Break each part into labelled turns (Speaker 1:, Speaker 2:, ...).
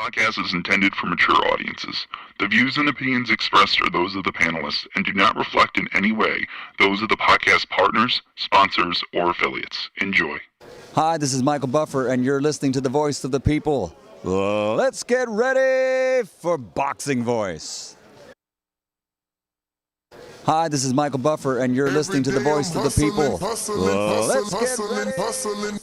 Speaker 1: podcast is intended for mature audiences. The views and opinions expressed are those of the panelists and do not reflect in any way those of the podcast partners, sponsors, or affiliates. Enjoy.
Speaker 2: Hi, this is Michael Buffer, and you're listening to the voice of the people. Let's get ready for Boxing Voice. Hi, this is Michael Buffer, and you're listening to the voice of the people. Let's get ready.
Speaker 3: Hustling.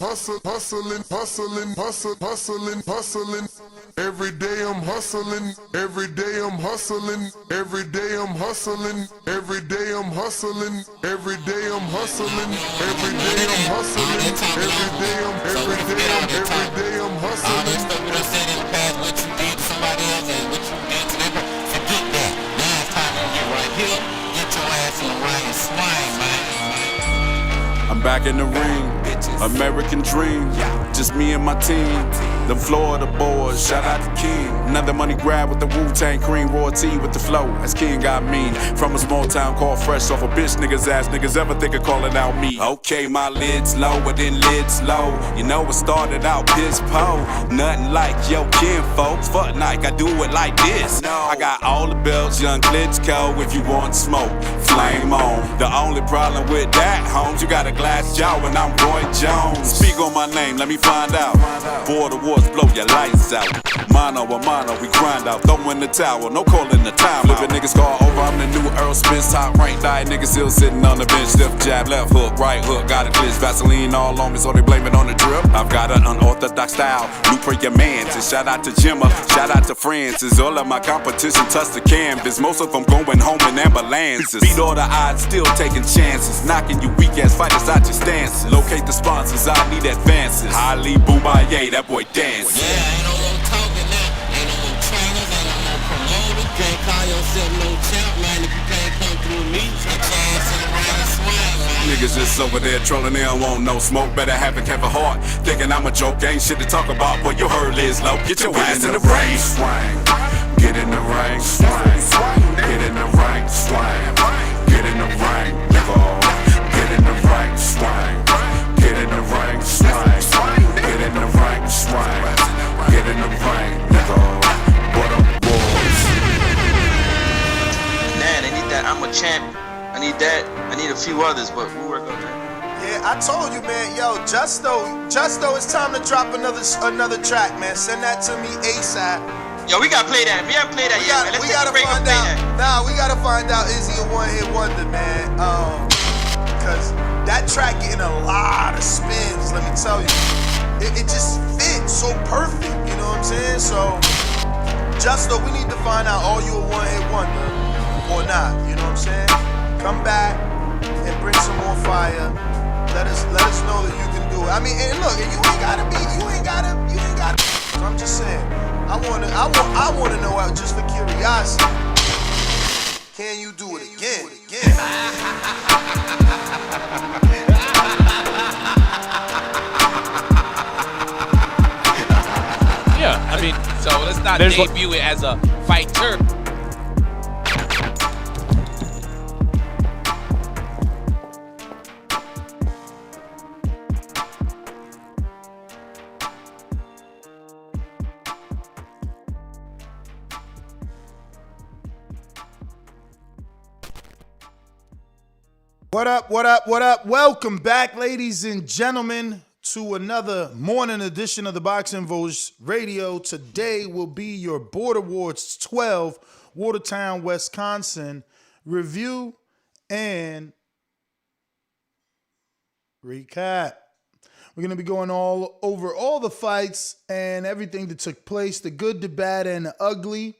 Speaker 3: Every day I'm hustling. Every day I'm hustling. Every day I'm hustling. Every day I'm hustling. Every day I'm hustling. Every day I'm hustling. Every day I'm hustling.
Speaker 4: All that stuff you done said in the past, what you did to somebody else and what you did to them, forget that. Now it's time to get right here. Get your ass in the ring and swing, man.
Speaker 5: I'm back in the ring, American dream, just me and my team. The Florida boys, shout out to King. Another money grab with the Wu-Tang cream, raw tea with the flow, as King got mean. From a small town called Fresh, off a bitch niggas ass niggas ever think of calling out me. Okay, my lid's low, but then lid's low. You know it started out piss po. Nothing like yo kin folks, fuck Nike, I do it like this. I got all the belts, young Klitschko, if you want smoke, flame on. The only problem with that, Holmes, you got a glass jaw and I'm Roy Jones. Speak on my name, let me find out. Border wars, blow your lights out. Mano a mano, we grind out. Throw in the towel, no calling the time. Flipping niggas call over, I'm the new Earl Spence. Top rank, diet niggas still sitting on the bench. Left jab, left hook, right hook, got a glitch. Vaseline all on me, so they blame it on the drip. I've got an unorthodox style, new for your mans. And shout out to Jimma, shout out to Francis. All of my competition touch the canvas. Most of them going home in ambulances. Beat all the odds, still taking chances. Knocking you weak ass fighters out your stances. Locate the sponsors, I need advances. Ali Boumaye, that boy dance.
Speaker 4: Yeah, ain't no more talking now. Ain't no more trainers, ain't no more promoters. Can't call yourself no champ, man, if you can't come through me. Get your ass in the ring and swing, man.
Speaker 5: Niggas just over there trolling, they don't want no smoke. Better have a heart. Thinking I'm a joke, ain't shit to talk about. Boy, your hurl is low. Get your ass in the ring, swing. Get in the ring, swing. Get in the ring, swing. Get in the ring, nigga. Get in the ring, swing. Get in the ring, swing. Get in the ring, swing. Get in the ring, nigga. What up, boys?
Speaker 6: Man, I need that. I'm a champion. I need that. I need a few others, but we'll work on that.
Speaker 7: Yeah, I told you, man. Yo, Justo, it's time to drop another track, man. Send that to me ASAP.
Speaker 6: Yo, we gotta play that. We haven't played that yet, man.
Speaker 7: We gotta find out. Nah, we gotta find out, is he a one-hit wonder, man? Because that track getting a lot of spins, let me tell you. It just fits so perfect, you know what I'm saying? So, Justo, we need to find out, are you a one-hit wonder or not? You know what I'm saying? Come back and bring some more fire. Let us know that you can do it. I mean, and look, you ain't gotta. So I'm just saying, I wanna know out just for curiosity. Can you do it again?
Speaker 8: Yeah, I mean, so let's not debut it as a fighter.
Speaker 7: What up? Welcome back, ladies and gentlemen, to another morning edition of the Boxing Voice Radio. Today will be your Border Wars 12, Watertown, Wisconsin review and recap. We're going to be going all over all the fights and everything that took place, the good, the bad, and the ugly.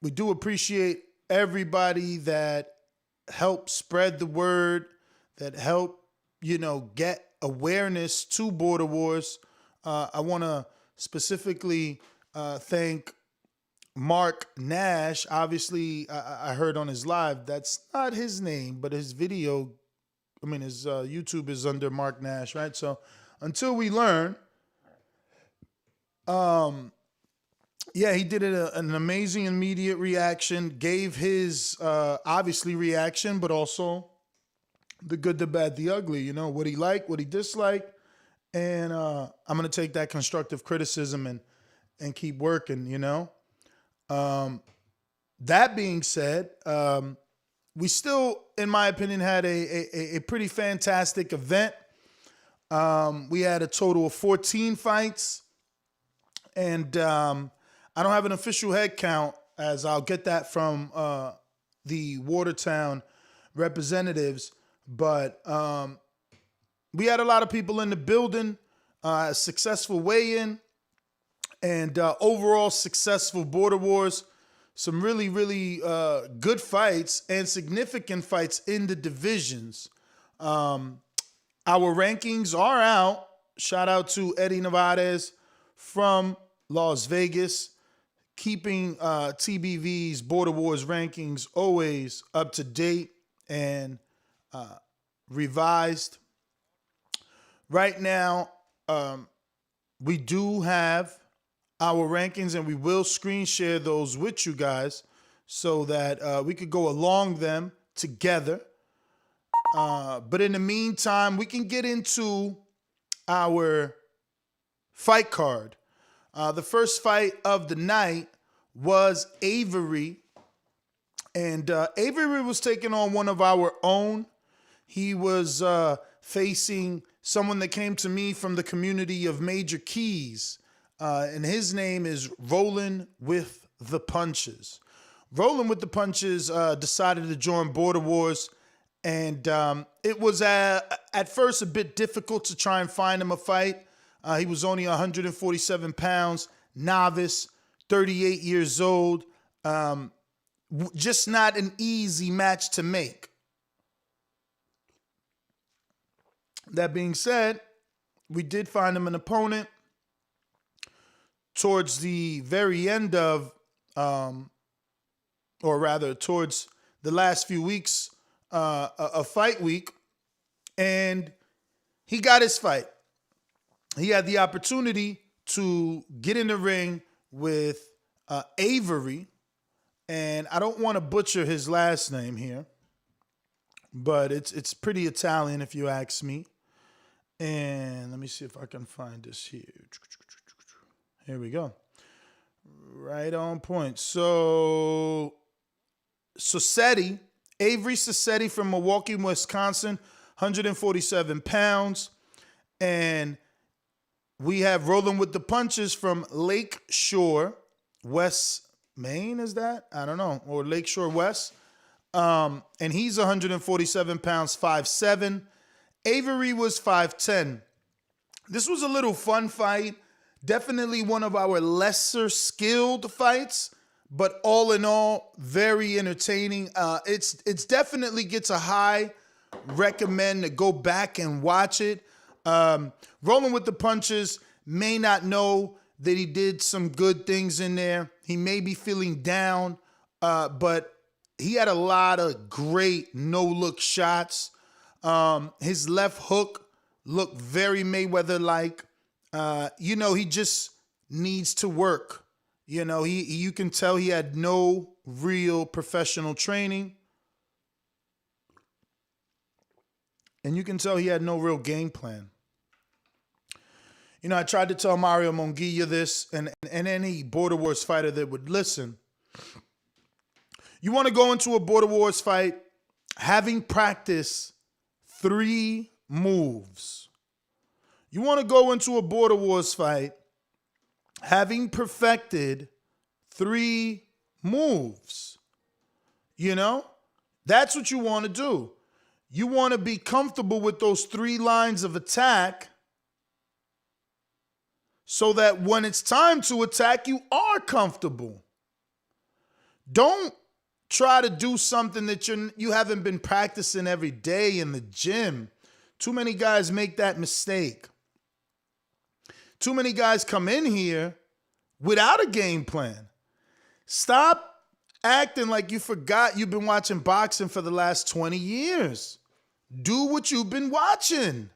Speaker 7: We do appreciate everybody that help spread the word, that help, get awareness to Border Wars. I want to specifically thank Mark Nash. Obviously, I heard on his live, that's not his name, but his video, his YouTube is under Mark Nash, right? So until we learn, yeah, he did an amazing immediate reaction, gave his obviously reaction, but also the good, the bad, the ugly, what he liked, what he disliked. and I'm gonna take that constructive criticism and keep working. That being said, we still, in my opinion, had a pretty fantastic event. We had a total of 14 fights, and I don't have an official head count, as I'll get that from the Watertown representatives, but we had a lot of people in the building, successful weigh-in, and overall successful border wars. Some really, really good fights and significant fights in the divisions. Our rankings are out. Shout out to Eddie Nevarez from Las Vegas, keeping TBV's Border Wars rankings always up to date and revised. Right now, we do have our rankings, and we will screen share those with you guys so that we could go along them together. But in the meantime, we can get into our fight card. The first fight of the night was Avery, and Avery was taking on one of our own. He was facing someone that came to me from the community of Major Keys, and his name is Roland with the Punches. Roland with the Punches decided to join Border Wars, and it was at first a bit difficult to try and find him a fight. He was only 147 pounds, novice, 38 years old. Just not an easy match to make. That being said, we did find him an opponent towards the very end of, or rather towards the last few weeks of fight week, and he got his fight. He had the opportunity to get in the ring with Avery, and I don't want to butcher his last name here, but it's pretty Italian if you ask me. And let me see if I can find this here. Here we go. Right on point. So Sassetti, Avery Sassetti from Milwaukee, Wisconsin, 147 pounds. And we have Rolling with the Punches from Lake Shore, West Maine, is that? I don't know. Or Lake Shore West. And he's 147 pounds, 5'7". Avery was 5'10". This was a little fun fight. Definitely one of our lesser skilled fights, but all in all, very entertaining. It's definitely gets a high recommend to go back and watch it. Rolling with the Punches may not know that he did some good things in there. He may be feeling down, but he had a lot of great no-look shots. His left hook looked very Mayweather-like. He just needs to work. You can tell he had no real professional training. And you can tell he had no real game plan. I tried to tell Mario Monguilla this, and any Border Wars fighter that would listen. You want to go into a Border Wars fight having practiced 3 moves. You want to go into a Border Wars fight having perfected 3 moves. That's what you want to do. You want to be comfortable with those 3 lines of attack so that when it's time to attack, you are comfortable. Don't try to do something that you haven't been practicing every day in the gym. Too many guys make that mistake. Too many guys come in here without a game plan. Stop acting like you forgot you've been watching boxing for the last 20 years. Do what you've been watching.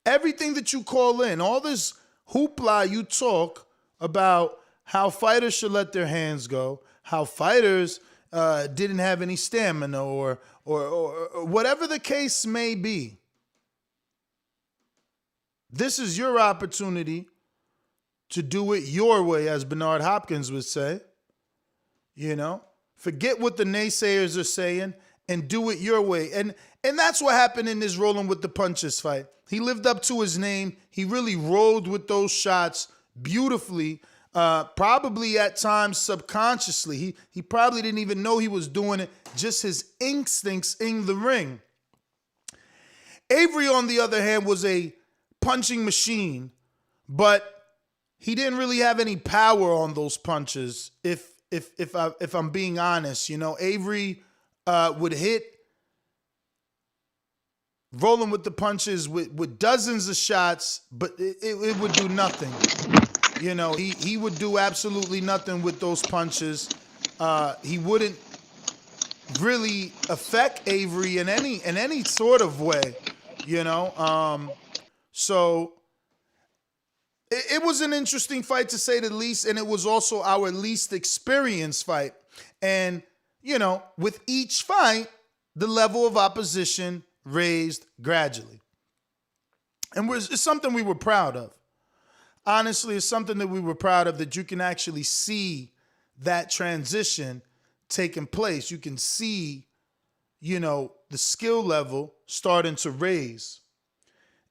Speaker 7: Everything that you call in, all this hoopla you talk about how fighters should let their hands go, how fighters didn't have any stamina or whatever the case may be. this is your opportunity to do it your way, as Bernard Hopkins would say. You know, forget what the naysayers are saying and do it your way. And that's what happened in this Rolling with the Punches fight. He lived up to his name. He really rolled with those shots beautifully, probably at times subconsciously. He probably didn't even know he was doing it, just his instincts in the ring. Avery, on the other hand, was a punching machine, but he didn't really have any power on those punches. If I'm being honest, you know, Avery would hit Rolling with the Punches with dozens of shots, but it would do nothing. You know, he would do absolutely nothing with those punches. He wouldn't really affect Avery in any sort of way. You know, so it was an interesting fight, to say the least, and it was also our least experienced fight. And, you know, with each fight, the level of opposition raised gradually. And it's something we were proud of. Honestly, it's something that we were proud of, that you can actually see that transition taking place. You can see, you know, the skill level starting to raise.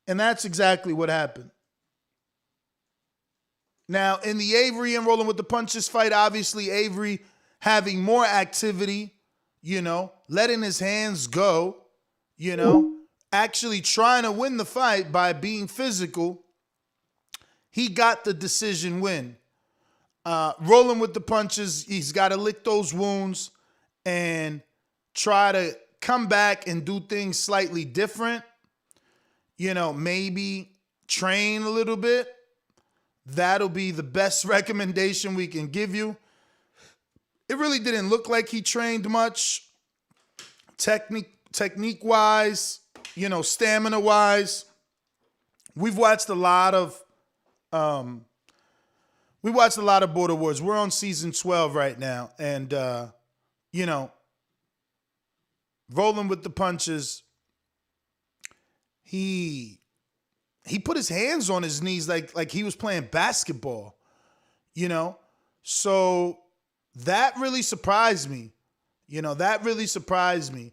Speaker 7: And that's exactly what happened. Now, in the Avery and Rolling with the Punches fight, obviously Avery having more activity, you know, letting his hands go, you know, actually trying to win the fight by being physical. He got the decision win. Rolling with the Punches, he's got to lick those wounds and try to come back and do things slightly different. You know, maybe train a little bit. That'll be the best recommendation we can give you. It really didn't look like he trained much technique-wise, you know, stamina-wise. We've watched a lot of Border Wars. We're on season 12 right now. And, you know, Rolling with the Punches, he put his hands on his knees like he was playing basketball, you know? So that really surprised me. You know, that really surprised me.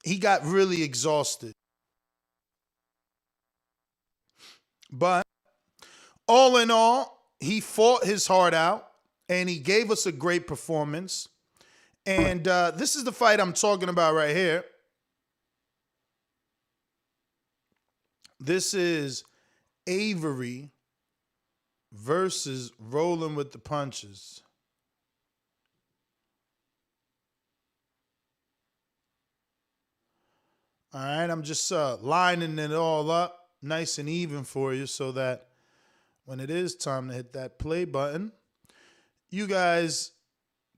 Speaker 7: He got really exhausted. But all in all, he fought his heart out and he gave us a great performance. And this is the fight I'm talking about right here. This is Avery versus Rolling with the Punches. All right, I'm just lining it all up nice and even for you so that when it is time to hit that play button, you guys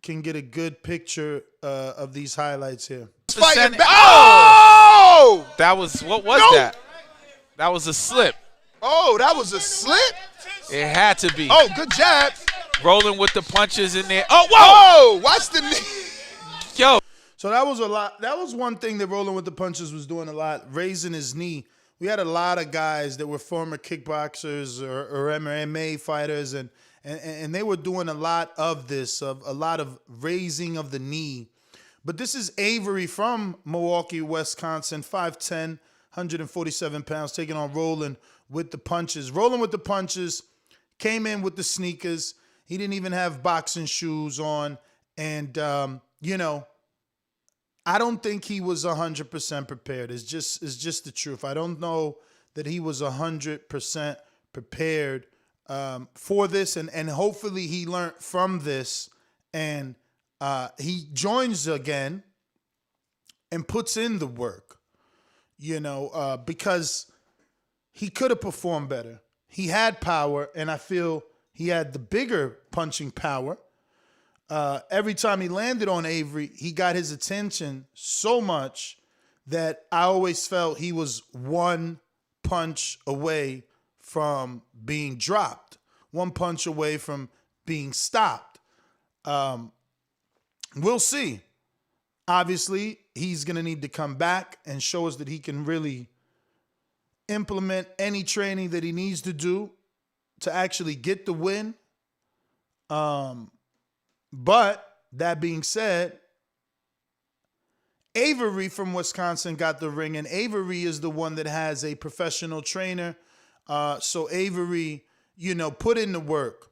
Speaker 7: can get a good picture of these highlights here.
Speaker 8: Oh! That was, what was that? That was a slip.
Speaker 7: Oh, that was a slip?
Speaker 8: It had to be.
Speaker 7: Oh, good jab.
Speaker 8: Rolling with the punches in there. Oh, whoa!
Speaker 7: Oh, watch the knee.
Speaker 8: Yo.
Speaker 7: So that was a lot. That was one thing that Rolling with the Punches was doing a lot, raising his knee. We had a lot of guys that were former kickboxers or MMA fighters, and they were doing a lot of this, of a lot of raising of the knee. But this is Avery from Milwaukee, Wisconsin, 5'10", 147 pounds, taking on Roland with the Punches. Rolling with the Punches came in with the sneakers. He didn't even have boxing shoes on. And, you know, I don't think he was 100% prepared. It's just the truth. I don't know that he was 100% prepared for this. And hopefully he learned from this and he joins again and puts in the work. You know, because he could have performed better. He had power, and I feel he had the bigger punching power. Every time he landed on Avery, he got his attention so much that I always felt he was one punch away from being dropped, one punch away from being stopped. We'll see. Obviously, he's going to need to come back and show us that he can really implement any training that he needs to do to actually get the win. But that being said, Avery from Wisconsin got the ring, and Avery is the one that has a professional trainer. So Avery, put in the work.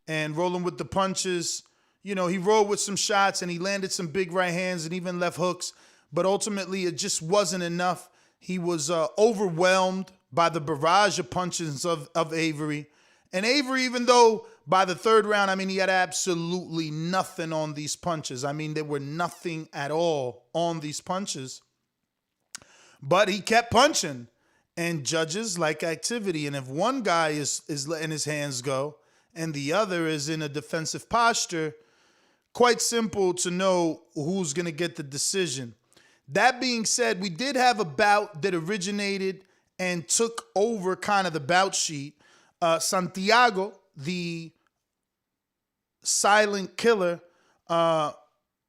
Speaker 7: And rolling with the punches, he rolled with some shots and he landed some big right hands and even left hooks. But ultimately, it just wasn't enough. He was overwhelmed by the barrage of punches of Avery. And Avery, even though by the third round, he had absolutely nothing on these punches. There were nothing at all on these punches. But he kept punching. And judges like activity. And if one guy is letting his hands go and the other is in a defensive posture, quite simple to know who's going to get the decision. That being said, we did have a bout that originated and took over kind of the bout sheet. Santiago, the silent killer,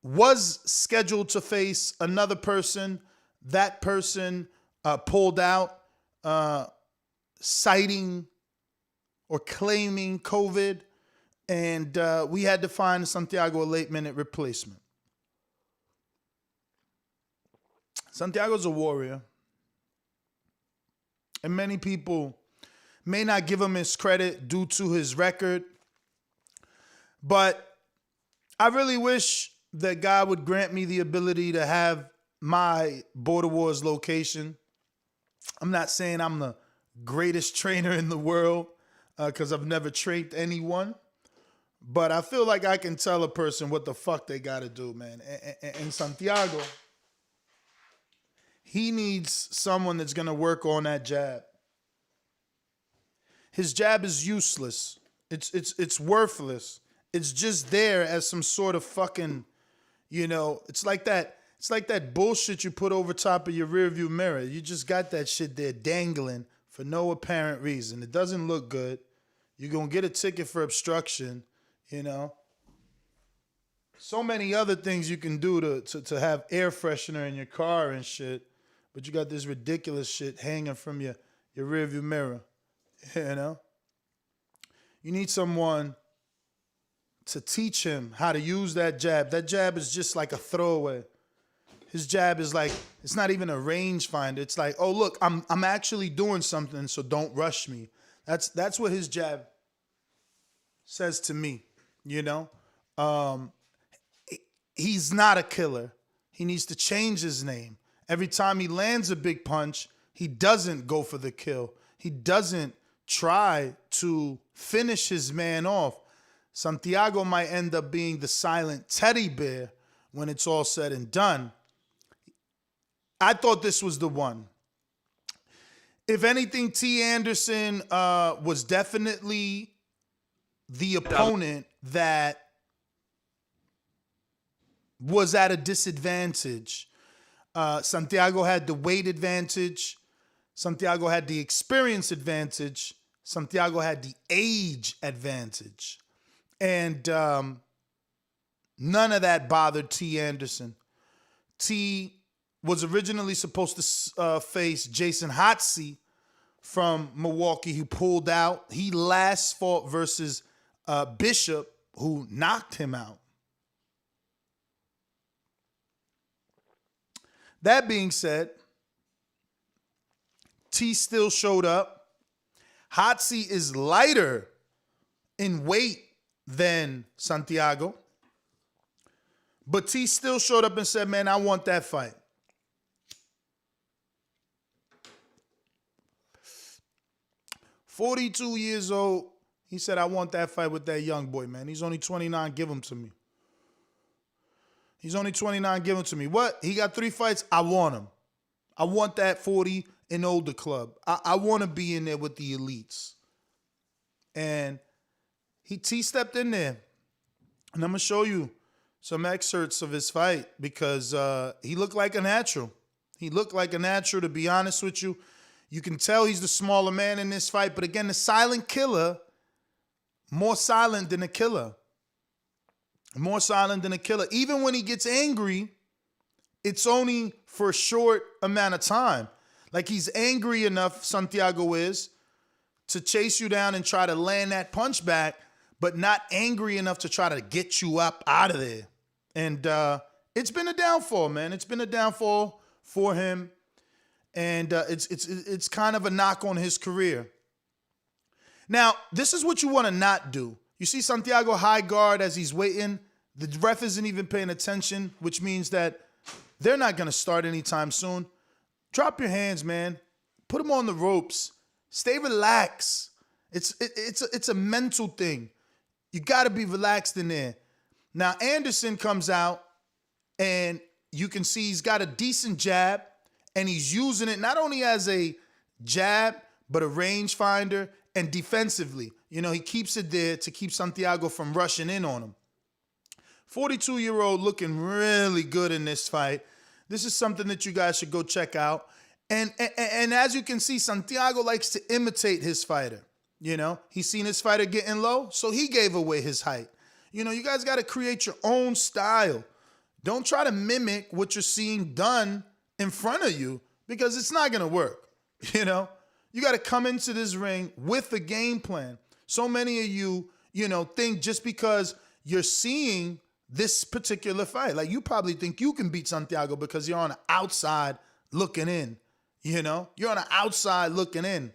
Speaker 7: was scheduled to face another person. That person pulled out, citing or claiming COVID, and we had to find Santiago a late-minute replacement. Santiago's a warrior, and many people may not give him his credit due to his record, but I really wish that God would grant me the ability to have my Border Wars location. I'm not saying I'm the greatest trainer in the world because I've never trained anyone, but I feel like I can tell a person what the fuck they got to do, man. And Santiago, he needs someone that's going to work on that jab. His jab is useless. It's worthless. It's just there as some sort of fucking, it's like that. It's like that bullshit you put over top of your rearview mirror. You just got that shit there dangling for no apparent reason. It doesn't look good. You're going to get a ticket for obstruction, So many other things you can do to have air freshener in your car and shit, but you got this ridiculous shit hanging from your rearview mirror, You need someone to teach him how to use that jab. That jab is just like a throwaway. His jab is like, it's not even a rangefinder. It's like, oh, look, I'm actually doing something, so don't rush me. That's what his jab says to me, He's not a killer. He needs to change his name. Every time he lands a big punch, he doesn't go for the kill. He doesn't try to finish his man off. Santiago might end up being the silent teddy bear when it's all said and done. I thought this was the one. If anything, T. Anderson was definitely the opponent that was at a disadvantage. Santiago had the weight advantage. Santiago had the experience advantage. Santiago had the age advantage. And none of that bothered T. Anderson. T was originally supposed to face Jason Hotsey from Milwaukee, who pulled out. He last fought versus Bishop, who knocked him out. That being said, T still showed up. Hotsey is lighter in weight than Santiago. But T still showed up and said, man, I want that fight. "42 years old. He said, I want that fight with that young boy, man. He's only 29. Give him to me. He's only 29. Give him to me. What? He got 3 fights. I want him. I want that 40 and older club. I want to be in there with the elites. And T stepped in there. And I'm going to show you some excerpts of his fight because he looked like a natural. He looked like a natural, to be honest with you. You can tell he's the smaller man in this fight. But again, the silent killer, more silent than a killer. More silent than a killer. Even when he gets angry, it's only for a short amount of time. Like he's angry enough, Santiago is, to chase you down and try to land that punch back, but not angry enough to try to get you up out of there. And it's been a downfall, man. It's been a downfall for him. And it's kind of a knock on his career. Now, this is what you want to not do. You see Santiago high guard as he's waiting. The ref isn't even paying attention, which means that they're not going to start anytime soon. Drop your hands, man. Put them on the ropes. Stay relaxed. It's a mental thing. You got to be relaxed in there. Now, Anderson comes out, and you can see he's got a decent jab, and he's using it not only as a jab, but a rangefinder and defensively. You know, he keeps it there to keep Santiago from rushing in on him. 42-year-old looking really good in this fight. This is something that you guys should go check out. And as you can see, Santiago likes to imitate his fighter. You know, he's seen his fighter getting low, so he gave away his height. You know, you guys got to create your own style. Don't try to mimic what you're seeing done in front of you because it's not going to work. You know, you got to come into this ring with a game plan. So many of you, you know, think just because you're seeing this particular fight, like you probably think you can beat Santiago because you're on the outside looking in. You know, you're on the outside looking in.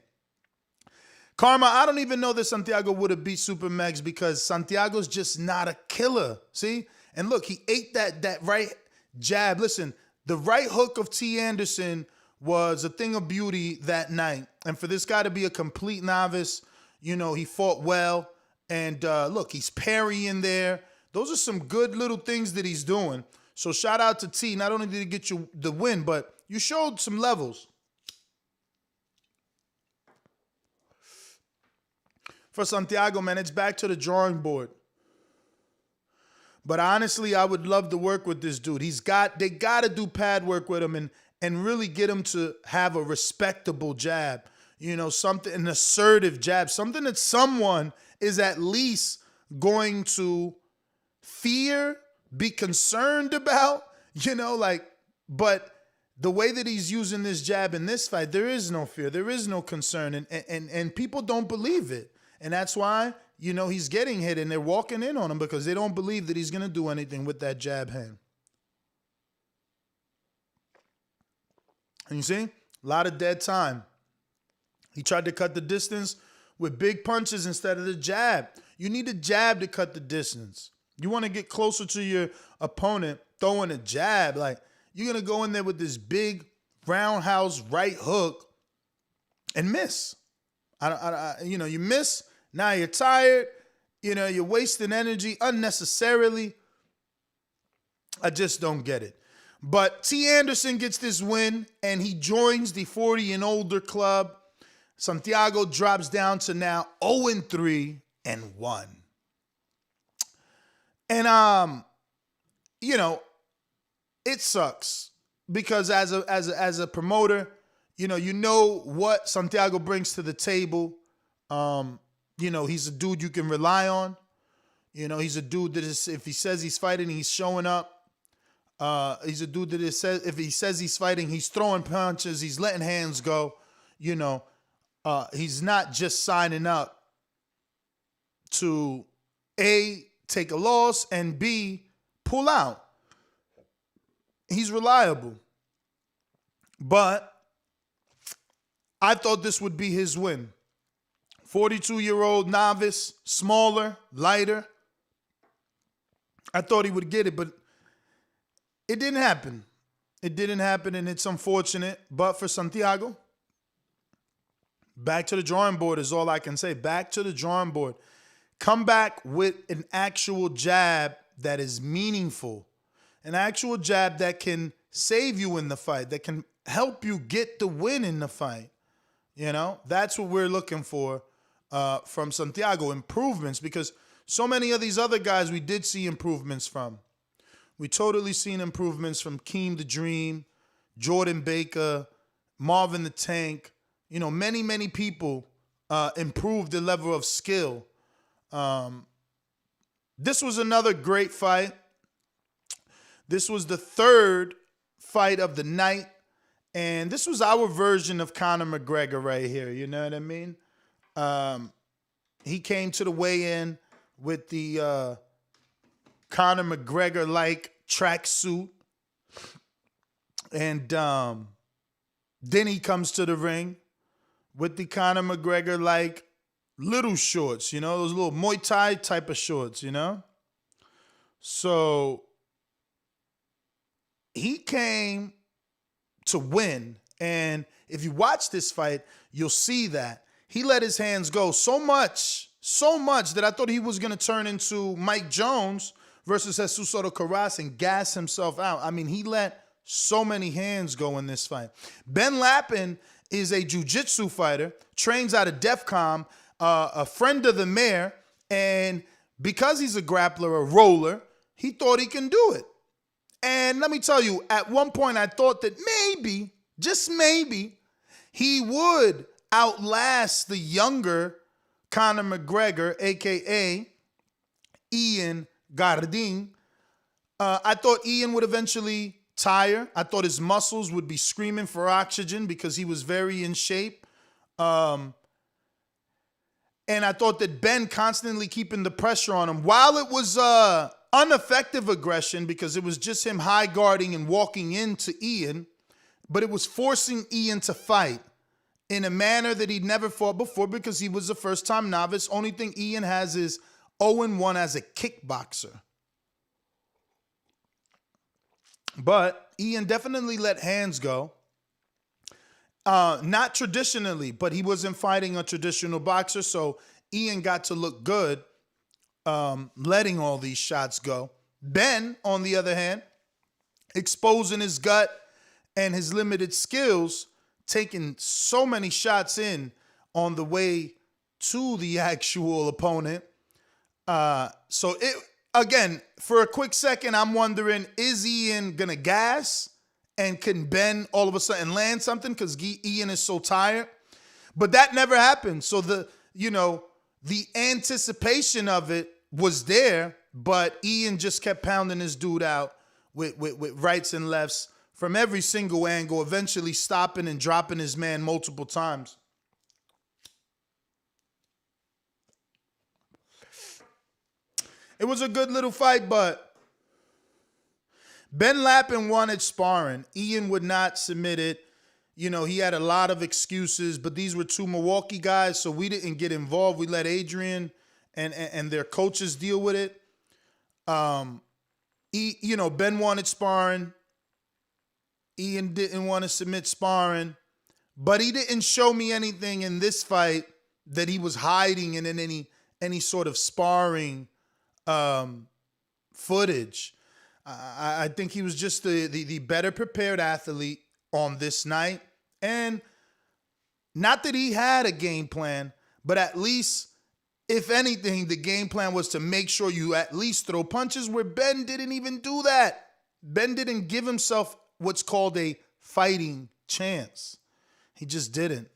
Speaker 7: Karma, I don't even know that Santiago would have beat Super Megs because Santiago's just not a killer. See? And look, he ate that right jab. Listen, the right hook of T. Anderson was a thing of beauty that night. And for this guy to be a complete novice, you know, he fought well. And look, he's parrying there. Those are some good little things that he's doing. So shout out to T. Not only did he get you the win, but you showed some levels. For Santiago, man, it's back to the drawing board. But honestly, I would love to work with this dude. They got to do pad work with him and really get him to have a respectable jab. You know, an assertive jab, something that someone is at least going to fear, be concerned about, you know, like, but the way that he's using this jab in this fight, there is no fear, there is no concern, and people don't believe it. And that's why, you know, he's getting hit and they're walking in on him because they don't believe that he's going to do anything with that jab hand. And you see, a lot of dead time. He tried to cut the distance with big punches instead of the jab. You need a jab to cut the distance. You want to get closer to your opponent, throwing a jab. Like, you're going to go in there with this big roundhouse right hook and miss. You know, you miss. Now you're tired. You know, you're wasting energy unnecessarily. I just don't get it. But T. Anderson gets this win, and he joins the 40 and older club. Santiago drops down to now 0-3-1. And you know, it sucks because as a promoter, you know what Santiago brings to the table. You know, he's a dude you can rely on. You know, he's a dude that is, if he says he's fighting, he's showing up. He's a dude that is, if he says he's fighting, he's throwing punches, he's letting hands go. You know, he's not just signing up to A, take a loss, and B, pull out. He's reliable. But I thought this would be his win. 42-year-old novice, smaller, lighter. I thought he would get it, but it didn't happen. It didn't happen, and it's unfortunate. But for Santiago, back to the drawing board is all I can say. Back to the drawing board. Come back with an actual jab that is meaningful. An actual jab that can save you in the fight, that can help you get the win in the fight. You know, that's what we're looking for from Santiago, improvements, because so many of these other guys we did see improvements from. We totally seen improvements from Keem the Dream, Jordan Baker, Marvin the Tank. You know, many, many people improved the level of skill. This was another great fight. This was the third fight of the night. And this was our version of Conor McGregor right here. You know what I mean? He came to the weigh-in with the Conor McGregor-like tracksuit. And then he comes to the ring with the Conor McGregor-like little shorts, you know, those little Muay Thai type of shorts, you know? So he came to win. And if you watch this fight, you'll see that he let his hands go so much that I thought he was going to turn into Mike Jones versus Jesus Soto Karass and gas himself out. I mean, he let so many hands go in this fight. Ben Lappin is a jiu-jitsu fighter, trains out of DEFCON, a friend of the mayor, and because he's a grappler, a roller, he thought he can do it. And let me tell you, at one point I thought that maybe, just maybe, he would outlast the younger Conor McGregor, a.k.a. Ian Gardin. I thought Ian would eventually tire. I thought his muscles would be screaming for oxygen because he was very in shape. And I thought that Ben constantly keeping the pressure on him, while it was ineffective aggression because it was just him high guarding and walking into Ian, but it was forcing Ian to fight in a manner that he'd never fought before because he was a first-time novice. Only thing Ian has is 0-1 as a kickboxer. But Ian definitely let hands go. Not traditionally, but he wasn't fighting a traditional boxer, so Ian got to look good letting all these shots go. Ben, on the other hand, exposing his gut and his limited skills, taking so many shots in on the way to the actual opponent. So it again, for a quick second, I'm wondering, is Ian going to gas? And can Ben all of a sudden land something because Ian is so tired? But that never happened. So the anticipation of it was there, but Ian just kept pounding his dude out with rights and lefts from every single angle, eventually stopping and dropping his man multiple times. It was a good little fight, but Ben Lappin wanted sparring. Ian would not submit it. You know, he had a lot of excuses, but these were two Milwaukee guys, so we didn't get involved. We let Adrian and their coaches deal with it. Ben wanted sparring. Ian didn't want to submit sparring, but he didn't show me anything in this fight that he was hiding in any sort of sparring footage. I think he was just the better prepared athlete on this night. And not that he had a game plan, but at least, if anything, the game plan was to make sure you at least throw punches, where Ben didn't even do that. Ben didn't give himself what's called a fighting chance. He just didn't.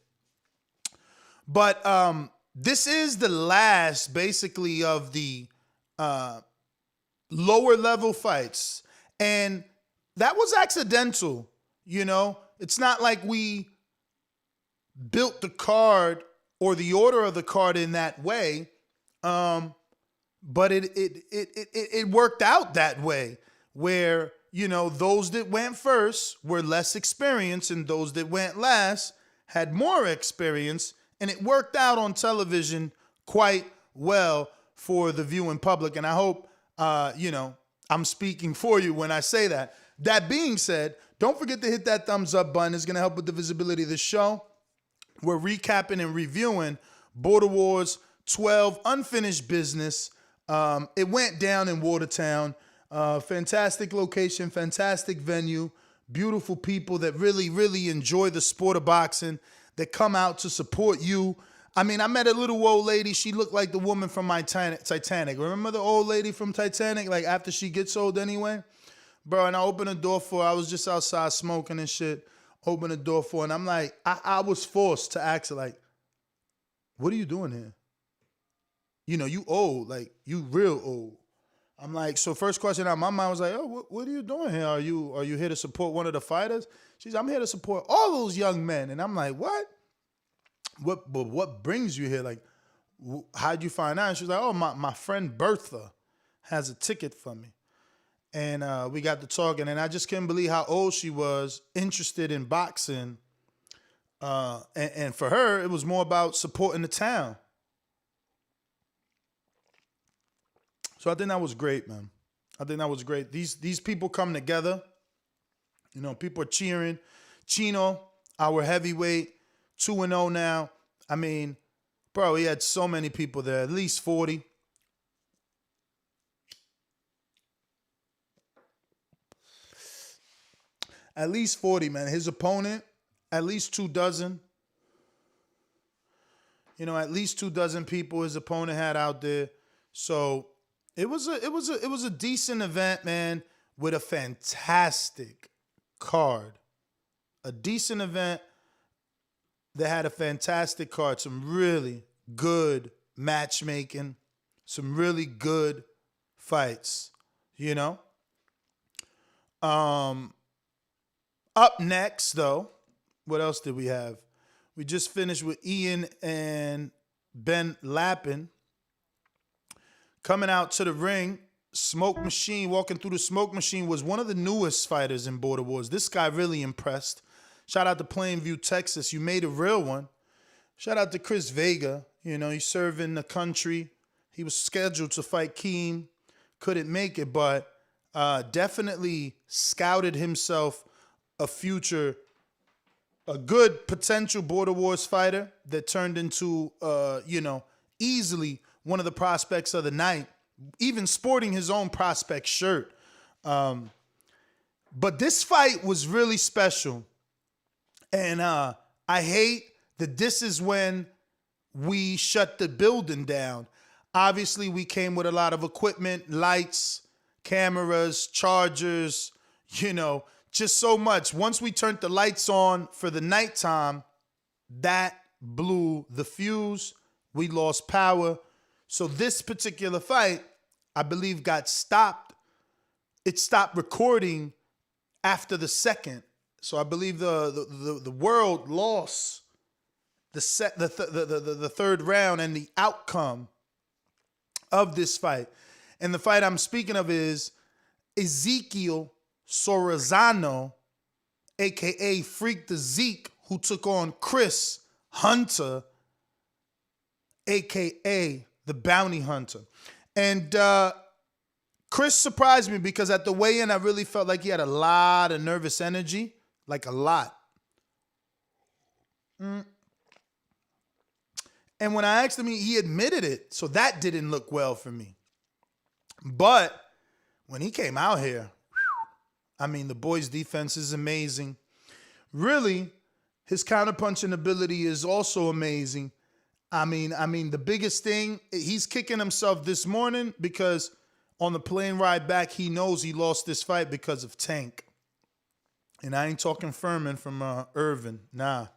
Speaker 7: But this is the last, basically, of the lower level fights. And that was accidental, you know? It's not like we built the card or the order of the card in that way. But it worked out that way, where, you know, those that went first were less experienced and those that went last had more experience, and it worked out on television quite well for the viewing public. And I hope I'm speaking for you when I say that. That being said, don't forget to hit that thumbs up button. It's going to help with the visibility of the show. We're recapping and reviewing Border Wars 12, Unfinished Business. It went down in Watertown. Fantastic location, fantastic venue, beautiful people that really, really enjoy the sport of boxing, that come out to support you. I mean, I met a little old lady. She looked like the woman from my Titanic. Remember the old lady from Titanic? Like, after she gets old anyway? Bro, and I opened the door for her. I was just outside smoking and shit. Opened the door for her. And I'm like, I was forced to ask her, like, what are you doing here? You know, you old. Like, you real old. I'm like, so first question out of my mind was like, oh, what are you doing here? Are you here to support one of the fighters? She's, I'm here to support all those young men. And I'm like, what? What brings you here? Like, how'd you find out? And she's like, oh, my friend Bertha has a ticket for me. And we got to talking, and I just couldn't believe how old she was, interested in boxing. And for her, it was more about supporting the town. So I think that was great, man. I think that was great. These people come together. You know, people are cheering. Chino, our heavyweight, 2-0 now. I mean, bro, he had so many people there, at least 40. At least 40, man. His opponent, at least 24. You know, at least 24 people his opponent had out there. So it was a decent event, man, with a fantastic card. A decent event that had a fantastic card. Some really good matchmaking. Some really good fights, you know? Up next, though, what else did we have? We just finished with Ian and Ben Lappin. Coming out to the ring, Smoke Machine, walking through the Smoke Machine, was one of the newest fighters in Border Wars. This guy really impressed. Shout out to Plainview, Texas. You made a real one. Shout out to Chris Vega. You know, he's serving the country. He was scheduled to fight Keem. Couldn't make it, but definitely scouted himself a good potential Border Wars fighter that turned into, easily one of the prospects of the night, even sporting his own prospect shirt. But this fight was really special. And I hate that this is when we shut the building down. Obviously, we came with a lot of equipment, lights, cameras, chargers, just so much. Once we turned the lights on for the nighttime, that blew the fuse. We lost power. So this particular fight, I believe, got stopped. It stopped recording after the second. So I believe the world lost the third round and the outcome of this fight. And the fight I'm speaking of is Ezekiel Sorozano, a.k.a. Freak the Zeke, who took on Chris Hunter, a.k.a. the Bounty Hunter. And Chris surprised me because at the weigh-in, I really felt like he had a lot of nervous energy, like a lot. And when I asked him, he admitted it. So that didn't look well for me. But when he came out here, I mean, the boy's defense is amazing. Really, his counterpunching ability is also amazing. I mean, the biggest thing, he's kicking himself this morning because on the plane ride back, he knows he lost this fight because of Tank. And I ain't talking Furman from Irvin. Nah,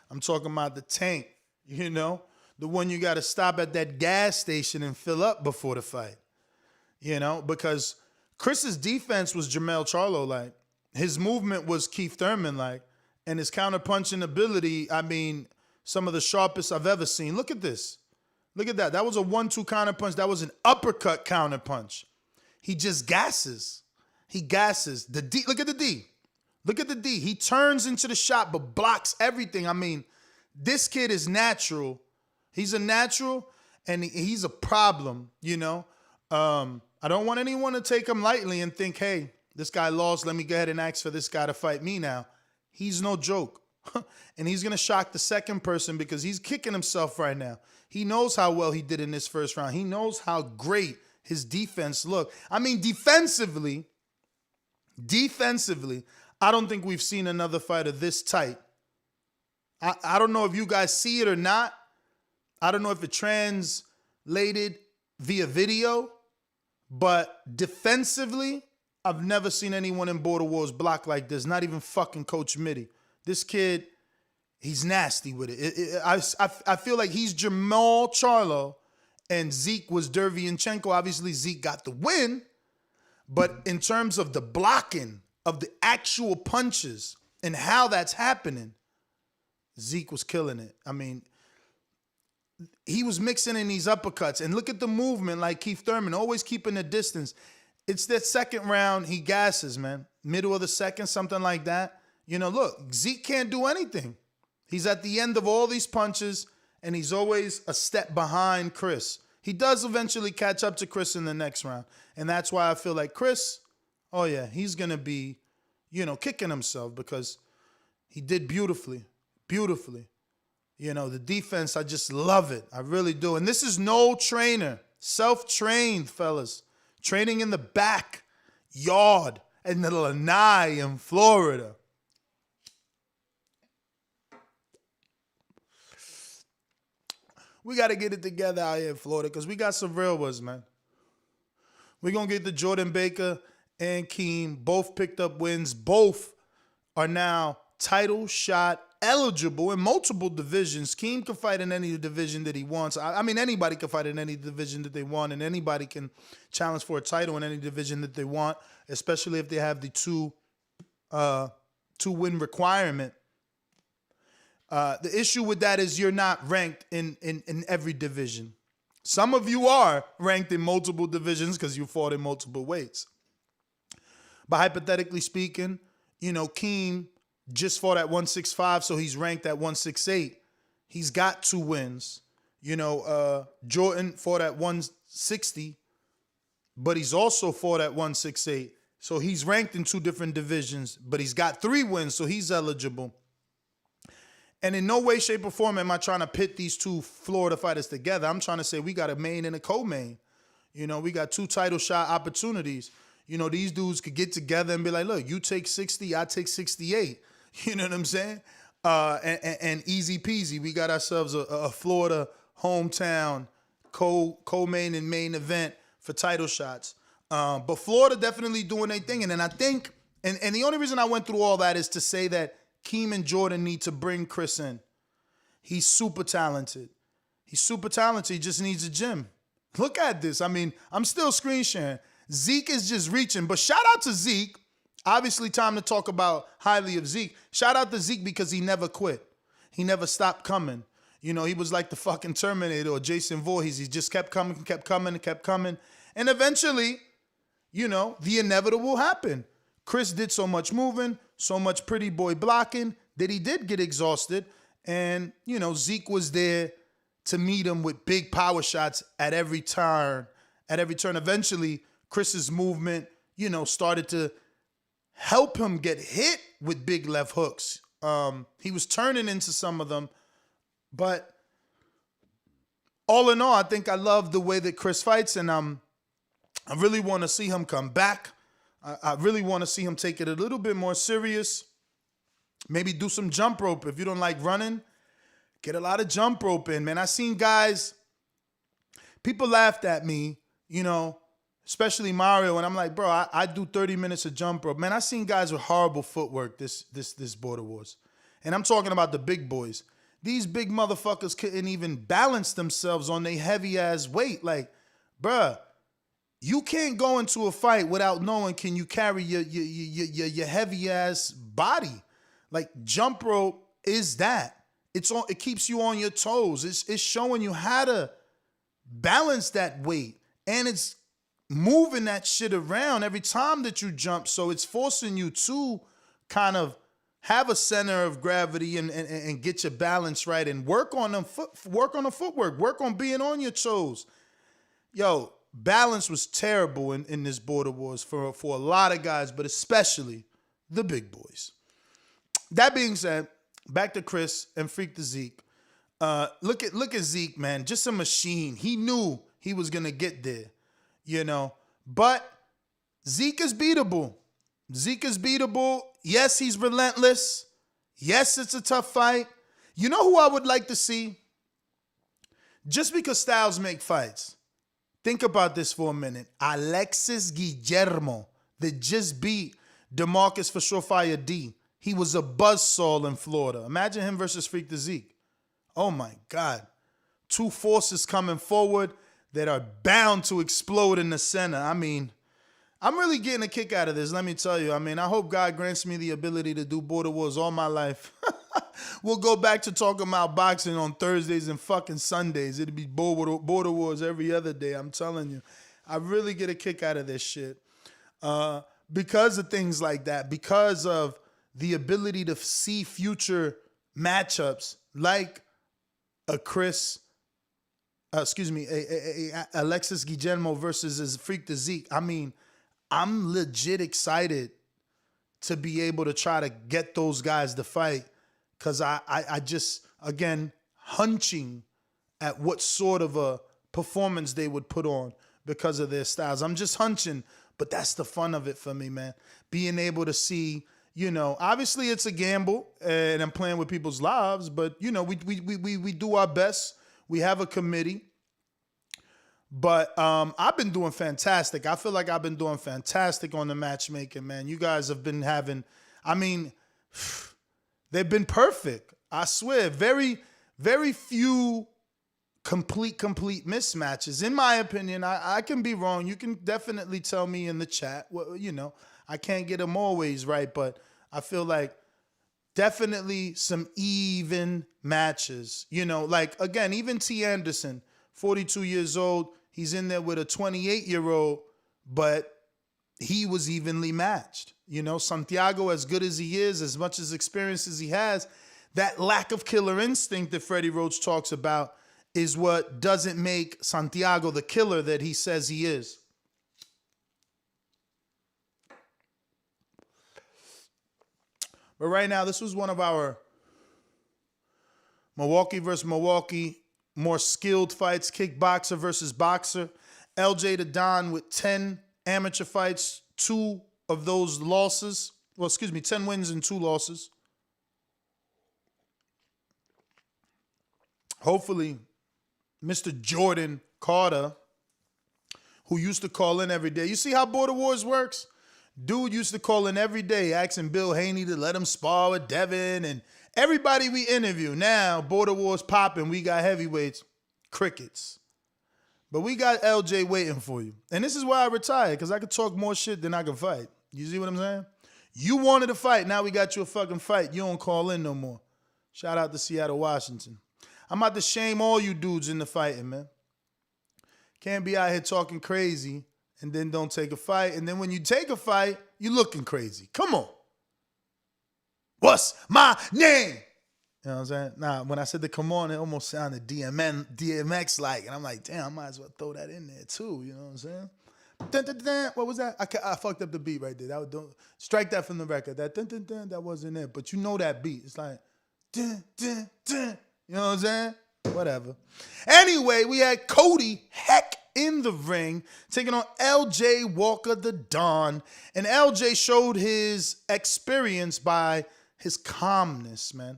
Speaker 7: I'm talking about the Tank, the one you got to stop at that gas station and fill up before the fight, because Chris's defense was Jermell Charlo-like. His movement was Keith Thurman-like. And his counterpunching ability, I mean, some of the sharpest I've ever seen. Look at this. Look at that. That was a 1-2 counterpunch. That was an uppercut counterpunch. He just gasses. He gasses. The D. Look at the D. Look at the D. He turns into the shot but blocks everything. I mean, this kid is natural. He's a natural, and he's a problem, I don't want anyone to take him lightly and think, hey, this guy lost. Let me go ahead and ask for this guy to fight me now. He's no joke. And he's going to shock the second person because he's kicking himself right now. He knows how well he did in this first round. He knows how great his defense looked. I mean, defensively, I don't think we've seen another fighter this tight. I don't know if you guys see it or not. I don't know if it translated via video. But defensively, I've never seen anyone in Border Wars block like this. Not even fucking Coach Mitty. This kid, he's nasty with it. I feel like he's Jermell Charlo and Zeke was Derevyanchenko. Obviously, Zeke got the win, But in terms of the blocking of the actual punches and how that's happening, Zeke was killing it. I mean, he was mixing in these uppercuts. And look at the movement like Keith Thurman, always keeping the distance. It's that second round, he gasses, man. Middle of the second, something like that. You know, look, Zeke can't do anything. He's at the end of all these punches, and he's always a step behind Chris. He does eventually catch up to Chris in the next round. And that's why I feel like Chris, oh yeah, he's going to be, you know, kicking himself because he did beautifully, beautifully. You know, the defense, I just love it. I really do. And this is no trainer. Self-trained, fellas. Training in the backyard in the Lanai in Florida. We got to get it together out here in Florida because we got some real ones, man. We're going to get the Jordan Baker and Keem. Both picked up wins. Both are now title shot eligible in multiple divisions. Keem can fight in any division that he wants. I mean, anybody can fight in any division that they want, and anybody can challenge for a title in any division that they want, especially if they have the two-win requirement. The issue with that is you're not ranked in every division. Some of you are ranked in multiple divisions because you fought in multiple weights. But hypothetically speaking, you know, Keem just fought at 165, so he's ranked at 168. He's got 2 wins. You know, Jordan fought at 160, but he's also fought at 168. So he's ranked in 2 different divisions, but he's got 3 wins, so he's eligible. And in no way, shape, or form am I trying to pit these 2 Florida fighters together. I'm trying to say we got a main and a co-main. You know, we got 2 title shot opportunities. You know, these dudes could get together and be like, look, you take 60, I take 68. You know what I'm saying? And easy peasy. We got ourselves a Florida hometown co-main and main event for title shots. But Florida definitely doing their thing. And then I think, and the only reason I went through all that is to say that Keem and Jordan need to bring Chris in. He's super talented. He's super talented. He just needs a gym. Look at this. I mean, I'm still screen sharing. Zeke is just reaching. But shout out to Zeke. Obviously, time to talk about highly of Zeke. Shout out to Zeke because he never quit. He never stopped coming. You know, he was like the fucking Terminator or Jason Voorhees. He just kept coming, kept coming, and kept coming. And eventually, you know, the inevitable happened. Chris did so much moving, so much pretty boy blocking that he did get exhausted. And, you know, Zeke was there to meet him with big power shots at every turn. At every turn. Eventually, Chris's movement, you know, started to help him get hit with big left hooks. He was turning into some of them. But all in all, I think I love the way that Chris fights. And I really want to see him come back. I really want to see him take it a little bit more serious. Maybe do some jump rope. If you don't like running, get a lot of jump rope in, man. I seen guys, people laughed at me, you know, especially Mario, and I'm like, bro, I do 30 minutes of jump rope. Man, I seen guys with horrible footwork this Border Wars. And I'm talking about the big boys. These big motherfuckers couldn't even balance themselves on their heavy-ass weight. Like, bruh, you can't go into a fight without knowing can you carry your heavy ass body. Like jump rope is that. It keeps you on your toes. It's showing you how to balance that weight, and it's moving that shit around every time that you jump. So it's forcing you to kind of have a center of gravity and get your balance right and work on the footwork, work on being on your toes. Yo, balance was terrible in this Border Wars for a lot of guys, but especially the big boys. That being said, back to Chris and Freak the Zeke. Look at Zeke, man. Just a machine. He knew he was going to get there, you know. But Zeke is beatable. Zeke is beatable. Yes, he's relentless. Yes, it's a tough fight. You know who I would like to see? Just because styles make fights. Think about this for a minute. Alexis Guillermo that just beat DeMarcus for Surefire D. He was a buzzsaw in Florida. Imagine him versus Freak the Zeke. Oh my God. 2 forces coming forward that are bound to explode in the center. I mean, I'm really getting a kick out of this, let me tell you. I mean, I hope God grants me the ability to do Border Wars all my life. We'll go back to talking about boxing on Thursdays and fucking Sundays. It'll be Border Wars every other day, I'm telling you. I really get a kick out of this shit. Because of things like that, because of the ability to see future matchups like a Alexis Guillermo versus his Freak the Zeke. I mean, I'm legit excited to be able to try to get those guys to fight because I just, again, hunching at what sort of a performance they would put on because of their styles. I'm just hunching, but that's the fun of it for me, man. Being able to see, you know, obviously it's a gamble and I'm playing with people's lives, but, you know, we do our best. We have a committee. But I've been doing fantastic. I feel like I've been doing fantastic on the matchmaking, man. You guys have been having, I mean, they've been perfect. I swear. Very, very few complete mismatches. In my opinion, I can be wrong. You can definitely tell me in the chat. Well, you know, I can't get them always right, but I feel like definitely some even matches. You know, like, again, even T. Anderson, 42 years old. He's in there with a 28-year-old, but he was evenly matched. You know, Santiago, as good as he is, as much as experience as he has, that lack of killer instinct that Freddie Roach talks about is what doesn't make Santiago the killer that he says he is. But right now, this was one of our Milwaukee versus Milwaukee more skilled fights, kickboxer versus boxer. LJ Dazn with 10 amateur fights, 2 of those losses. Well, excuse me, 10 wins and 2 losses. Hopefully, Mr. Jordan Carter, who used to call in every day. You see how Border Wars works? Dude used to call in every day asking Bill Haney to let him spar with Devin and everybody we interview. Now, Border Wars popping. We got heavyweights, crickets. But we got LJ waiting for you. And this is why I retired, because I could talk more shit than I can fight. You see what I'm saying? You wanted to fight. Now we got you a fucking fight. You don't call in no more. Shout out to Seattle, Washington. I'm about to shame all you dudes into fighting, man. Can't be out here talking crazy and then don't take a fight. And then when you take a fight, you looking crazy. Come on. What's my name? You know what I'm saying? Nah, when I said the come on, it almost sounded DMX-like. And I'm like, damn, I might as well throw that in there too. You know what I'm saying? Dun, dun, dun. What was that? I fucked up the beat right there. Don't strike that from the record. That dun, dun, dun, that wasn't it. But you know that beat. It's like, dun, dun, dun. You know what I'm saying? Whatever. Anyway, we had Cody Heck in the ring, taking on LJ Walker the Don. And LJ showed his experience by his calmness, man.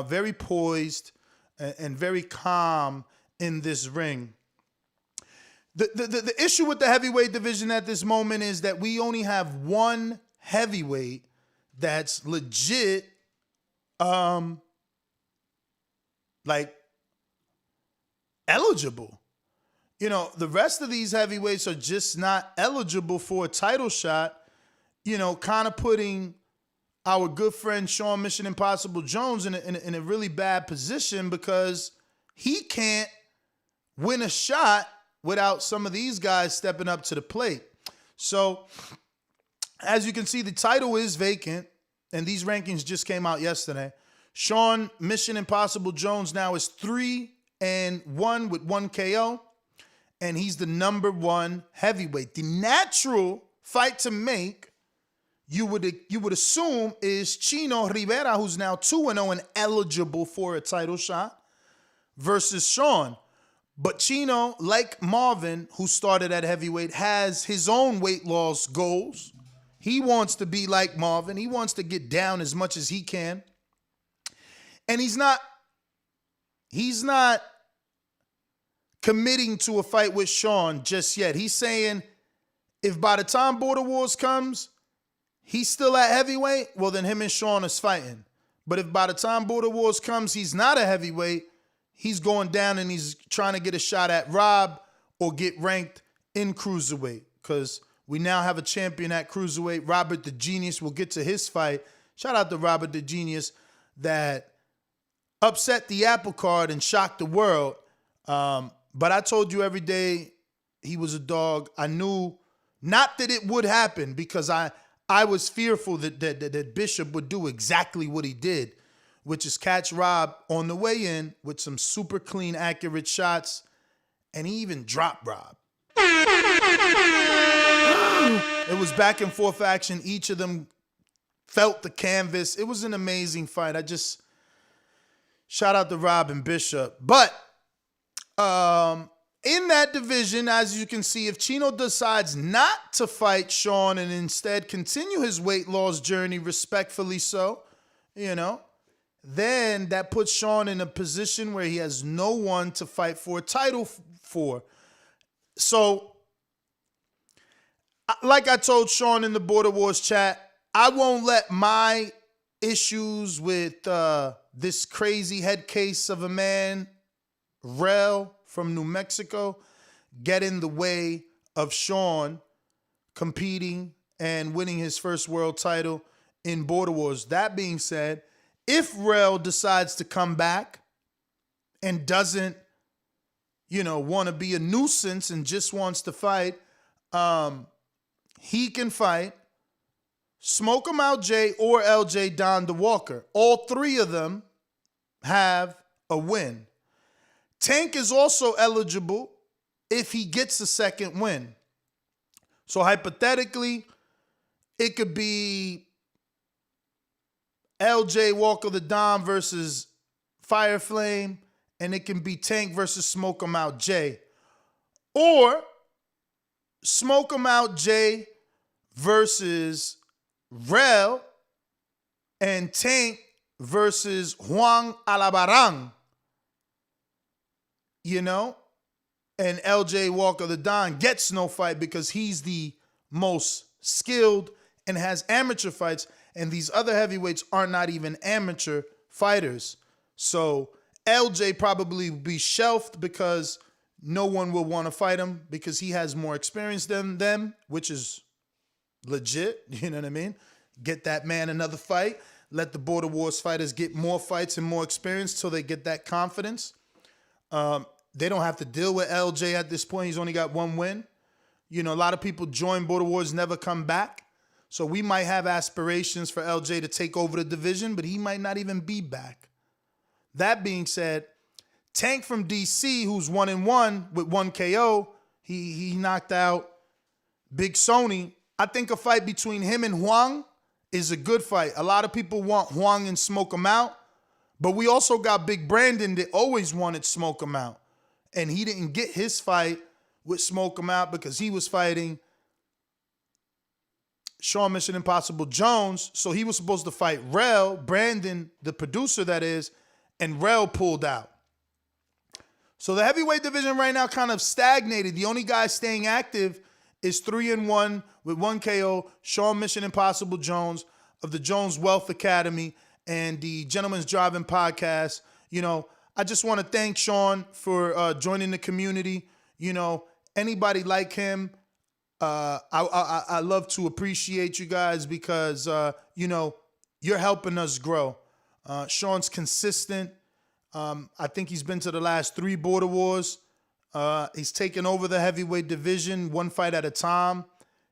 Speaker 7: Very poised and very calm in this ring. The issue with the heavyweight division at this moment is that we only have one heavyweight that's legit, like, eligible. You know, the rest of these heavyweights are just not eligible for a title shot, you know, kind of putting our good friend Sean Mission Impossible Jones in a really bad position because he can't win a shot without some of these guys stepping up to the plate. So, as you can see, the title is vacant, and these rankings just came out yesterday. Sean Mission Impossible Jones now is 3-1 with 1 KO. And he's the number 1 heavyweight. The natural fight to make, you would assume, is Chino Rivera, who's now 2-0 and eligible for a title shot, versus Sean. But Chino, like Marvin, who started at heavyweight, has his own weight loss goals. He wants to be like Marvin. He wants to get down as much as he can. And he's not committing to a fight with Sean just yet. He's saying if by the time Border Wars comes, he's still at heavyweight, well, then him and Sean is fighting. But if by the time Border Wars comes, he's not a heavyweight, he's going down and he's trying to get a shot at Rob or get ranked in cruiserweight. Because We now have a champion at cruiserweight. Robert the Genius will get to his fight. Shout out to Robert the Genius that upset the apple cart and shocked the world. But I told you every day he was a dog. I knew not that it would happen because I was fearful that Bishop would do exactly what he did, which is catch Rob on the way in with some super clean, accurate shots, and he even dropped Rob. It was back and forth action. Each of them felt the canvas. It was an amazing fight. Shout out to Rob and Bishop. But in that division, as you can see, if Chino decides not to fight Sean and instead continue his weight loss journey, respectfully so, then that puts Sean in a position where he has no one to fight for a title for. So, like I told Sean in the Border Wars chat, I won't let my issues with this crazy head case of a man, Rel from New Mexico, get in the way of Sean competing and winning his first world title in Border Wars. That being said, if Rel decides to come back and doesn't, want to be a nuisance and just wants to fight, he can fight Smoke 'em Out Jay or LJ Don the Walker. All three of them have a win. Tank is also eligible if he gets a second win. So hypothetically, it could be LJ Walker the Don versus Fire Flame, and it can be Tank versus Smoke 'em Out Jay. Or Smoke 'em Out Jay versus Rel and Tank versus Juan Alabarang. And LJ Walker the Don gets no fight because he's the most skilled and has amateur fights, and these other heavyweights are not even amateur fighters. So LJ probably will be shelved because no one will want to fight him because he has more experience than them, which is legit. You know what I mean? Get that man another fight. Let the Border Wars fighters get more fights and more experience till they get that confidence. They don't have to deal with LJ at this point. He's only got one win. A lot of people join Border Wars, never come back. So we might have aspirations for LJ to take over the division, but he might not even be back. That being said, Tank from DC, who's 1-1 with 1 KO, he knocked out Big Sony. I think a fight between him and Huang is a good fight. A lot of people want Huang and Smoke 'em Out, but we also got Big Brandon that always wanted Smoke 'em Out. And he didn't get his fight with Smoke 'em Out because he was fighting Sean Mission Impossible Jones. So he was supposed to fight Rel, Brandon, the producer that is, and Rel pulled out. So the heavyweight division right now kind of stagnated. The only guy staying active is 3-1 with 1 KO, Sean Mission Impossible Jones of the Jones Wealth Academy and the Gentleman's Driving Podcast. I just want to thank Sean for joining the community. Anybody like him, I love to appreciate you guys because, you're helping us grow. Sean's consistent. I think he's been to the last 3 Border Wars. He's taken over the heavyweight division one fight at a time.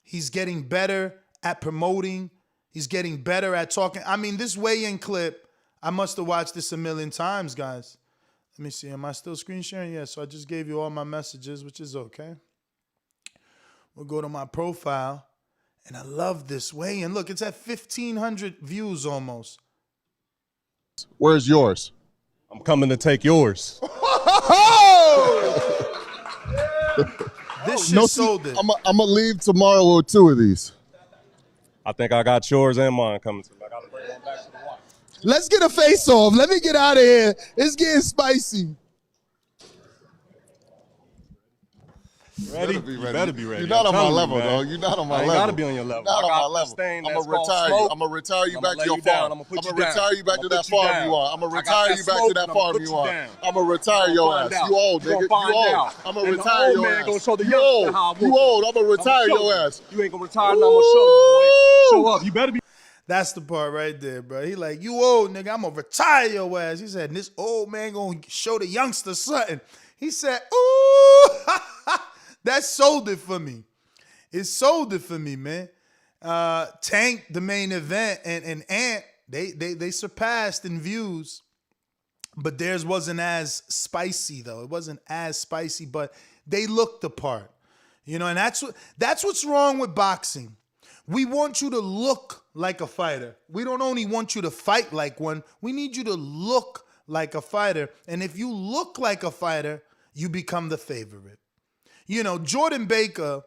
Speaker 7: He's getting better at promoting. He's getting better at talking. I mean, this weigh-in clip, I must have watched this a million times, guys. Let me see. Am I still screen sharing? Yeah, so I just gave you all my messages, which is okay. We'll go to my profile. And I love this weigh-in. Look, it's at 1,500 views almost.
Speaker 9: Where's yours?
Speaker 10: I'm coming to take yours.
Speaker 7: This shit sold it.
Speaker 9: I'm going to leave tomorrow with 2 of these.
Speaker 10: I think I got yours and mine coming to me. I got to bring one back to the watch.
Speaker 9: Let's get a face-off. Let me get out of here. It's getting spicy.
Speaker 10: Ready?
Speaker 9: You better be ready.
Speaker 10: You better be ready.
Speaker 9: You're not
Speaker 10: I'm
Speaker 9: on my
Speaker 10: telling you,
Speaker 9: level,
Speaker 10: man.
Speaker 9: dog. You're not on my
Speaker 10: I ain't
Speaker 9: level.
Speaker 10: gotta be on your level.
Speaker 9: Not
Speaker 10: I
Speaker 9: on
Speaker 10: got
Speaker 9: my level.
Speaker 10: this thing
Speaker 9: I'm
Speaker 10: that's
Speaker 9: gonna
Speaker 10: called
Speaker 9: retire you.
Speaker 10: smoke.
Speaker 9: I'm gonna retire you
Speaker 10: I'ma
Speaker 9: back to
Speaker 10: lay
Speaker 9: your
Speaker 10: you down.
Speaker 9: farm.
Speaker 10: I'ma put
Speaker 9: I'm
Speaker 10: you
Speaker 9: gonna
Speaker 10: down.
Speaker 9: retire you back
Speaker 10: I'ma
Speaker 9: to that
Speaker 10: put you
Speaker 9: farm
Speaker 10: down.
Speaker 9: you are. I'm gonna
Speaker 10: I got
Speaker 9: retire
Speaker 10: that
Speaker 9: you back to
Speaker 10: smoke,
Speaker 9: that
Speaker 10: and I'ma
Speaker 9: farm
Speaker 10: put
Speaker 9: you
Speaker 10: you
Speaker 9: are.
Speaker 10: down.
Speaker 9: I'm gonna retire
Speaker 10: You
Speaker 9: your
Speaker 10: gonna
Speaker 9: ass.
Speaker 10: find out.
Speaker 9: You old,
Speaker 10: You gonna
Speaker 9: nigga. You
Speaker 10: find
Speaker 9: old.
Speaker 10: out.
Speaker 9: I'm gonna
Speaker 10: And the
Speaker 9: retire
Speaker 10: old
Speaker 9: your
Speaker 10: man
Speaker 9: ass.
Speaker 10: gonna show the
Speaker 9: You
Speaker 10: youngster
Speaker 9: old.
Speaker 10: how I
Speaker 9: You
Speaker 10: whoop
Speaker 9: old. I'm gonna retire
Speaker 10: I'ma show
Speaker 9: your
Speaker 10: you.
Speaker 9: ass.
Speaker 10: You ain't gonna retire, and I'ma show you, boy. Show up. You better be.
Speaker 7: That's the part right there, bro. He like, you old nigga, I'm gonna retire your ass. He said, this old man gonna show the youngster something. He said, ooh, that sold it for me. It sold it for me, man. Tank, the main event, and Ant, they surpassed in views, but theirs wasn't as spicy though. It wasn't as spicy, but they looked the part. You know, and that's what's wrong with boxing. We want you to look like a fighter. We don't only want you to fight like one. We need you to look like a fighter. And if you look like a fighter, you become the favorite. You know, Jordan Baker,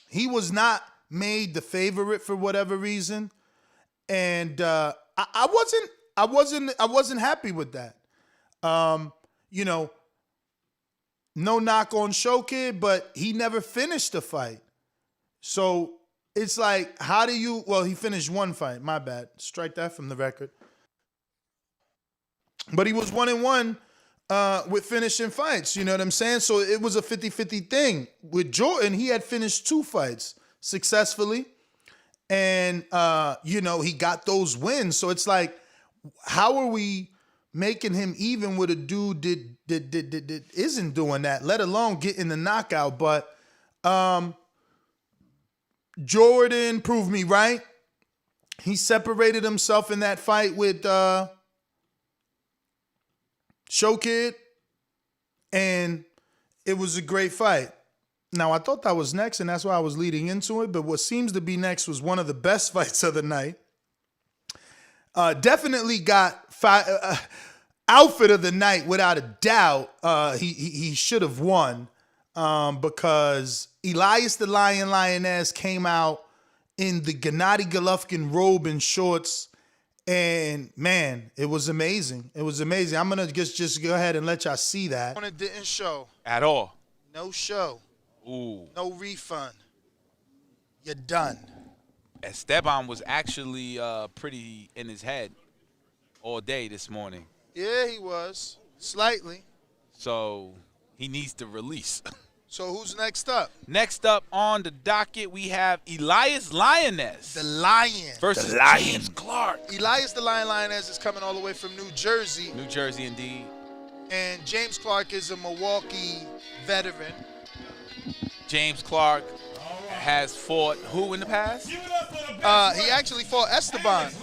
Speaker 7: he was not made the favorite for whatever reason. And I wasn't happy with that. You know, no knock on Show Kid, but he never finished the fight. So it's like, how do you, well, he finished one fight, my bad. Strike that from the record. But he was 1-1 with finishing fights, you know what I'm saying? So it was a 50-50 thing. With Jordan, he had finished 2 fights successfully. And, you know, he got those wins. So it's like, how are we making him even with a dude that isn't doing that, let alone getting the knockout? But Jordan proved me right. He separated himself in that fight with Show Kid, and it was a great fight. Now, I thought that was next, and that's why I was leading into it, but what seems to be next was one of the best fights of the night. Definitely got outfit of the night, without a doubt. He should have won because Elias the Lioness came out in the Gennady Golovkin robe and shorts, and man, it was amazing. It was amazing. I'm gonna just go ahead and let y'all see that. It didn't show
Speaker 8: At all.
Speaker 7: No show.
Speaker 8: Ooh.
Speaker 7: No refund. You're done.
Speaker 8: Esteban was actually pretty in his head all day this morning.
Speaker 7: Yeah, he was. Slightly.
Speaker 8: So he needs to release.
Speaker 7: So who's next up?
Speaker 8: Next up on the docket, we have Elias Lioness.
Speaker 7: The Lion.
Speaker 8: Versus
Speaker 7: The Lion.
Speaker 8: James Clark.
Speaker 7: Elias the Lioness is coming all the way from New Jersey.
Speaker 8: New Jersey, indeed.
Speaker 7: And James Clark is a Milwaukee veteran.
Speaker 8: James Clark has fought who in the past?
Speaker 7: He actually fought Esteban.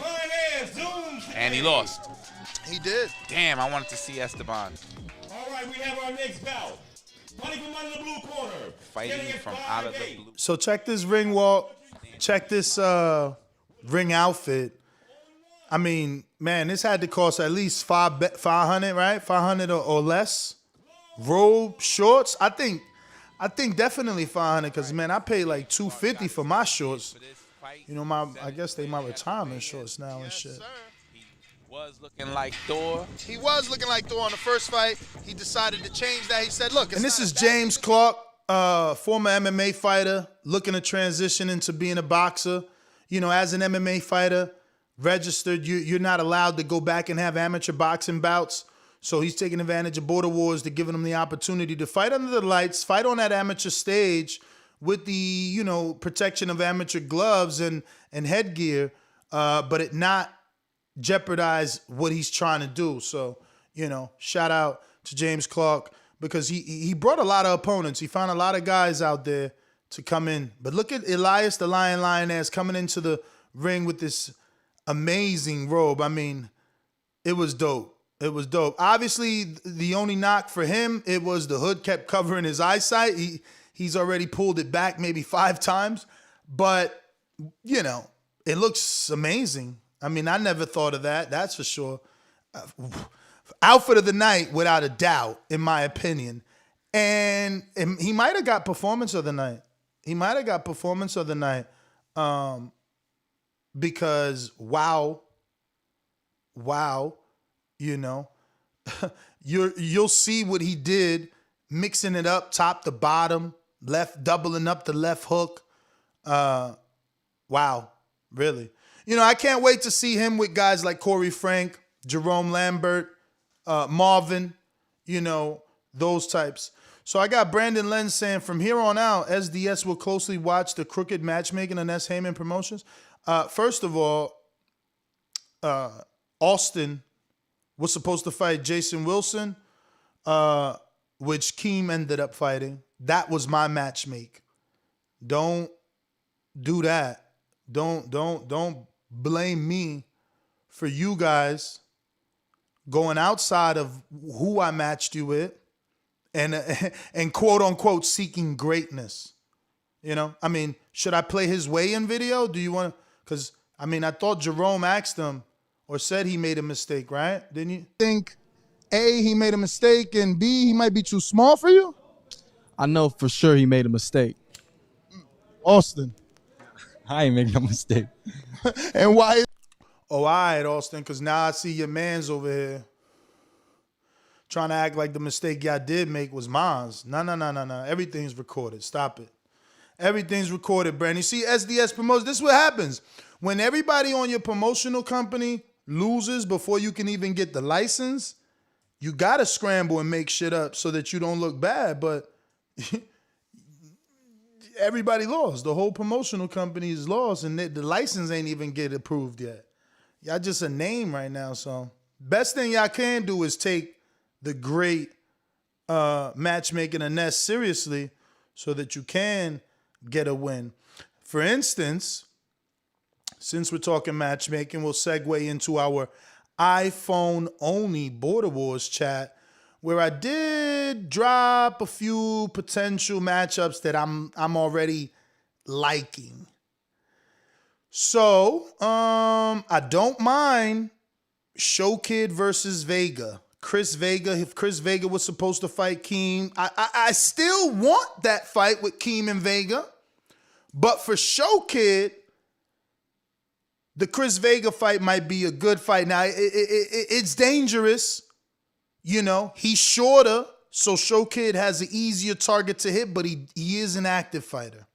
Speaker 8: And he lost.
Speaker 7: He did.
Speaker 8: Damn, I wanted to see Esteban.
Speaker 11: All right, we have our next bout. Fighting from out of the blue corner.
Speaker 8: Fighting from out of the blue.
Speaker 7: So check this ring walk. Check this ring outfit. I mean, man, this had to cost at least 500, right? 500 or less. Robe, shorts. I think definitely 500 because, man, I paid like $250 for my shorts. You know, I guess they my retirement shorts now and shit.
Speaker 8: Was looking like Thor.
Speaker 7: He was looking like Thor on the first fight. He decided to change that. He said, look, and this is James Clark, former MMA fighter, looking to transition into being a boxer. You know, as an MMA fighter, registered, you're not allowed to go back and have amateur boxing bouts. So he's taking advantage of Border Wars to giving him the opportunity to fight under the lights, fight on that amateur stage with the, you know, protection of amateur gloves and headgear, but it not jeopardize what he's trying to do. So, you know, shout out to James Clark because he brought a lot of opponents. He found a lot of guys out there to come in. But look at Elias the Lioness coming into the ring with this amazing robe. I mean, it was dope. It was dope. Obviously, the only knock for him, it was the hood kept covering his eyesight. He's already pulled it back maybe 5 times. But, you know, it looks amazing. I mean, I never thought of that. That's for sure. Outfit of the night, without a doubt, in my opinion. And he might have got performance of the night. He might have got performance of the night because, wow, you know, you'll see what he did, mixing it up top to bottom, doubling up the left hook. Wow, really. I can't wait to see him with guys like Corey Frank, Jerome Lambert, Marvin, those types. So I got Brandon Lenz saying, from here on out, SDS will closely watch the crooked matchmaking and S. Heyman Promotions. First of all, Austin was supposed to fight Jason Wilson, which Keem ended up fighting. That was my matchmake. Don't do that. Don't blame me for you guys going outside of who I matched you with and quote unquote seeking greatness. Should I play his weigh-in video? Do you want to? Because I thought Jerome asked him or said he made a mistake, right? Didn't you
Speaker 9: Think A, he made a mistake, and B, he might be too small for you?
Speaker 12: I know for sure he made a mistake.
Speaker 9: Austin.
Speaker 12: I ain't making no mistake.
Speaker 9: And why?
Speaker 7: Oh, all right, Austin, because now I see your mans over here trying to act like the mistake y'all did make was mine. No. Everything's recorded. Stop it. Everything's recorded, Brandon. You see, SDS promotes. This is what happens. When everybody on your promotional company loses before you can even get the license, you got to scramble and make shit up so that you don't look bad. But everybody lost. The whole promotional company is lost, and the license ain't even get approved yet. Y'all just a name right now. So best thing y'all can do is take the great matchmaking and Nest seriously so that you can get a win. For instance, since we're talking matchmaking, we'll segue into our iPhone-only Border Wars chat, where I did drop a few potential matchups that I'm already liking. So, I don't mind Show Kid versus Vega. If Chris Vega was supposed to fight Keem, I still want that fight with Keem and Vega. But for Show Kid, the Chris Vega fight might be a good fight. Now, it's dangerous. He's shorter, so Show Kid has an easier target to hit, but he is an active fighter.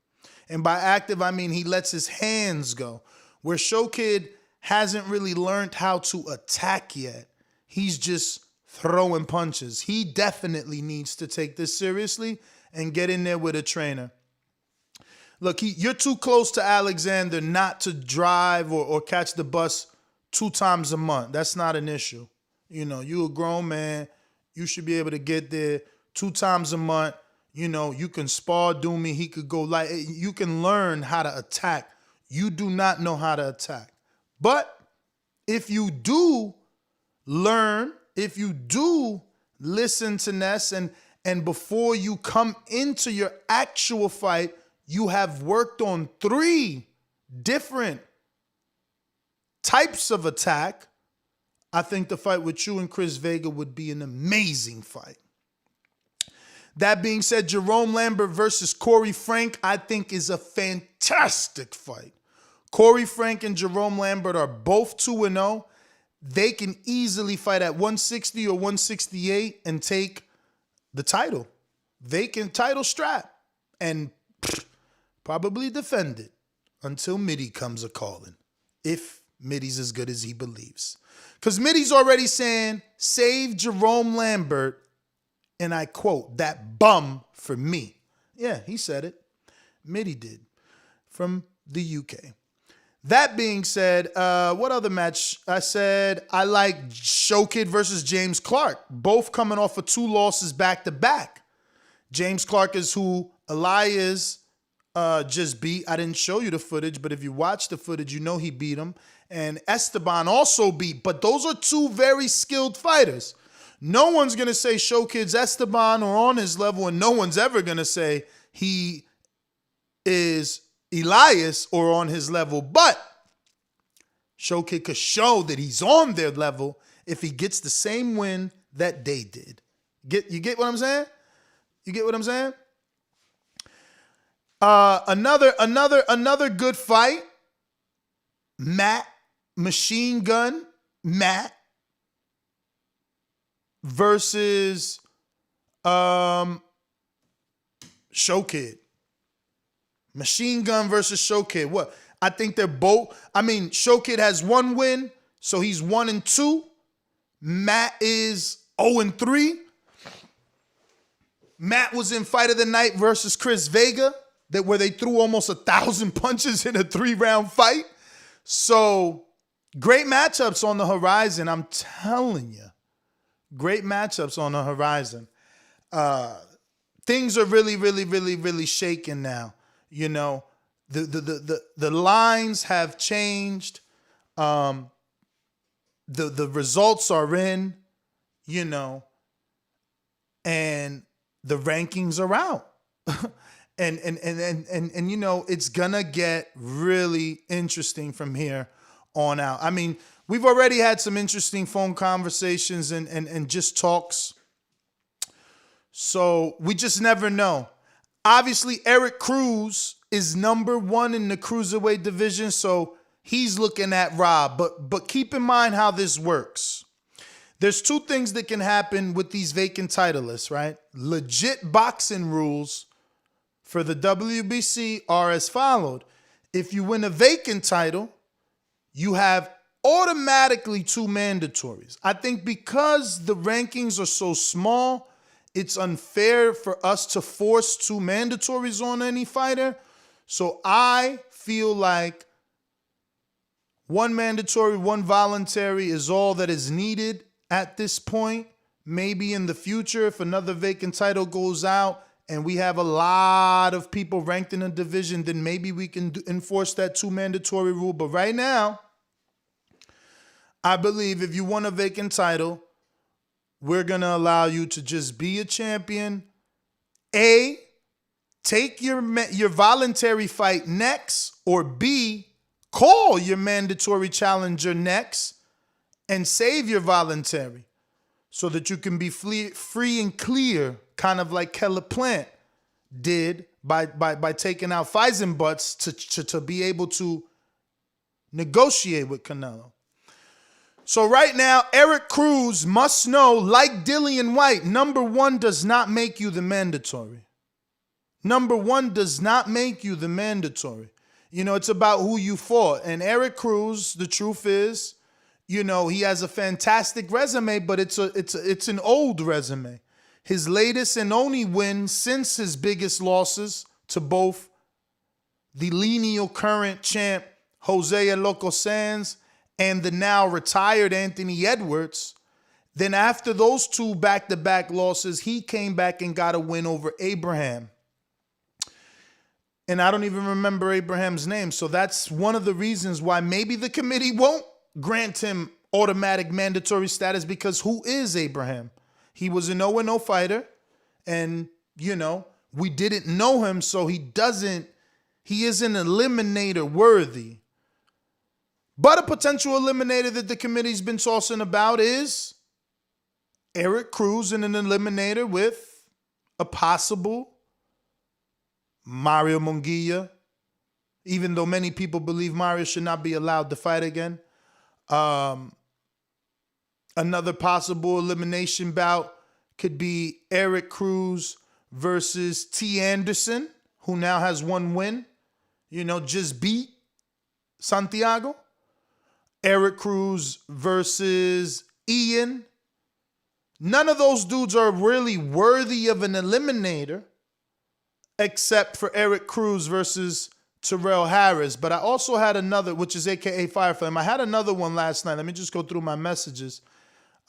Speaker 7: And by active, I mean he lets his hands go. Where Show Kid hasn't really learned how to attack yet. He's just throwing punches. He definitely needs to take this seriously and get in there with a trainer. Look, you're too close to Alexander not to drive or catch the bus 2 times a month. That's not an issue. You a grown man. You should be able to get there 2 times a month. You can spar Doomy. He could go light. You can learn how to attack. You do not know how to attack. But if you do learn, if you do listen to Ness, and before you come into your actual fight, you have worked on 3 different types of attack, I think the fight with you and Chris Vega would be an amazing fight. That being said, Jerome Lambert versus Corey Frank, I think is a fantastic fight. Corey Frank and Jerome Lambert are both 2-0. They can easily fight at 160 or 168 and take the title. Vacant title strap. And probably defend it until Mitty comes a-calling. If Mitty's as good as he believes. Because Mitty's already saying, save Jerome Lambert, and I quote, that bum for me. Yeah, he said it. Mitty did. From the UK. That being said, what other match? I said I like Show Kid versus James Clark. Both coming off of 2 losses back-to-back. James Clark is who Elias just beat. I didn't show you the footage, but if you watch the footage, you know he beat him. And Esteban also beat. But those are 2 very skilled fighters. No one's going to say Show Kid's Esteban or on his level, and no one's ever going to say he is Elias or on his level. But Show Kid could show that he's on their level if he gets the same win that they did. You get what I'm saying? You get what I'm saying? Another good fight. Machine Gun Matt versus
Speaker 9: Show Kid. Machine Gun versus Show Kid. What? I think they're both. I mean, Show Kid has 1 win, so he's 1-2. Matt is 0-3. Matt was in Fight of the Night versus Chris Vega, where they threw almost 1,000 punches in a 3-round fight. So, great matchups on the horizon. I'm telling you. Great matchups on the horizon. Things are really shaking now. You know, the lines have changed. The results are in, you know, and the rankings are out. and you know, it's gonna get really interesting from here on out. I mean, we've already had some interesting phone conversations and just talks. So we just never know. Obviously, Eric Cruz is number 1 in the cruiserweight division, so he's looking at Rob. But keep in mind how this works. There's 2 things that can happen with these vacant title lists, right? Legit boxing rules for the WBC are as followed. If you win a vacant title, you have automatically 2 mandatories. I think because the rankings are so small, it's unfair for us to force 2 mandatories on any fighter. So I feel like 1 mandatory, 1 voluntary is all that is needed at this point. Maybe in the future, if another vacant title goes out and we have a lot of people ranked in a division, then maybe we can enforce that 2 mandatory rule. But right now, I believe if you won a vacant title, we're going to allow you to just be a champion. A, take your voluntary fight next, or B, call your mandatory challenger next and save your voluntary so that you can be free and clear, kind of like Keller Plant did by taking out Feisenbutts to be able to negotiate with Canelo. So right now, Eric Cruz must know, like Dillian White, number 1 does not make you the mandatory. Number 1 does not make you the mandatory. You know, it's about who you fought. And Eric Cruz, the truth is, you know, he has a fantastic resume, but it's an old resume. His latest and only win since his biggest losses to both the lineal current champ Jose El Loco Sands and the now retired Anthony Edwards. Then after those 2 back-to-back losses, he came back and got a win over Abraham. And I don't even remember Abraham's name. So that's one of the reasons why maybe the committee won't grant him automatic mandatory status, because who is Abraham? He was an 0-0 fighter, and, you know, we didn't know him, so he isn't eliminator worthy. But a potential eliminator that the committee's been tossing about is Eric Cruz in an eliminator with a possible Mario Munguia, even though many people believe Mario should not be allowed to fight again. Another possible elimination bout could be Eric Cruz versus T. Anderson, who now has 1 win, you know, just beat Santiago. Eric Cruz versus Ian. None of those dudes are really worthy of an eliminator except for Eric Cruz versus Terrell Harris. But I also had another, which is AKA Fire Flame. I had another one last night. Let me just go through my messages.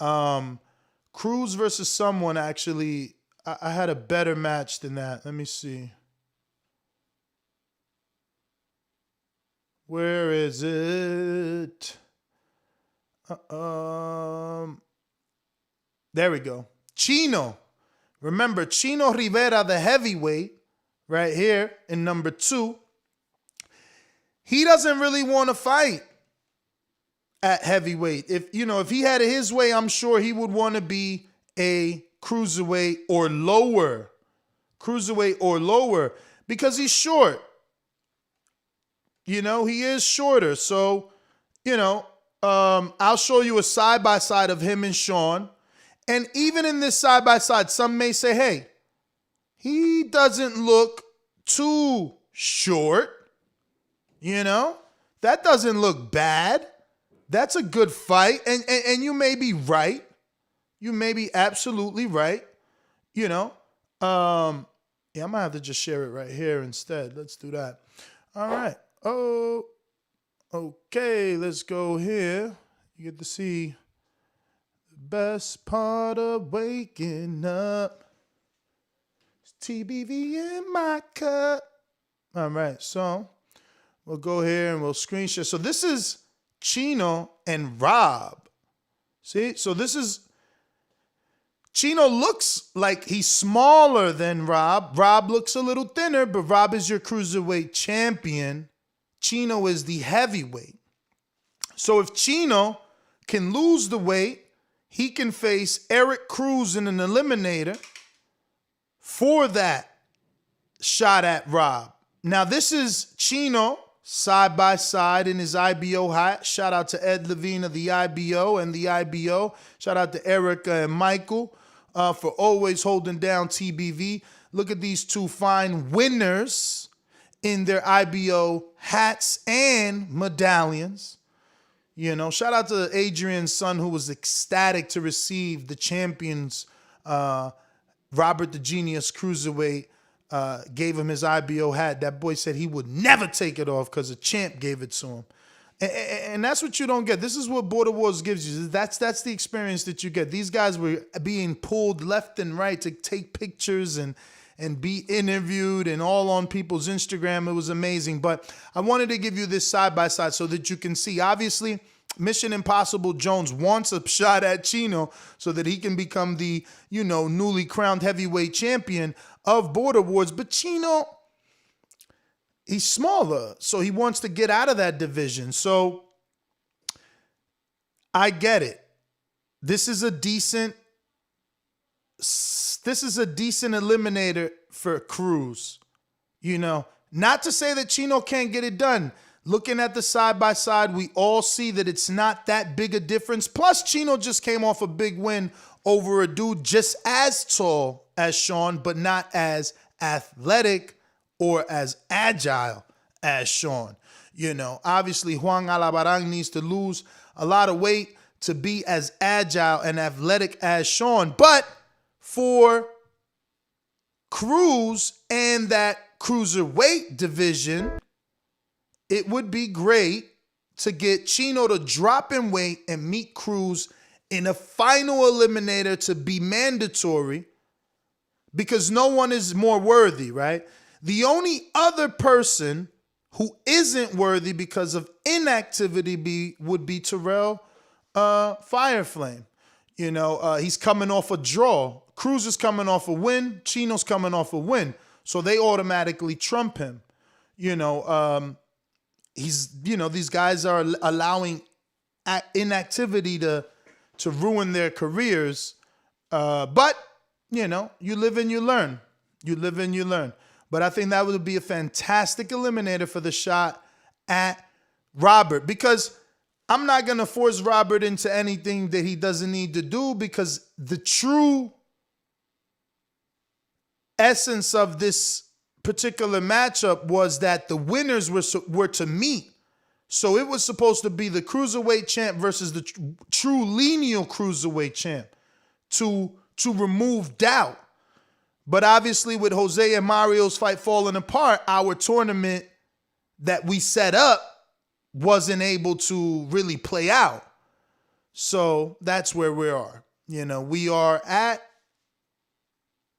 Speaker 9: Cruz versus someone, actually. I had a better match than that. Let me see. Where is it? There we go. Chino. Remember, Chino Rivera, the heavyweight, right here in number 2. He doesn't really want to fight at heavyweight. If he had it his way, I'm sure he would want to be a cruiserweight or lower. Cruiserweight or lower, because he's short. You know, he is shorter. So, I'll show you a side-by-side of him and Sean. And even in this side-by-side, some may say, hey, He doesn't look too short. You know, that doesn't look bad. That's a good fight. And you may be right. You may be absolutely right. You know, yeah, I might have to just share it right here instead. Let's do that. All right. Oh, okay. Let's go here. You get to see the best part of waking up. It's TBV in my cup. All right. So we'll go here and we'll screen share. So this is Chino and Rob. See? So this is... Chino looks like he's smaller than Rob. Rob looks a little thinner, but Rob is your cruiserweight champion. Chino is the heavyweight. So if Chino can lose the weight, he can face Eric Cruz in an eliminator for that shot at Rob. Now this is Chino side by side in his IBO hat. Shout out to Ed Levine of the IBO and the IBO. Shout out to Erica and Michael for always holding down TBV. Look at these two fine winners in their IBO hats and medallions. You know, shout out to Adrian's son who was ecstatic to receive the champions. Robert the Genius Cruiserweight gave him his IBO hat. That boy said he would never take it off because a champ gave it to him. And that's what you don't get. This is what Border Wars gives you. That's the experience that you get. These guys were being pulled left and right to take pictures and be interviewed and all on people's Instagram. It was amazing. But I wanted to give you this side by side so that you can see. Obviously, Mission Impossible Jones wants a shot at Chino so that he can become the, you know, newly crowned heavyweight champion of Border Wars. But Chino, he's smaller, so he wants to get out of that division. So I get it. This is a decent eliminator for Cruz. You know, not to say that Chino can't get it done. Looking at the side by side, we all see that it's not that big a difference. Plus, Chino just came off a big win over a dude just as tall as Sean, but not as athletic or as agile as Sean. You know, obviously Juan Alabarán needs to lose a lot of weight to be as agile and athletic as Sean. But for Cruz and that cruiserweight division, it would be great to get Chino to drop in weight and meet Cruz in a final eliminator to be mandatory because no one is more worthy, right? The only other person who isn't worthy because of inactivity would be Terrell Fireflame. You know, he's coming off a draw. Cruz is coming off a win. Chino's coming off a win. So they automatically trump him. You know, these guys are allowing inactivity to ruin their careers. But, you know, you live and you learn. You live and you learn. But I think that would be a fantastic eliminator for the shot at Robert, because I'm not going to force Robert into anything that he doesn't need to do, because the true essence of this particular matchup was that the winners were to meet. So it was supposed to be the cruiserweight champ versus the true lineal cruiserweight champ to remove doubt. But obviously with Jose and Mario's fight falling apart, our tournament that we set up wasn't able to really play out. So that's where we are. You know, we are at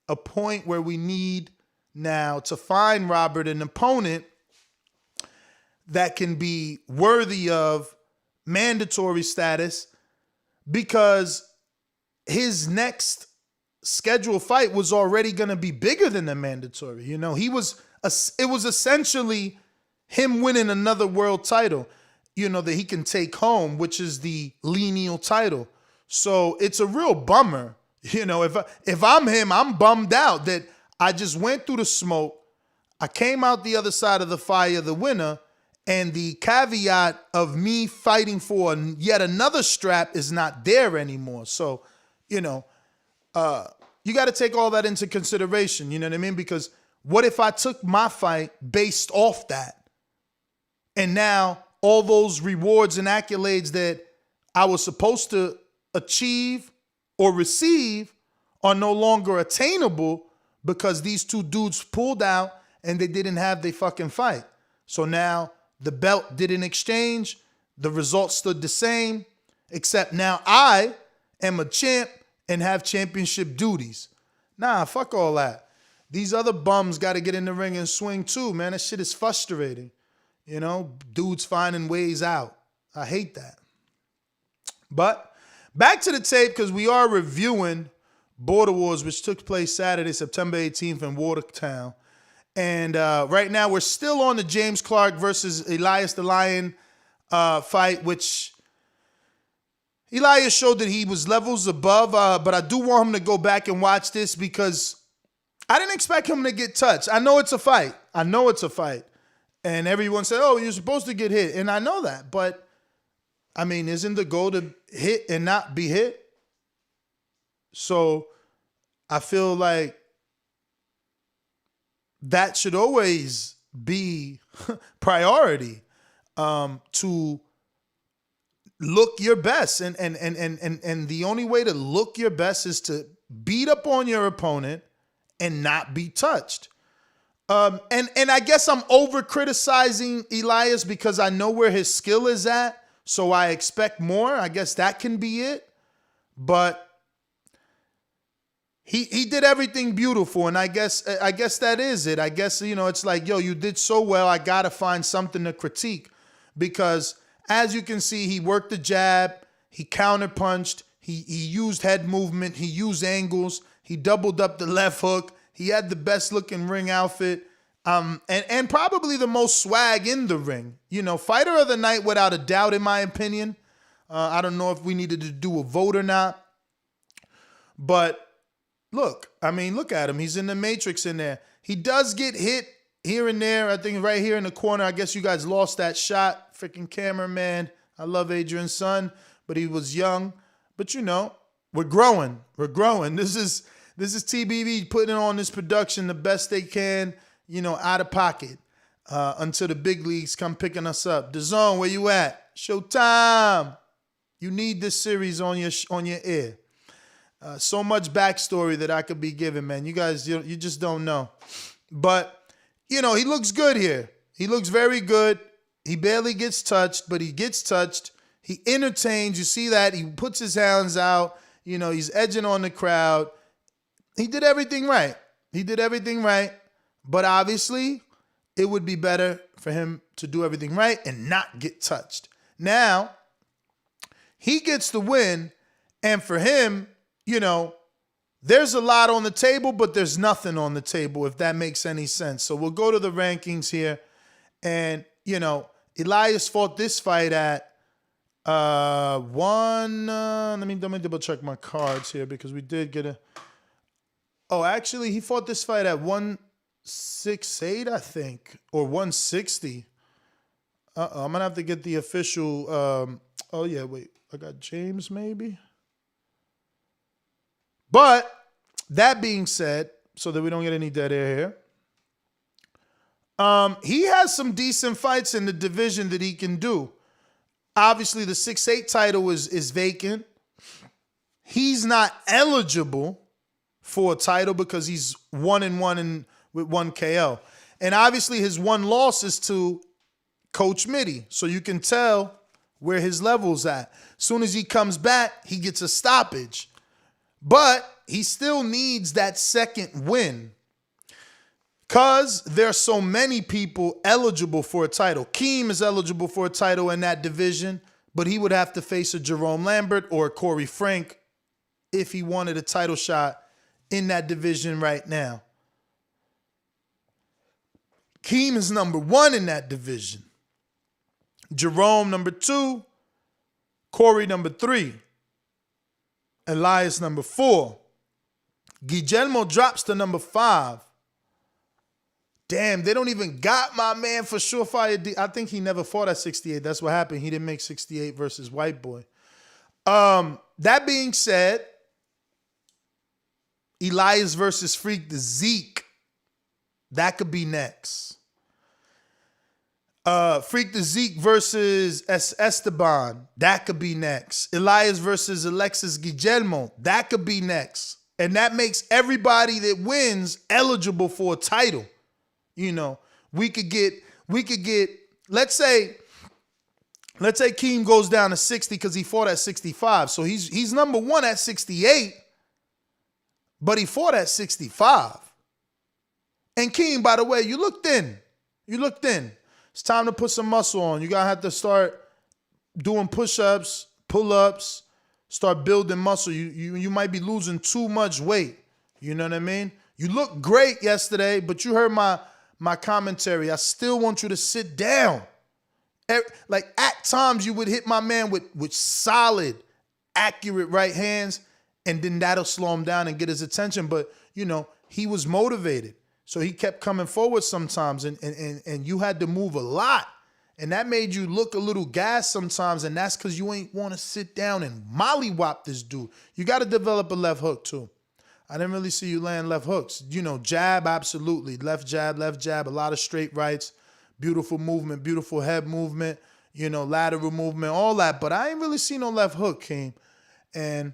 Speaker 9: a point where we need now to find Robert an opponent that can be worthy of mandatory status, because his next scheduled fight was already going to be bigger than the mandatory. You know, it was essentially him winning another world title, you know, that he can take home, which is the lineal title. So it's a real bummer. You know, if I'm him, I'm bummed out that I just went through the smoke. I came out the other side of the fire, the winner, and the caveat of me fighting for yet another strap is not there anymore. So, you know, you got to take all that into consideration. You know what I mean? Because what if I took my fight based off that? And now all those rewards and accolades that I was supposed to achieve or receive are no longer attainable because these two dudes pulled out and they didn't have their fucking fight. So now the belt didn't exchange. The results stood the same, except now I am a champ and have championship duties. Nah, fuck all that. These other bums got to get in the ring and swing too, man. That shit is frustrating. You know, dudes finding ways out. I hate that. But back to the tape, because we are reviewing Border Wars, which took place Saturday, September 18th in Watertown. And right now we're still on the James Clark versus Elias the Lion fight, which Elias showed that he was levels above, but I do want him to go back and watch this because I didn't expect him to get touched. I know it's a fight. And everyone said, oh, you're supposed to get hit. And I know that. But, I mean, isn't the goal to hit and not be hit? So I feel like that should always be priority, to look your best. And the only way to look your best is to beat up on your opponent and not be touched. And I guess I'm over criticizing Elias because I know where his skill is at, so I expect more. I guess that can be it. But he did everything beautiful, and I guess that is it. I guess, you know, it's like, yo, you did so well, I gotta find something to critique. Because as you can see, he worked the jab, he counterpunched, he used head movement, he used angles, he doubled up the left hook. He had the best looking ring outfit, and probably the most swag in the ring. You know, fighter of the night without a doubt, in my opinion. I don't know if we needed to do a vote or not. But look, I mean, look at him. He's in the matrix in there. He does get hit here and there. I think right here in the corner. I guess you guys lost that shot. Freaking cameraman. I love Adrian's son, but he was young. But you know, we're growing. We're growing. This is TBV putting on this production the best they can, you know, out of pocket, until the big leagues come picking us up. Dazn, where you at? Showtime. You need this series on your ear. So much backstory that I could be giving, man. You guys, you just don't know. But, you know, he looks good here. He looks very good. He barely gets touched, but he gets touched. He entertains. You see that? He puts his hands out. You know, he's edging on the crowd. He did everything right. But obviously, it would be better for him to do everything right and not get touched. Now, he gets the win, and for him, you know, there's a lot on the table, but there's nothing on the table, if that makes any sense. So we'll go to the rankings here. And, you know, Elias fought this fight at let me double check my cards here because we did get actually, he fought this fight at 168, I think, or 160. I'm going to have to get the official. Oh, yeah, wait. I got James, maybe. But that being said, so that we don't get any dead air here, he has some decent fights in the division that he can do. Obviously, the 6'8" title is vacant. He's not eligible for a title because he's 1-1 with 1 KO. And obviously, his one loss is to Coach Mitty. So you can tell where his level's at. Soon as he comes back, he gets a stoppage. But he still needs that second win because there's so many people eligible for a title. Keem is eligible for a title in that division, but he would have to face a Jerome Lambert or a Corey Frank if he wanted a title shot in that division right now. Keem is number 1 in that division. Jerome number 2. Corey number 3. Elias number 4. Guillermo drops to number 5. Damn, they don't even got my man for Surefire. I think he never fought at 68. That's what happened. He didn't make 68 versus White Boy. That being said, Elias versus Freak the Zeke. That could be next. Freak the Zeke versus Esteban. That could be next. Elias versus Alexis Guillermo. That could be next. And that makes everybody that wins eligible for a title. You know, we could get, let's say Keem goes down to 60 because he fought at 65. So he's number one at 68, but he fought at 65. And Keem, by the way, you look thin. It's time to put some muscle on. You're going to have to start doing push-ups, pull-ups, start building muscle. You might be losing too much weight. You know what I mean? You look great yesterday, but you heard my commentary. I still want you to sit down. Like at times you would hit my man with solid, accurate right hands, and then that'll slow him down and get his attention. But, you know, he was motivated. So he kept coming forward sometimes, and you had to move a lot. And that made you look a little gassed sometimes, and that's because you ain't want to sit down and mollywop this dude. You got to develop a left hook, too. I didn't really see you land left hooks. You know, jab, absolutely. Left jab, a lot of straight rights, beautiful movement, beautiful head movement, you know, lateral movement, all that. But I ain't really see no left hook, King. And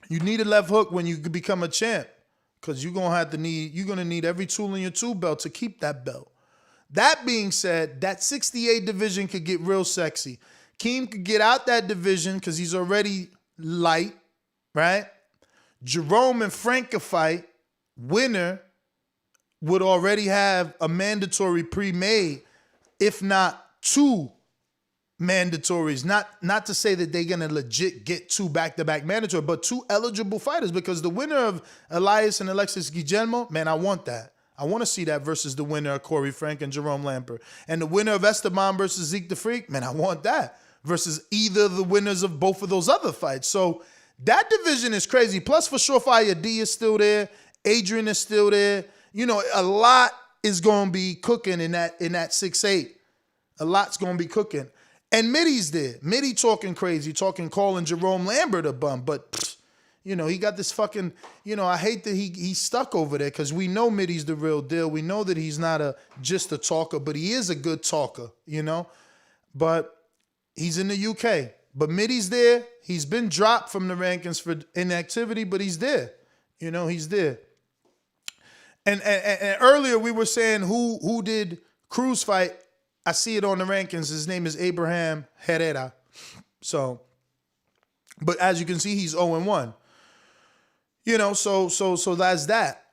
Speaker 9: you need a left hook when you become a champ, because you're going to need every tool in your tool belt to keep that belt. That being said, that 68 division could get real sexy. Keem could get out that division because he's already light, right? Jerome and Frank could fight. Winner would already have a mandatory pre-made, if not two mandatories. Not to say that they're going to legit get two back-to-back mandatory, but two eligible fighters, because the winner of Elias and Alexis Guillermo, man, I want that. I want to see that versus the winner of Corey Frank and Jerome Lambert. And the winner of Esteban versus Zeke the Freak, man, I want that versus either the winners of both of those other fights. So that division is crazy. Plus, for Surefire D is still there. Adrian is still there. You know, a lot is going to be cooking in that 6'8". A lot's going to be cooking. And Mitty's there. Mitty talking crazy, calling Jerome Lambert a bum. But, you know, he got this fucking, you know, I hate that he's stuck over there, because we know Mitty's the real deal. We know that he's not just a talker, but he is a good talker, you know. But he's in the UK. But Mitty's there. He's been dropped from the rankings for inactivity, but he's there. You know, he's there. And earlier we were saying who did Cruz fight. I see it on the rankings. His name is Abraham Herrera. So, but as you can see, he's 0-1. You know, so that's that.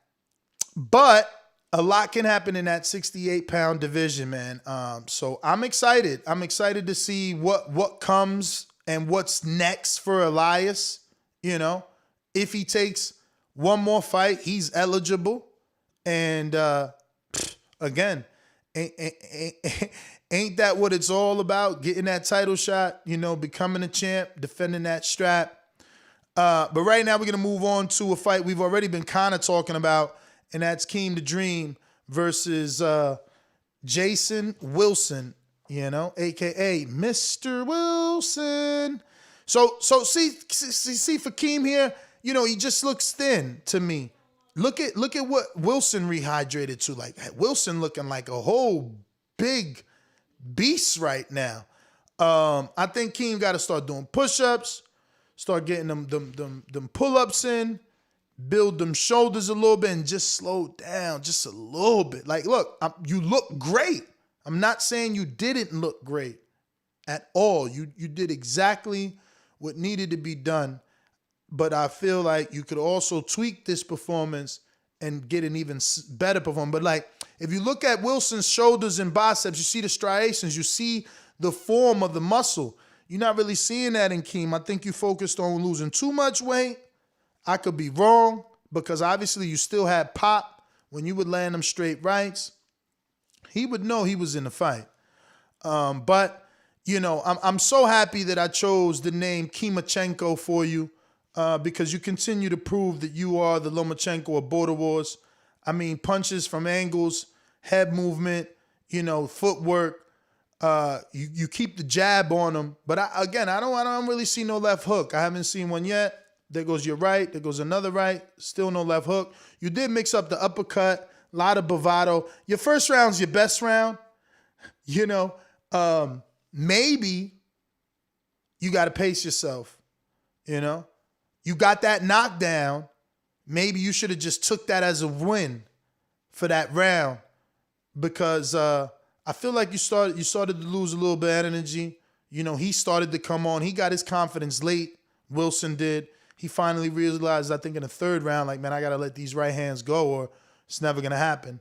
Speaker 9: But a lot can happen in that 68-pound division, man. So I'm excited. I'm excited to see what comes and what's next for Elias. You know, if he takes one more fight, he's eligible. And again, ain't that what it's all about? Getting that title shot, you know, becoming a champ, defending that strap. But right now we're going to move on to a fight we've already been kind of talking about, and that's Keem the Dream versus Jason Wilson, you know, a.k.a. Mr. Wilson. So see for Keem here, you know, he just looks thin to me. Look at what Wilson rehydrated to. Like, Wilson looking like a whole big beast right now. I think Keem got to start doing push-ups, start getting them pull-ups in, build them shoulders a little bit, and just slow down just a little bit. Like, look, you look great. I'm not saying you didn't look great at all. You did exactly what needed to be done. But I feel like you could also tweak this performance and get an even better performance. But like, if you look at Wilson's shoulders and biceps, you see the striations, you see the form of the muscle. You're not really seeing that in Keem. I think you focused on losing too much weight. I could be wrong, because obviously you still had pop when you would land them straight rights. He would know he was in the fight. But, you know, I'm so happy that I chose the name Keemachenko for you. Because you continue to prove that you are the Lomachenko of Border Wars. I mean, punches from angles, head movement, you know, footwork. You keep the jab on them. But I don't really see no left hook. I haven't seen one yet. There goes your right. There goes another right. Still no left hook. You did mix up the uppercut. A lot of bravado. Your first round's your best round. You know, maybe you got to pace yourself. You know, you got that knockdown. Maybe you should have just took that as a win for that round, because I feel like you started to lose a little bit of energy. You know, he started to come on. He got his confidence late. Wilson did. He finally realized, I think, in the third round, like, man, I got to let these right hands go or it's never going to happen.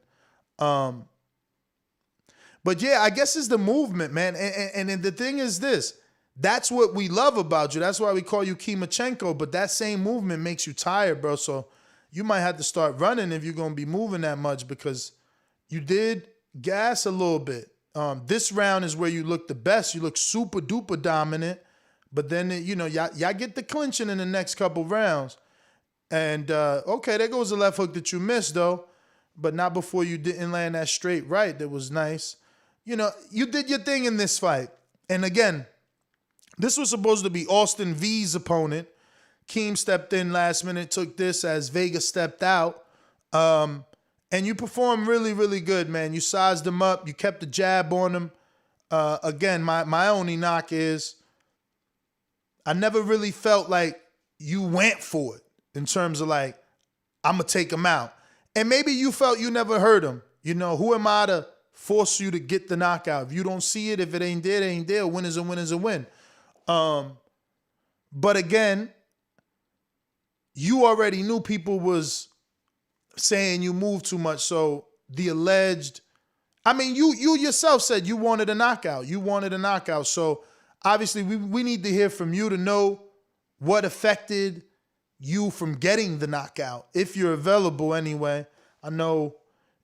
Speaker 9: But, yeah, I guess it's the movement, man. And the thing is this. That's what we love about you. That's why we call you Kimachenko. But that same movement makes you tired, bro. So you might have to start running if you're going to be moving that much, because you did gas a little bit. This round is where you look the best. You look super duper dominant. But then, you know, y'all get the clinching in the next couple rounds. And, okay, there goes the left hook that you missed, though. But not before you didn't land that straight right. That was nice. You know, you did your thing in this fight. And, again, this was supposed to be Austin V's opponent. Keem stepped in last minute, took this as Vega stepped out. And you performed really, really good, man. You sized him up. You kept the jab on him. Again, my only knock is I never really felt like you went for it in terms of like, I'm going to take him out. And maybe you felt you never hurt him. You know, who am I to force you to get the knockout? If you don't see it, if it ain't there, it ain't there. Win is a win is a win. But again, you already knew people was saying you move too much. So the alleged, I mean, you yourself said you wanted a knockout. You wanted a knockout. So obviously we need to hear from you to know what affected you from getting the knockout, if you're available anyway. I know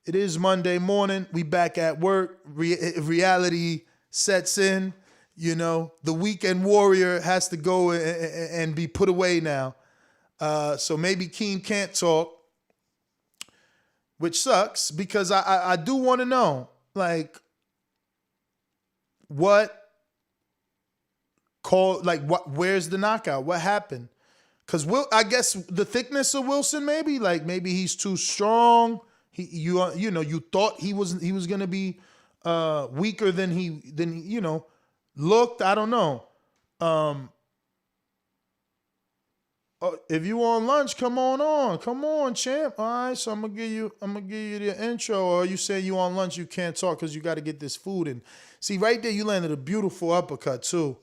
Speaker 9: it is Monday morning. We back at work. Reality sets in. You know, the weekend warrior has to go and be put away now. So maybe Keem can't talk, which sucks, because I do want to know, like, where's the knockout? What happened? Because I guess the thickness of Wilson, maybe he's too strong. You thought he was gonna be weaker than he looked. I don't know. If you on lunch, come on, champ. All right, so I'm gonna give you the intro. Or you say you on lunch, you can't talk because you got to get this food in. See, right there, you landed a beautiful uppercut too.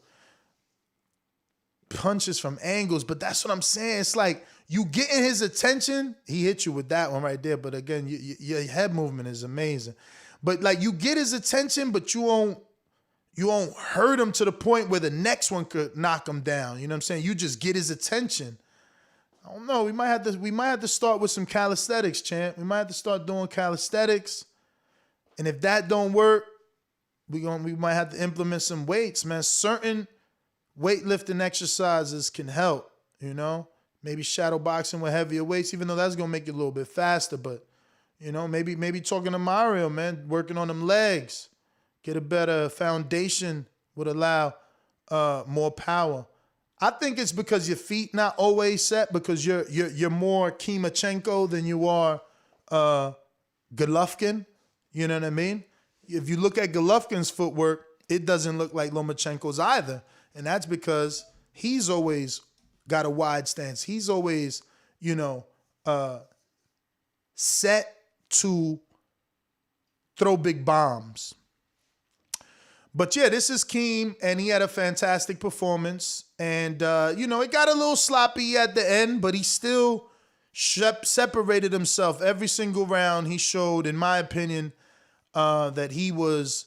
Speaker 9: Punches from angles, but that's what I'm saying. It's like you getting his attention. He hit you with that one right there. But again, your head movement is amazing. But like you get his attention, but you won't hurt him to the point where the next one could knock him down. You know what I'm saying? You just get his attention. I don't know. We might have to start with some calisthenics, champ. We might have to start doing calisthenics. And if that don't work, we might have to implement some weights, man. Certain weightlifting exercises can help, you know? Maybe shadow boxing with heavier weights, even though that's going to make you a little bit faster. But, you know, maybe talking to Mario, man, working on them legs, get a better foundation would allow more power. I think it's because your feet not always set, because you're more Kimachenko than you are Golovkin. You know what I mean? If you look at Golovkin's footwork, it doesn't look like Lomachenko's either. And that's because he's always got a wide stance. He's always, set to throw big bombs. But yeah, this is Keem, and he had a fantastic performance. And, it got a little sloppy at the end, but he still separated himself every single round. He showed, in my opinion, that he was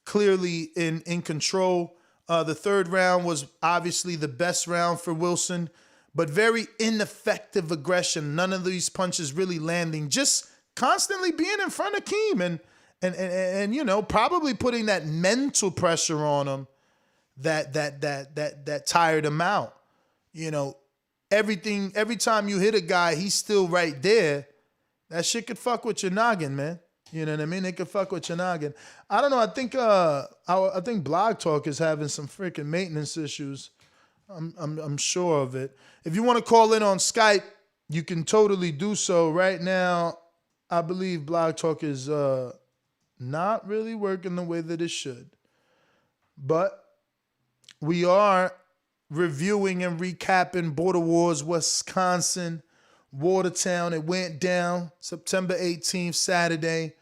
Speaker 9: clearly in control. The third round was obviously the best round for Wilson, but very ineffective aggression. None of these punches really landing, just constantly being in front of Keem and probably putting that mental pressure on him that tired him out. You know, every time you hit a guy, he's still right there. That shit could fuck with your noggin, man. You know what I mean? It could fuck with your noggin. I don't know. I think Blog Talk is having some freaking maintenance issues. I'm sure of it. If you want to call in on Skype, you can totally do so. Right now, I believe Blog Talk is not really working the way that it should. But we are reviewing and recapping Border Wars, Wisconsin, Watertown. It went down September 18th, Saturday.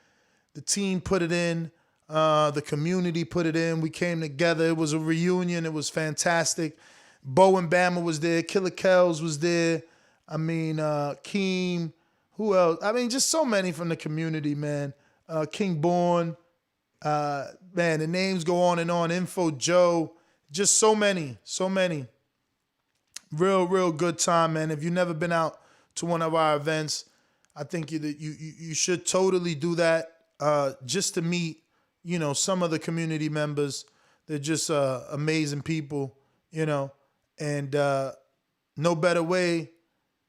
Speaker 9: The team put it in. The community put it in. We came together. It was a reunion. It was fantastic. Bo and Bama was there. Killer Kells was there. I mean, Keem. Who else? I mean, just so many from the community, man. King Born. Man, the names go on and on. Info Joe. Just so many. Real good time, man. If you've never been out to one of our events, I think you should totally do that just to meet, some of the community members. They're just amazing people, and no better way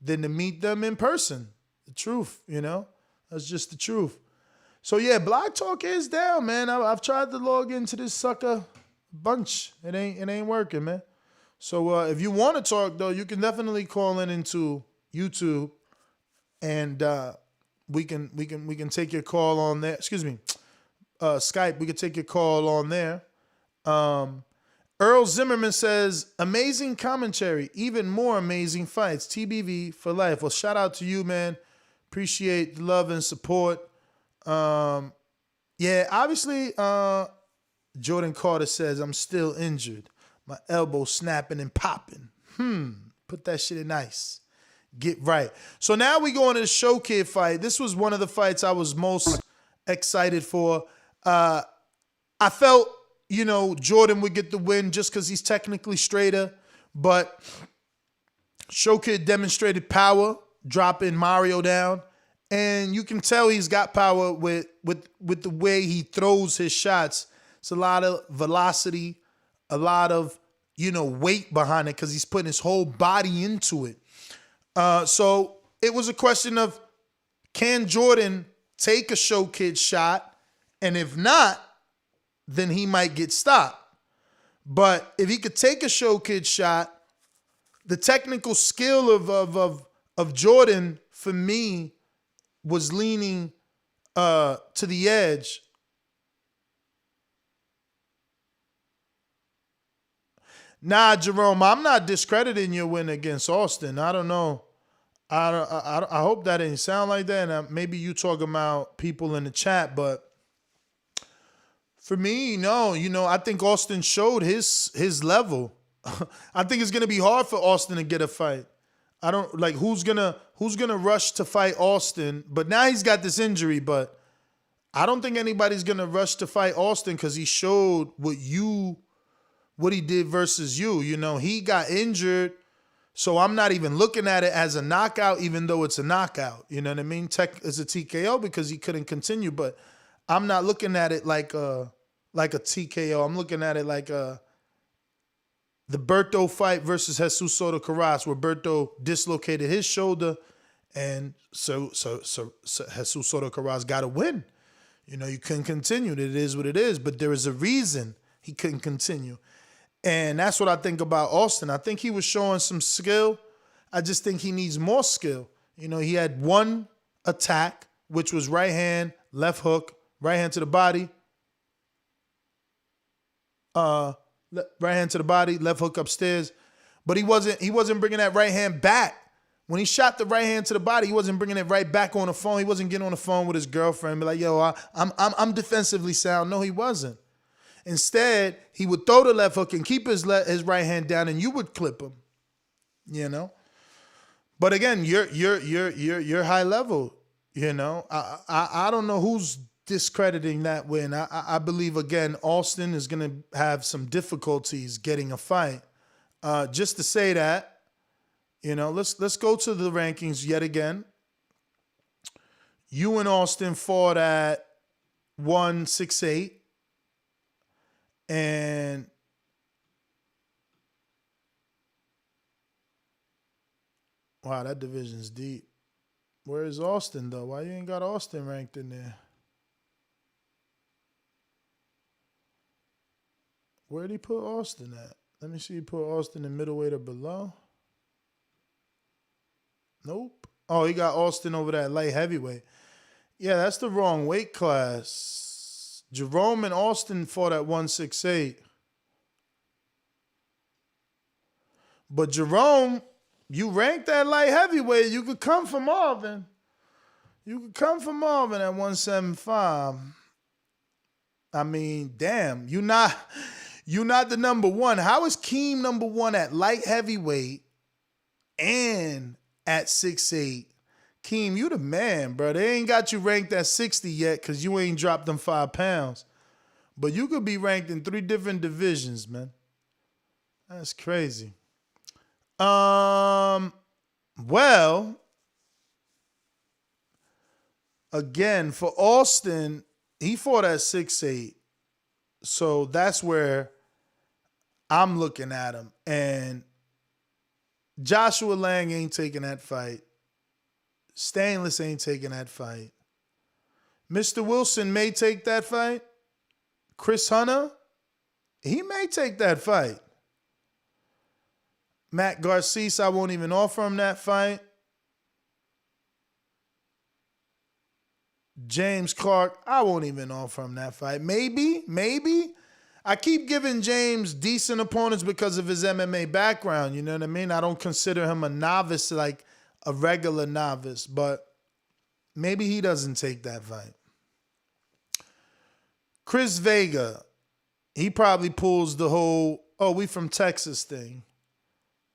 Speaker 9: than to meet them in person. The truth, that's just the truth. So yeah, Blog Talk is down, man. I've tried to log into this sucker a bunch. It ain't working, man. So if you want to talk though, you can definitely call into YouTube, and we can take your call on there. Excuse me, Skype. We can take your call on there. Earl Zimmerman says, amazing commentary, even more amazing fights. TBV for life. Well, shout out to you, man. Appreciate the love and support. Yeah, obviously, Jordan Carter says, I'm still injured. My elbow snapping and popping. Put that shit in ice. Get right. So now we go into the Show Kid fight. This was one of the fights I was most excited for. I felt, Jordan would get the win just because he's technically straighter. But Show Kid demonstrated power, dropping Mario down. And you can tell he's got power with the way he throws his shots. It's a lot of velocity, a lot of, weight behind it because he's putting his whole body into it. So it was a question of, can Jordan take a Show Kid shot? And if not, then he might get stopped. But if he could take a Show Kid shot, the technical skill of Jordan, for me, was leaning to the edge. Nah, Jerome, I'm not discrediting your win against Austin. I don't know. I hope that didn't sound like that. And maybe you talking about people in the chat, but for me, no. I think Austin showed his level. I think it's gonna be hard for Austin to get a fight. I don't like who's gonna rush to fight Austin. But now he's got this injury. But I don't think anybody's gonna rush to fight Austin because he showed what he did versus you. He got injured, so I'm not even looking at it as a knockout, even though it's a knockout. You know what I mean? It's a TKO because he couldn't continue, but I'm not looking at it like a TKO. I'm looking at it like the Berto fight versus Jesus Soto Carras, where Berto dislocated his shoulder, and so Jesus Soto Carras got a win. You couldn't continue. It is what it is, but there is a reason he couldn't continue. And that's what I think about Austin. I think he was showing some skill. I just think he needs more skill. He had one attack, which was right hand, left hook, right hand to the body. Right hand to the body, left hook upstairs. But he wasn't bringing that right hand back. When he shot the right hand to the body, he wasn't bringing it right back on the phone. He wasn't getting on the phone with his girlfriend and be like, yo, I'm defensively sound. No, he wasn't. Instead, he would throw the left hook and keep his right hand down, and you would clip him. But again, you're high level. I don't know who's discrediting that win. I believe again Austin is going to have some difficulties getting a fight. Just to say that, let's go to the rankings yet again. You and Austin fought at 168. And wow, that division's deep. Where is Austin, though? Why you ain't got Austin ranked in there? Where'd he put Austin at? Let me see. You put Austin in middleweight or below. Nope. Oh, he got Austin over that light heavyweight. Yeah, that's the wrong weight class. Jerome and Austin fought at 168. But Jerome, you ranked that light heavyweight. You could come for Marvin. You could come for Marvin at 175. I mean, damn, you're not the number one. How is Keem number one at light heavyweight and at 6'8"? Keem, you the man, bro. They ain't got you ranked at 60 yet because you ain't dropped them 5 pounds. But you could be ranked in 3 different divisions, man. That's crazy. Well, again, for Austin, he fought at 6'8". So that's where I'm looking at him. And Joshua Lang ain't taking that fight. Stainless ain't taking that fight. Mr. Wilson may take that fight. Chris Hunter, he may take that fight. Matt Garces, I won't even offer him that fight. James Clark, I won't even offer him that fight. Maybe. I keep giving James decent opponents because of his MMA background. You know what I mean? I don't consider him a novice like a regular novice, but maybe he doesn't take that fight. Chris Vega, he probably pulls the whole, oh, we from Texas thing.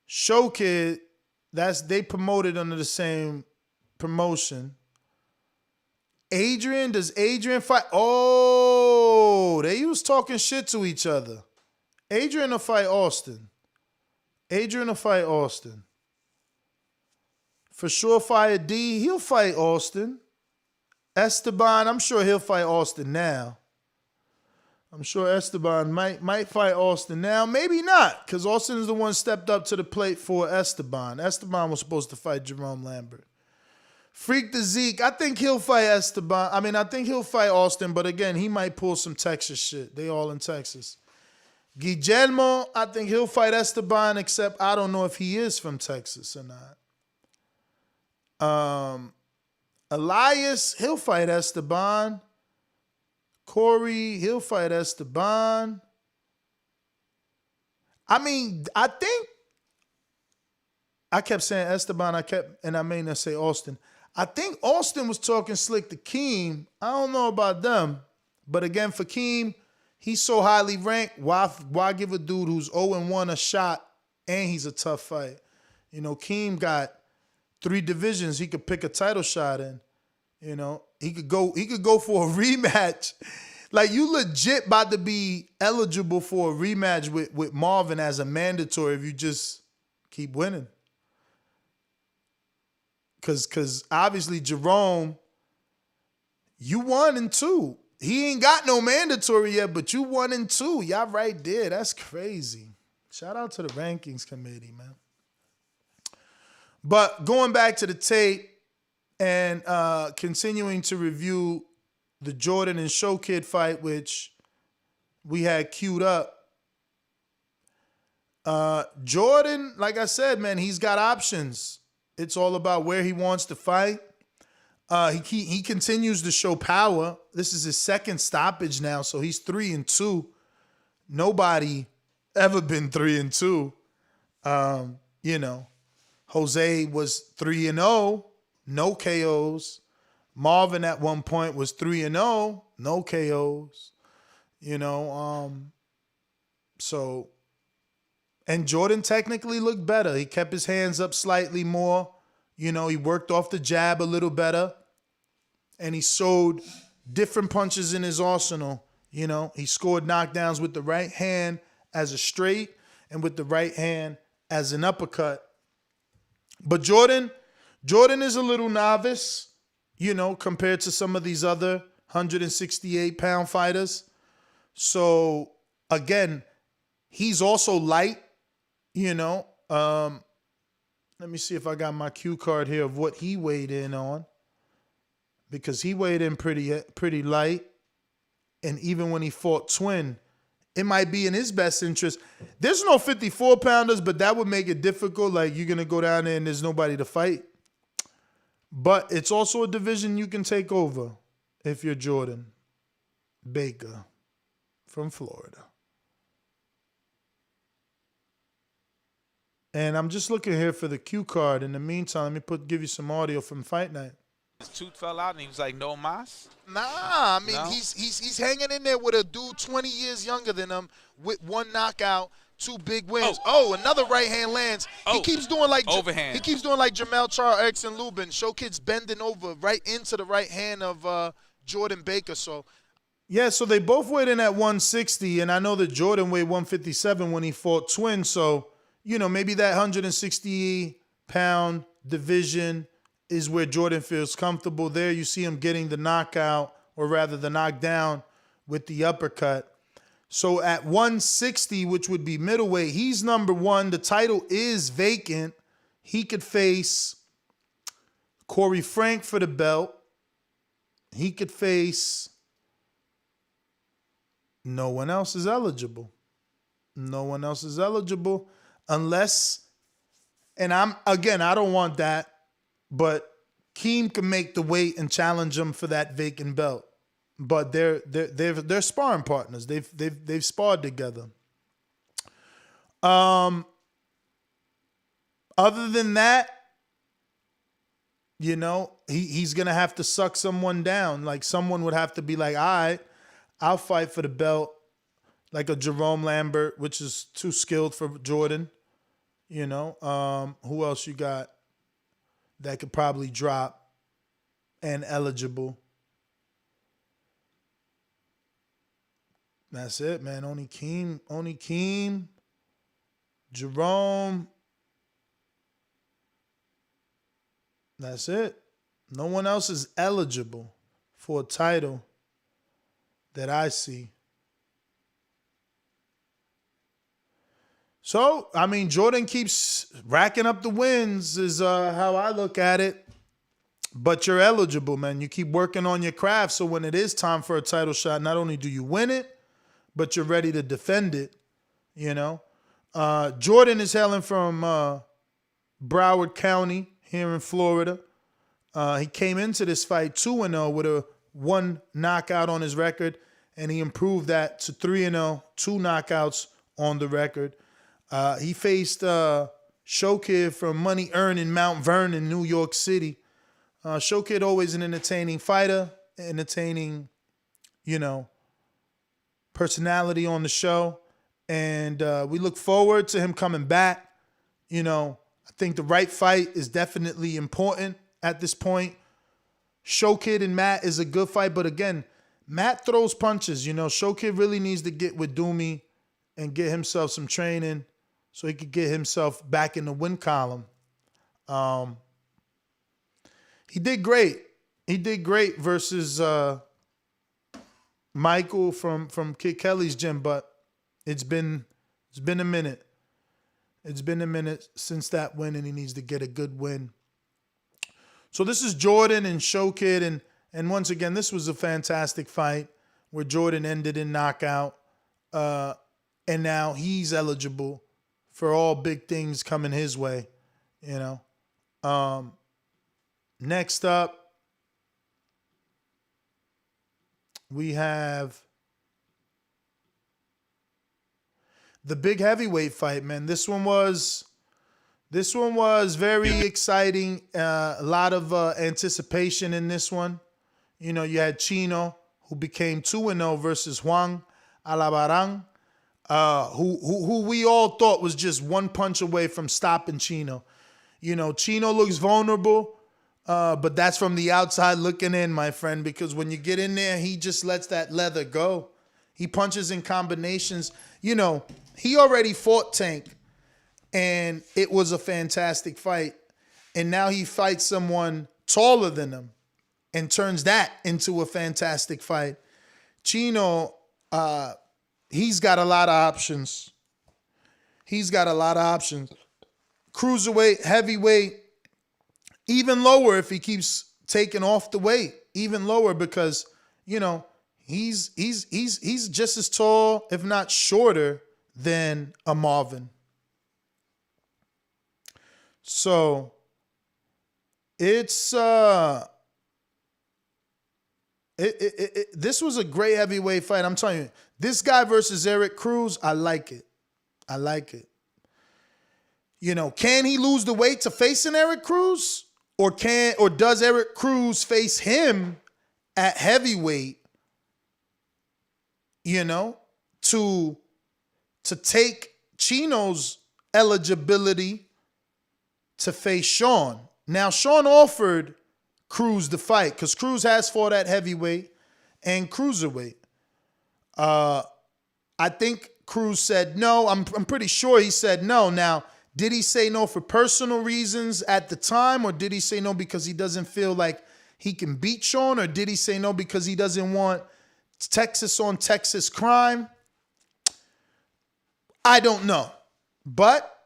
Speaker 9: Show Kid, they promoted under the same promotion. Does Adrian fight? Oh, they was talking shit to each other. Adrian will fight Austin. For sure, Fire D, he'll fight Austin. Esteban, I'm sure he'll fight Austin now. I'm sure Esteban might fight Austin now. Maybe not, because Austin is the one stepped up to the plate for Esteban. Esteban was supposed to fight Jerome Lambert. Freak the Zeke, I think he'll fight Esteban. I think he'll fight Austin, but again, he might pull some Texas shit. They all in Texas. Guillermo, I think he'll fight Esteban, except I don't know if he is from Texas or not. Elias, he'll fight Esteban. Corey, he'll fight Esteban. I kept saying Esteban, and I may not say Austin. I think Austin was talking slick to Keem. I don't know about them. But again, for Keem, he's so highly ranked. Why give a dude who's 0-1 a shot and he's a tough fight? You know, Keem got 3 divisions he could pick a title shot in. You know, he could go for a rematch. Like, you legit about to be eligible for a rematch with Marvin as a mandatory if you just keep winning. Because obviously Jerome, you 1-2. He ain't got no mandatory yet, but you 1-2. Y'all right there. That's crazy. Shout out to the rankings committee, man. But going back to the tape and continuing to review the Jordan and Show Kid fight, which we had queued up. Jordan, like I said, man, he's got options. It's all about where he wants to fight. He continues to show power. This is his 2nd stoppage now, so he's 3-2. Nobody ever been 3-2. You know, Jose was 3-0, no KOs. Marvin at one point was 3-0, no KOs. You know, so. And Jordan technically looked better. He kept his hands up slightly more. You know, he worked off the jab a little better. And he showed different punches in his arsenal. You know, he scored knockdowns with the right hand as a straight and with the right hand as an uppercut. But Jordan is a little novice, you know, compared to some of these other 168-pound fighters. So, again, he's also light. You know, let me see if I got my cue card here of what he weighed in on, because he weighed in pretty light, and even when he fought Twin, it might be in his best interest. There's no 54-pounders, but that would make it difficult. Like, you're going to go down there and there's nobody to fight. But it's also a division you can take over if you're Jordan Baker from Florida. And I'm just looking here for the cue card. In the meantime, let me give you some audio from Fight Night.
Speaker 8: His tooth fell out and he was like, no mas?
Speaker 7: Nah, I mean,
Speaker 8: No?
Speaker 7: he's hanging in there with a dude 20 years younger than him with one knockout, 2 big wins. Oh, another right hand lands. He keeps doing like
Speaker 8: overhand.
Speaker 7: He keeps doing like Jamel Charles, Erickson Lubin. Showkid's bending over right into the right hand of Jordan Baker. So
Speaker 9: Yeah, so they both weighed in at 160, and I know that Jordan weighed 157 when he fought Twin. So, you know, maybe that 160-pound division is where Jordan feels comfortable. There you see him getting the knockout, or rather the knockdown with the uppercut. So at 160, which would be middleweight, he's number 1. The title is vacant. He could face Corey Frank for the belt. He could face... No one else is eligible. No one else is eligible unless, and I don't want that, but Keem can make the weight and challenge him for that vacant belt. But they're sparring partners. They've sparred together. Other than that, you know, he's gonna have to suck someone down. Like, someone would have to be like, all right, I'll fight for the belt, like a Jerome Lambert, which is too skilled for Jordan. You know, who else you got that could probably drop and eligible? That's it, man. Only Keem, Jerome. That's it. No one else is eligible for a title that I see. So, I mean, Jordan keeps racking up the wins is how I look at it. But you're eligible, man. You keep working on your craft, so when it is time for a title shot, not only do you win it, but you're ready to defend it, you know. Jordan is hailing from Broward County here in Florida. He came into this fight 2-0 with a 1 knockout on his record, and he improved that to 3-0, 2 knockouts on the record. He faced Showkid from Money Earned in Mount Vernon, New York City. Showkid always an entertaining fighter, entertaining, you know, personality on the show. And we look forward to him coming back. You know, I think the right fight is definitely important at this point. Showkid and Matt is a good fight, but again, Matt throws punches. You know, Showkid really needs to get with Doomy and get himself some training so he could get himself back in the win column. He did great. He did great versus Michael from Kid Kelly's gym, but it's been a minute. It's been a minute since that win, and he needs to get a good win. So this is Jordan and Showkid, and once again, this was a fantastic fight where Jordan ended in knockout, and now he's eligible for all big things coming his way, you know. Next up, we have the big heavyweight fight, man. This one was very exciting. A lot of anticipation in this one. You know, you had Chino, who became 2-0 versus Juan Alabarán, who we all thought was just one punch away from stopping Chino. You know, Chino looks vulnerable, but that's from the outside looking in, my friend, because when you get in there, he just lets that leather go. He punches in combinations. You know, he already fought Tank, and it was a fantastic fight. And now he fights someone taller than him and turns that into a fantastic fight. Chino, he's got a lot of options. Cruiserweight, heavyweight, even lower if he keeps taking off the weight. Even lower because, you know, he's just as tall, if not shorter, than a Marvin. So it's this was a great heavyweight fight. I'm telling you, this guy versus Eric Cruz, I like it. I like it. You know, can he lose the weight to face an Eric Cruz? Or does Eric Cruz face him at heavyweight, you know, to take Chino's eligibility to face Sean? Now, Sean offered Cruz the fight because Cruz has fought at heavyweight and cruiserweight. I think Cruz said no. I'm pretty sure he said no. Now, did he say no for personal reasons at the time, or did he say no because he doesn't feel like he can beat Sean, or did he say no because he doesn't want Texas on Texas crime? I don't know. But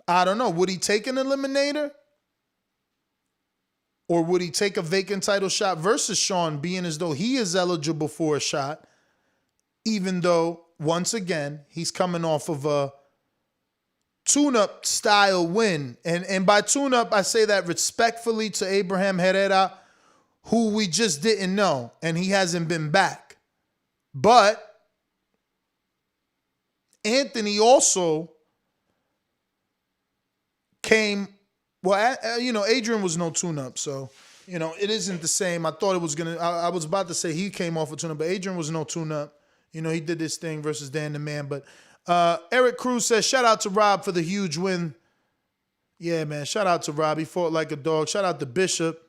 Speaker 9: I don't know. Would he take an eliminator? Or would he take a vacant title shot versus Sean, being as though he is eligible for a shot, even though, once again, he's coming off of a tune-up style win. And by tune-up, I say that respectfully to Abraham Herrera, who we just didn't know, and he hasn't been back. But Anthony also came, well, Adrian was no tune-up, so, it isn't the same. I thought it was going to, I was about to say he came off a tune-up, but Adrian was no tune-up. He did this thing versus Dan the Man, but Eric Cruz says, shout out to Rob for the huge win. Yeah, man, shout out to Rob. He fought like a dog. Shout out to Bishop.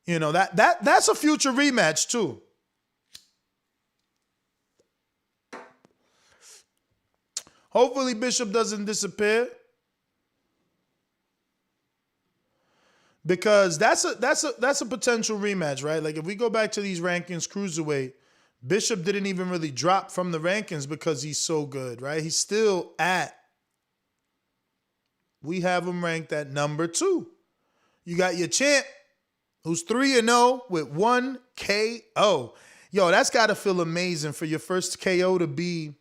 Speaker 9: That's a future rematch, too. Hopefully Bishop doesn't disappear. Because that's a potential rematch, right? Like if we go back to these rankings, cruiserweight, Bishop didn't even really drop from the rankings because he's so good, right? He's still we have him ranked at number 2. You got your champ, who's 3-0 with 1 KO. Yo, that's got to feel amazing for your first KO to be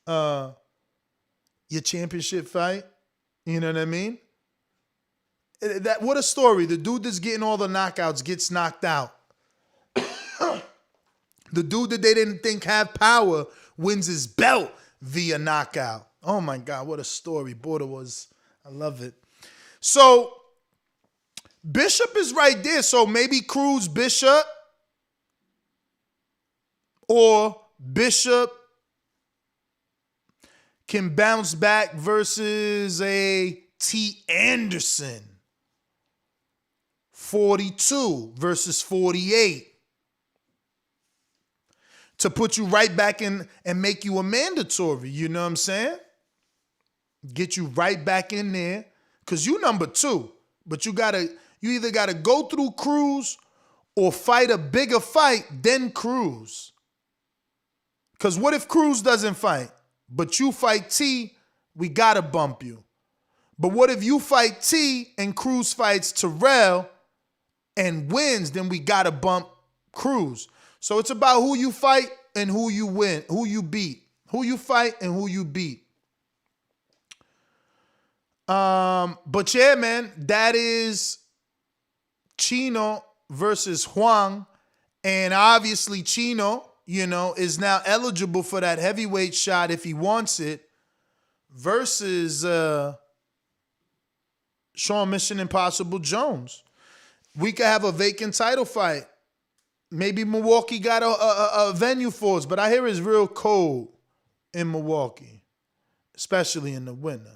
Speaker 9: your championship fight. You know what I mean? What a story. The dude that's getting all the knockouts gets knocked out. The dude that they didn't think had power wins his belt via knockout. Oh my God, what a story. Border was, I love it. So Bishop is right there. So maybe Cruz Bishop, or Bishop can bounce back versus a T. Anderson. 42 versus 48. To put you right back in and make you a mandatory, you know what I'm saying? Get you right back in there. Because you number 2. But you either gotta go through Cruz or fight a bigger fight than Cruz. Because what if Cruz doesn't fight, but you fight T, we gotta bump you. But what if you fight T and Cruz fights Terrell and wins, then we gotta bump Cruz. So it's about who you fight and who you win, who you beat. Who you fight and who you beat. But yeah, man, that is Chino versus Huang. And obviously Chino, is now eligible for that heavyweight shot if he wants it versus Sean Mission Impossible Jones. We could have a vacant title fight. Maybe Milwaukee got a venue for us, but I hear it's real cold in Milwaukee, especially in the winter.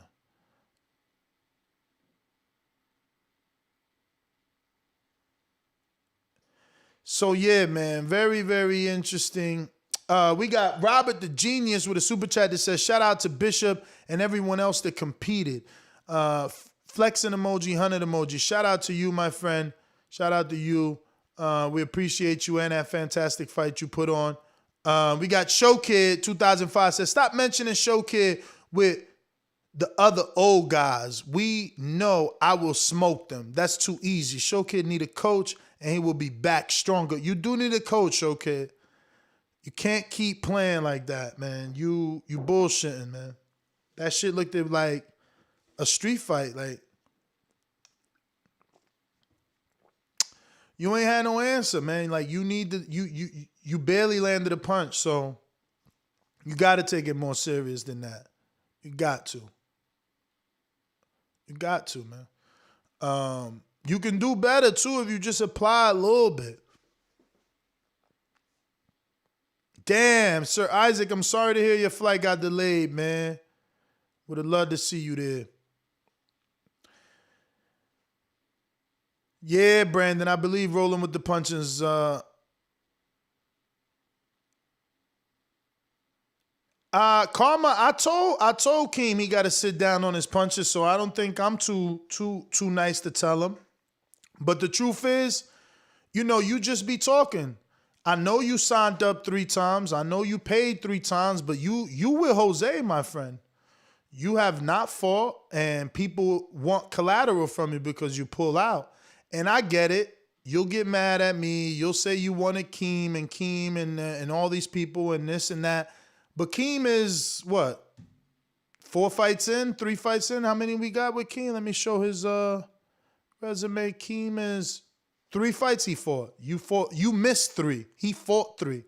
Speaker 9: So yeah, man, very, very interesting. We got Robert the Genius with a super chat that says, shout out to Bishop and everyone else that competed. Flexing emoji, 100 emoji. Shout out to you, my friend. Shout out to you. We appreciate you and that fantastic fight you put on. We got Show Kid 2005 says, stop mentioning Show Kid with the other old guys. We know I will smoke them. That's too easy. Show Kid need a coach and he will be back stronger. You do need a coach, okay? You can't keep playing like that, man. You bullshitting, man. That shit looked like a street fight. Like, you ain't had no answer, man. Like, you need to, you barely landed a punch, so you got to take it more serious than that. You got to. You got to, man. You can do better, too, if you just apply a little bit. Damn, Sir Isaac, I'm sorry to hear your flight got delayed, man. Would have loved to see you there. Yeah, Brandon, I believe rolling with the punches. Karma, I told Keem he got to sit down on his punches, so I don't think I'm too nice to tell him. But the truth is, you just be talking. I know you signed up 3 times. I know you paid 3 times, but you with Jose, my friend. You have not fought, and people want collateral from you because you pull out. And I get it. You'll get mad at me. You'll say you wanted Keem and all these people and this and that. But Keem is what? 4 fights in? 3 fights in? How many we got with Keem? Let me show his resume. Keem is 3 fights he fought. You missed 3. He fought 3.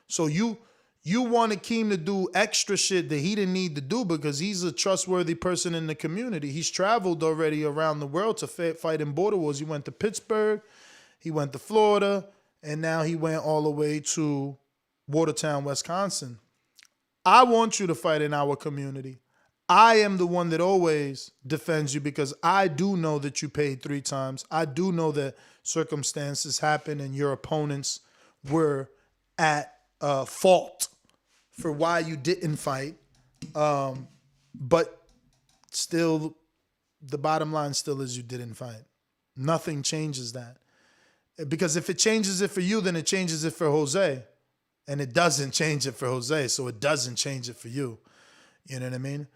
Speaker 9: So you wanted Keem to do extra shit that he didn't need to do because he's a trustworthy person in the community. He's traveled already around the world to fight in border wars. He went to Pittsburgh, he went to Florida, and now he went all the way to Watertown, Wisconsin. I want you to fight in our community. I am the one that always defends you because I do know that you paid 3 times. I do know that circumstances happen and your opponents were at fault for why you didn't fight. But still, the bottom line still is you didn't fight. Nothing changes that. Because if it changes it for you, then it changes it for Jose. And it doesn't change it for Jose, so it doesn't change it for you. You know what I mean?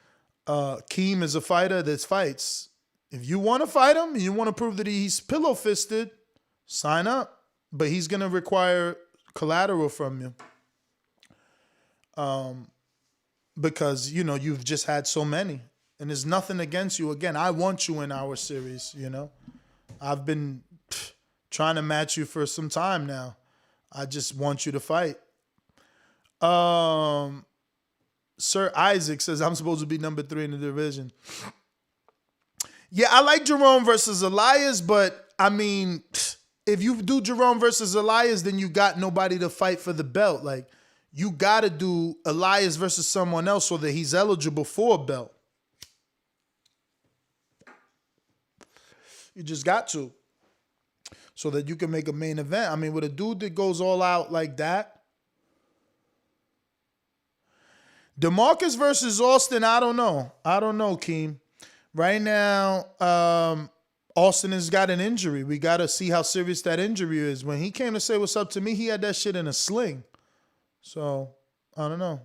Speaker 9: Keem is a fighter that fights. If you want to fight him, and you want to prove that he's pillow-fisted, sign up. But he's going to require collateral from you. Because, you've just had so many. And there's nothing against you. Again, I want you in our series, I've been trying to match you for some time now. I just want you to fight. Sir Isaac says, I'm supposed to be number 3 in the division. Yeah, I like Jerome versus Elias, but, if you do Jerome versus Elias, then you got nobody to fight for the belt. Like, you got to do Elias versus someone else so that he's eligible for a belt. You just got to. So that you can make a main event. With a dude that goes all out like that, DeMarcus versus Austin, I don't know. Keem. Right now, Austin has got an injury. We got to see how serious that injury is. When he came to say what's up to me, he had that shit in a sling. So, I don't know.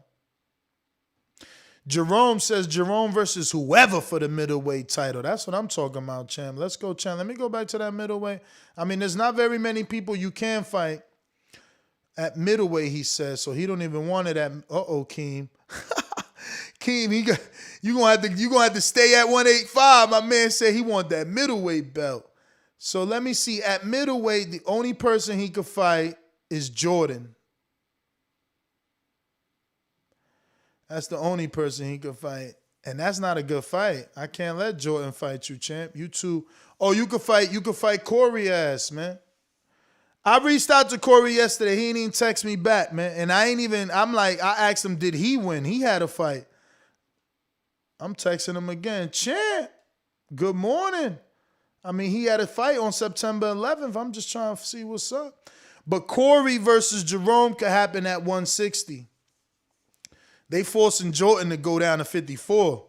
Speaker 9: Jerome says Jerome versus whoever for the middleweight title. That's what I'm talking about, champ. Let's go, champ. Let me go back to that middleweight. There's not very many people you can fight at middleweight, he says. So he don't even want it at, Keem. Keem, you're gonna have to stay at 185. My man said he want that middleweight belt. So let me see. At middleweight, the only person he could fight is Jordan. That's the only person he could fight. And that's not a good fight. I can't let Jordan fight you, champ. You two. Oh, you could fight Corey ass, man. I reached out to Corey yesterday. He didn't even text me back, man. And I asked him, did he win? He had a fight. I'm texting him again. Champ, good morning. He had a fight on September 11th. I'm just trying to see what's up. But Corey versus Jerome could happen at 160. They forcing Jordan to go down to 54.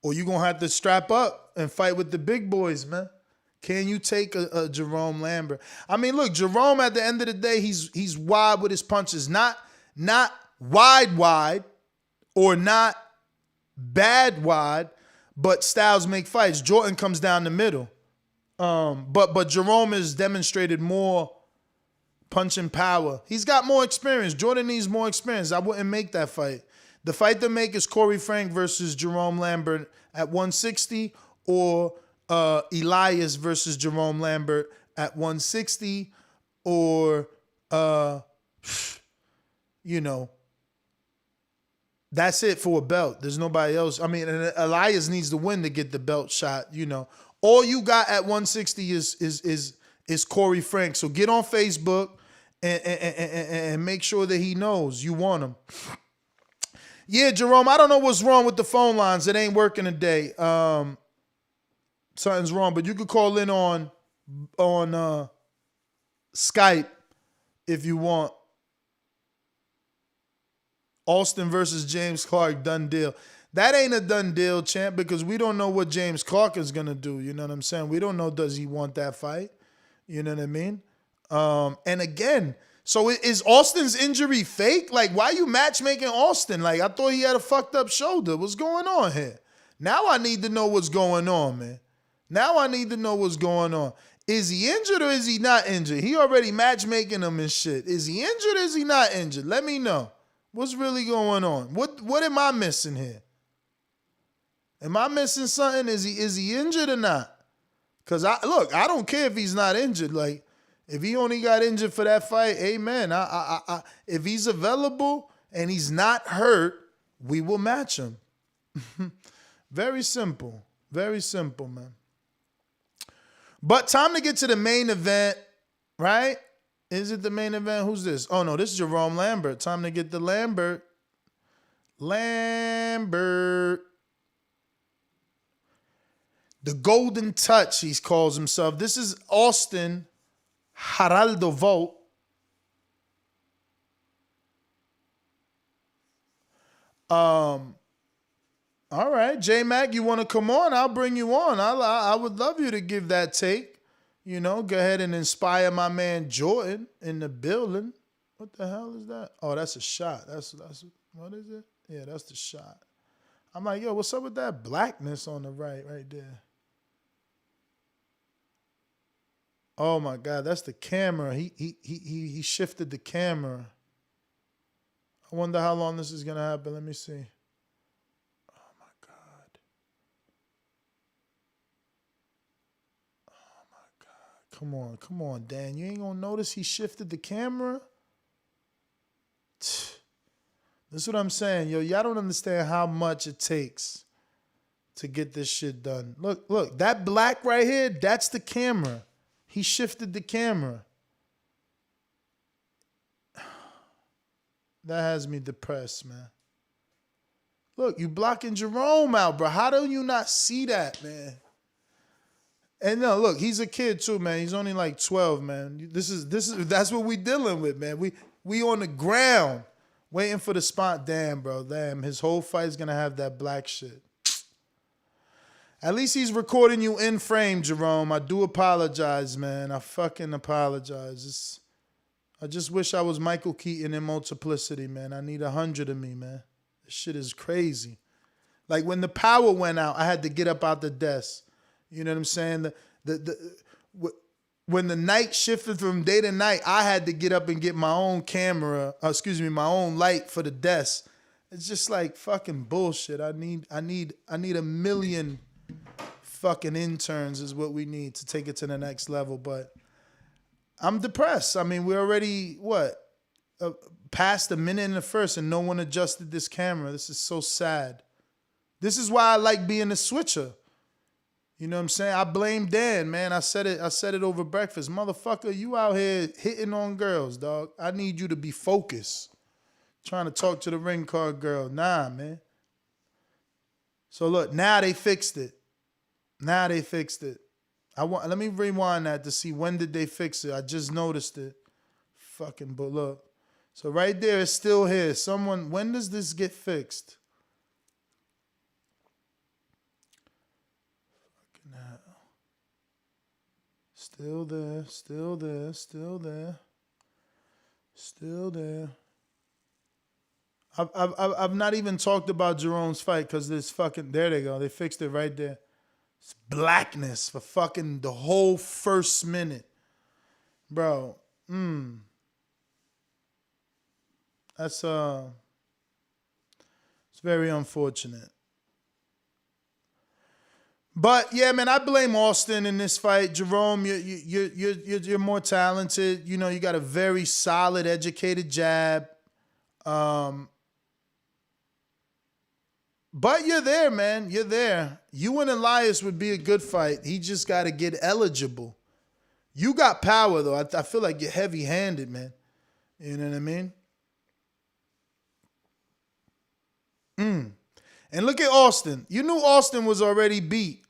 Speaker 9: Or you're going to have to strap up and fight with the big boys, man. Can you take a Jerome Lambert? Look, Jerome at the end of the day, he's wide with his punches. Not wide, or not bad wide, but styles make fights. Jordan comes down the middle. But Jerome has demonstrated more Punching power. He's got more experience. Jordan needs more experience. I wouldn't make that fight. The fight to make is Corey Frank versus Jerome Lambert at 160 or Elias versus Jerome Lambert at 160 or, that's it for a belt. There's nobody else. I mean, and Elias needs to win to get the belt shot, All you got at 160 is Corey Frank. So get on Facebook and make sure that he knows you want him. Yeah, Jerome, I don't know what's wrong with the phone lines. It ain't working today. Something's wrong, but you could call in on Skype if you want. Austin versus James Clark, done deal. That ain't a done deal, champ, because we don't know what James Clark is going to do. You know what I'm saying? We don't know, does he want that fight? You know what I mean? And again, so is Austin's injury fake? Like, why are you matchmaking Austin? Like, I thought he had a fucked up shoulder. What's going on here? Now I need to know what's going on, man. Now I need to know what's going on. Is he injured or is he not injured? He already matchmaking him and shit. Is he injured or is he not injured? Let me know. What's really going on? What am I missing here? Am I missing something? Is he injured or not? Because I don't care if he's not injured. Like, if he only got injured for that fight, amen. If he's available and he's not hurt, we will match him. Very simple. Very simple, man. But time to get to the main event, right? Is it the main event? Who's this? Oh, no, this is Jerome Lambert. Time to get the Lambert. Lambert. The Golden Touch, he calls himself. This is Austin Geraldo Volt. All right, J-Mac, you want to come on? I'll bring you on. I would love you to give that take. Go ahead and inspire my man Jordan in the building. What the hell is that? Oh, that's a shot. That's what is it? Yeah, that's the shot. I'm like, yo, what's up with that blackness on the right there? Oh my God, that's the camera. He shifted the camera. I wonder how long this is gonna happen. Let me see. Oh my God. Oh my God. Come on, Dan. You ain't gonna notice he shifted the camera? This is what I'm saying, yo. Y'all don't understand how much it takes to get this shit done. Look, that black right here, that's the camera. He shifted the camera. That has me depressed, man. Look, you blocking Jerome out, bro. How do you not see that, man? And no, look, he's a kid too, man. He's only like 12, man. That's what we dealing with, man. We on the ground waiting for the spot. Damn, bro. Damn, his whole fight's gonna have that black shit. At least he's recording you in frame, Jerome. I do apologize, man. I fucking apologize. I just wish I was Michael Keaton in Multiplicity, man. I need 100 of me, man. This shit is crazy. Like when the power went out, I had to get up out the desk. You know what I'm saying? When the night shifted from day to night, I had to get up and get my own camera, my own light for the desk. It's just like fucking bullshit. I need a million fucking interns is what we need to take it to the next level. But I'm depressed. I mean, we're already, past a minute in the first and no one adjusted this camera. This is so sad. This is why I like being a switcher. You know what I'm saying? I blame Dan, man. I said it over breakfast. Motherfucker, you out here hitting on girls, dog. I need you to be focused. Trying to talk to the ring card girl. Nah, man. So look, now they fixed it. Let me rewind that to see when did they fix it. I just noticed it. Fucking, but look. So right there, it's still here. When does this get fixed? Fucking hell. Still there. I've not even talked about Jerome's fight because this fucking, there they go. They fixed it right there. It's blackness for fucking the whole first minute. Bro, That's it's very unfortunate. But yeah, man, I blame Austin in this fight. Jerome, you're more talented. You know, you got a very solid, educated jab. But you're there, man. You're there. You and Elias would be a good fight. He just got to get eligible. You got power, though. I feel like you're heavy-handed, man. You know what I mean? And look at Austin. You knew Austin was already beat.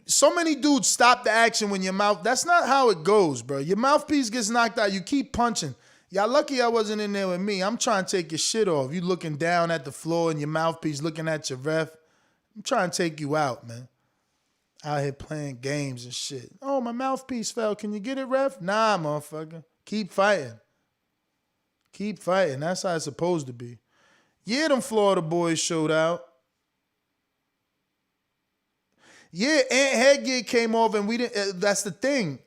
Speaker 9: So many dudes stop the action when your mouth. That's not how it goes, bro. Your mouthpiece gets knocked out. You keep punching. Y'all lucky I wasn't in there with me. I'm trying to take your shit off. You looking down at the floor and your mouthpiece looking at your ref. I'm trying to take you out, man. Out here playing games and shit. Oh, my mouthpiece fell. Can you get it, ref? Nah, motherfucker. Keep fighting. Keep fighting. That's how it's supposed to be. Yeah, them Florida boys showed out. Yeah, Ant Headgear came off and we didn't. That's the thing.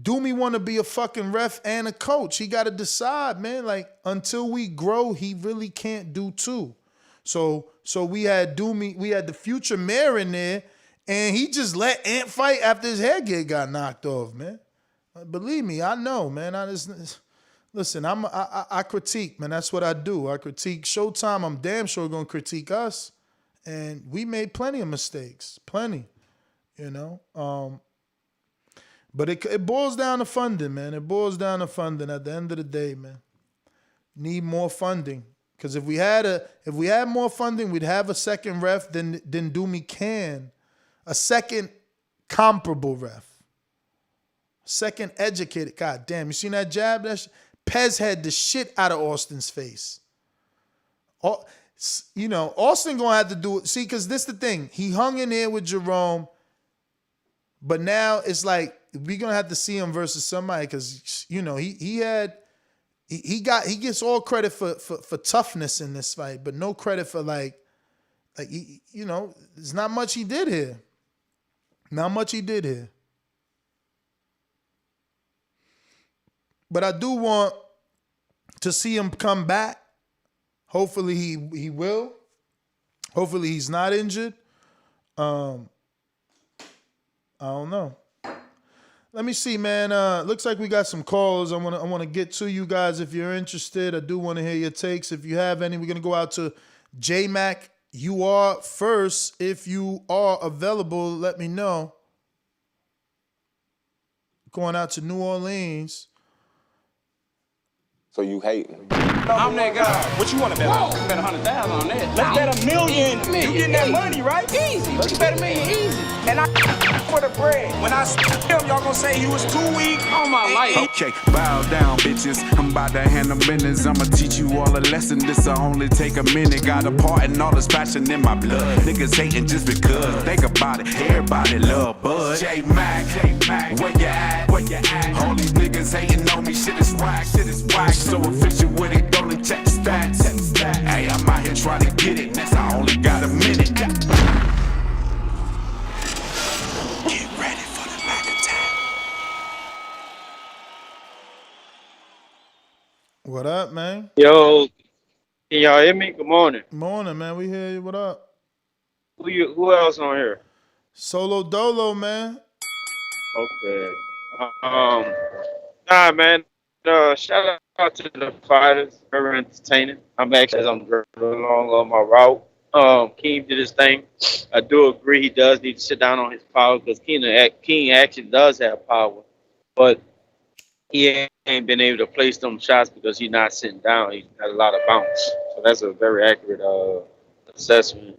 Speaker 9: Doomy want to be a fucking ref and a coach. He got to decide, man. Like, until we grow, he really can't do two. So we had Doomy, we had the future mayor in there, and he just let Ant fight after his headgear got knocked off, man. Believe me, I know, man. Listen, I critique, man. That's what I do. I critique Showtime. I'm damn sure gonna critique us. And we made plenty of mistakes. Plenty. You know? But it boils down to funding, man. It boils down to funding at the end of the day, man. Need more funding. Because if we had more funding, we'd have a second ref than Doomy can. A second comparable ref. Second educated. God damn, you seen that jab? Pez had the shit out of Austin's face. You know, Austin gonna have to do it. See, because this the thing. He hung in there with Jerome, but now it's like we're gonna have to see him versus somebody because you know he gets all credit for toughness in this fight, but no credit for like you know, there's not much he did here. Not much he did here. But I do want to see him come back. Hopefully he will. Hopefully he's not injured. I don't know. Let me see, man. Looks like we got some calls. I want to get to you guys if you're interested. I do want to hear your takes. If you have any, we're gonna go out to J-Mac. You are first. If you are available, let me know. Going out to New Orleans.
Speaker 13: So you hating?
Speaker 14: I'm that guy. What you want to bet on? Bet 100,000 on that. Let's bet $1 million. You getting that money, right? Easy. Let's bet $1 million easy. And I for the bread. When I him, y'all gonna say he was too weak on my life.
Speaker 5: Okay, bow down, bitches. I'm about to handle business. I'ma teach you all a lesson. This'll only take a minute. Got a part in all this passion in my blood. Niggas hating just because. Think about it. Everybody love Bud. J-Mac, where you at? Where you at? All these niggas hating on me. Shit is whack. Shit is whack. So official with it. Don't check the stats. Hey, I'm out here trying to get it. Next, I only got a minute. Get ready for the back attack.
Speaker 9: What up, man?
Speaker 15: Yo, can y'all hear me? Good morning.
Speaker 9: Morning, man. We hear you. What up?
Speaker 15: Who else on here?
Speaker 9: Solo Dolo, man.
Speaker 15: Okay. Nah, man. Shout out to the fighters. Very entertaining. I'm driving along on my route. Keem did his thing. I do agree he does need to sit down on his power because King actually does have power, but he ain't been able to place them shots because he's not sitting down. He's got a lot of bounce. So that's a very accurate assessment.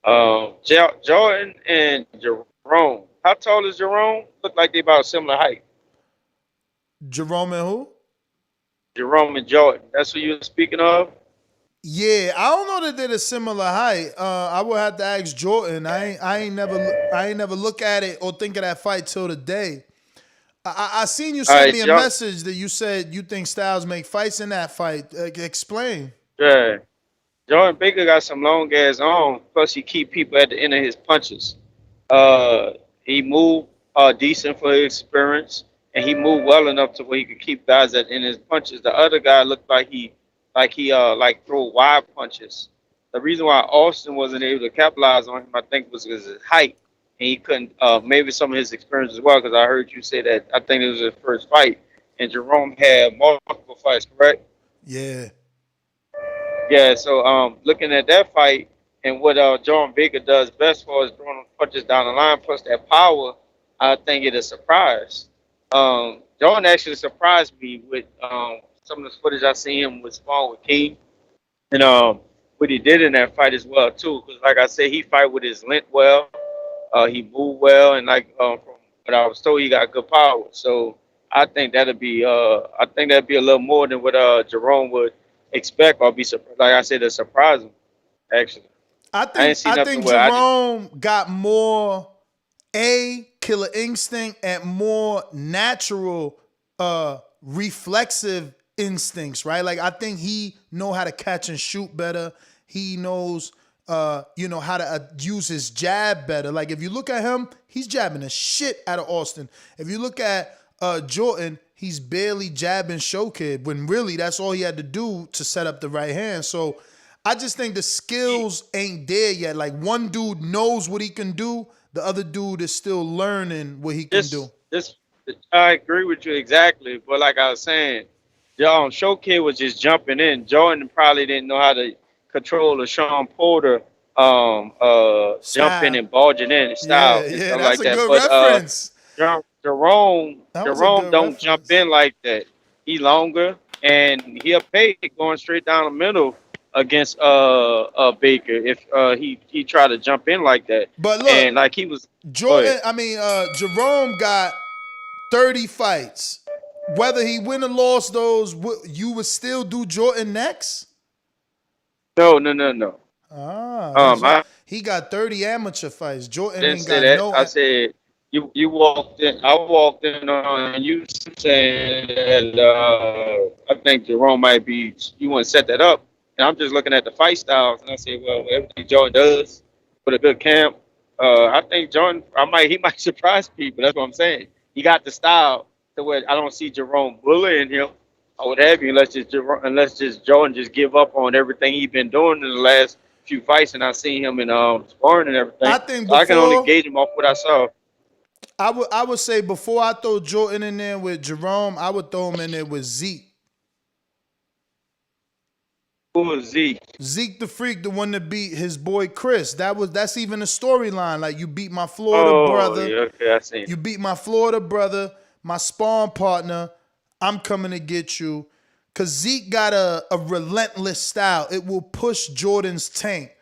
Speaker 15: Jordan and Jerome. How tall is Jerome? Look like they about similar height.
Speaker 9: Jerome and who?
Speaker 15: Jerome and Jordan. That's who you were speaking of?
Speaker 9: Yeah, I don't know that they're a similar height. I would have to ask Jordan. I ain't never look at it or think of that fight till today. I seen you send me a message that you said you think Styles make fights in that fight. Explain.
Speaker 15: Yeah. Jordan Baker got some long ass arms. Plus he keep people at the end of his punches. He moved decent for his experience. And he moved well enough to where he could keep guys at in his punches. The other guy looked like he like he like throw wide punches. The reason why Austin wasn't able to capitalize on him, I think, was because his height, and he couldn't. Maybe some of his experience as well, because I heard you say that. I think it was his first fight, and Jerome had multiple fights, correct?
Speaker 9: Yeah.
Speaker 15: Yeah. So looking at that fight and what John Baker does best for is throwing punches down the line, plus that power, I think it is a surprise. John actually surprised me with some of the footage I seen him with Spawn with King, and what he did in that fight as well too. Because like I said, he fight with his length well, he moved well, and like from what I was told, he got good power. So I think that'd be a little more than what Jerome would expect or be like I said, a surprise him. Actually,
Speaker 9: I think Jerome got more killer instinct and more natural reflexive instincts, right? Like I think he know how to catch and shoot better. He knows how to use his jab better. Like if you look at him, he's jabbing the shit out of Austin. If you look at Jordan, he's barely jabbing Showkid when really that's all he had to do to set up the right hand. So I just think the skills ain't there yet. Like one dude knows what he can do, the other dude is still learning what he can do.
Speaker 15: I agree with you exactly, but like I was saying, Showkid was just jumping in. Jordan probably didn't know how to control the Sean Porter jumping and barging in style and stuff like that.
Speaker 9: Good reference.
Speaker 15: Jerome don't jump in like that. He longer and he'll pay going straight down the middle against Baker if he tried to jump in like that.
Speaker 9: But look,
Speaker 15: and like he was
Speaker 9: Jordan. Jerome got 30 fights. Whether he win or lost those, you would still do Jordan next?
Speaker 15: No.
Speaker 9: He got 30 amateur fights. Jordan ain't got
Speaker 15: that.
Speaker 9: no.
Speaker 15: I said you walked in. I walked in and you saying that I think Jerome might be. You want to set that up, and I'm just looking at the fight styles, and I said, well, everything Jordan does with a good camp, I think Jordan. He might surprise people. That's what I'm saying. He got the style to where I don't see Jerome bullying him or what have you, unless just Jordan just give up on everything he's been doing in the last few fights, and I seen him in sparring and everything.
Speaker 9: I think
Speaker 15: I can only gauge him off what I saw.
Speaker 9: I would say before I throw Jordan in there with Jerome, I would throw him in there with Zeke.
Speaker 15: Who was Zeke?
Speaker 9: Zeke the Freak, the one that beat his boy Chris. That's even a storyline. Like you beat my Florida brother.
Speaker 15: Yeah, okay, I see.
Speaker 9: You beat my Florida brother, my spawn partner. I'm coming to get you. Cause Zeke got a relentless style. It will push Jordan's tank.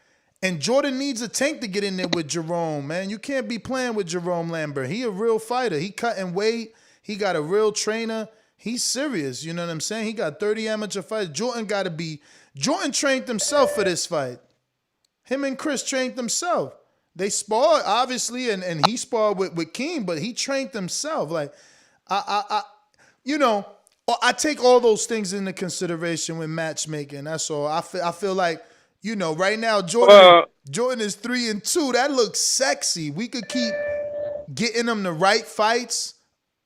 Speaker 9: And Jordan needs a tank to get in there with Jerome, man. You can't be playing with Jerome Lambert. He a real fighter. He cutting weight. He got a real trainer. He's serious. You know what I'm saying? He got 30 amateur fights. Jordan trained himself for this fight. Him and Chris trained themselves. They sparred, obviously, and he sparred with King, but he trained himself. Like, I take all those things into consideration when matchmaking. That's all. I feel like, right now Jordan is 3-2. That looks sexy. We could keep getting him the right fights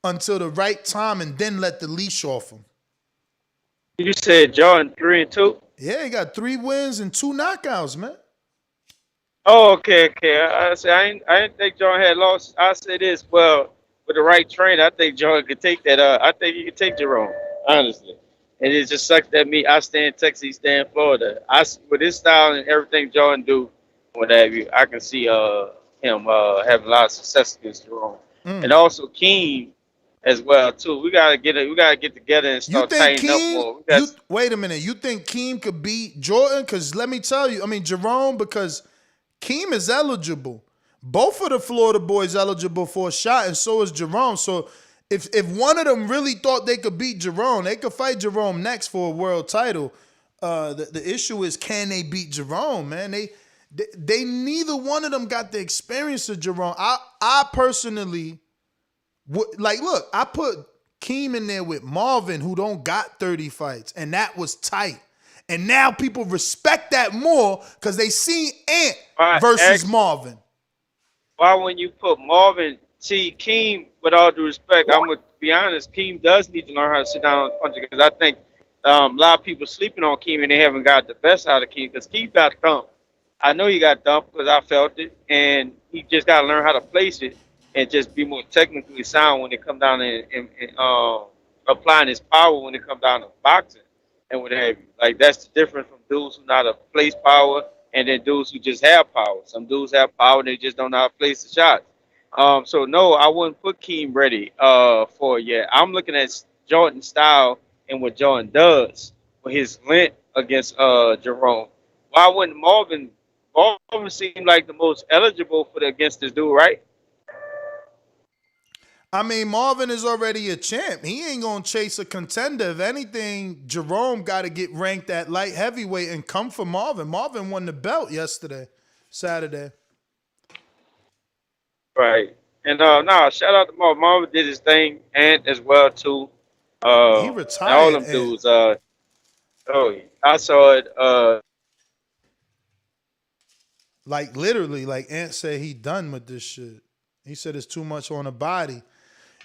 Speaker 9: until the right time, and then let the leash off him.
Speaker 15: You said Jordan 3-2?
Speaker 9: Yeah, he got 3 wins and 2 knockouts, man.
Speaker 15: Oh, okay. I didn't think Jordan had lost. I said this, well, with the right trainer, I think Jordan could take that. I think he could take Jerome, honestly. And it just sucks that I stay in Texas, he stay in Florida. With his style and everything Jordan do, what have you, I can see him having a lot of success against Jerome. And also King as well too. We gotta get together and start tightening up more.
Speaker 9: Wait a minute. You think Keem could beat Jordan? Because let me tell you, Jerome, because Keem is eligible. Both of the Florida boys eligible for a shot, and so is Jerome. So if one of them really thought they could beat Jerome, they could fight Jerome next for a world title. The issue is, can they beat Jerome, man? They neither one of them got the experience of Jerome. I personally look, I put Keem in there with Marvin, who don't got 30 fights, and that was tight. And now people respect that more because they see Ant versus Marvin.
Speaker 15: Why when you put Marvin, see Keem, with all due respect, I'm going to be honest, Keem does need to learn how to sit down and punch, because I think A lot of people sleeping on Keem and they haven't got the best out of Keem because Keem got thumped. I know he got dumped because I felt it, and he just got to learn how to place it and just be more technically sound when it come down and applying his power when it come down to boxing and what have you. Like that's the difference from dudes who know how to place power and then dudes who just have power. Some dudes have power and they just don't know how to place the shots. So no, I wouldn't put Keem ready for it yet. I'm looking at Jordan's style and what Jordan does with his length against Jerome. Why wouldn't Marvin? Marvin seemed like the most eligible for against this dude, right?
Speaker 9: I mean, Marvin is already a champ. He ain't gonna chase a contender. If anything, Jerome got to get ranked at light heavyweight and come for Marvin. Marvin won the belt Saturday.
Speaker 15: Right. And shout out to Marvin. Marvin did his thing, and as well too.
Speaker 9: He retired.
Speaker 15: All them dudes. I saw it.
Speaker 9: Like literally, like Ant said, he done with this shit. He said it's too much on the body.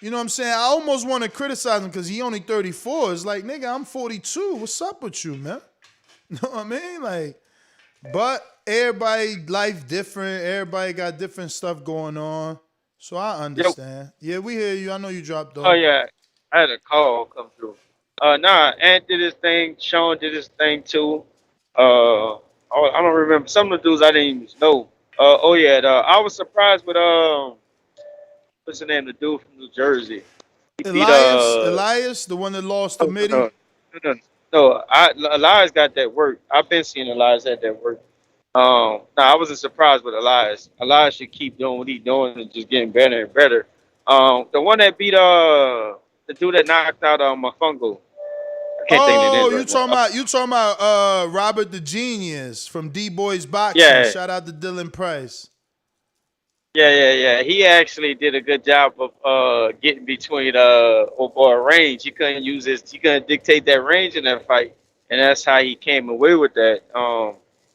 Speaker 9: You know what I'm saying? I almost want to criticize him because he only 34. It's like, nigga, I'm 42. What's up with you, man? You know what I mean? Like, but everybody life different. Everybody got different stuff going on. So I understand. Yeah, we hear you. I know you dropped off.
Speaker 15: Oh yeah, I had a call come through. Ant did his thing. Sean did his thing too. I don't remember some of the dudes I didn't even know. I was surprised with what's the name? The dude from New Jersey. He
Speaker 9: Elias, the one that lost to Mitty.
Speaker 15: No, Elias got that work. I've been seeing Elias at that work. I wasn't surprised with Elias. Elias should keep doing what he's doing and just getting better and better. The one that beat the dude that knocked out Mafungo.
Speaker 9: You talking about Robert the Genius from D Boys Boxing.
Speaker 15: Yeah.
Speaker 9: Shout out to Dylan Price.
Speaker 15: Yeah. He actually did a good job of getting between range. He couldn't dictate that range in that fight. And that's how he came away with that.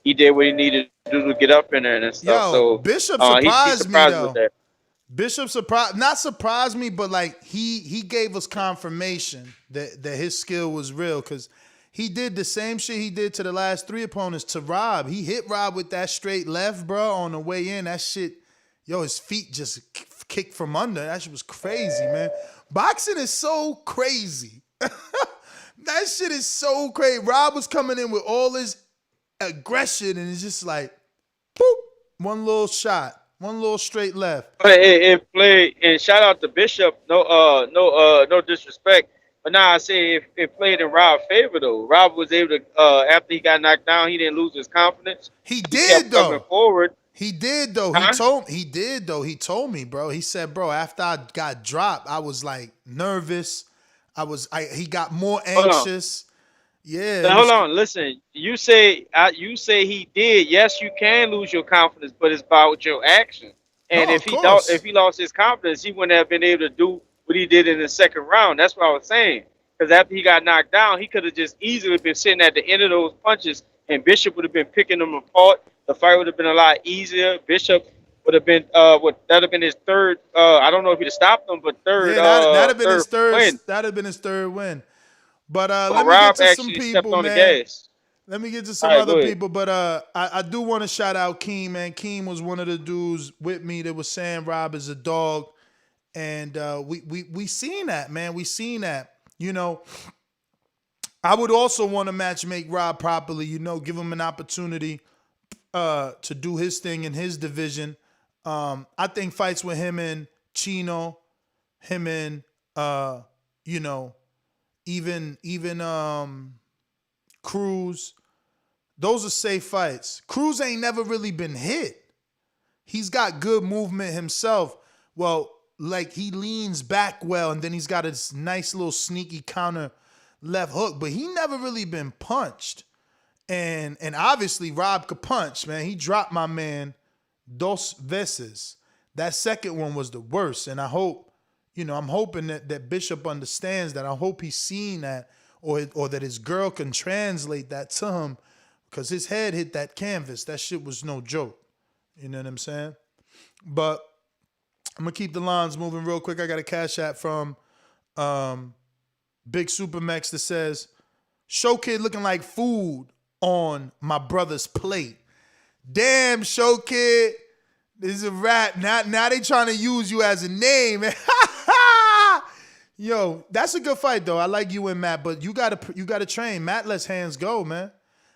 Speaker 15: He did what he needed to do to get up in there and stuff. So
Speaker 9: Bishop surprised me though.
Speaker 15: With that.
Speaker 9: Bishop not surprised me, but like he gave us confirmation that his skill was real because he did the same shit he did to the last three opponents to Rob. He hit Rob with that straight left, bro, on the way in. That shit, his feet just kicked from under. That shit was crazy, man. Boxing is so crazy. That shit is so crazy. Rob was coming in with all his aggression and it's just like, boop, one little shot. One little straight left.
Speaker 15: It played, and shout out to Bishop. No disrespect, but now I say it played in Rob's favor though. Rob was able to after he got knocked down, he didn't lose his confidence.
Speaker 9: He did though.
Speaker 15: Coming forward.
Speaker 9: He did though. He told me, bro. He said, bro, after I got dropped, I was like nervous. He got more anxious. Yeah.
Speaker 15: So hold on, listen. You say he did. Yes, you can lose your confidence, but it's about your action. And if he lost his confidence, he wouldn't have been able to do what he did in the second round. That's what I was saying. Because after he got knocked down, he could have just easily been sitting at the end of those punches, and Bishop would have been picking them apart. The fight would have been a lot easier. Bishop would have been that'd have been his third. I don't know if he'd have stopped him, but third.
Speaker 9: Yeah, that'd have been his third
Speaker 15: win.
Speaker 9: That'd have been his third win. But
Speaker 15: let me get to some people, man.
Speaker 9: Let me get to some other people, but I do want to shout out Keem, man. Keem was one of the dudes with me that was saying Rob is a dog, and we seen that, man. We seen that. You know, I would also want to matchmake Rob properly. You know, give him an opportunity to do his thing in his division. I think fights with him and Chino, him and even Cruz, those are safe fights. Cruz ain't never really been hit. He's got good movement himself. Well, like he leans back well, and then he's got this nice little sneaky counter left hook, but he never really been punched. And obviously Rob could punch, man. He dropped my man dos veces. That second one was the worst, and I hope, I'm hoping that Bishop understands that. I hope he's seen that, or that his girl can translate that to him, because his head hit that canvas. That shit was no joke. You know what I'm saying? But I'm going to keep the lines moving real quick. I got a cash app from Big Supermax that says, Show Kid looking like food on my brother's plate. Damn, Show Kid. This is a rap. Now they trying to use you as a name. Yo, that's a good fight though. I like you and Matt, but you gotta train. Matt lets hands go, man.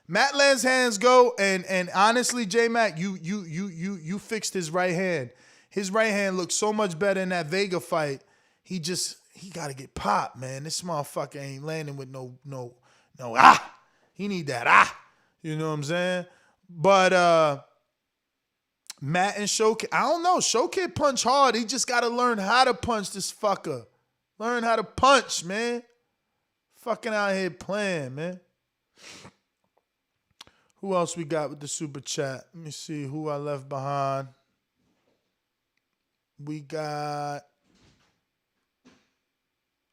Speaker 9: Matt lets hands go, and honestly, J Mac, you fixed his right hand. His right hand looked so much better in that Vega fight. He gotta get popped, man. This motherfucker ain't landing with no He need that You know what I'm saying? But Matt and Showkid, I don't know. Showkid punch hard. He just gotta learn how to punch this fucker. Learn how to punch, man. Fucking out here playing, man. Who else we got with the super chat? Let me see who I left behind. We got.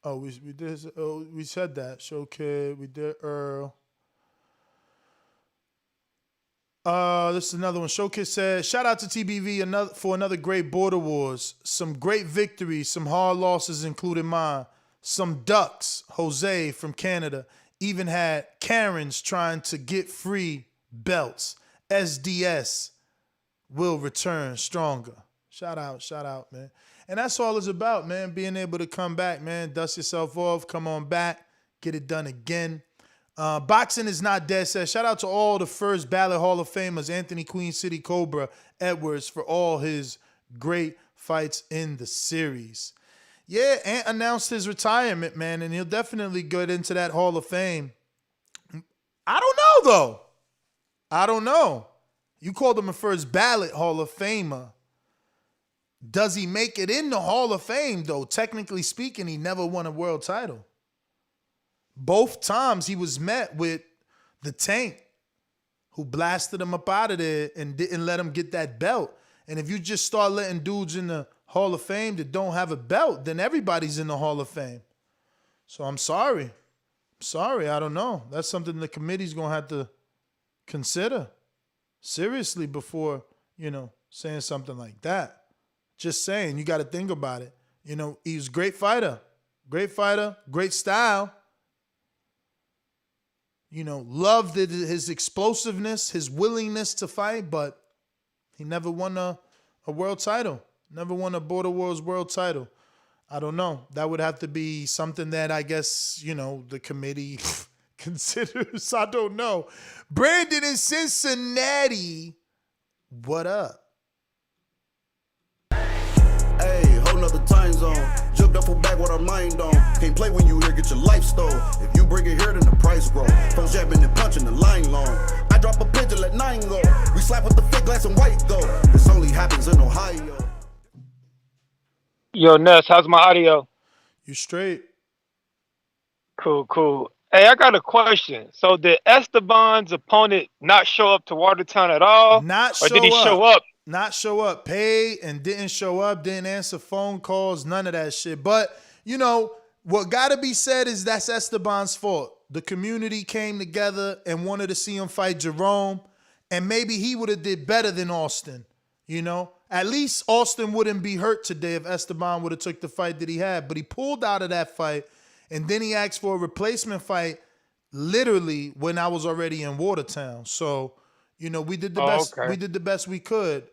Speaker 9: Oh, we did. Oh, we said that. Showkid. We did Earl. This is another one. Showkid said, shout out to TBV for another great Border Wars. Some great victories, some hard losses, including mine. Some ducks, Jose from Canada, even had Karens trying to get free belts. SDS will return stronger. Shout out, man. And that's all it's about, man. Being able to come back, man. Dust yourself off, come on back, get it done again. Boxing is not dead. Says shout out to all the first ballot Hall of Famers, Anthony Queen City Cobra Edwards, for all his great fights in the series. Yeah, Ant announced his retirement, man, and he'll definitely get into that Hall of Fame. I don't know, though. I don't know. You called him a first ballot Hall of Famer. Does he make it in the Hall of Fame, though? Technically speaking, he never won a world title. Both times he was met with the Tank, who blasted him up out of there and didn't let him get that belt. And if you just start letting dudes in the Hall of Fame that don't have a belt, then everybody's in the Hall of Fame. So I'm sorry. I don't know. That's something the committee's going to have to consider seriously before, saying something like that. Just saying, you got to think about it. He was a great fighter, great style. Loved his explosiveness, his willingness to fight, but he never won a world title. Never won a Border Wars world title. I don't know. That would have to be something that I guess, the committee considers. I don't know. Brandon in Cincinnati, what up?
Speaker 13: Hey, whole nother time zone. Jumped up for back with our mind on. Can't play when you here, get your life stole. If you bring it here, then the price grow. Phone jabbing and punching the line long. I drop a pigeon, let 9 go. We slap with the thick glass and white though. This only happens in Ohio.
Speaker 16: Yo, Ness, how's my audio?
Speaker 9: You straight.
Speaker 16: Cool. Hey, I got a question. So did Esteban's opponent not show up to Watertown at all? Or did he show up?
Speaker 9: Not show up. Paid and didn't show up, didn't answer phone calls, none of that shit. But, what got to be said is that's Esteban's fault. The community came together and wanted to see him fight Jerome, and maybe he would have did better than Austin, At least Austin wouldn't be hurt today if Esteban would have took the fight that he had. But he pulled out of that fight, and then he asked for a replacement fight literally when I was already in Watertown. So, we did the best.
Speaker 16: Okay.
Speaker 9: We did the best we could.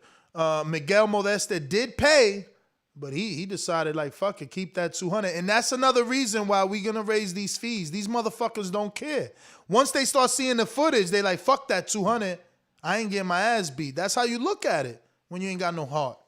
Speaker 9: Miguel Modeste did pay, but he decided like, fuck it, keep that 200. And that's another reason why we're gonna raise these fees. These motherfuckers don't care. Once they start seeing the footage, they like, fuck that 200. I ain't getting my ass beat. That's how you look at it when you ain't got no heart.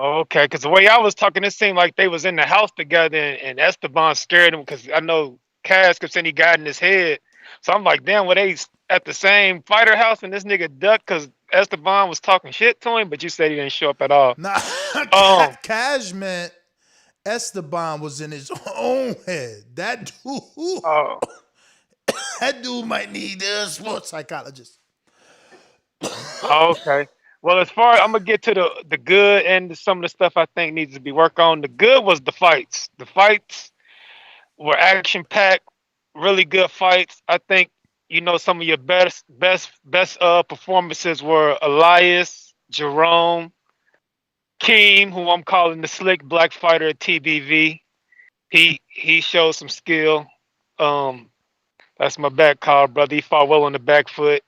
Speaker 16: Okay, because the way I was talking, it seemed like they was in the house together and Esteban scared him because I know Cass kept saying he got in his head. So I'm like, damn, were they at the same fighter house and this nigga ducked because Esteban was talking shit to him, but you said he didn't show up at all.
Speaker 9: Nah, Cash meant Esteban was in his own head. That dude, that dude might need a sports psychologist.
Speaker 16: Okay. Well, as far as I'm gonna get to the good and some of the stuff I think needs to be worked on. The good was the fights. The fights were action packed, really good fights. I think some of your best performances were Elias, Jerome, Keem, who I'm calling the slick black fighter at TBV. He showed some skill. That's my back call, brother. He fought well on the back foot.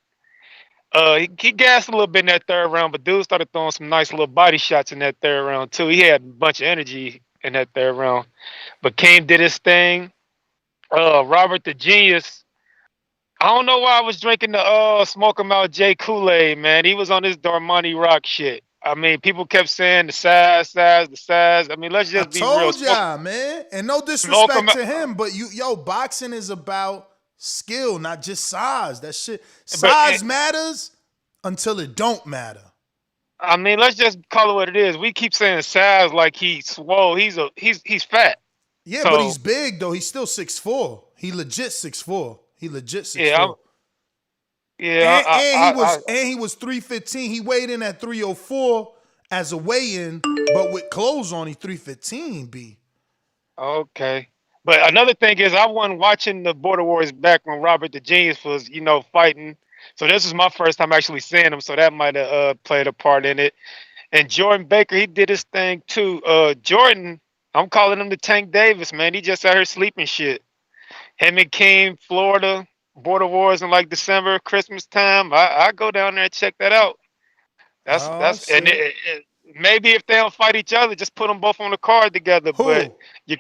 Speaker 16: He gassed a little bit in that third round, but dude started throwing some nice little body shots in that third round too. He had a bunch of energy in that third round. But Kane did his thing. Robert the Genius. I don't know why I was drinking the Smoke 'em Out J Kool-Aid, man. He was on this Darmani Rock shit. I mean, people kept saying the size. I mean, let's just be real.
Speaker 9: Told y'all, man. And no disrespect to him, but boxing is about skill, not just size. That shit, size matters until it don't matter.
Speaker 16: I mean, let's just call it what it is. We keep saying size like he's swole. He's fat.
Speaker 9: Yeah, but he's big though. He's still 6'4". He legit 6'4". He legit 6'4". And he was 315. He weighed in at 304 as a weigh-in, but with clothes on, he 315. B.
Speaker 16: Okay. But another thing is, I wasn't watching the Border Wars back when Robert the Genius was, fighting. So this is my first time actually seeing him. So that might have played a part in it. And Jordan Baker, he did his thing too. Jordan, I'm calling him the Tank Davis, man. He just out here sleeping shit. Him and King, Florida, Border Wars in like December, Christmas time. I go down there and check that out. That's and maybe if they don't fight each other, just put them both on the card together.
Speaker 9: Who?
Speaker 16: But you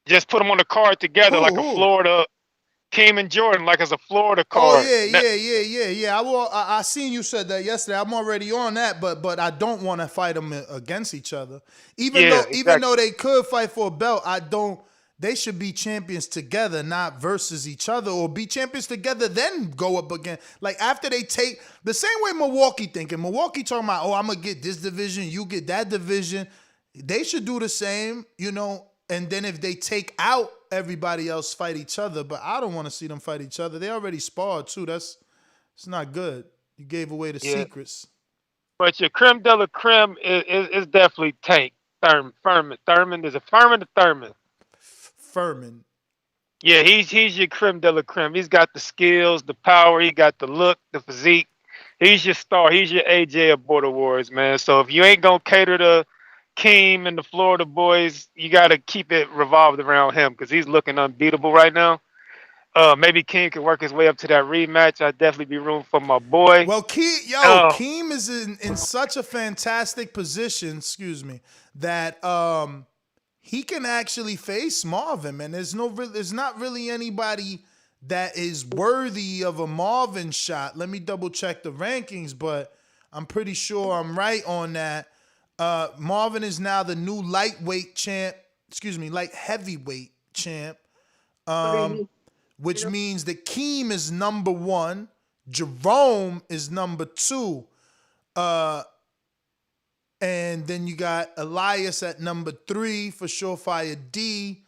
Speaker 16: just put them on the card together like a Florida, Kim and Jordan, like as a Florida card.
Speaker 9: Oh yeah. I seen you said that yesterday. I'm already on that, but I don't want to fight them against each other. Even though they could fight for a belt, I don't. They should be champions together, not versus each other, or be champions together, then go up again. Like after they take the same way Milwaukee thinking. Milwaukee talking about, I'm gonna get this division, you get that division. They should do the same, and then if they take out everybody else, fight each other. But I don't want to see them fight each other. They already sparred too. It's not good. You gave away the secrets.
Speaker 16: But your creme de la creme is definitely Tank Thurman. Thurman is a Furman to Thurman.
Speaker 9: Furman.
Speaker 16: Yeah, he's your creme de la creme. He's got the skills, the power, he got the look, the physique. He's your star. He's your AJ of Border Wars, man. So if you ain't gonna cater to Keem and the Florida boys, you gotta keep it revolved around him because he's looking unbeatable right now. Maybe Keem can work his way up to that rematch. I'd definitely be rooting for my boy.
Speaker 9: Well, Keem is in such a fantastic position, that he can actually face Marvin, man. There's not really anybody that is worthy of a Marvin shot. Let me double check the rankings, but I'm pretty sure I'm right on that. Marvin is now the new light heavyweight champ. Which means that Keem is number 1, Jerome is number 2, and then you got Elias at number 3 for Surefire D,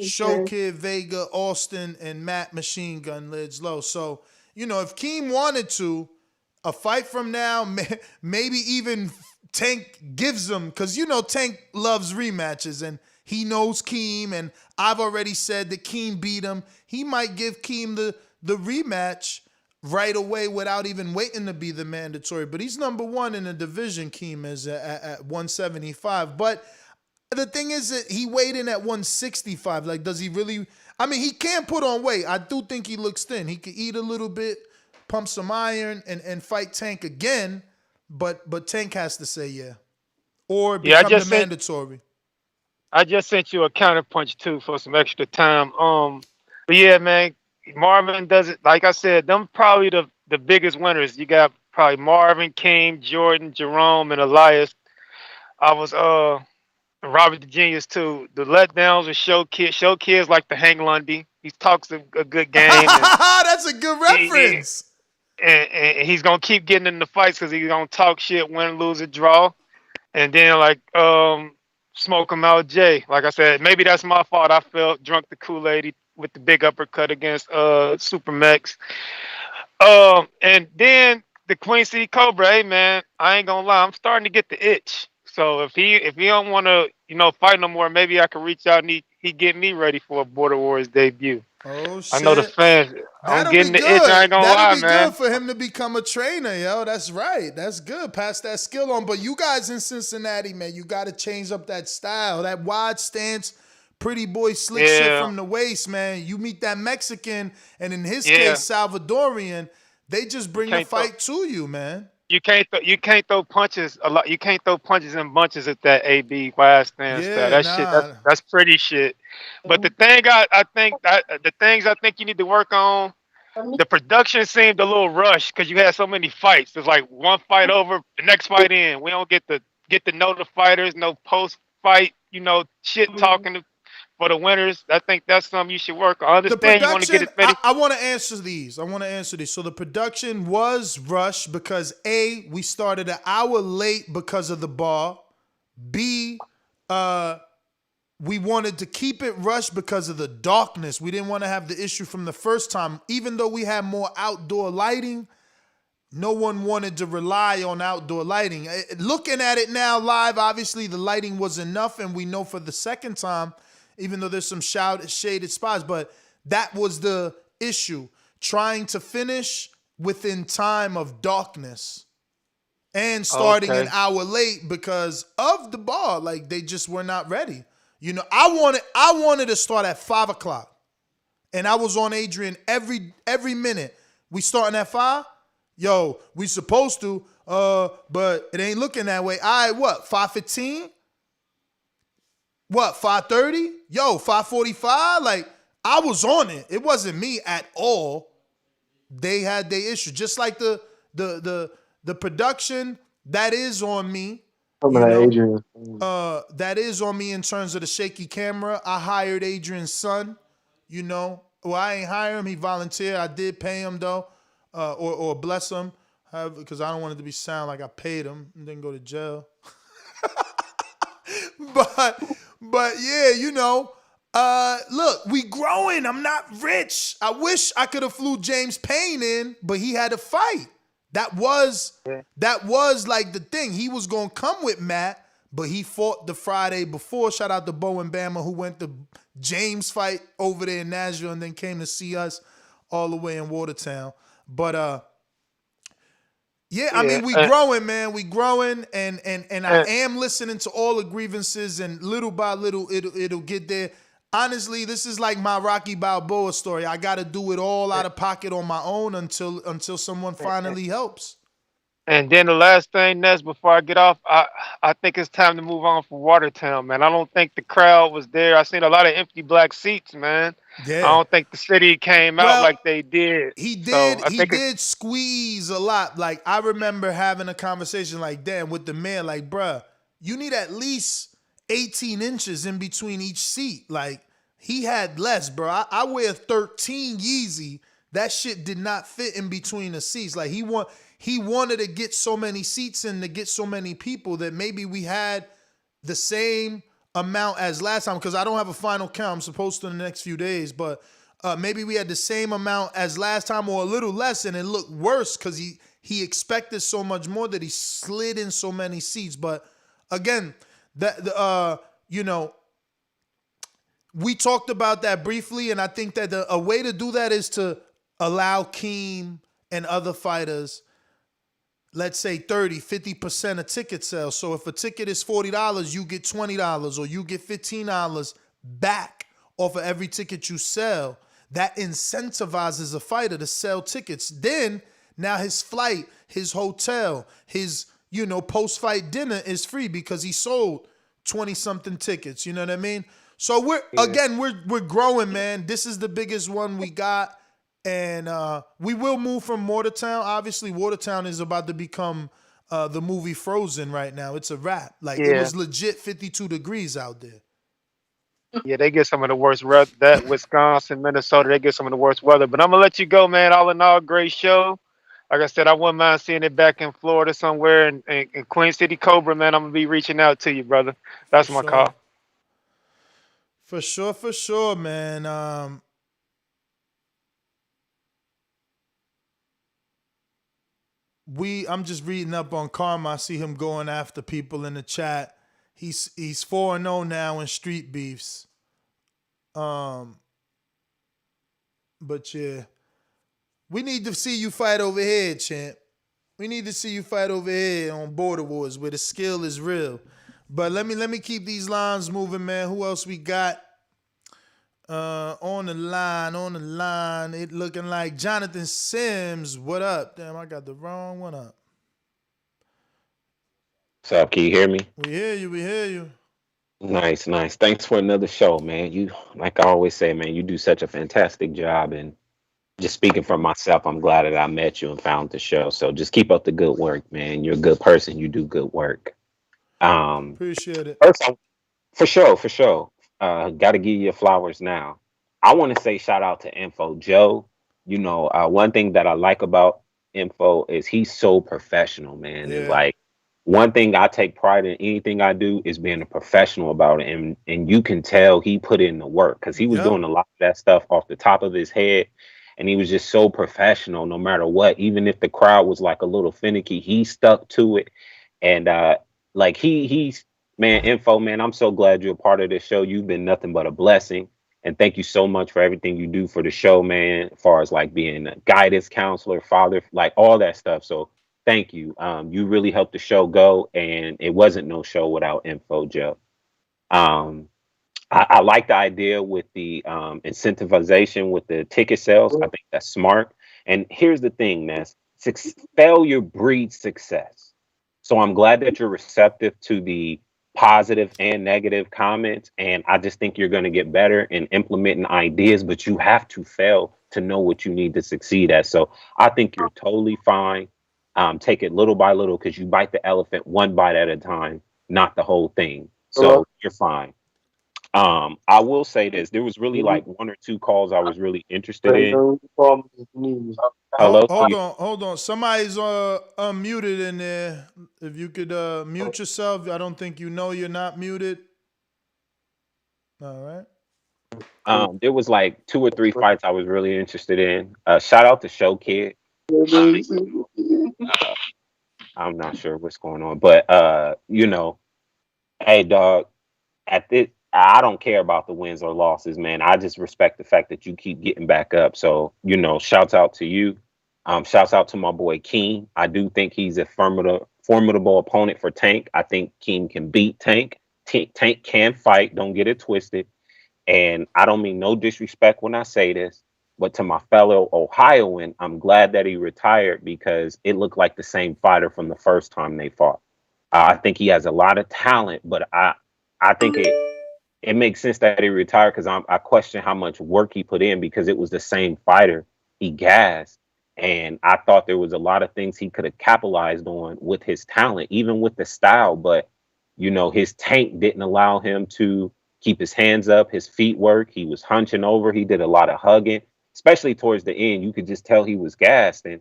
Speaker 9: Showkid, Vega, Austin, and Matt Machine Gun Lids Low. So, if Keem wanted to, a fight from now, maybe even Tank gives him, because Tank loves rematches, and he knows Keem, and I've already said that Keem beat him. He might give Keem the rematch right away without even waiting to be the mandatory. But he's number 1 in the division, Keem is at 175. But the thing is that he weighed in at 165. Like, does he really? I mean, he can put on weight. I do think he looks thin. He could eat a little bit, pump some iron, and fight Tank again. But Tank has to say yeah. Or become the mandatory.
Speaker 16: I just sent you a counterpunch too for some extra time. But yeah, man, Marvin does it. Like I said, them probably the biggest winners. You got probably Marvin, King, Jordan, Jerome, and Elias. I was Robert the Genius too. The letdowns with Showkid. Showkid's like the Hank Lundy. He talks a good game.
Speaker 9: That's a good reference.
Speaker 16: And he's gonna keep getting in the fights because he's gonna talk shit, win, lose, or draw. And then Smoke 'em out, Jay. Like I said, maybe that's my fault. I felt drunk the Kool-Aid with the big uppercut against Super Mex. And then the Queen City Cobra. Hey man, I ain't gonna lie, I'm starting to get the itch. So if he don't want to fight no more, maybe I can reach out and he get me ready for a Border Wars debut.
Speaker 9: Oh shit!
Speaker 16: I know the fans. I'm getting the itch. I ain't gonna lie, man.
Speaker 9: That'd be good for him to become a trainer, yo. That's right. That's good. Pass that skill on. But you guys in Cincinnati, man, you got to change up that style, that wide stance, pretty boy slick shit from the waist, man. You meet that Mexican, and in his case, Salvadorian, they just bring the fight to you, man.
Speaker 16: You can't throw punches a lot. You can't throw punches in bunches at that AB wide stand style. That shit, that's pretty shit. But the thing the things I think you need to work on, the production seemed a little rushed because you had so many fights. It's like one fight over, the next fight in. We don't get to know the fighters, no post fight, shit talking for the winners. I think that's something you should work on. I understand you want to get it ready.
Speaker 9: I want to answer these. So the production was rushed because A, we started an hour late because of the bar. B, we wanted to keep it rushed because of the darkness. We didn't want to have the issue from the first time. Even though we had more outdoor lighting, no one wanted to rely on outdoor lighting. Looking at it now live, obviously the lighting was enough, and we know for the second time, even though there's some shaded spots, but that was the issue. Trying to finish within time of darkness and starting an hour late because of the bar. Like, they just were not ready. I wanted to start at 5 o'clock, and I was on Adrian every minute. We starting at 5? Yo, we supposed to, but it ain't looking that way. All right, what, 5:15? What, 5:30? Yo, 5:45? Like, I was on it. It wasn't me at all. They had their issue. Just like the production, that is on me. That is on me in terms of the shaky camera. I hired Adrian's son, Well, I ain't hire him. He volunteered. I did pay him, though, or bless him, because I don't want it to be sound like I paid him and then go to jail. But yeah, look, we growing. I'm not rich. I wish I could have flew James Payne in, but he had to fight. That was like the thing. He was gonna come with Matt, but he fought the Friday before. Shout out to Bo and Bama, who went to James fight over there in Nashville and then came to see us all the way in Watertown. But I mean, we growing, man. We growing, and I am listening to all the grievances, and little by little, it'll get there. Honestly, this is like my Rocky Balboa story. I got to do it all out of pocket on my own until someone finally helps.
Speaker 16: And then the last thing, Ness, before I get off, I think it's time to move on for Watertown, man. I don't think the crowd was there. I seen a lot of empty black seats, man. Yeah. I don't think the city came out like they did.
Speaker 9: He did. So he did squeeze a lot. Like, I remember having a conversation like, damn, with the mayor, like, bruh, you need at least 18 inches in between each seat. Like, he had less, bro. I wear 13 Yeezy. That shit did not fit in between the seats. Like, he wanted to get so many seats in to get so many people that maybe we had the same amount as last time, because I don't have a final count. I'm supposed to in the next few days, but maybe we had the same amount as last time or a little less, and it looked worse because he expected so much more that he slid in so many seats. But again, we talked about that briefly, and I think that a way to do that is to allow Keem and other fighters, let's say 30, 50% of ticket sales. So if a ticket is $40, you get $20 or you get $15 back off of every ticket you sell. That incentivizes a fighter to sell tickets. Then now his flight, his hotel, his post-fight dinner is free because he sold 20-something tickets. You know what I mean? So we're growing, man. This is the biggest one we got. And we will move from Watertown. Obviously, Watertown is about to become the movie Frozen right now. It's a wrap. Like, it was legit 52 degrees out there.
Speaker 16: Yeah, they get some of the worst weather. That Wisconsin, Minnesota, they get some of the worst weather. But I'm going to let you go, man. All in all, great show. Like I said, I wouldn't mind seeing it back in Florida somewhere in Queen City, Cobra, man. I'm going to be reaching out to you, brother. That's my call.
Speaker 9: For sure, man. I'm just reading up on Karma. I see him going after people in the chat. He's 4-0 now in street beefs. But yeah, we need to see you fight over here, champ. We need to see you fight over here on Border Wars where the skill is real. But let me keep these lines moving, man. Who else we got? On the line. It looking like Jonathan Sims. What up? Damn, I got the wrong one up.
Speaker 17: What's up? Can you hear me?
Speaker 9: We hear you.
Speaker 17: Nice. Thanks for another show, man. You, like I always say, man, you do such a fantastic job. And just speaking for myself, I'm glad that I met you and found the show. So just keep up the good work, man. You're a good person. You do good work.
Speaker 9: Appreciate it.
Speaker 17: First, for sure. Got to give you your flowers now. I want to say shout out to Info Joe. You know, one thing that I like about Info is he's so professional, man.
Speaker 9: Yeah.
Speaker 17: And like, one thing I take pride in anything I do is being a professional about it. And you can tell he put in the work because he was doing a lot of that stuff off the top of his head. And he was just so professional no matter what. Even if the crowd was like a little finicky, he stuck to it. And like he's man, Info, man, I'm so glad you're a part of this show. You've been nothing but a blessing. And thank you so much for everything you do for the show, man, as far as like being a guidance counselor, father, like all that stuff. So thank you. You really helped the show go, and it wasn't no show without Info Joe. I like the idea with the incentivization with the ticket sales. I think that's smart. And here's the thing, Ness, failure breeds success. So I'm glad that you're receptive to the positive and negative comments. And I just think you're going to get better in implementing ideas, but you have to fail to know what you need to succeed at. So I think you're totally fine. Take it little by little because you bite the elephant one bite at a time, not the whole thing. So you're fine. I will say this. There was really like one or two calls I was really interested in. Hello?
Speaker 9: Hold on. Somebody's unmuted in there. If you could mute yourself. I don't think you know you're not muted. All right.
Speaker 17: There was like 2 or 3 fights I was really interested in. Shout out to Show Kid. I'm not sure what's going on, but you know, hey dog, at this I don't care about the wins or losses, man. I just respect the fact that you keep getting back up. So, you know, shouts out to you. Shouts out to my boy Keem. I do think he's a formidable opponent for Tank. I think Keem can beat Tank. Tank can fight. Don't get it twisted. And I don't mean no disrespect when I say this, but to my fellow Ohioan, I'm glad that he retired because it looked like the same fighter from the first time they fought. I think he has a lot of talent, but I think it makes sense that he retired because I question how much work he put in because it was the same fighter he gassed. And I thought there was a lot of things he could have capitalized on with his talent, even with the style. But, you know, his Tank didn't allow him to keep his hands up, his feet work. He was hunching over. He did a lot of hugging, especially towards the end. You could just tell he was gassed. And,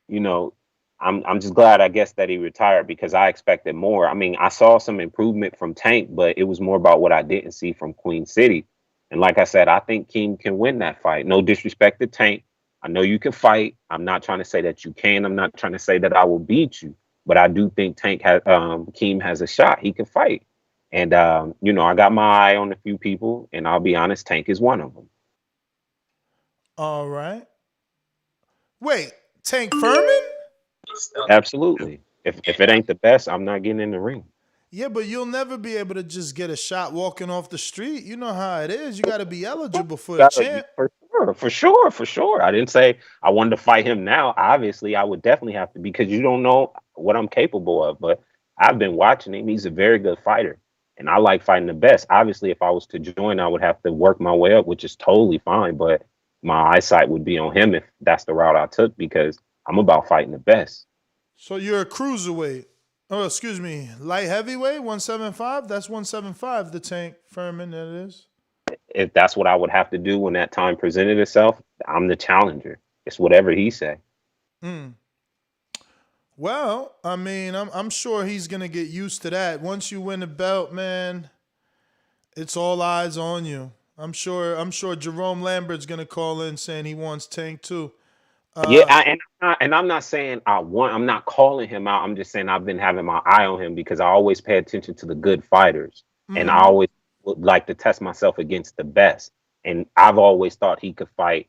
Speaker 17: you know, I'm just glad, I guess, that he retired because I expected more. I mean, I saw some improvement from Tank, but it was more about what I didn't see from Queen City. And like I said, I think Keem can win that fight. No disrespect to Tank. I know you can fight. I'm not trying to say that you can. I'm not trying to say that I will beat you. But I do think Keem has a shot. He can fight. And, you know, I got my eye on a few people. And I'll be honest, Tank is one of them.
Speaker 9: All right. Wait, Tank Furman?
Speaker 17: Absolutely. If it ain't the best, I'm not getting in the ring.
Speaker 9: Yeah, but you'll never be able to just get a shot walking off the street. You know how it is. You got to be eligible for the champ.
Speaker 17: For sure. I didn't say I wanted to fight him now. Obviously, I would definitely have to because you don't know what I'm capable of. But I've been watching him. He's a very good fighter. And I like fighting the best. Obviously, if I was to join, I would have to work my way up, which is totally fine. But my eyesight would be on him if that's the route I took because I'm about fighting the best.
Speaker 9: So you're a cruiserweight. Oh, excuse me. Light heavyweight, 175? That's 175, the Tank Furman, that is.
Speaker 17: If that's what I would have to do when that time presented itself, I'm the challenger. It's whatever he say.
Speaker 9: Well, I mean, I'm sure he's going to get used to that. Once you win the belt, man, it's all eyes on you. I'm sure Jerome Lambert's going to call in saying he wants Tank too.
Speaker 17: And I'm not saying I'm not calling him out. I'm just saying I've been having my eye on him because I always pay attention to the good fighters. And I always would like to test myself against the best. And I've always thought he could fight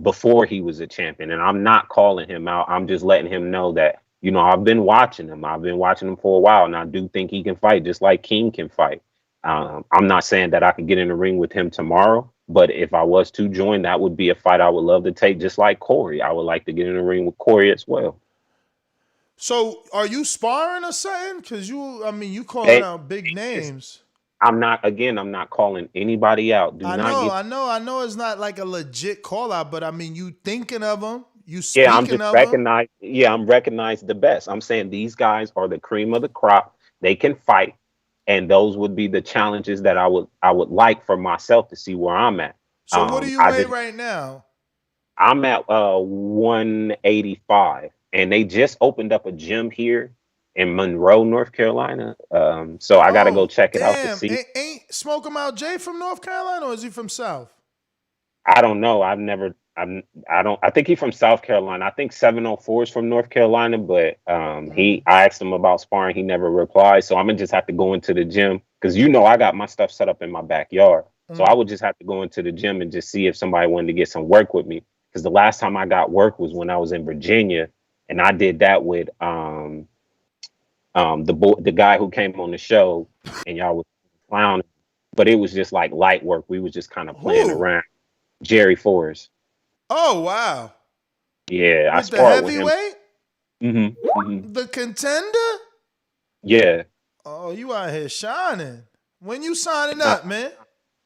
Speaker 17: before he was a champion. And I'm not calling him out. I'm just letting him know that, you know, I've been watching him. I've been watching him for a while. And I do think he can fight just like King can fight. I'm not saying that I could get in the ring with him tomorrow, But if I was to join, that would be a fight I would love to take, just like Corey. I would like to get in the ring with Corey as well.
Speaker 9: So, are you sparring or something? Because you calling out big names.
Speaker 17: I'm not calling anybody out.
Speaker 9: I know it's not like a legit call out, but I mean, you thinking of them, you speaking
Speaker 17: Yeah, I'm just
Speaker 9: of
Speaker 17: recognize. Yeah, I'm recognized the best. I'm saying these guys are the cream of the crop. They can fight, and those would be the challenges that I would like for myself to see where I'm at.
Speaker 9: So, what do you weigh right now?
Speaker 17: I'm at 185, and they just opened up a gym here in Monroe, North Carolina. So I got to go check it out to see.
Speaker 9: Ain't Smoke 'em Out Jay from North Carolina, or is he from South?
Speaker 17: I don't know. I think he's from South Carolina. I think 704 is from North Carolina, but I asked him about sparring. He never replied. So I'm gonna just have to go into the gym because I got my stuff set up in my backyard. So I would just have to go into the gym and just see if somebody wanted to get some work with me. Because the last time I got work was when I was in Virginia, and I did that with the guy who came on the show, and y'all was clowning, but it was just like light work. We was just kind of playing around. Jerry Forrest.
Speaker 9: Oh wow!
Speaker 17: Yeah, I
Speaker 9: with the
Speaker 17: sparred with him.
Speaker 9: heavyweight.
Speaker 17: Mm-hmm.
Speaker 9: The contender.
Speaker 17: Yeah.
Speaker 9: Oh, you out here shining. When you signing up, man?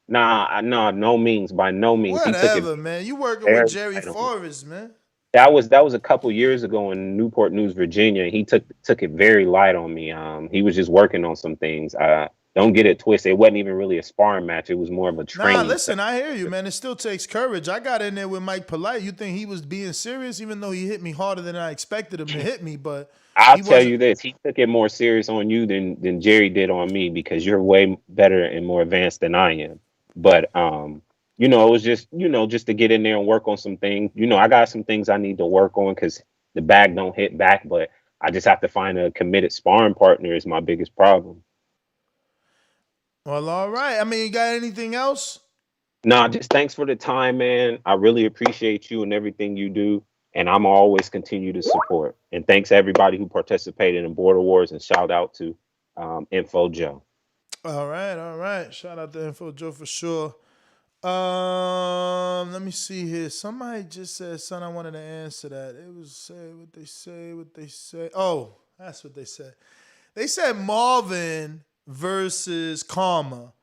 Speaker 17: Nah, no means. By no means.
Speaker 9: Whatever, man. You working with Jerry Forrest, man.
Speaker 17: That was a couple years ago in Newport News, Virginia. He took it very light on me. He was just working on some things. Don't get it twisted. It wasn't even really a sparring match. It was more of a training.
Speaker 9: Nah, listen, I hear you, man. It still takes courage. I got in there with Mike Polite. You think he was being serious, even though he hit me harder than I expected him to hit me? But
Speaker 17: I'll tell you this: he took it more serious on you than Jerry did on me because you're way better and more advanced than I am. But it was just just to get in there and work on some things. I got some things I need to work on because the bag don't hit back. But I just have to find a committed sparring partner is my biggest problem.
Speaker 9: Well, all right. I mean, you got anything else?
Speaker 17: Nah, just thanks for the time, man. I really appreciate you and everything you do. And I'm always continue to support. And thanks to everybody who participated in Border Wars, and shout out to Info Joe.
Speaker 9: All right. Shout out to Info Joe for sure. Let me see here. Somebody just said, son, I wanted to answer that. It was say what they say. Oh, that's what they said. They said Marvin versus Karma.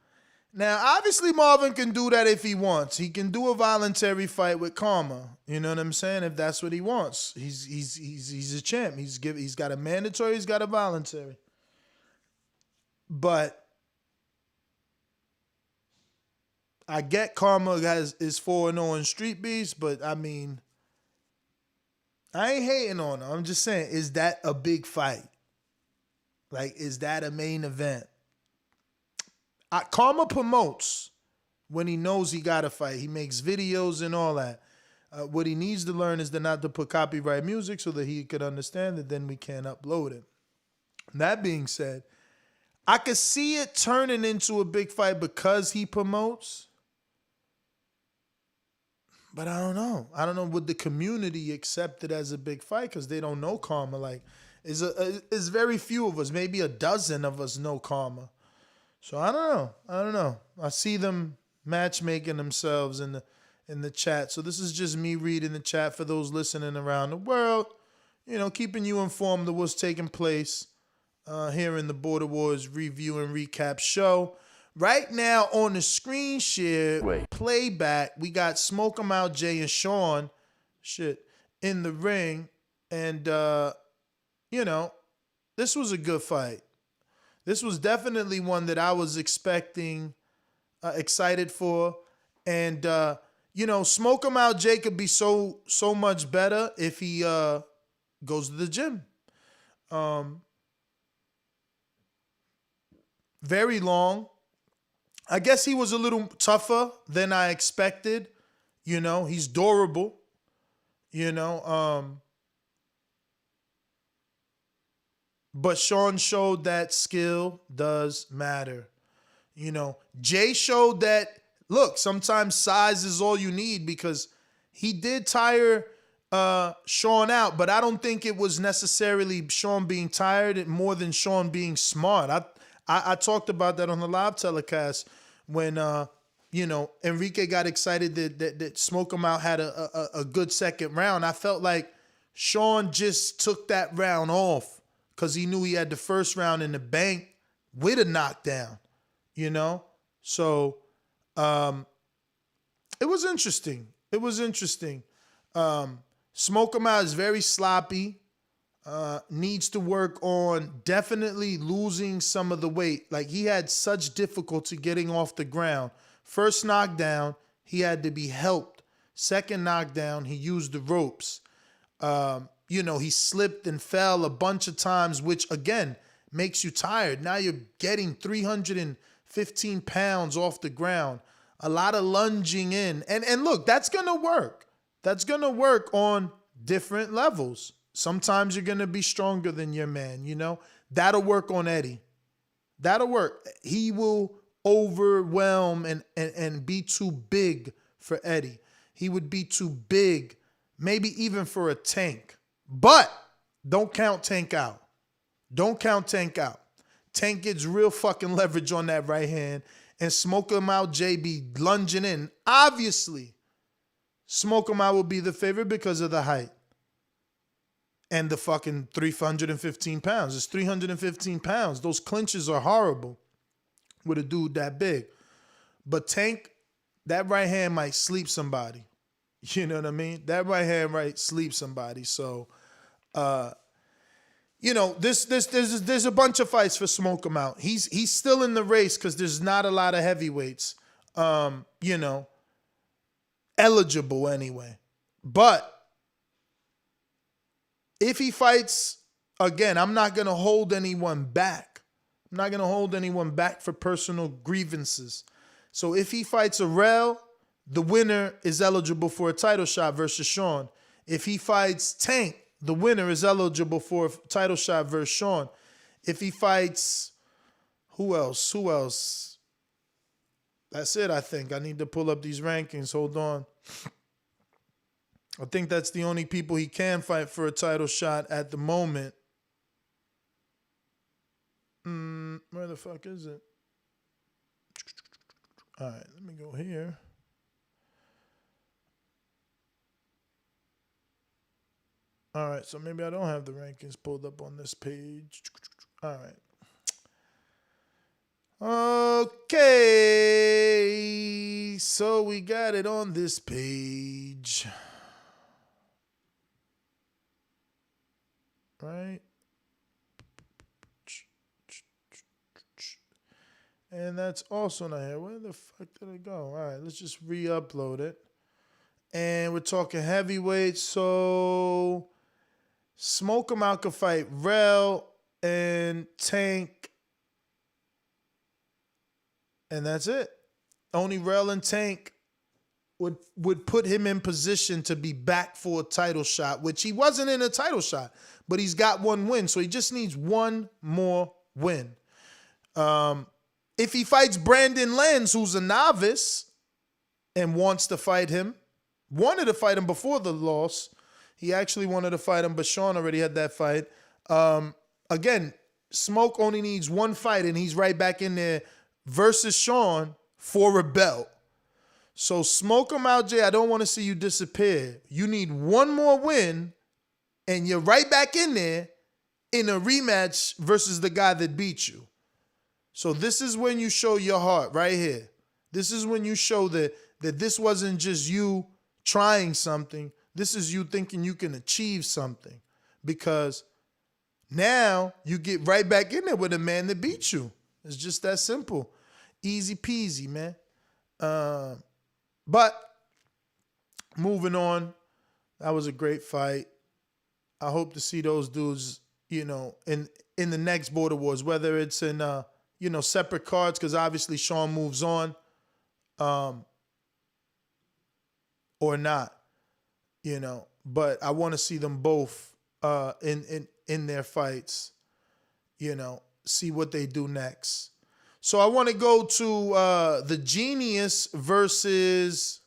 Speaker 9: Now, obviously, Marvin can do that if he wants. He can do a voluntary fight with Karma. You know what I'm saying? If that's what he wants, he's a champ. He's got a mandatory. He's got a voluntary. But I get Karma is 4-0 in Street Beefs, but I mean, I ain't hating on him. I'm just saying, is that a big fight? Like, is that a main event? Karma promotes when he knows he got to fight. He makes videos and all that. What he needs to learn is not to put copyright music so that he could understand it. Then we can upload it. That being said, I could see it turning into a big fight because he promotes. But I don't know. I don't know, would the community accept it as a big fight because they don't know Karma. Like, is very few of us, maybe a dozen of us know Karma. So I don't know. I see them matchmaking themselves in the chat. So this is just me reading the chat for those listening around the world. Keeping you informed of what's taking place here in the Border Wars review and recap show. Right now on the screen share playback, we got Smoke 'em Out Jay and Sean in the ring. And, this was a good fight. This was definitely one that I was expecting, excited for. And, Smoke 'em Out Jay could be so much better if he goes to the gym. Very long. I guess he was a little tougher than I expected. He's durable. But Sean showed that skill does matter. Jay showed that, look, sometimes size is all you need because he did tire Sean out, but I don't think it was necessarily Sean being tired more than Sean being smart. I talked about that on the live telecast when Enrique got excited that Smoke 'Em Out had a good second round. I felt like Sean just took that round off because he knew he had the first round in the bank with a knockdown, So it was interesting. Smoke 'Em Out is very sloppy. Needs to work on definitely losing some of the weight. Like, he had such difficulty getting off the ground. First knockdown, he had to be helped. Second knockdown, he used the ropes. He slipped and fell a bunch of times, which again makes you tired. Now you're getting 315 pounds off the ground. A lot of lunging in. And look, that's going to work. That's going to work on different levels. Sometimes you're going to be stronger than your man, That'll work on Eddie. That'll work. He will overwhelm and be too big for Eddie. He would be too big, maybe even for a Tank. But don't count Tank out. Tank gets real fucking leverage on that right hand, and Smoke 'Em Out Jay be lunging in. Obviously, Smoke 'Em Out will be the favorite because of the height. And the fucking 315 pounds. It's 315 pounds. Those clinches are horrible with a dude that big. But Tank, that right hand might sleep somebody. You know what I mean? That right hand might sleep somebody. So, there's a bunch of fights for Smoke 'Em Out. He's still in the race because there's not a lot of heavyweights, eligible anyway. But if he fights, again, I'm not going to hold anyone back. I'm not going to hold anyone back for personal grievances. So if he fights Arel, the winner is eligible for a title shot versus Sean. If he fights Tank, the winner is eligible for a title shot versus Sean. If he fights, who else? That's it, I think. I need to pull up these rankings. Hold on. I think that's the only people he can fight for a title shot at the moment. Where the fuck is it? All right, let me go here. All right, so maybe I don't have the rankings pulled up on this page. All right. Okay, so we got it on this page. Right? And that's also not here. Where the fuck did it go? All right, let's just re-upload it. And we're talking heavyweight. So Smoke 'Em Out could fight Rel and Tank. And that's it. Only Rel and Tank would put him in position to be back for a title shot, which he wasn't in a title shot, but he's got one win. So he just needs one more win. If he fights Brandon Lenz, who's a novice and wants to fight him, wanted to fight him before the loss. He actually wanted to fight him, but Sean already had that fight. Again, Smoke only needs one fight, and he's right back in there versus Sean for a belt. So Smoke 'Em Out, Jay, I don't want to see you disappear. You need one more win, and you're right back in there in a rematch versus the guy that beat you. So this is when you show your heart right here. This is when you show that this wasn't just you trying something. This is you thinking you can achieve something. Because now you get right back in there with a man that beat you. It's just that simple. Easy peasy, man. But moving on, that was a great fight. I hope to see those dudes, in the next Border Wars, whether it's in separate cards, because obviously Sean moves on, or not, But I want to see them both in their fights, see what they do next. So I want to go to the Genius versus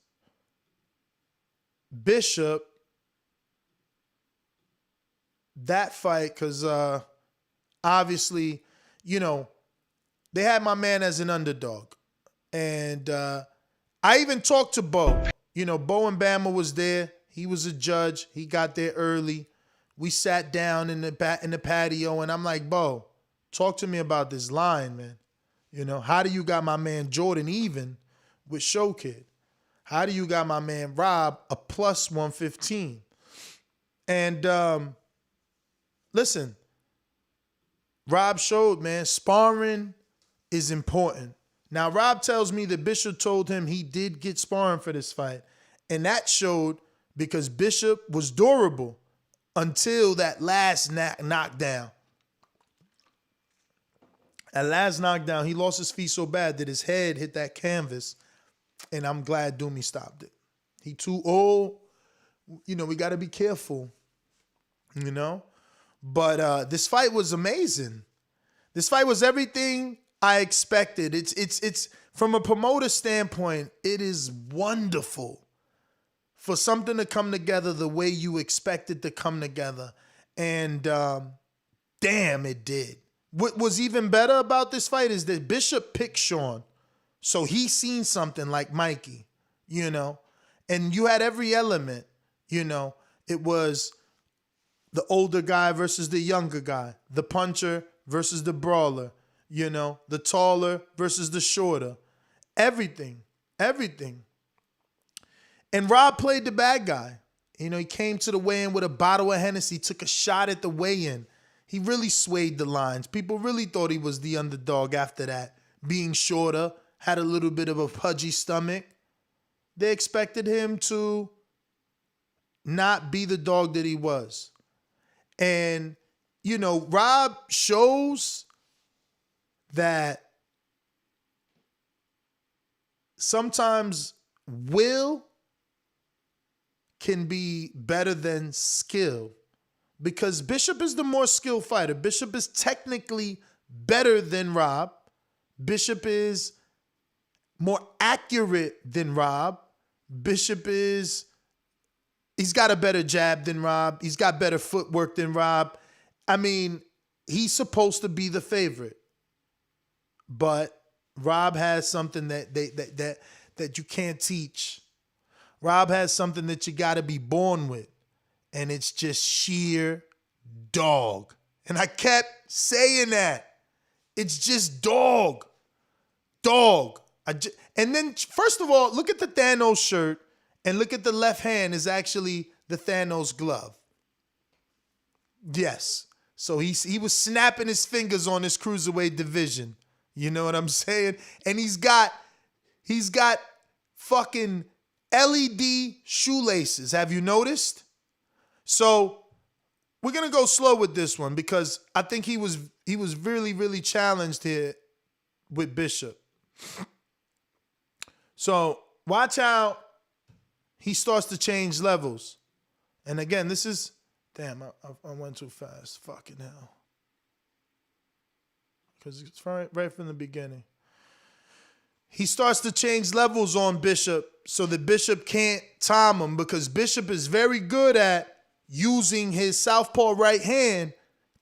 Speaker 9: Bishop. That fight, because obviously, they had my man as an underdog. And I even talked to Bo. You know, Bo and Bama was there. He was a judge. He got there early. We sat down in the patio, and I'm like, Bo, talk to me about this line, man. You know, how do you got my man Jordan even with Show Kid? How do you got my man Rob a plus 115? And listen, Rob showed, man, sparring is important. Now, Rob tells me that Bishop told him he did get sparring for this fight. And that showed because Bishop was durable until that last knockdown. At last knockdown, he lost his feet so bad that his head hit that canvas. And I'm glad Doomy stopped it. He too old. You know, we got to be careful. You know? But this fight was amazing. This fight was everything I expected. It's from a promoter standpoint, it is wonderful for something to come together the way you expect it to come together. And damn, it did. What was even better about this fight is that Bishop picked Sean. So he seen something like Mikey, you know. And you had every element, you know. It was the older guy versus the younger guy, the puncher versus the brawler, you know, the taller versus the shorter. Everything. And Rob played the bad guy. You know, he came to the weigh-in with a bottle of Hennessy, took a shot at the weigh-in. He really swayed the lines. People really thought he was the underdog after that. Being shorter, had a little bit of a pudgy stomach. They expected him to not be the dog that he was. And, you know, Rob shows that sometimes will can be better than skill, because Bishop is the more skilled fighter. Bishop is technically better than Rob. Bishop is more accurate than Rob. Bishop he's got a better jab than Rob. He's got better footwork than Rob. I mean, he's supposed to be the favorite. But Rob has something that you can't teach. Rob has something that you got to be born with. And it's just sheer dog. And I kept saying that. It's just dog. Dog. And then, first of all, look at the Thanos shirt and look at the left hand is actually the Thanos glove. Yes. So he was snapping his fingers on this cruiserweight division. You know what I'm saying? And he's got fucking LED shoelaces. Have you noticed? So we're gonna go slow with this one because I think he was really, really challenged here with Bishop. So watch how he starts to change levels. And again, this is, damn, I went too fast. Fucking hell. Because it's right from the beginning. He starts to change levels on Bishop so that Bishop can't time him, because Bishop is very good at using his southpaw right hand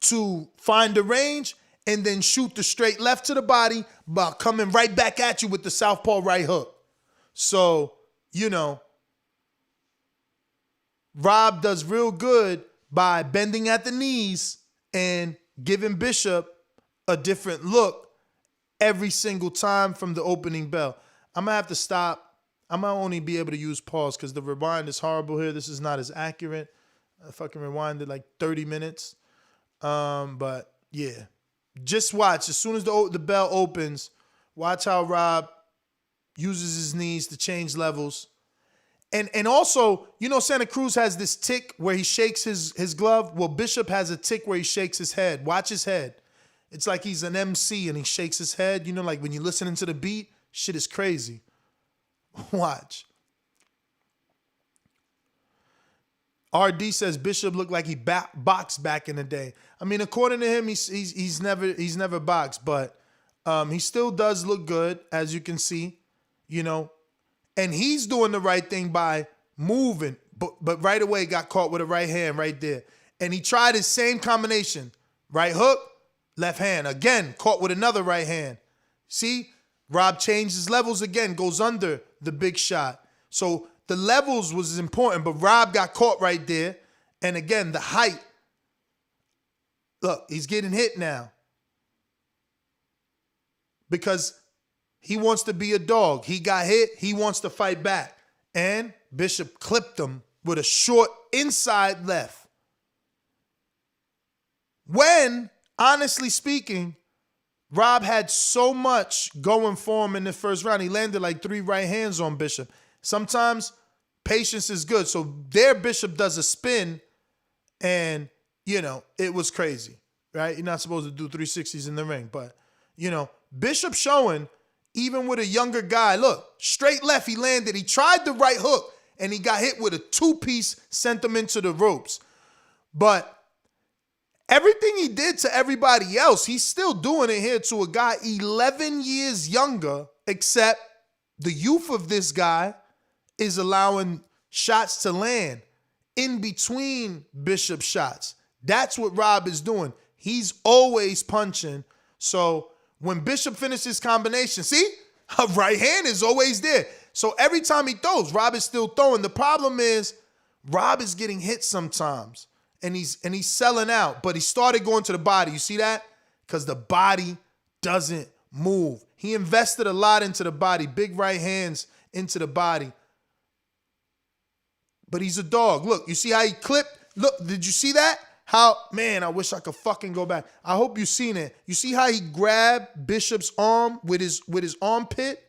Speaker 9: to find the range and then shoot the straight left to the body by coming right back at you with the southpaw right hook. So, you know, Rob does real good by bending at the knees and giving Bishop a different look every single time from the opening bell. I'm going to have to stop. I'm going to only be able to use pause because the rewind is horrible here. This is not as accurate. I fucking rewinded like 30 minutes. But yeah, just watch. As soon as the bell opens, watch how Rob uses his knees to change levels. And also, you know, Santa Cruz has this tick where he shakes his glove. Well, Bishop has a tick where he shakes his head. Watch his head. It's like he's an MC and he shakes his head. You know, like when you're listening to the beat, shit is crazy. Watch. RD says Bishop looked like he boxed back in the day. I mean, according to him, he's never boxed, but he still does look good, as you can see, you know. And he's doing the right thing by moving, but right away got caught with a right hand right there. And he tried his same combination. Right hook, left hand. Again, caught with another right hand. See? Rob changed his levels again, goes under the big shot. So the levels was important, but Rob got caught right there. And again, the height. Look, he's getting hit now. Because he wants to be a dog. He got hit. He wants to fight back. And Bishop clipped him with a short inside left. When, honestly speaking, Rob had so much going for him in the first round. He landed like 3 right hands on Bishop. Sometimes patience is good. So there Bishop does a spin and, it was crazy, right? You're not supposed to do 360s in the ring. But, Bishop showing, even with a younger guy, look, straight left he landed. He tried the right hook and he got hit with a 2-piece, sent him into the ropes. But everything he did to everybody else, he's still doing it here to a guy 11 years younger, except the youth of this guy is allowing shots to land in between Bishop's shots. That's what Rob is doing. He's always punching. So when Bishop finishes combination, see, a right hand is always there. So every time he throws, Rob is still throwing. The problem is Rob is getting hit sometimes. And he's selling out, but he started going to the body. You see that? Because the body doesn't move. He invested a lot into the body, big right hands into the body. But he's a dog. Look, you see how he clipped? Look, did you see that? Man, I wish I could fucking go back. I hope you've seen it. You see how he grabbed Bishop's arm with his armpit?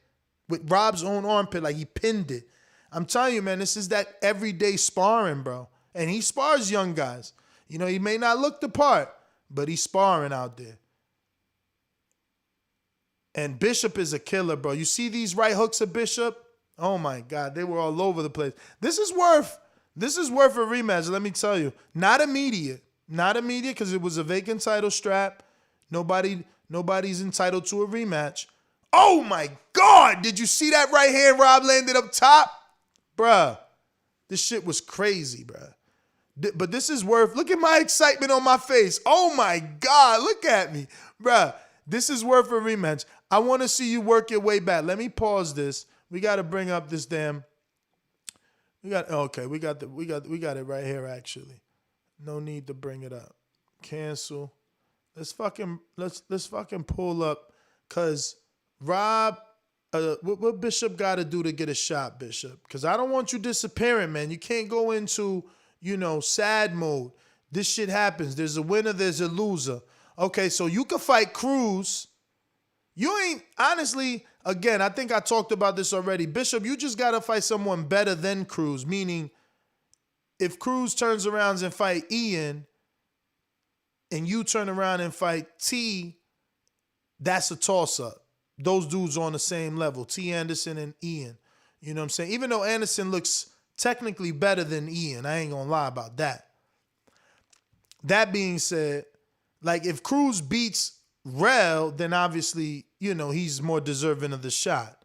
Speaker 9: With Rob's own armpit, like he pinned it. I'm telling you, man, this is that everyday sparring, bro. And he spars young guys. He may not look the part, but he's sparring out there. And Bishop is a killer, bro. You see these right hooks of Bishop? Oh my God, they were all over the place. This is worth a rematch, let me tell you. Not immediate because it was a vacant title strap. Nobody's entitled to a rematch. Oh my God, did you see that right hand Rob landed up top? Bruh, this shit was crazy, bruh. But this is look at my excitement on my face. Oh my God, look at me. Bruh, this is worth a rematch. I want to see you work your way back. Let me pause this. We got to bring up this damn. We got it right here actually. No need to bring it up. Cancel. Let's fucking pull up cuz Rob what Bishop got to do to get a shot, Bishop? Cuz I don't want you disappearing, man. You can't go into sad mode. This shit happens. There's a winner, there's a loser. Okay, so you can fight Cruz. You ain't, honestly, again, I think I talked about this already. Bishop, you just got to fight someone better than Cruz, meaning if Cruz turns around and fight Ian and you turn around and fight T, that's a toss-up. Those dudes are on the same level, T. Anderson and Ian. You know what I'm saying? Even though Anderson looks technically better than Ian. I ain't gonna lie about that. That being said, like if Cruz beats Rel, then obviously, he's more deserving of the shot.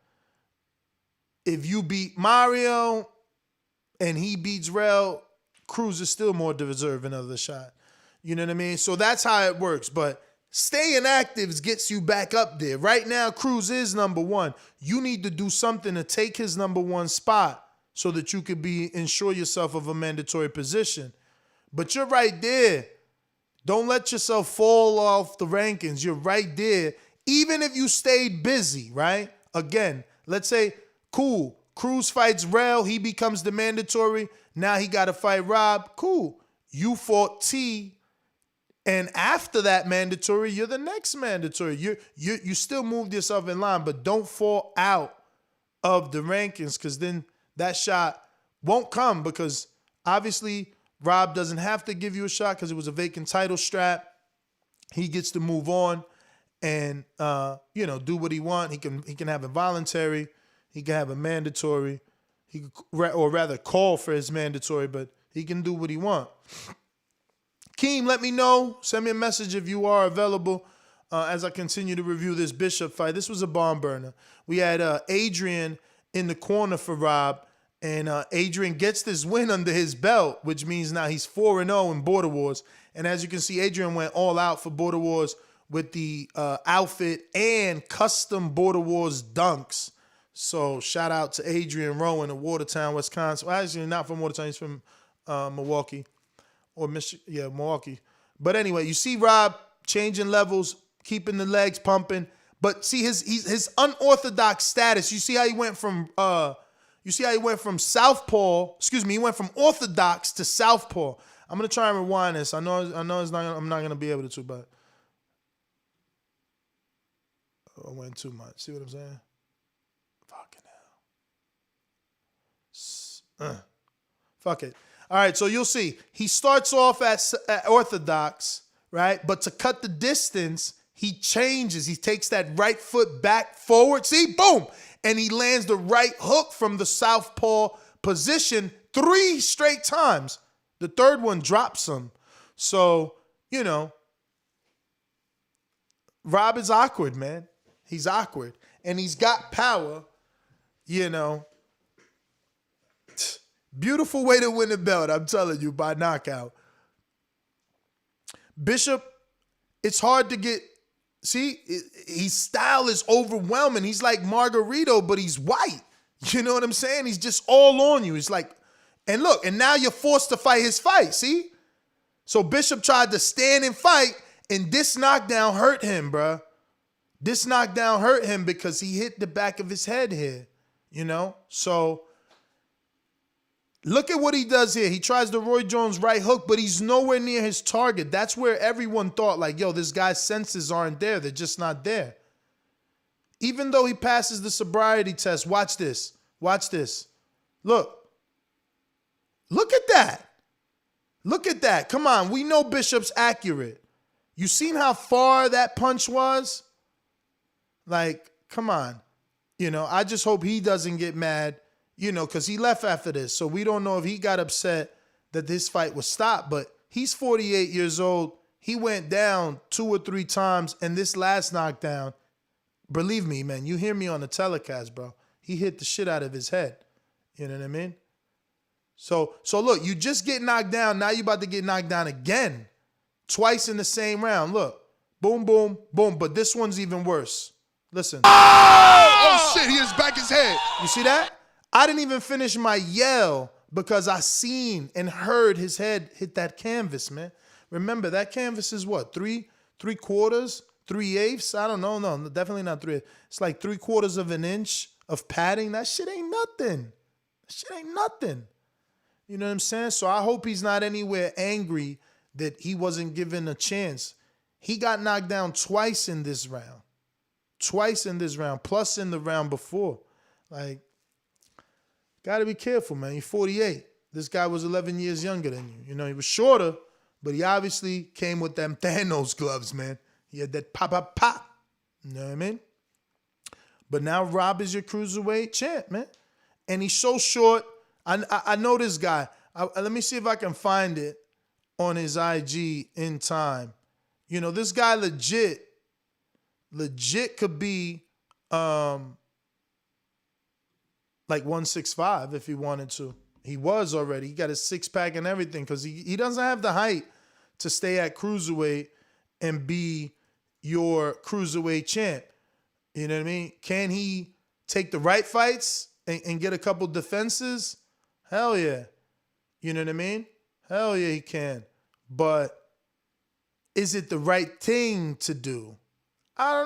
Speaker 9: If you beat Mario and he beats Rel, Cruz is still more deserving of the shot. You know what I mean? So that's how it works. But staying active gets you back up there. Right now, Cruz is number 1. You need to do something to take his number 1 spot so that you could ensure yourself of a mandatory position. But you're right there. Don't let yourself fall off the rankings. You're right there. Even if you stayed busy, right? Again, let's say, cool, Cruz fights Rel, he becomes the mandatory. Now he got to fight Rob. Cool. You fought T, and after that mandatory, you're the next mandatory. You still moved yourself in line, but don't fall out of the rankings because then that shot won't come because obviously Rob doesn't have to give you a shot because it was a vacant title strap. He gets to move on and do what he wants. He can have a voluntary, he can have a mandatory, or rather call for his mandatory, but he can do what he wants. Keem, let me know. Send me a message if you are available as I continue to review this Bishop fight. This was a barn burner. We had Adrian in the corner for Rob, and Adrian gets this win under his belt, which means now he's 4-0 in Border Wars. And as you can see, Adrian went all out for Border Wars with the outfit and custom Border Wars dunks. So shout out to Adrian Rowan of Watertown, Wisconsin. Well, actually, not from Watertown. He's from Milwaukee or Michigan. Yeah, Milwaukee. But anyway, you see Rob changing levels, keeping the legs pumping. But see his unorthodox status. You see how he went from southpaw. Excuse me, he went from orthodox to southpaw. I'm gonna try and rewind this. I know it's not. I'm not gonna be able to, but I went too much. See what I'm saying? Fuck it. All right, so you'll see. He starts off at orthodox, right? But to cut the distance, he changes. He takes that right foot back forward. See, boom. And he lands the right hook from the southpaw position 3 straight times. The third one drops him. So, you know, Rob is awkward, man. He's awkward. And he's got power, you know. Beautiful way to win the belt, I'm telling you, by knockout. Bishop, it's hard to get, see, his style is overwhelming. He's like Margarito, but he's white. You know what I'm saying? He's just all on you. He's like, and look, and now you're forced to fight his fight, see? So Bishop tried to stand and fight, and this knockdown hurt him, bruh. This knockdown hurt him because he hit the back of his head here, you know? So look at what he does here. He tries the Roy Jones right hook, but he's nowhere near his target. That's where everyone thought, like, yo, this guy's senses aren't there. They're just not there. Even though he passes the sobriety test, watch this. Watch this. Look. Look at that. Look at that. Come on. We know Bishop's accurate. You seen how far that punch was? Like, come on. You know, I just hope he doesn't get mad. You know, because he left after this. So we don't know if he got upset that this fight was stopped. But he's 48 years old. He went down 2 or 3 times. And this last knockdown, believe me, man, you hear me on the telecast, bro. He hit the shit out of his head. You know what I mean? So look, you just get knocked down. Now you about to get knocked down again. Twice in the same round. Look. Boom, boom, boom. But this one's even worse. Listen.
Speaker 3: Oh, shit, he has back his head.
Speaker 9: You see that? I didn't even finish my yell because I seen and heard his head hit that canvas, man. Remember, that canvas is what? 3/4, 3/8? I don't know. No, definitely not 3. It's like 3/4 of an inch of padding. That shit ain't nothing. That shit ain't nothing. You know what I'm saying? So I hope he's not anywhere angry that he wasn't given a chance. He got knocked down twice in this round. Twice in this round, plus in the round before. Like, gotta be careful, man. You're 48. This guy was 11 years younger than you. You know, he was shorter, but he obviously came with them Thanos gloves, man. He had that pop, pop, pop. You know what I mean? But now Rob is your cruiserweight champ, man. And he's so short. I know this guy. Let me see if I can find it on his IG in time. You know, this guy legit could be like 165 if he wanted to. He was already. He got his 6-pack and everything because he doesn't have the height to stay at cruiserweight and be your cruiserweight champ. You know what I mean? Can he take the right fights and get a couple defenses? Hell yeah. You know what I mean? Hell yeah, he can. But is it the right thing to do? I don't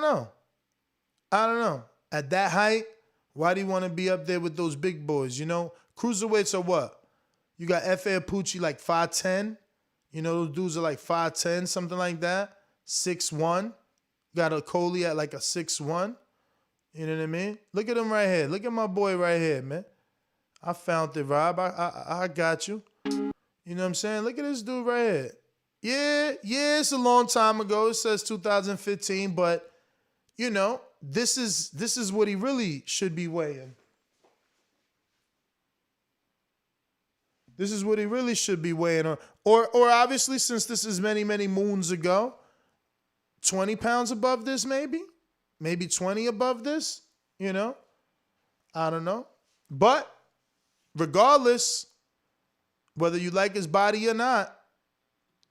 Speaker 9: know. At that height, why do you want to be up there with those big boys? You know, cruiserweights are what? You got F.A. Pucci like 5'10". You know, those dudes are like 5'10", something like that. 6'1". You got a Cody at like a 6'1". You know what I mean? Look at him right here. Look at my boy right here, man. I found it, Rob. I got you. You know what I'm saying? Look at this dude right here. Yeah, it's a long time ago. It says 2015, but you know, this is what he really should be weighing. This is what he really should be weighing, or obviously, since this is many, many moons ago, 20 pounds above this, maybe 20 above this. You know, I don't know, but regardless, whether you like his body or not,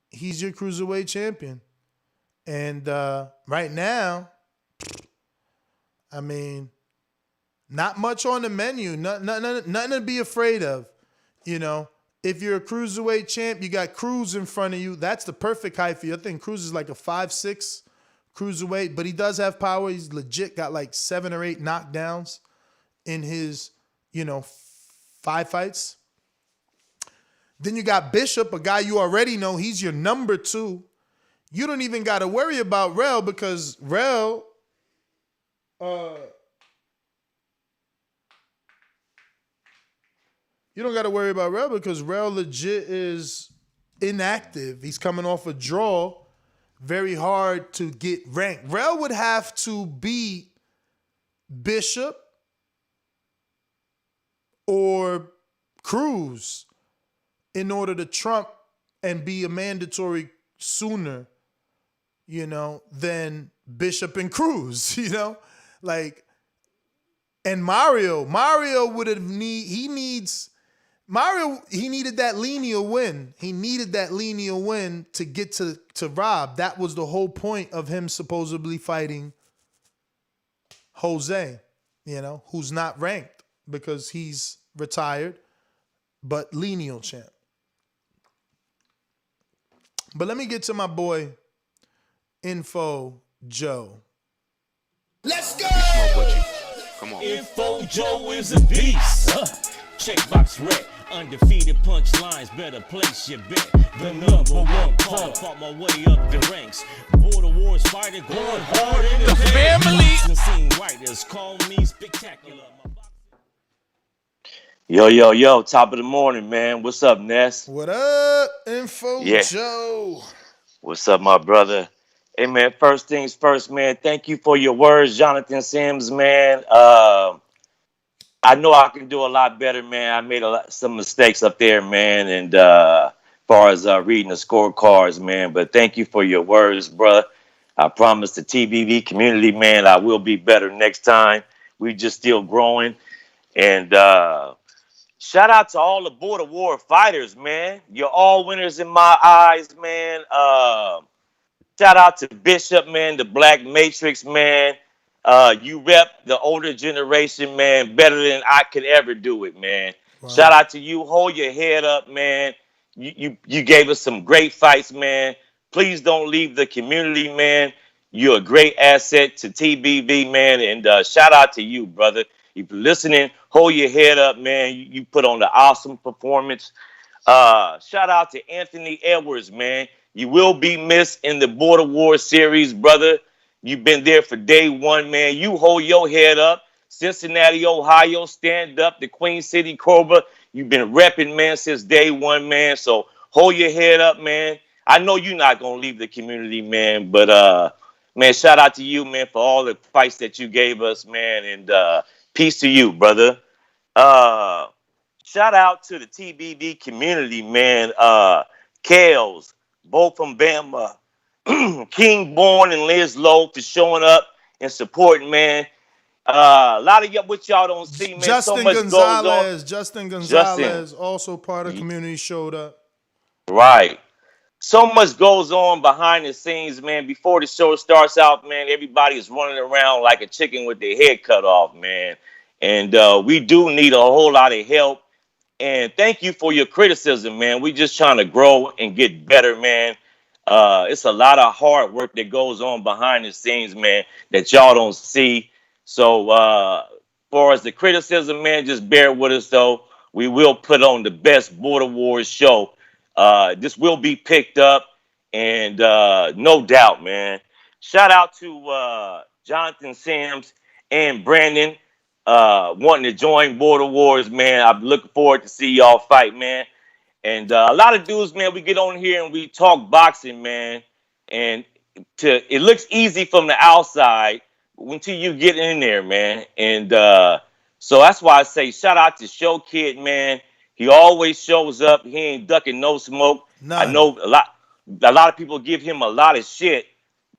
Speaker 9: he's your cruiserweight champion. And right now, I mean, Not much on the menu. Nothing to be afraid of. You know, if you're a cruiserweight champ, you got Cruz in front of you. That's the perfect height for you. I think Cruz is like a 5'6" cruiserweight, but he does have power. He's legit got like 7 or 8 knockdowns in his, 5 fights. Then you got Bishop, a guy you already know. He's your number 2. You don't even got to worry about Rel because Rel, you don't got to worry about Rel because Rel legit is inactive. He's coming off a draw. Very hard to get ranked. Rel would have to beat Bishop or Cruz in order to trump and be a mandatory sooner, than Bishop and Cruz, and Mario would have he needed that lineal win. He needed that lineal win to get to Rob. That was the whole point of him supposedly fighting Jose, who's not ranked because he's retired, but lineal champ. But let me get to my boy, Info Joe.
Speaker 11: Let's go!
Speaker 1: Come on.
Speaker 11: Info Joe is a beast. Checkbox red. Undefeated punchlines, better place your bet. The number one call, fought my way up the ranks. Border wars fighter, going hard in the family. Scene writers call me spectacular.
Speaker 18: Yo, top of the morning, man. What's up, Ness?
Speaker 9: What up, Info Joe?
Speaker 18: What's up, my brother? Hey, man, first things first, man. Thank you for your words, Jonathan Sims, man. I know I can do a lot better, man. I made some mistakes up there, man, and as far as reading the scorecards, man. But thank you for your words, bro. I promise the TBV community, man, I will be better next time. We just still growing. And shout out to all the Border War fighters, man. You're all winners in my eyes, man. Shout out to Bishop, man, the Black Matrix, man. You rep the older generation, man, better than I could ever do it, man. Wow. Shout out to you. Hold your head up, man. You gave us some great fights, man. Please don't leave the community, man. You're a great asset to TBV, man. And shout out to you, brother. If you're listening, hold your head up, man. You put on the awesome performance. Shout out to Anthony Edwards, man. You will be missed in the Border War series, brother. You've been there for day one, man. You hold your head up. Cincinnati, Ohio, stand up. The Queen City Cobra. You've been repping, man, since day one, man. So hold your head up, man. I know you're not going to leave the community, man. But, man, shout out to you, man, for all the fights that you gave us, man. And peace to you, brother. Shout out to the TBV community, man. Kales, both from Bama. King Born and Liz Lowe for showing up and supporting, man. A lot of what y'all don't see, man.
Speaker 9: Justin
Speaker 18: so much
Speaker 9: Gonzalez, Justin Gonzalez, also part of the community, showed up.
Speaker 18: Right. So much goes on behind the scenes, man. Before the show starts out, man, everybody is running around like a chicken with their head cut off, man. And we do need a whole lot of help. And thank you for your criticism, man. We just trying to grow and get better, man. It's a lot of hard work that goes on behind the scenes, man, that y'all don't see. So, far as the criticism, man, just bear with us, though. We will put on the best Border Wars show. This will be picked up, and no doubt, man. Shout out to Jonathan Sims and Brandon wanting to join Border Wars, man. I'm looking forward to see y'all fight, man. And a lot of dudes, man, we get on here and we talk boxing, man. And it looks easy from the outside until you get in there, man. And so that's why I say shout out to Show Kid, man. He always shows up. He ain't ducking no smoke. None. I know a lot of people give him a lot of shit,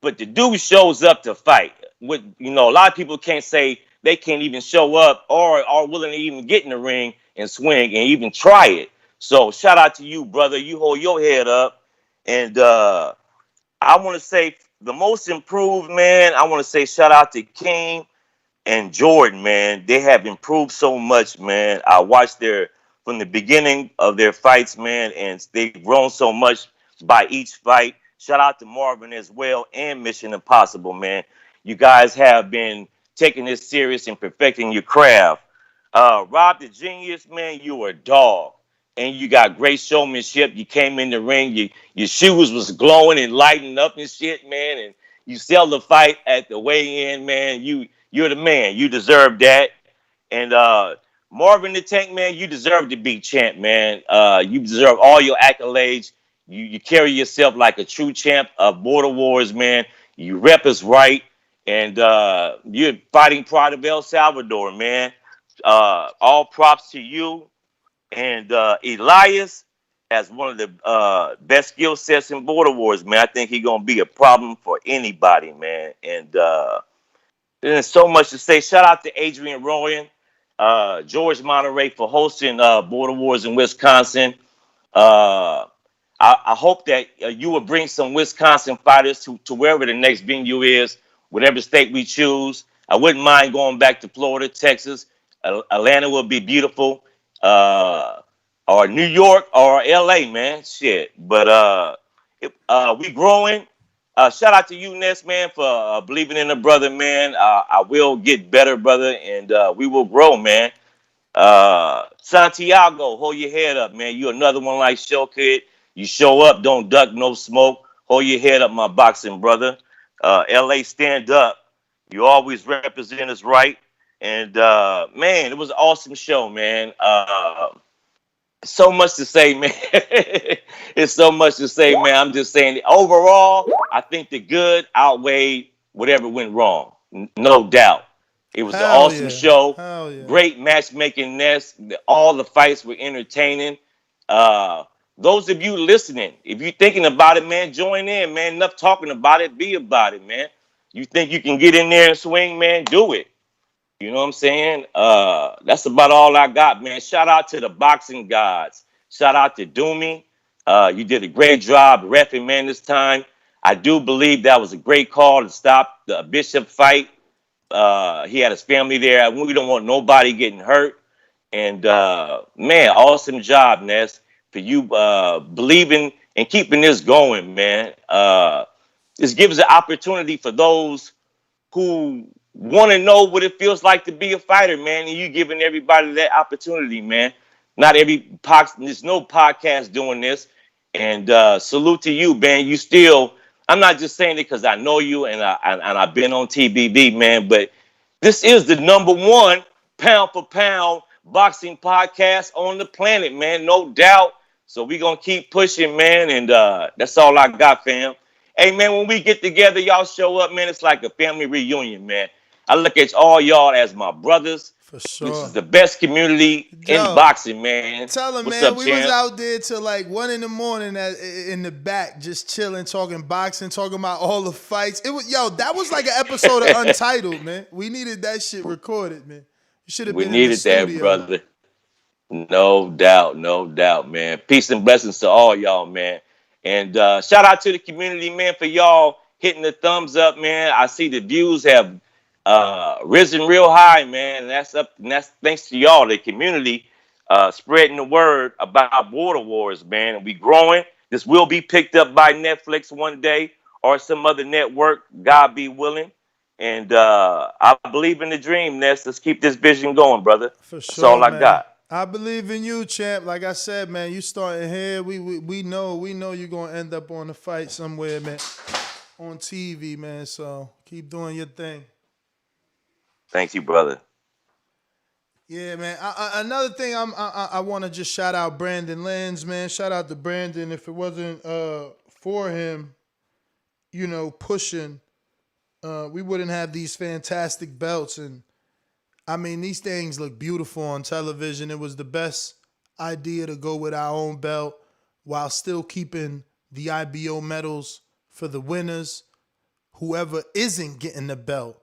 Speaker 18: but the dude shows up to fight. With a lot of people can't say they can't even show up or are willing to even get in the ring and swing and even try it. So shout out to you, brother. You hold your head up. And I want to say the most improved, man, I want to say shout out to King and Jordan, man, they have improved so much, man. I watched from the beginning of their fights, man, and they've grown so much by each fight. Shout out to Marvin as well and Mission Impossible, man. You guys have been taking this serious and perfecting your craft. Rob the Genius, man, you were a dog. And you got great showmanship. You came in the ring, your shoes was glowing and lighting up and shit, man. And you sell the fight at the weigh-in, man. You're the man. You deserve that. And Marvin the Tank, man, you deserve to be champ, man. You deserve all your accolades. You carry yourself like a true champ of Border Wars, man. You rep us right. And you're fighting pride of El Salvador, man. All props to you. And Elias has one of the best skill sets in Border Wars, man. I think he's going to be a problem for anybody, man. And there's so much to say. Shout out to Adrian Royan, George Monterey for hosting Border Wars in Wisconsin. I hope that you will bring some Wisconsin fighters to wherever the next venue is, whatever state we choose. I wouldn't mind going back to Florida, Texas. Atlanta will be beautiful. Or New York or LA, man. Shit. But we growing. Shout out to you, Ness, man, for believing in the brother, man. I will get better, brother, and we will grow, man. Santiago, hold your head up, man. You another one like Show Kid. You show up, don't duck, no smoke. Hold your head up, my boxing brother. LA, stand up. You always represent us right. And, man, it was an awesome show, man. So much to say, man. It's so much to say, man. I'm just saying that overall, I think the good outweighed whatever went wrong. No doubt. It was an awesome show. Great matchmaking nest. All the fights were entertaining. Those of you listening, if you're thinking about it, man, join in, man. Enough talking about it. Be about it, man. You think you can get in there and swing, man? Do it. You know what I'm saying? That's about all I got, man. Shout out to the boxing gods. Shout out to Doomy. You did a great job reffing, man, this time. I do believe that was a great call to stop the Bishop fight. He had his family there. We don't want nobody getting hurt. And, man, awesome job, Ness, for you believing and keeping this going, man. This gives an opportunity for those who want to know what it feels like to be a fighter, man. And you giving everybody that opportunity, man. Not there's no podcast doing this. And salute to you, man. You still, I'm not just saying it because I know you and I've been on TBV, man, but this is the #1 pound for pound boxing podcast on the planet, man. No doubt. So we're going to keep pushing, man. And that's all I got, fam. Hey, man, when we get together, y'all show up, man. It's like a family reunion, man. I look at all y'all as my brothers.
Speaker 9: For sure.
Speaker 18: This is the best community in boxing, man.
Speaker 9: Tell him,
Speaker 18: What's
Speaker 9: man,
Speaker 18: up,
Speaker 9: we
Speaker 18: champ?
Speaker 9: was out there till like 1 in the morning in the back, just chilling, talking boxing, talking about all the fights. It was, that was like an episode of Untitled, man. We needed that shit recorded, man. You should have been in the studio.
Speaker 18: We needed that, brother. No doubt, man. Peace and blessings to all y'all, man. And shout out to the community, man, for y'all hitting the thumbs up, man. I see the views have risen real high, man. And that's thanks to y'all, the community, spreading the word about Border Wars, man. And we growing. This will be picked up by Netflix one day or some other network, God be willing. And I believe in the dream, Ness. Let's keep this vision going, brother.
Speaker 9: For sure,
Speaker 18: that's all I
Speaker 9: man.
Speaker 18: got.
Speaker 9: I believe in you, champ. Like I said, man, you starting here. We know you're gonna end up on a fight somewhere, man, on TV, man. So keep doing your thing.
Speaker 18: Thank you, brother.
Speaker 9: Yeah, man. Another thing, I want to just shout out Brandon Lenz, man. Shout out to Brandon. If it wasn't for him, pushing, we wouldn't have these fantastic belts. And I mean, these things look beautiful on television. It was the best idea to go with our own belt while still keeping the IBO medals for the winners, whoever isn't getting the belt,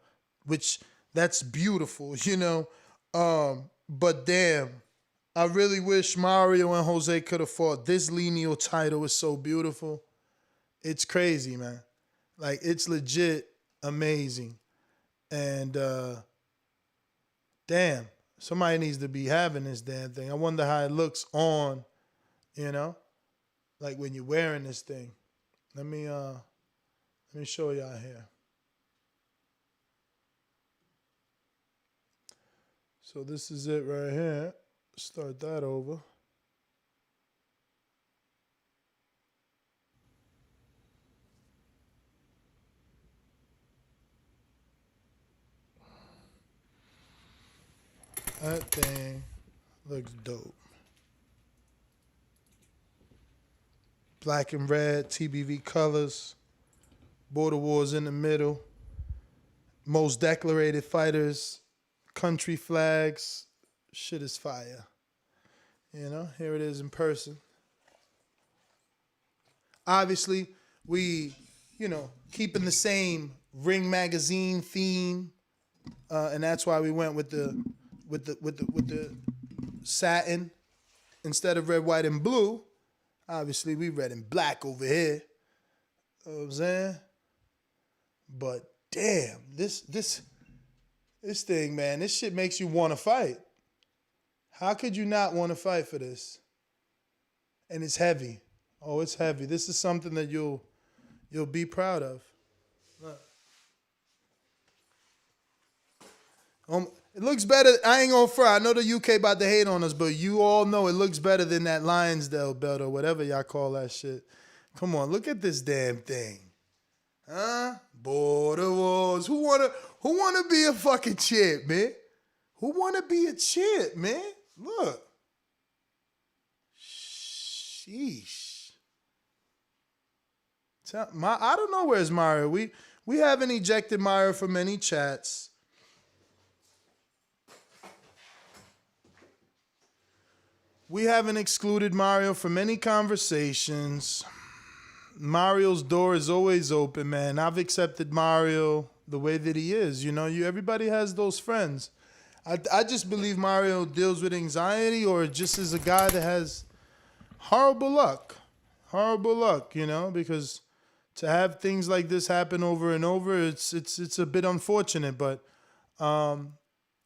Speaker 9: which that's beautiful, But damn, I really wish Mario and Jose could have fought. This lineal title is so beautiful. It's crazy, man. Like, it's legit amazing. And damn, somebody needs to be having this damn thing. I wonder how it looks on, you know, like when you're wearing this thing. Let me show y'all here. So this is it right here. Start that over. That thing looks dope. Black and red, TBV colors. Border Wars in the middle. Most decorated fighters. Country flags. Shit is fire. You know, here it is in person. Obviously, we, you know, keeping the same Ring magazine theme, and that's why we went with the satin instead of red, white, and blue. Obviously, we red and black over here. You know what I'm saying? But damn, this thing, man, this shit makes you want to fight. How could you not want to fight for this? And it's heavy. Oh, it's heavy. This is something that you'll be proud of. Look. It looks better. I ain't gonna fry. I know the UK about to hate on us, but you all know it looks better than that Lionsdale belt or whatever y'all call that shit. Come on, look at this damn thing. Huh? Border Wars. Who wanna be a fucking champ, man? Who wanna be a champ, man? Look. Sheesh. I don't know where's Mario. We haven't ejected Mario from any chats. We haven't excluded Mario from any conversations. Mario's door is always open, man. I've accepted Mario the way that he is. You know, everybody has those friends. I just believe Mario deals with anxiety or just is a guy that has horrible luck. Horrible luck, you know, because to have things like this happen over and over, it's a bit unfortunate. But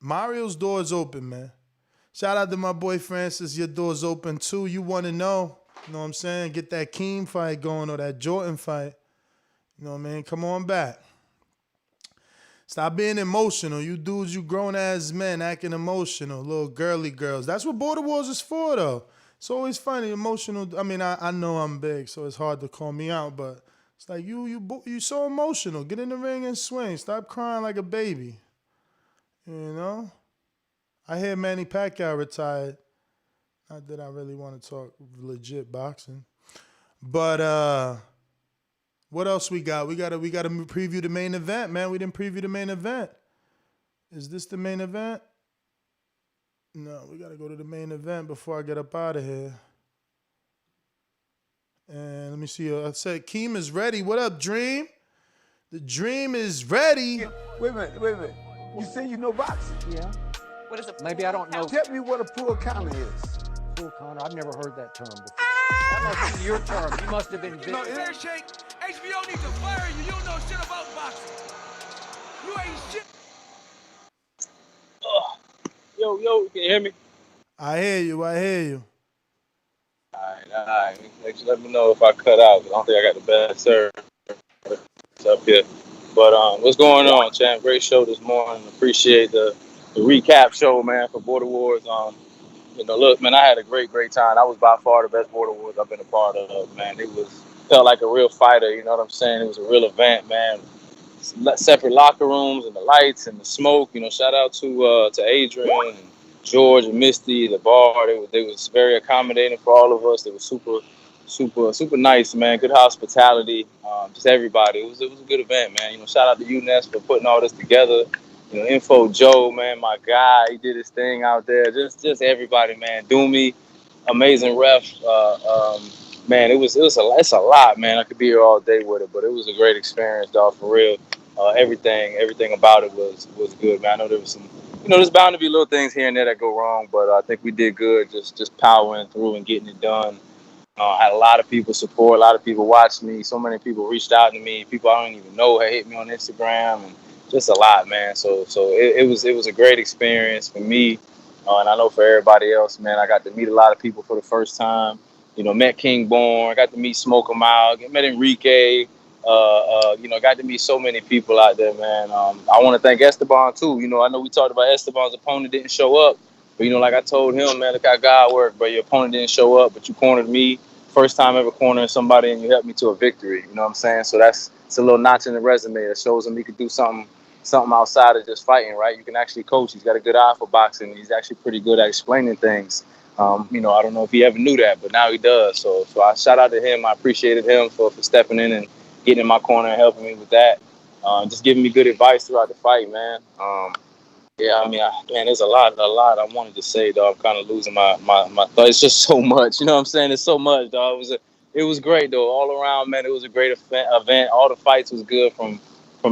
Speaker 9: Mario's door is open, man. Shout out to my boy Francis. Your door's open too. You want to know what I'm saying? Get that Keem fight going or that Jordan fight. You know what I mean? Come on back. Stop being emotional. You dudes, you grown-ass men acting emotional. Little girly girls. That's what Border Wars is for, though. It's always funny, emotional. I mean, I know I'm big, so it's hard to call me out, but it's like you so emotional. Get in the ring and swing. Stop crying like a baby. You know? I hear Manny Pacquiao retired. Not that I really want to talk legit boxing. But what else we got? We got to preview the main event, man. We didn't preview the main event. Is this the main event? No, we got to go to the main event before I get up out of here. And let me see. I said Keem is ready. What up, Dream? The Dream is ready.
Speaker 19: Wait a minute. You say you know boxing? Yeah.
Speaker 20: What is it?
Speaker 19: Maybe I don't know. Tell me what a full counter is.
Speaker 20: Full counter? I've never heard that term before. That must be your term. You must have been.
Speaker 21: Fair shake. HBO needs to fire you. You don't know shit about boxing. You ain't shit.
Speaker 15: Yo, can you hear me?
Speaker 9: I hear you. All
Speaker 15: right. Just let me know if I cut out. I don't think I got the best service up here. But what's going on, champ? Great show this morning. Appreciate the recap show, man, for Border Wars. Look, man, I had a great time. That was by far the best Border Wars I've been a part of, man. Felt like a real fighter, you know what I'm saying? It was a real event, man. Separate locker rooms and the lights and the smoke. You know, shout out to Adrian and George and Misty, the bar. They was very accommodating for all of us. They were super nice, man. Good hospitality. Just everybody. It was a good event, man. You know, shout out to UNES for putting all this together. You know, Info Joe, man, my guy, he did his thing out there. Just everybody, man. Doomy, amazing ref. Man, it's a lot, man. I could be here all day with it, but it was a great experience, dog, for real. Everything about it was good, man. I know there was some, there's bound to be little things here and there that go wrong, but I think we did good, just powering through and getting it done. I had a lot of people support, a lot of people watched me. So many people reached out to me. People I don't even know had hit me on Instagram and
Speaker 2: just a lot, man. So it was a great experience for me, and I know for everybody else, man. I got to meet a lot of people for the first time. You know, met King Born, got to meet Smoke 'em Out, met Enrique. You know, got to meet so many people out there, man. I want to thank Esteban too. You know, I know we talked about Esteban's opponent didn't show up, but you know, like I told him, man, look how God worked, bro. Your opponent didn't show up, but you cornered me. First time ever cornering somebody, and you helped me to a victory. You know what I'm saying? So it's a little notch in the resume that shows him he could do something outside of just fighting, right? You can actually coach. He's got a good eye for boxing. He's actually pretty good at explaining things. You know, I don't know if he ever knew that, but now he does. So I shout out to him. I appreciated him for stepping in and getting in my corner and helping me with that. Just giving me good advice throughout the fight, man. Yeah, I mean, man, there's a lot I wanted to say, dog. I'm kind of losing my thought. It's just so much, you know what I'm saying? It's so much, dog. It was great, though. All around, man, it was a great event. All the fights was good from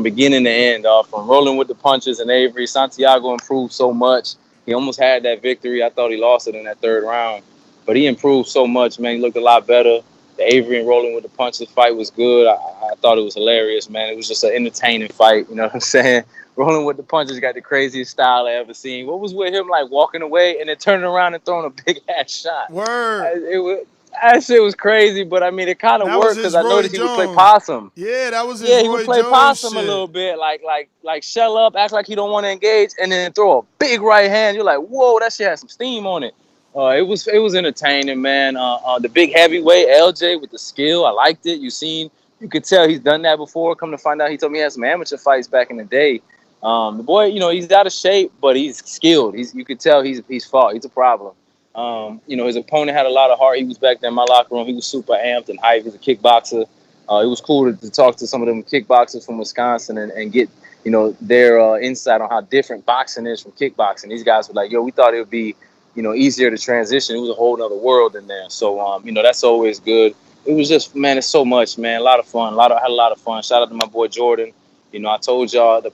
Speaker 2: beginning to end, dog. From rolling with the punches and Avery. Santiago improved so much. He almost had that victory. I thought he lost it in that third round. But he improved so much, man. He looked a lot better. The Avery and rolling with the punches fight was good. I thought it was hilarious, man. It was just an entertaining fight, you know what I'm saying? Rolling with the punches got the craziest style I ever seen. What was with him, like, walking away and then turning around and throwing a big-ass shot?
Speaker 9: Word.
Speaker 2: That shit was crazy, but, I mean, it kind of worked because I noticed he would play possum.
Speaker 9: Yeah, that was his
Speaker 2: Yeah, he
Speaker 9: Roy
Speaker 2: would play
Speaker 9: Jones
Speaker 2: possum
Speaker 9: shit.
Speaker 2: a little bit, like shell up, act like he don't want to engage, and then throw a big right hand. You're like, whoa, that shit has some steam on it. It was entertaining, man. The big heavyweight LJ with the skill, I liked it. You could tell he's done that before. Come to find out, he told me he had some amateur fights back in the day. The boy, you know, he's out of shape, but he's skilled. You could tell he's fought. He's a problem. You know, his opponent had a lot of heart. He was back there in my locker room. He was super amped and hyped. He was a kickboxer. It was cool to talk to some of them kickboxers from Wisconsin and get, you know, their insight on how different boxing is from kickboxing. These guys were like, yo, we thought it would be, you know, easier to transition. It was a whole nother world in there. So, you know, that's always good. It was just, man, it's so much, man. A lot of fun. Had a lot of fun. Shout out to my boy Jordan. You know, I told y'all the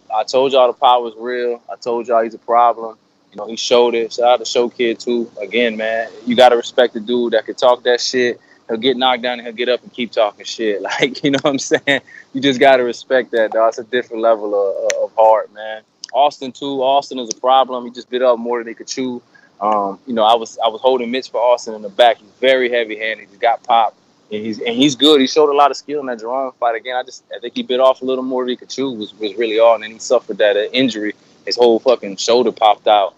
Speaker 2: power is real. I told y'all he's a problem. You know, he showed it. Shout out to Show Kid too. Again, man, you gotta respect the dude that could talk that shit. He'll get knocked down and he'll get up and keep talking shit. Like, you know what I'm saying? You just gotta respect that, dog. It's a different level of heart, man. Austin too. Austin is a problem. He just bit up more than he could chew. You know, I was holding mitts for Austin in the back. He's very heavy-handed. He got popped, and he's good. He showed a lot of skill in that Jerome fight. Again, I think he bit off a little more than he could chew. Was really all, and then he suffered that injury. His whole fucking shoulder popped out.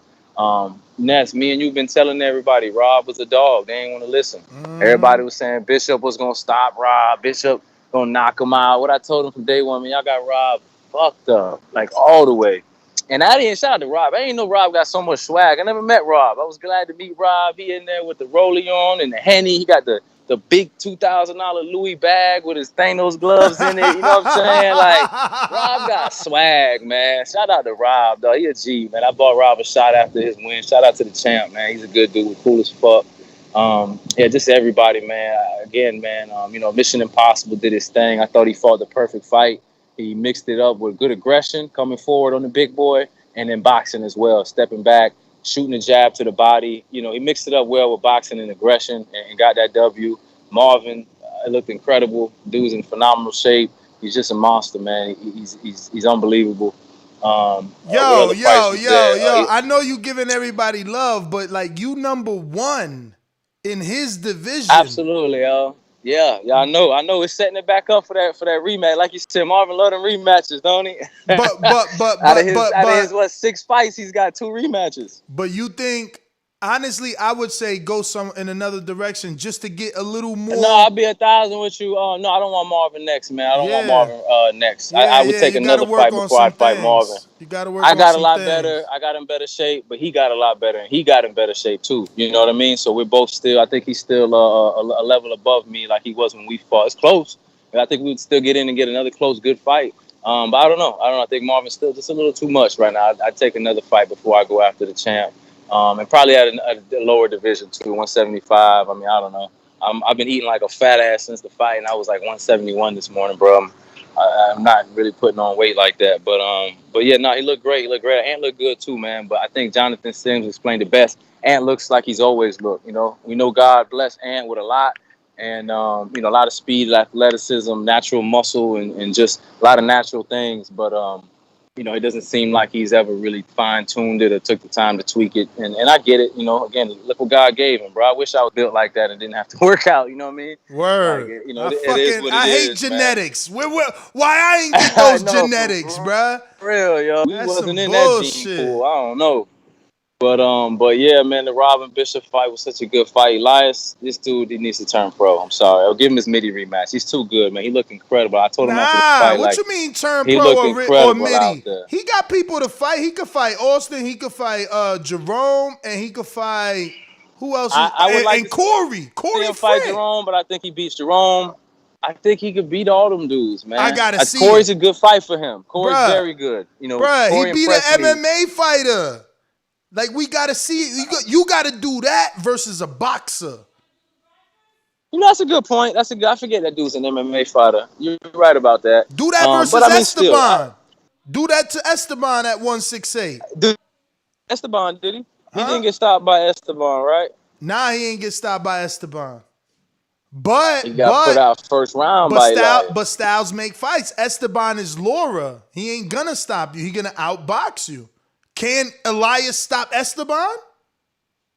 Speaker 2: Ness, me and you've been telling everybody Rob was a dog. They ain't want to listen. Everybody was saying Bishop was gonna stop Rob. Bishop gonna knock him out. What I told him from day one, man, y'all got Rob fucked up, like all the way. And I didn't shout out to Rob. I didn't know Rob got so much swag. I never met Rob. I was glad to meet Rob. He in there with the rollie on and the Henny. He got the big $2,000 Louis bag with his Thanos gloves in it. You know what I'm saying? Like, Rob got swag, man. Shout out to Rob, though. He a G, man. I bought Rob a shot after his win. Shout out to the champ, man. He's a good dude. Cool as fuck. Yeah, just everybody, man. Again, man, you know, Mission Impossible did his thing. I thought he fought the perfect fight. He mixed it up with good aggression, coming forward on the big boy, and then boxing as well, stepping back, shooting a jab to the body. You know, he mixed it up well with boxing and aggression and got that W. Marvin, it looked incredible. Dude's in phenomenal shape. He's just a monster, man. He's unbelievable.
Speaker 9: Yo. I know you giving everybody love, but like you number one in his division.
Speaker 2: Absolutely, yo. Yeah, I know. It's setting it back up for that rematch. Like you said, Marvin love them rematches, don't he?
Speaker 9: But
Speaker 2: out of his 6 fights, he's got 2 rematches.
Speaker 9: But you think, honestly, I would say go in another direction just to get a little more.
Speaker 2: No, I'll be 1,000 with you. No, I don't want Marvin next, man. I don't want Marvin next. I would take another fight before I fight Marvin.
Speaker 9: You got to work on some things. I got a lot
Speaker 2: better. I got in better shape, but he got a lot better, and he got in better shape too. You know what I mean? So we're both still. I think he's still a level above me, like he was when we fought. It's close, but I think we'd still get in and get another close, good fight. But I don't know. I think Marvin's still just a little too much right now. I'd take another fight before I go after the champ. And probably at a lower division too, 175. I mean, I don't know. I've been eating like a fat ass since the fight, and I was like 171 this morning, bro. I'm not really putting on weight like that, but yeah, no, he looked great. He looked great. Ant looked good too, man. But I think Jonathan Sims explained it best. Ant looks like he's always looked. You know, we know God bless Ant with a lot, and you know, a lot of speed, athleticism, natural muscle, and just a lot of natural things. But it doesn't seem like he's ever really fine-tuned it or took the time to tweak it. And I get it, again, look what God gave him, bro. I wish I was built like that and didn't have to work out, you know what I mean?
Speaker 9: Word.
Speaker 2: Like, it is what it
Speaker 9: I hate
Speaker 2: is,
Speaker 9: genetics. Why I ain't get
Speaker 2: man.
Speaker 9: those genetics, bruh?
Speaker 2: For real, yo. We
Speaker 9: That's
Speaker 2: wasn't
Speaker 9: some
Speaker 2: in
Speaker 9: bullshit.
Speaker 2: that gene pool. I don't know. But yeah, man, the Robin Bishop fight was such a good fight. Elias, this dude, he needs to turn pro. I'm sorry. I'll give him his midi rematch. He's too good, man. He looked incredible. I told him after the fight,
Speaker 9: What you mean turn
Speaker 2: he
Speaker 9: pro
Speaker 2: looked
Speaker 9: or
Speaker 2: incredible out
Speaker 9: midi?
Speaker 2: there.
Speaker 9: He got people to fight. He could fight Austin. He could fight Jerome, and he could fight who else?
Speaker 2: I would like
Speaker 9: and
Speaker 2: to
Speaker 9: Corey.
Speaker 2: see him fight Jerome, but I think he beats Jerome. I think he could beat all them dudes, man.
Speaker 9: I gotta see
Speaker 2: Corey's
Speaker 9: it.
Speaker 2: a good fight for him. Corey's
Speaker 9: Bruh.
Speaker 2: very good.
Speaker 9: Bruh,
Speaker 2: Corey
Speaker 9: he beat an
Speaker 2: impressed me.
Speaker 9: MMA fighter. Like, we gotta see it. You gotta do that versus a boxer.
Speaker 2: That's a good point. I forget that dude's an MMA fighter. You're right about that.
Speaker 9: Do that versus
Speaker 2: but I mean,
Speaker 9: Esteban. Do that to Esteban at 168.
Speaker 2: Esteban, did he? He didn't get stopped by Esteban, right?
Speaker 9: Nah, he ain't get stopped by Esteban. But
Speaker 2: he got put out first round by Elias.
Speaker 9: But styles make fights. Esteban is Laura. He ain't gonna stop you. He gonna outbox you. Can Elias stop Esteban?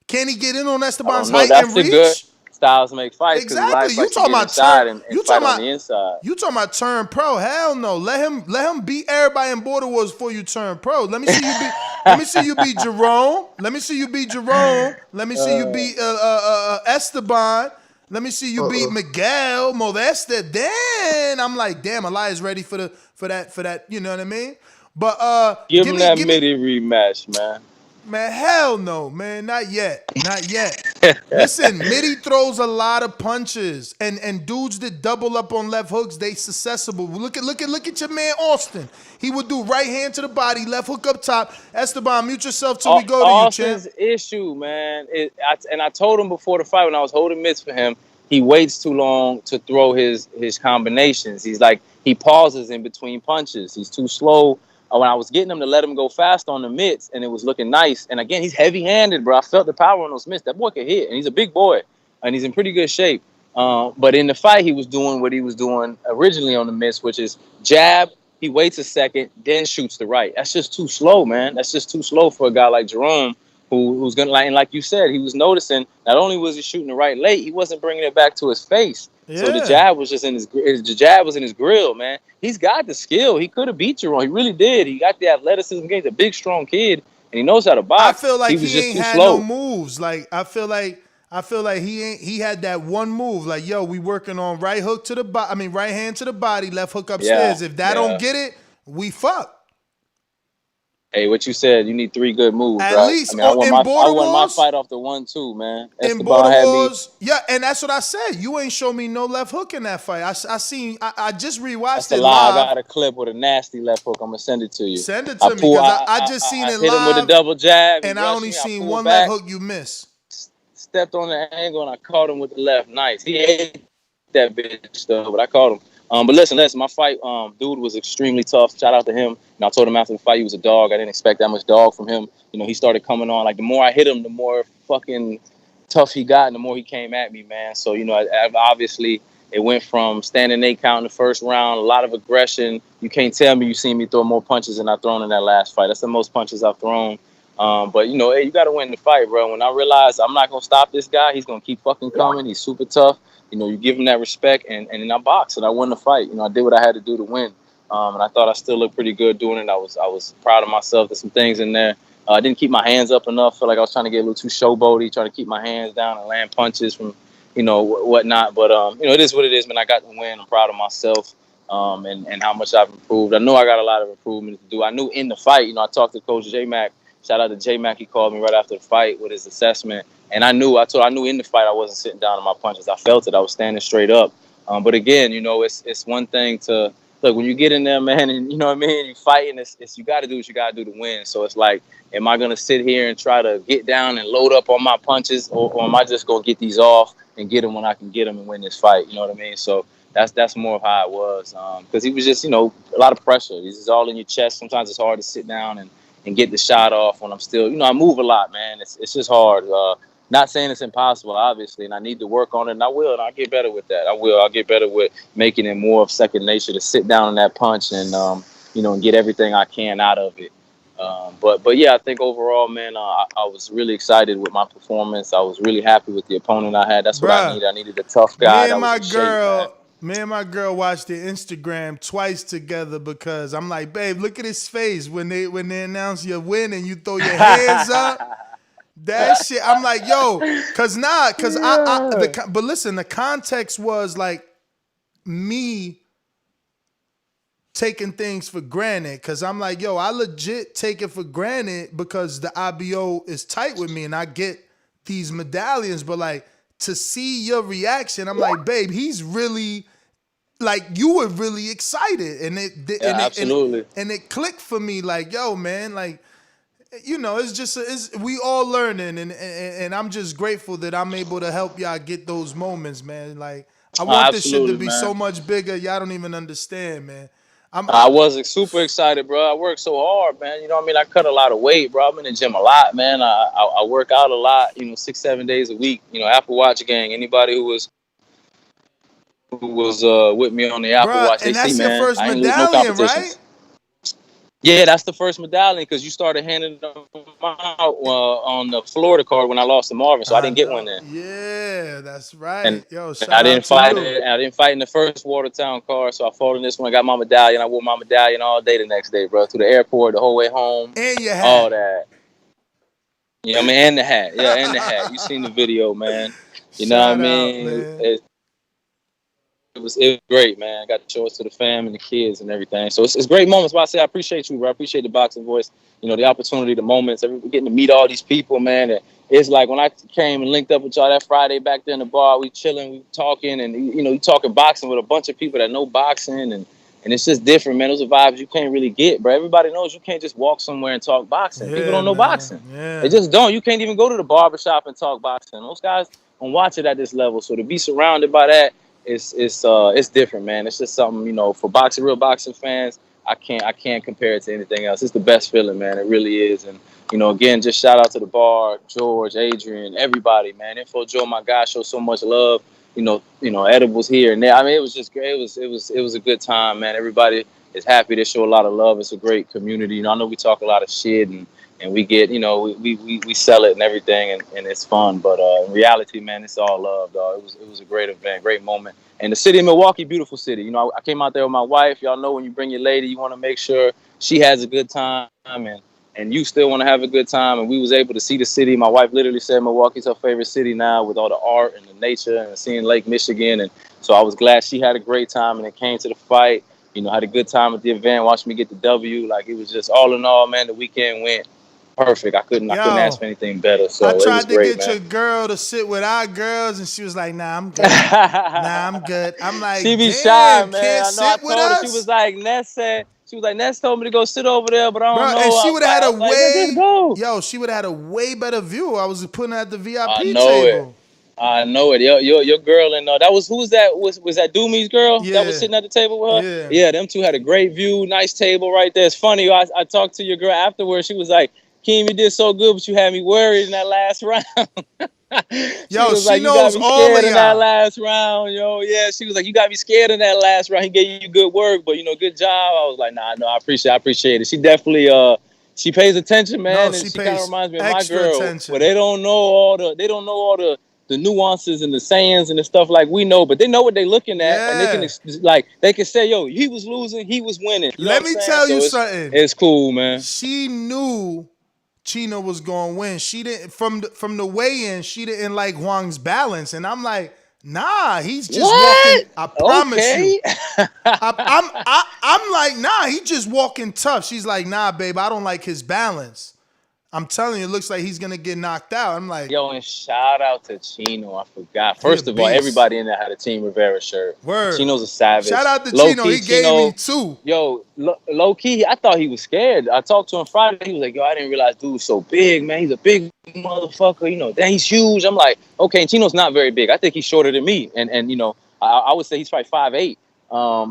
Speaker 9: Can he get in on Esteban's height and reach?
Speaker 2: Good styles make fights.
Speaker 9: Exactly.
Speaker 2: You talking about turn? You talking about on the inside?
Speaker 9: You talking about turn pro? Hell no. Let him beat everybody in Border Wars before you turn pro. Let me see you beat. Let me see you beat Jerome. Let me see you beat Jerome. Let me see you beat Esteban. Let me see you beat Miguel Modeste. Then I'm like, damn, Elias ready for that. You know what I mean? But
Speaker 2: give him that midi rematch, man.
Speaker 9: Man, hell no, man. Not yet. Not yet. Listen, Mitty throws a lot of punches. And dudes that double up on left hooks, they successful. Look at your man Austin. He would do right hand to the body, left hook up top. Esteban, mute yourself till we go to you, champ.
Speaker 2: Austin's issue, man. I told him before the fight when I was holding mitts for him, he waits too long to throw his combinations. He's like, he pauses in between punches. He's too slow. When I was getting him to let him go fast on the mitts, and it was looking nice. And again, he's heavy-handed, bro. I felt the power on those mitts. That boy can hit, and he's a big boy, and he's in pretty good shape. But in the fight, he was doing what he was doing originally on the mitts, which is jab. He waits a second, then shoots the right. That's just too slow, man. That's just too slow for a guy like Jerome, who's gonna and like you said, he was noticing. Not only was he shooting the right late, he wasn't bringing it back to his face. Yeah. So the jab was just in his grill, man. He's got the skill. He could have beat Jerome. He really did. He got the athleticism. He's a big, strong kid, and he knows how to box.
Speaker 9: I feel like
Speaker 2: he was just
Speaker 9: ain't
Speaker 2: too
Speaker 9: had
Speaker 2: slow.
Speaker 9: no moves. Like I feel like he had that one move. Like, yo, we working on right hook to the body. I mean, right hand to the body, left hook upstairs. If that don't get it, we fuck.
Speaker 2: Hey, what you said, you need 3 good moves,
Speaker 9: At
Speaker 2: right?
Speaker 9: least
Speaker 2: I mean, I won my
Speaker 9: Wars,
Speaker 2: fight off the 1-2, man.
Speaker 9: In Border Wars, yeah, and that's what I said. You ain't show me no left hook in that fight. I just rewatched
Speaker 2: that's
Speaker 9: it
Speaker 2: a lie.
Speaker 9: live.
Speaker 2: I got a clip with a nasty left hook. I'm going to send it to you.
Speaker 9: Send it to me, because I just seen it live.
Speaker 2: Hit him with a double jab.
Speaker 9: And I only seen one left hook you miss.
Speaker 2: Stepped on the angle, and I caught him with the left. Nice. He ate that bitch, though, but I caught him. But listen, my fight, dude was extremely tough. Shout out to him. And I told him after the fight he was a dog. I didn't expect that much dog from him. He started coming on. Like, the more I hit him, the more fucking tough he got, and the more he came at me, man. So, obviously it went from standing 8 count in the first round, a lot of aggression. You can't tell me you seen me throw more punches than I've thrown in that last fight. That's the most punches I've thrown. But, hey, you got to win the fight, bro. When I realized I'm not going to stop this guy, he's going to keep fucking coming. He's super tough. You give him that respect, and then I boxed, and I won the fight. I did what I had to do to win. And I thought I still looked pretty good doing it. I was proud of myself. There's some things in there. I didn't keep my hands up enough. Felt like I was trying to get a little too showboaty, trying to keep my hands down and land punches from, whatnot. But, it is what it is, man. I got the win. I'm proud of myself and how much I've improved. I know I got a lot of improvement to do. I knew in the fight, I talked to Coach J-Mac. Shout out to J-Mac. He called me right after the fight with his assessment. And I knew in the fight I wasn't sitting down on my punches. I felt it. I was standing straight up. But again, it's one thing to look when you get in there, man, and you fighting. It's you got to do what you got to do to win. So it's like, am I gonna sit here and try to get down and load up on my punches, or am I just gonna get these off and get them when I can get them and win this fight? You know what I mean? So that's more of how it was. Because he was just a lot of pressure. This is all in your chest. Sometimes it's hard to sit down and get the shot off when I'm still I move a lot, man. It's just hard. Not saying it's impossible, obviously, and I need to work on it, and I will, and I'll get better with that. I'll get better with making it more of second nature to sit down in that punch and and get everything I can out of it. But yeah, I think overall, man, I was really excited with my performance. I was really happy with the opponent I had. That's what I
Speaker 9: Bruh,
Speaker 2: needed. I needed a tough guy that was in shape, man.
Speaker 9: me and my girl watched the Instagram twice together because I'm like, babe, look at his face when they announce your win and you throw your hands up. That shit, I'm like, yo, but listen, the context was like me taking things for granted, because I'm like, yo, I legit take it for granted because the IBO is tight with me and I get these medallions, but like to see your reaction, I'm like, babe, he's really, like, you were really excited, and
Speaker 2: absolutely,
Speaker 9: and it clicked for me, like, yo, man, like, it's just we all learning, and I'm just grateful that I'm able to help y'all get those moments, man. Like, I want this shit to be so much bigger, y'all don't even understand, man.
Speaker 2: I was super excited, bro. I worked so hard, man. You know what I mean? I cut a lot of weight, bro. I'm in the gym a lot, man. I work out a lot, 6-7 days a week. Apple Watch gang. Anybody who was with me on the Apple Watch,
Speaker 9: and
Speaker 2: they
Speaker 9: that's
Speaker 2: see,
Speaker 9: your
Speaker 2: man,
Speaker 9: first
Speaker 2: I ain't lose no
Speaker 9: medallion,
Speaker 2: competitions.
Speaker 9: right?
Speaker 2: Yeah, that's the first medallion because you started handing them out on the Florida card when I lost to Marvin, so I didn't get one then.
Speaker 9: Yeah, that's right.
Speaker 2: And
Speaker 9: yo, shout
Speaker 2: I didn't
Speaker 9: out
Speaker 2: fight
Speaker 9: to you.
Speaker 2: it. I didn't fight in the first Watertown card, so I fought in this one. I got my medallion. I wore my medallion all day the next day, bro, to the airport, the whole way home,
Speaker 9: and your hat,
Speaker 2: all that. You know what I mean? And the hat, yeah, and the hat. You seen the video, man. You know what I mean? It was great, man. I got to show it to the fam and the kids and everything. So it's great moments. Why I say I appreciate you, bro. I appreciate the Boxing Voice. The opportunity, the moments, getting to meet all these people, man. And it's like when I came and linked up with y'all that Friday back there in the bar, we chilling, we talking, and you talking boxing with a bunch of people that know boxing, and it's just different, man. Those are vibes you can't really get, bro. Everybody knows you can't just walk somewhere and talk boxing. People don't know boxing.
Speaker 9: Yeah.
Speaker 2: They just don't. You can't even go to the barbershop and talk boxing. Those guys don't watch it at this level. So to be surrounded by that, it's different, man. It's just something, for real boxing fans. I can't compare it to anything else. It's the best feeling, man. It really is. And again, just shout out to the bar, George, Adrian, everybody, man. Info Joe, my guy, showed so much love. Edibles here and there. I mean, it was just great. It was a good time, man. Everybody is happy. They show a lot of love. It's a great community. I know we talk a lot of shit and we get, we sell it and everything, and it's fun. But in reality, man, it's all love, dog. It was a great event, great moment. And the city of Milwaukee, beautiful city. I came out there with my wife. Y'all know when you bring your lady, you want to make sure she has a good time, and you still want to have a good time. And we was able to see the city. My wife literally said Milwaukee's her favorite city now, with all the art and the nature and seeing Lake Michigan. And so I was glad she had a great time, and it came to the fight. Had a good time at the event, watched me get the W. Like, it was just all in all, man, the weekend went perfect. I couldn't ask for anything better. So
Speaker 9: I tried
Speaker 2: to get
Speaker 9: your girl to sit with our girls, and she was like, "Nah, I'm good. I'm good." I'm like,
Speaker 2: she be
Speaker 9: damn,
Speaker 2: shy, man.
Speaker 9: can't
Speaker 2: I know.
Speaker 9: sit
Speaker 2: I
Speaker 9: with
Speaker 2: told her.
Speaker 9: us?
Speaker 2: She was like, Ness told me to go sit over there, but I don't know.
Speaker 9: And she would have had
Speaker 2: she
Speaker 9: would have had a way better view. I was putting her at the VIP
Speaker 2: table. I know it. Your girl and that was, who was that? Was that Doomy's girl that was sitting at the table with her? Yeah, them two had a great view, nice table right there. It's funny. I talked to your girl afterwards. She was like, Keem, you did so good, but you had me worried in that last round.
Speaker 9: she knows all of y'all.
Speaker 2: In that last round, yeah. She was like, you got me scared in that last round. He gave you good work, but good job. I was like, nah, no, I appreciate it. She definitely she pays attention, man. And she kind of reminds me of my girl.
Speaker 9: Attention.
Speaker 2: But they don't know all the nuances and the sayings and the stuff like we know, but they know what they're looking at, and they can say, yo, he was losing, he was winning.
Speaker 9: Let me tell you something.
Speaker 2: It's cool, man.
Speaker 9: She knew Chino was gonna win. She didn't from the weigh-in. She didn't like Huang's balance, and I'm like, nah, he's just walking. I promise you. I'm like, nah, he just walking tough. She's like, nah, babe, I don't like his balance. I'm telling you, it looks like he's gonna get knocked out. I'm like,
Speaker 2: yo, and shout out to Chino. I forgot. First of all, everybody in there had a Team Rivera shirt.
Speaker 9: Word.
Speaker 2: Chino's a savage.
Speaker 9: Shout out to Chino. He gave me 2.
Speaker 2: Yo, low key, I thought he was scared. I talked to him Friday. He was like, yo, I didn't realize dude was so big, man. He's a big motherfucker. Dang, he's huge. I'm like, okay, and Chino's not very big. I think he's shorter than me. And I would say he's probably 5'8".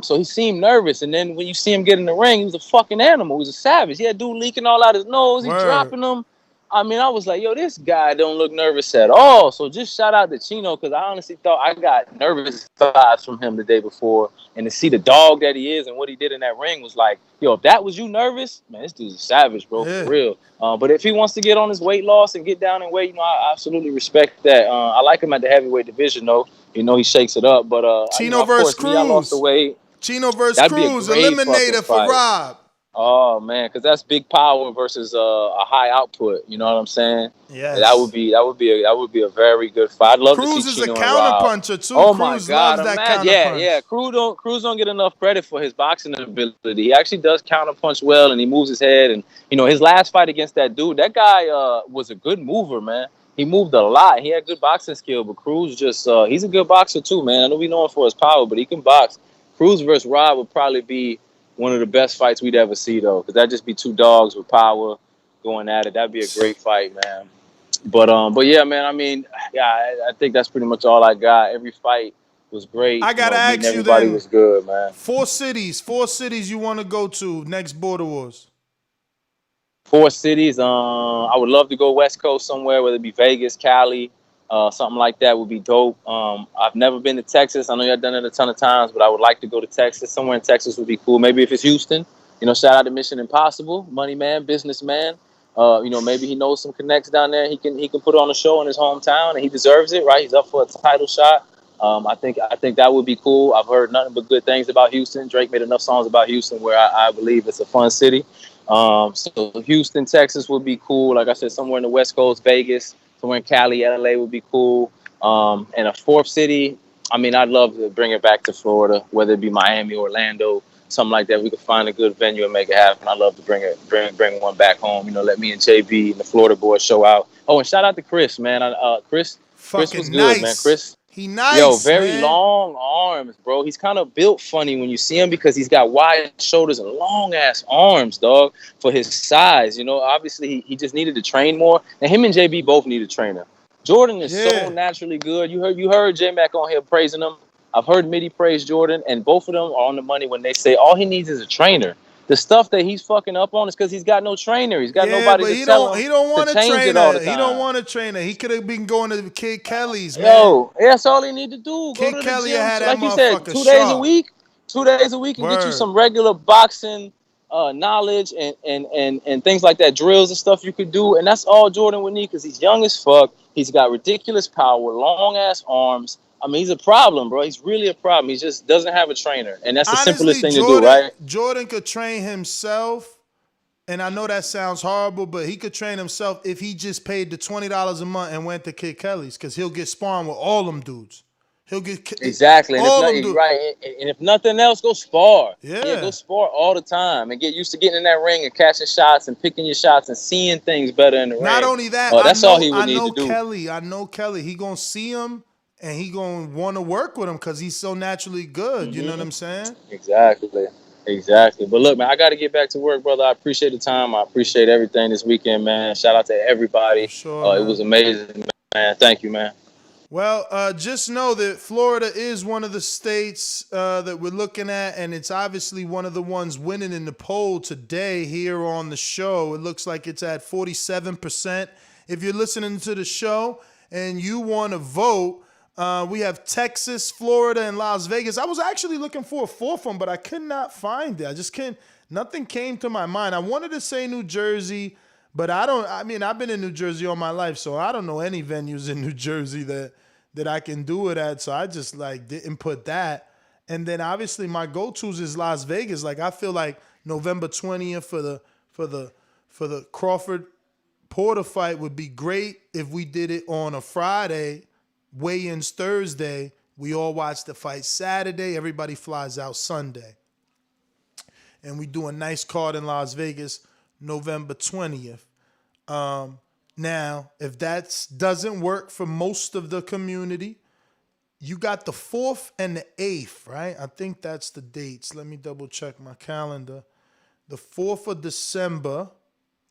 Speaker 2: So he seemed nervous, and then when you see him get in the ring, he was a fucking animal. He was a savage. He had dude leaking all out his nose. He dropping him. I mean, I was like, yo, this guy don't look nervous at all. So just shout out to Chino because I honestly thought I got nervous vibes from him the day before. And to see the dog that he is and what he did in that ring was like, yo, if that was you nervous, man, this dude's a savage, bro,
Speaker 9: Yeah.
Speaker 2: for real. But if he wants to get on his weight loss and get down in weight, I absolutely respect that. I like him at the heavyweight division, though. He shakes it up. But,
Speaker 9: Chino
Speaker 2: of
Speaker 9: versus
Speaker 2: course, me, I lost
Speaker 9: Cruz.
Speaker 2: the weight.
Speaker 9: Chino versus
Speaker 2: That'd be a
Speaker 9: Cruz,
Speaker 2: great
Speaker 9: eliminator
Speaker 2: fucking
Speaker 9: for
Speaker 2: fight.
Speaker 9: Rob.
Speaker 2: Oh man, because that's big power versus a high output. You know what I'm saying?
Speaker 9: Yes.
Speaker 2: That would be a very good fight. I'd love
Speaker 9: Cruz
Speaker 2: to
Speaker 9: is
Speaker 2: see
Speaker 9: a
Speaker 2: Chino and
Speaker 9: counter
Speaker 2: Rob.
Speaker 9: puncher too.
Speaker 2: Oh
Speaker 9: Cruz
Speaker 2: my God,
Speaker 9: loves that
Speaker 2: imagine.
Speaker 9: counter punch.
Speaker 2: Yeah. Cruz don't get enough credit for his boxing ability. He actually does counter punch well, and he moves his head. And his last fight against that dude, that guy was a good mover, man. He moved a lot. He had good boxing skill, but Cruz he's a good boxer too, man. I know we know him for his power, but he can box. Cruz versus Rob would probably be one of the best fights we'd ever see, though, because that'd just be two dogs with power going at it. That'd be a great fight, man. But yeah, man. I mean, I think that's pretty much all I got. Every fight was great.
Speaker 9: I gotta
Speaker 2: Meeting
Speaker 9: ask you
Speaker 2: everybody
Speaker 9: then.
Speaker 2: was good, man.
Speaker 9: Four cities you want to go to next Border Wars.
Speaker 2: 4 cities. I would love to go West Coast somewhere, whether it be Vegas, Cali, something like that would be dope. I've never been to Texas. I know y'all done it a ton of times, but I would like to go to Texas. Somewhere in Texas would be cool. Maybe if it's Houston, shout out to Mission Impossible, money man, businessman. Maybe he knows some connects down there. He can put on a show in his hometown, and he deserves it, right? He's up for a title shot. I think that would be cool. I've heard nothing but good things about Houston. Drake made enough songs about Houston where I believe it's a fun city. So Houston, Texas would be cool. Like I said, somewhere in the West Coast, Vegas, somewhere in Cali, LA would be cool. And a fourth city, I mean, I'd love to bring it back to Florida, whether it be Miami, Orlando, something like that. We could find a good venue and make it happen. I'd love to bring one back home. Let me and JB and the Florida boys show out. Oh, and shout out to Chris, man. Chris was good,
Speaker 9: nice.
Speaker 2: man. Chris.
Speaker 9: He nice,
Speaker 2: Yo, very
Speaker 9: man.
Speaker 2: long arms, bro. He's kind of built funny when you see him because he's got wide shoulders and long ass arms, dog, for his size. Obviously he just needed to train more. And him and JB both need a trainer. Jordan is so naturally good. You heard J Mac on here praising him. I've heard Mitty praise Jordan, and both of them are on the money when they say all he needs is a trainer. The stuff that he's fucking up on is because he's got no trainer. He's got nobody to tell him.
Speaker 9: He don't want
Speaker 2: to
Speaker 9: a
Speaker 2: change it all the
Speaker 9: trainer.
Speaker 2: time.
Speaker 9: He don't want a trainer. He could have been going to Kid Kelly's, man.
Speaker 2: Yo, that's all he need to do.
Speaker 9: Kid
Speaker 2: Go to
Speaker 9: Kelly
Speaker 2: the gym.
Speaker 9: had that
Speaker 2: Like you said,
Speaker 9: motherfucker
Speaker 2: 2 days a
Speaker 9: sharp.
Speaker 2: week. 2 days a week and get you
Speaker 9: Word.
Speaker 2: some regular boxing knowledge and things like that, drills and stuff you could do. And that's all Jordan would need because he's young as fuck. He's got ridiculous power, long ass arms. I mean, he's a problem, bro. He's really a problem. He just doesn't have a trainer. And that's the simplest thing to do, right?
Speaker 9: Jordan could train himself, and I know that sounds horrible, but he could train himself if he just paid the $20 a month and went to Kid Kelly's because he'll get sparring with all them dudes. He'll get
Speaker 2: exactly.
Speaker 9: all
Speaker 2: And
Speaker 9: them dudes.
Speaker 2: right. And if nothing else, go spar.
Speaker 9: Yeah.
Speaker 2: Go spar all the time and get used to getting in that ring and catching shots and picking your shots and seeing things better in the ring.
Speaker 9: Not only that,
Speaker 2: that's all he would need to do.
Speaker 9: I know Kelly. He gonna see him and he gonna want to work with him because he's so naturally good. You know what I'm saying?
Speaker 2: Exactly. But look, man, I got to get back to work, brother. I appreciate the time. I appreciate everything this weekend, man. Shout out to everybody.
Speaker 9: Sure,
Speaker 2: it was amazing, man. Thank you, man.
Speaker 9: Well, just know that Florida is one of the states that we're looking at, and it's obviously one of the ones winning in the poll today here on the show. It looks like it's at 47%. If you're listening to the show and you want to vote, we have Texas, Florida, and Las Vegas. I was actually looking for a fourth one, but I could not find it. I just can't. Nothing came to my mind. I wanted to say New Jersey, but I've been in New Jersey all my life, so I don't know any venues in New Jersey that I can do it at. So I just didn't put that. And then obviously my go-tos is Las Vegas. I feel like November 20th for the Crawford Porter fight would be great if we did it on a Friday. Weigh-ins Thursday. We all watch the fight Saturday. Everybody flies out Sunday. And we do a nice card in Las Vegas November 20th. Now, if that doesn't work for most of the community, you got the 4th and the 8th, right? I think that's the dates. Let me double check my calendar. The 4th of December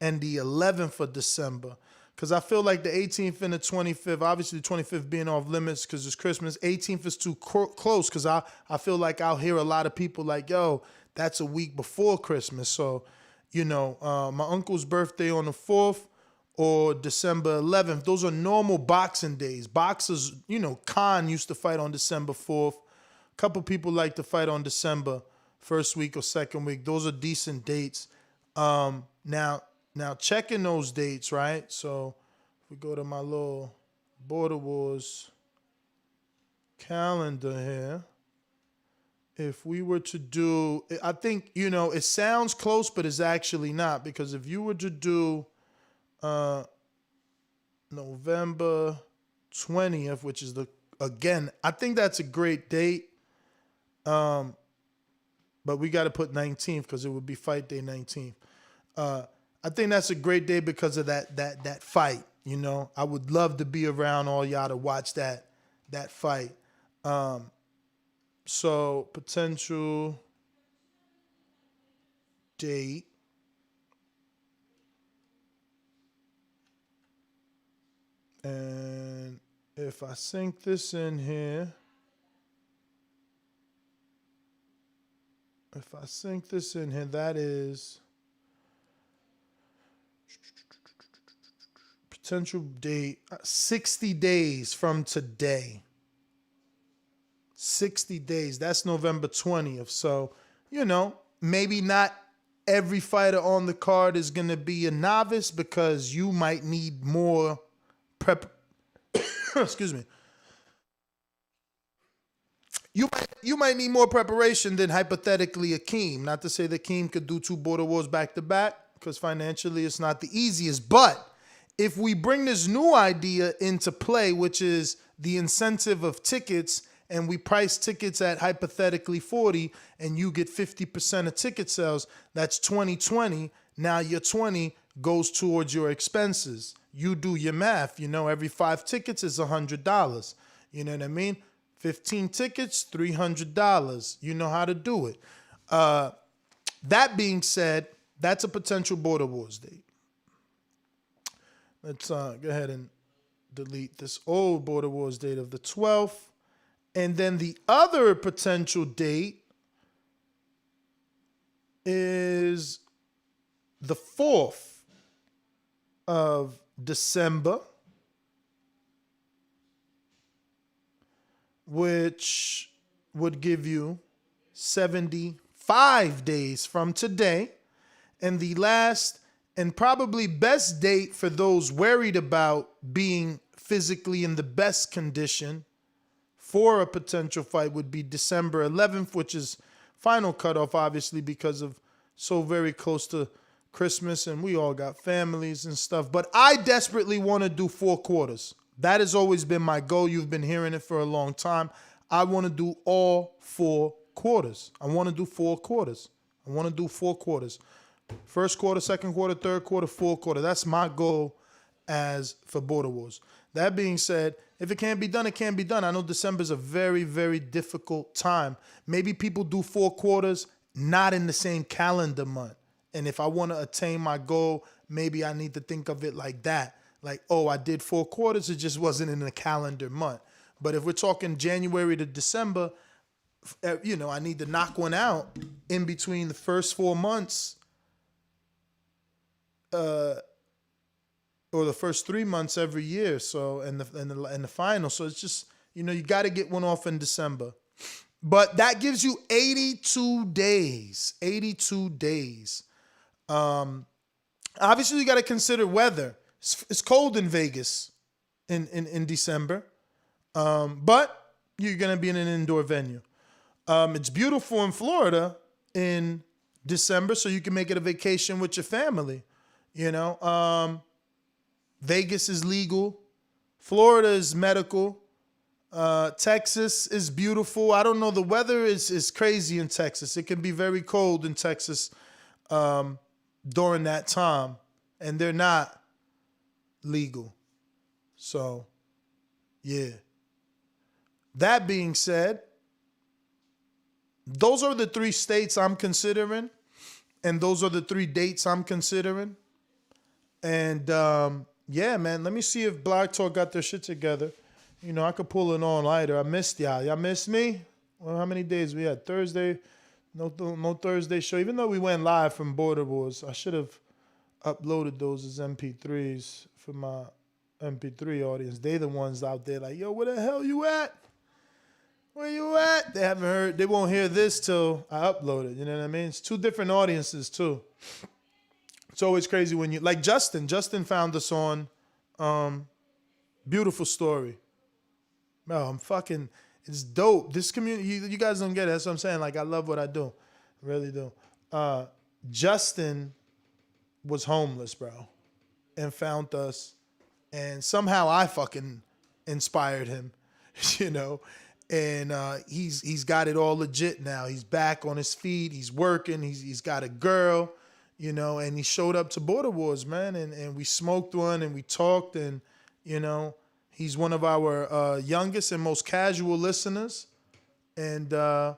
Speaker 9: and the 11th of December. Because I feel like the 18th and the 25th, obviously the 25th being off limits because it's Christmas. 18th is too close because I feel like I'll hear a lot of people like, yo, that's a week before Christmas. So, my uncle's birthday on the 4th or December 11th. Those are normal boxing days. Boxers, Khan used to fight on December 4th. A couple people like to fight on December first week or second week. Those are decent dates. Now checking those dates, right? So if we go to my little Border Wars calendar here, if we were to do, I think, it sounds close, but it's actually not, because if you were to do November 20th, which is again, I think that's a great date. But we got to put 19th because it would be fight day 19th. I think that's a great day because of that fight. I would love to be around all y'all to watch that fight. So potential date. And if I sync this in here, that is potential date 60 days from today. 60 days. That's November 20th. So, maybe not every fighter on the card is going to be a novice because you might need more prep. Excuse me. You might need more preparation than hypothetically Akeem. Not to say that Akeem could do 2 Border Wars back to back, because financially it's not the easiest. But if we bring this new idea into play, which is the incentive of tickets, and we price tickets at hypothetically 40, and you get 50% of ticket sales, that's 20/20. Now your 20 goes towards your expenses. You do your math. Every 5 tickets is $100. You know what I mean? 15 tickets, $300. You know how to do it. That being said, that's a potential Border Wars date. Let's go ahead and delete this old Border Wars date of the 12th. And then the other potential date is the 4th of December, which would give you 75 days from today. And the last and probably best date for those worried about being physically in the best condition for a potential fight would be December 11th, which is final cutoff, obviously, because of so very close to Christmas and we all got families and stuff. But I desperately want to do 4 quarters. That has always been my goal. You've been hearing it for a long time. I want to do all 4 quarters. I want to do 4 quarters. First quarter, second quarter, third quarter, fourth quarter. That's my goal as for Border Wars. That being said, if it can't be done, it can't be done. I know December is a very, very difficult time. Maybe people do 4 quarters, not in the same calendar month. And if I want to attain my goal, maybe I need to think of it like that. Like, oh, I did 4 quarters. It just wasn't in the calendar month. But if we're talking January to December, I need to knock one out in between the first 4 months, or the first 3 months every year. So, and the final. So it's just, you got to get one off in December. But that gives you 82 days. 82 days. Obviously, you got to consider weather. It's cold in Vegas in December. But you're going to be in an indoor venue. It's beautiful in Florida in December, so you can make it a vacation with your family. Vegas is legal. Florida is medical. Texas is beautiful. I don't know. The weather is crazy in Texas. It can be very cold in Texas during that time, and they're not legal. So, yeah. That being said, those are the 3 states I'm considering, and those are the 3 dates I'm considering. And yeah, man, let me see if Blog Talk got their shit together. I could pull an all-nighter. I missed y'all. Y'all missed me? Well, how many days we had? Thursday? No Thursday show. Even though we went live from Border Wars, I should have uploaded those as MP3s for my MP3 audience. They the ones out there like, yo, where the hell you at? Where you at? They haven't heard. They won't hear this till I upload it. You know what I mean? It's two different audiences too. It's always crazy when you like Justin. Justin found us on Beautiful Story. No, I'm fucking. It's dope. This community, you guys don't get it. That's what I'm saying. Like I love what I do, I really do. Justin was homeless, bro, and found us, and somehow I fucking inspired him, you know. And he's got it all legit now. He's back on his feet. He's working. He's got a girl, you know, and he showed up to Border Wars, man. And we smoked one and we talked, and, you know, he's one of our youngest and most casual listeners. And yeah,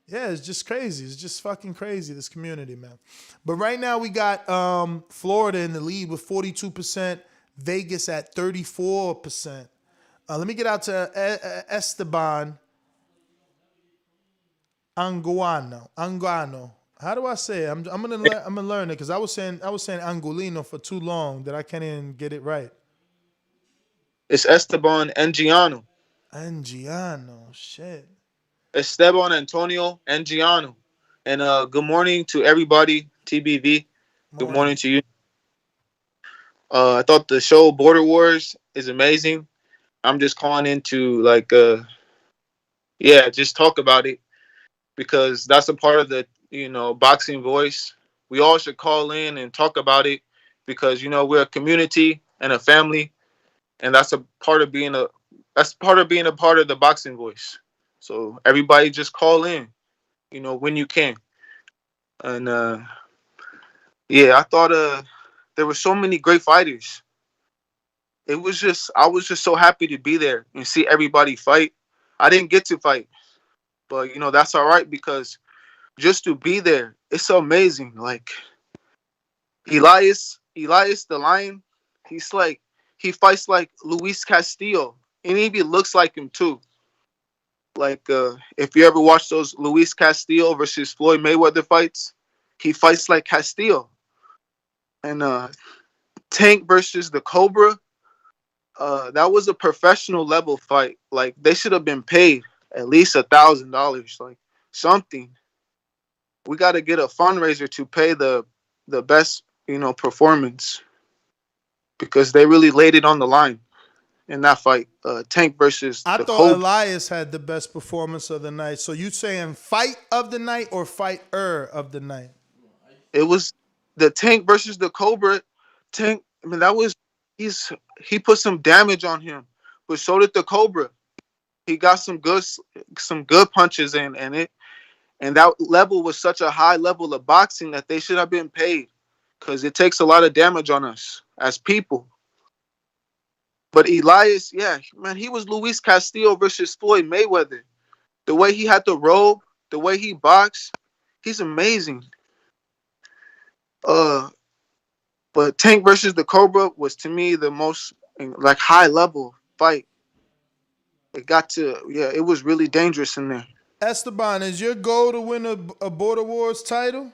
Speaker 9: it's just crazy. It's just fucking crazy, this community, man. But right now we got Florida in the lead with 42%, Vegas at 34%. Let me get out to Esteban Anguano. How do I say it? I'm gonna learn it because I was saying Angolino for too long that I can't even get it right.
Speaker 4: It's Esteban Angiano.
Speaker 9: Angiano, shit.
Speaker 4: Esteban Antonio Angiano. And good morning to everybody, TBV. Good morning to you. I thought the show Border Wars is amazing. I'm just calling in to just talk about it because that's a part of the, boxing voice. We all should call in and talk about it because, we're a community and a family, and that's a part of being a part of the boxing voice. So everybody just call in, when you can. And I thought there were so many great fighters. I was just so happy to be there and see everybody fight. I didn't get to fight, but that's all right because just to be there, it's amazing. Like Elias the Lion, he fights like Luis Castillo, and he even looks like him too. Like if you ever watch those Luis Castillo versus Floyd Mayweather fights, he fights like Castillo. And Tank versus the Cobra. That was a professional level fight. Like they should have been paid at least $1,000, like something. We got to get a fundraiser to pay the best, performance because they really laid it on the line in that fight. Tank versus
Speaker 9: I
Speaker 4: the
Speaker 9: thought
Speaker 4: Cobra.
Speaker 9: Elias had the best performance of the night. So you saying fight of the night or fighter of the night?
Speaker 4: It was the Tank versus the Cobra. Tank. I mean, he put some damage on him, but so did the Cobra. He got some good punches in, and that level was such a high level of boxing that they should have been paid because it takes a lot of damage on us as people. But Elias, yeah, man, he was Luis Castillo versus Floyd Mayweather. The way he had the robe, the way he boxed, he's amazing. But Tank versus the Cobra was to me the most high level fight. It was really dangerous in there.
Speaker 9: Esteban, is your goal to win a Border Wars title?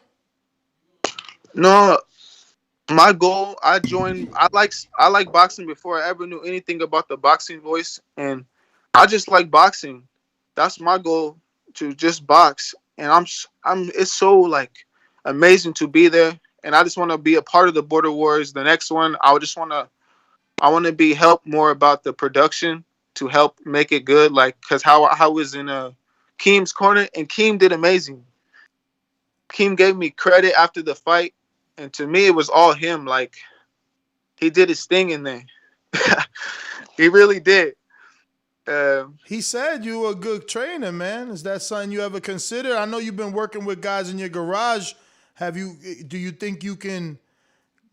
Speaker 4: No, my goal. I like boxing before I ever knew anything about the boxing voice, and I just like boxing. That's my goal, to just box. And it's so amazing to be there. And I just want to be a part of the Border Wars. The next one, I want to be helped more about the production to help make it good. Because how I was in Keem's corner, and Keem did amazing. Keem gave me credit after the fight, and to me, it was all him. He did his thing in there. He really did.
Speaker 9: He said you were a good trainer, man. Is that something you ever consider? I know you've been working with guys in your garage. Do you think you can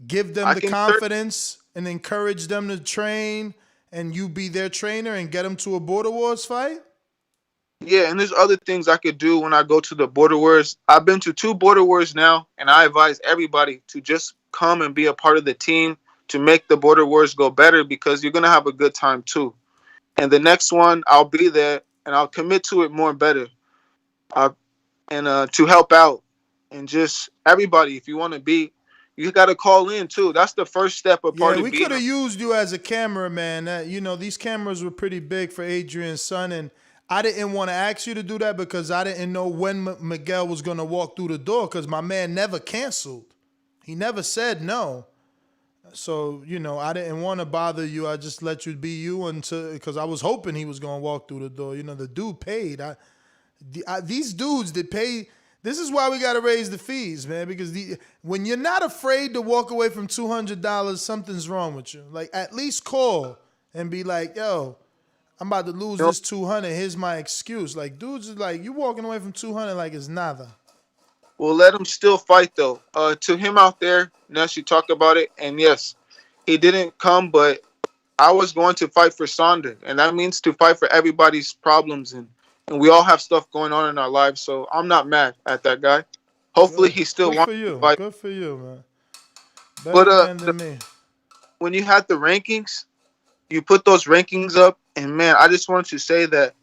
Speaker 9: give them the confidence and encourage them to train and you be their trainer and get them to a Border Wars fight?
Speaker 4: Yeah, and there's other things I could do when I go to the Border Wars. I've been to 2 Border Wars now, and I advise everybody to just come and be a part of the team to make the Border Wars go better because you're going to have a good time too. And the next one, I'll be there, and I'll commit to it more and better. To help out. And just everybody, if you want to be, You got to call in too. That's the first step of part
Speaker 9: Yeah,
Speaker 4: of
Speaker 9: we
Speaker 4: being.
Speaker 9: could have used you as a cameraman. These cameras were pretty big for Adrian's son, and I didn't want to ask you to do that because I didn't know when Miguel was going to walk through the door because my man never canceled. He never said no. So, I didn't want to bother you. I just let you be you because I was hoping he was going to walk through the door. The dude paid. These dudes that pay, this is why we got to raise the fees, man, because when you're not afraid to walk away from $200, something's wrong with you. Like, at least call and be like, yo, I'm about to lose this 200. Here's my excuse. Like, dudes is like, you walking away from 200 like it's nada.
Speaker 4: Well, let him still fight, though. To him out there, Ness, you talk about it, and yes, he didn't come, but I was going to fight for Sonder, and that means to fight for everybody's problems, and we all have stuff going on in our lives, so I'm not mad at that guy. Hopefully, he still wants to fight.
Speaker 9: Good for you, man.
Speaker 4: But
Speaker 9: Better man than me.
Speaker 4: when you had the rankings, you put those rankings up, and man, I just wanted to say that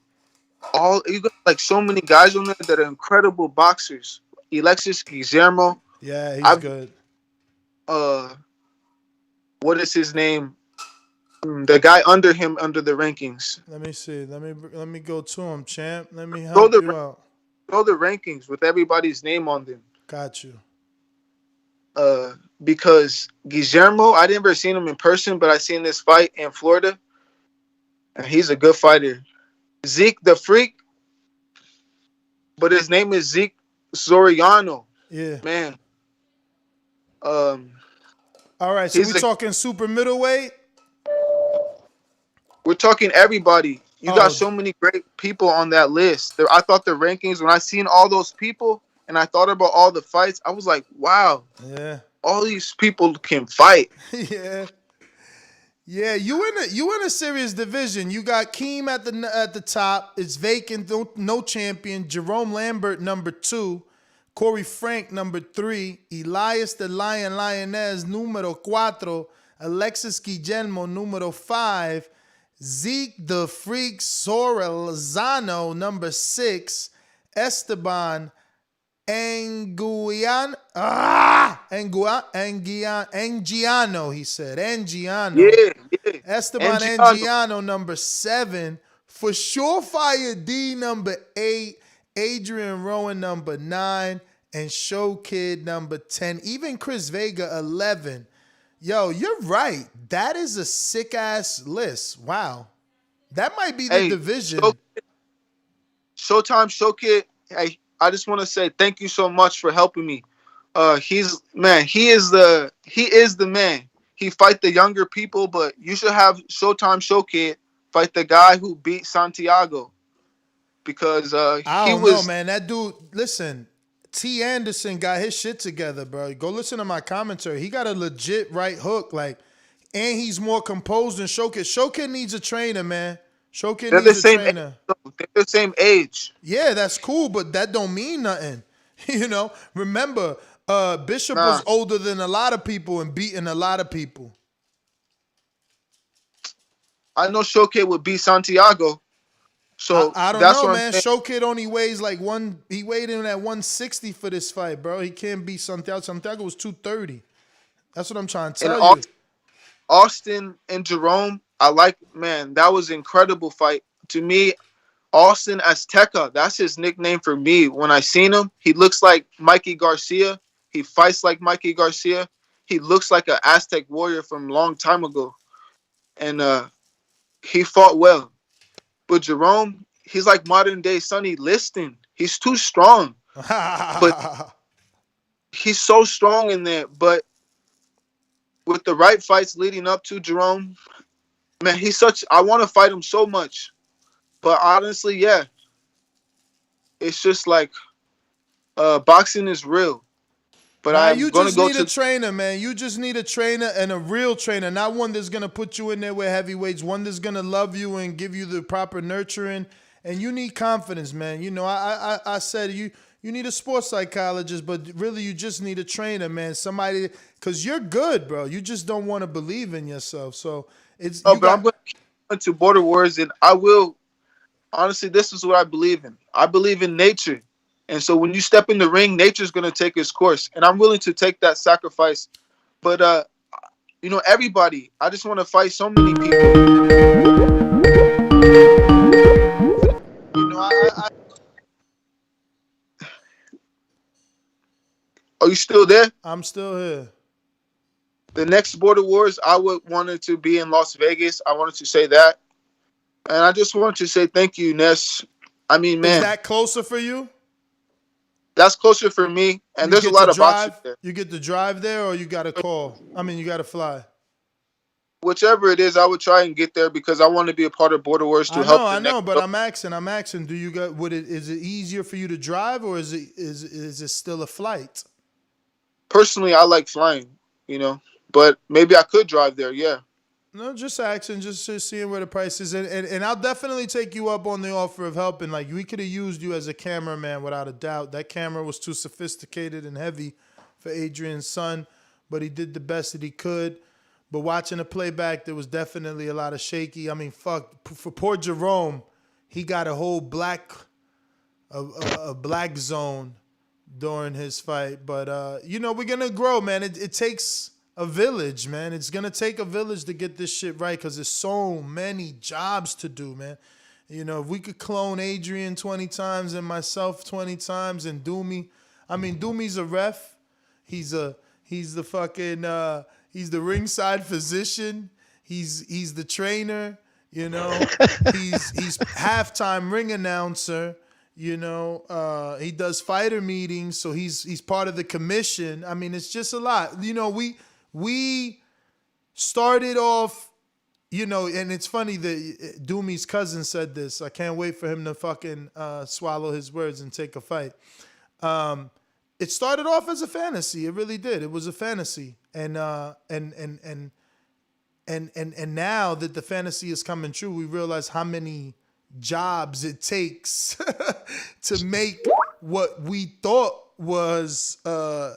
Speaker 4: you got like so many guys on there that are incredible boxers. Alexis Guillermo.
Speaker 9: Yeah, he's good.
Speaker 4: What is his name? The guy under him under the rankings.
Speaker 9: Let me see. Let me go to him, champ. Let me help you out.
Speaker 4: Throw the rankings with everybody's name on them.
Speaker 9: Got you.
Speaker 4: Because Guillermo, I never seen him in person, but I seen this fight in Florida, and he's a good fighter. Zeke the Freak, but his name is Zeke Soriano.
Speaker 9: Yeah,
Speaker 4: man.
Speaker 9: All right, so we're talking super middleweight.
Speaker 4: We're talking everybody. You got so many great people on that list. I thought the rankings, when I seen all those people and I thought about all the fights, I was like, wow.
Speaker 9: Yeah.
Speaker 4: All these people can fight.
Speaker 9: Yeah. Yeah, you in a serious division. You got Keem at the top. It's vacant, no champion. Jerome Lambert, number 2. Corey Frank, number 3. Elias the Lioness, número 4. Alexis Guillermo, número 5. Zeke the Freak Sorelzano, number 6. Esteban Anguiano, he said. Angiano.
Speaker 4: Yeah.
Speaker 9: Esteban Angiano, number 7. For Surefire D, number 8. Adrian Rowan, number 9. And Show Kid, number 10. Even Chris Vega, 11. Yo, you're right. That is a sick-ass list. Wow. That might be the division.
Speaker 4: Showtime, Show Kid, hey, I just want to say thank you so much for helping me. He is the man. He fight the younger people, but you should have Showtime, Show Kid fight the guy who beat Santiago. Because
Speaker 9: I don't know, man. That dude, listen, T. Anderson got his shit together, bro. Go listen to my commentary. He got a legit right hook, and he's more composed than Show Kid. Show Kid needs a trainer, man. Show Kid needs a trainer.
Speaker 4: They're the same age.
Speaker 9: Yeah, that's cool, but that don't mean nothing. Remember, Bishop was older than a lot of people and beating a lot of people.
Speaker 4: I know Show Kid would beat Santiago. So
Speaker 9: I don't know, man. Show Kid only weighs he weighed in at 160 for this fight, bro. He can't beat Santiago. Santiago was 230. That's what I'm trying to tell you.
Speaker 4: Austin and Jerome, that was an incredible fight. To me, Austin Azteca, that's his nickname for me. When I seen him, he looks like Mikey Garcia. He fights like Mikey Garcia. He looks like an Aztec warrior from a long time ago. And he fought well. But Jerome, he's like modern day Sonny Liston. He's too strong. But he's so strong in there. But with the right fights leading up to Jerome, man, I want to fight him so much. But honestly, yeah. It's just like boxing is real. But
Speaker 9: you just need a trainer, man. You just need a trainer and a real trainer, not one that's going to put you in there with heavyweights, one that's going to love you and give you the proper nurturing. And you need confidence, man. I said you need a sports psychologist, but really you just need a trainer, man. Somebody, because you're good, bro. You just don't want to believe in yourself. So it's.
Speaker 4: I'm going to keep to Border Wars, and I will. Honestly, this is what I believe in. I believe in nature. And so when you step in the ring, nature's going to take its course. And I'm willing to take that sacrifice But everybody. I just want to fight so many people. Are you still there?
Speaker 9: I'm still here.
Speaker 4: The next Border Wars, I would want it to be in Las Vegas. I wanted to say that. And I just want to say thank you, Ness. I mean, man.
Speaker 9: Is that closer for you?
Speaker 4: That's closer for me. And there's a lot of boxing there.
Speaker 9: You get to drive there or you got to call? I mean, you got to fly.
Speaker 4: Whichever it is, I would try and get there because I want to be a part of Border Wars to help.
Speaker 9: I know, but I'm asking. Do you got? Is it easier for you to drive or is it still a flight?
Speaker 4: Personally, I like flying, but maybe I could drive there. Yeah.
Speaker 9: No, just asking, just seeing where the price is, and I'll definitely take you up on the offer of helping. Like we could have used you as a cameraman without a doubt. That camera was too sophisticated and heavy for Adrian's son, but he did the best that he could. But watching the playback, there was definitely a lot of shaky. I mean, fuck, for poor Jerome, he got a whole black zone during his fight. But, we're going to grow, man. It takes a village, man. It's going to take a village to get this shit right because there's so many jobs to do, man. If we could clone Adrian 20 times and myself 20 times and Doomy. I mean, Doomy's a ref. He's the fucking... He's the ringside physician. He's the trainer. He's halftime ring announcer. He does fighter meetings, so he's part of the commission. I mean, it's just a lot. We started off, and it's funny that Doomy's cousin said this. I can't wait for him to fucking swallow his words and take a fight. It started off as a fantasy. It really did. It was a fantasy. And now that the fantasy is coming true, we realize how many jobs it takes to make what we thought was a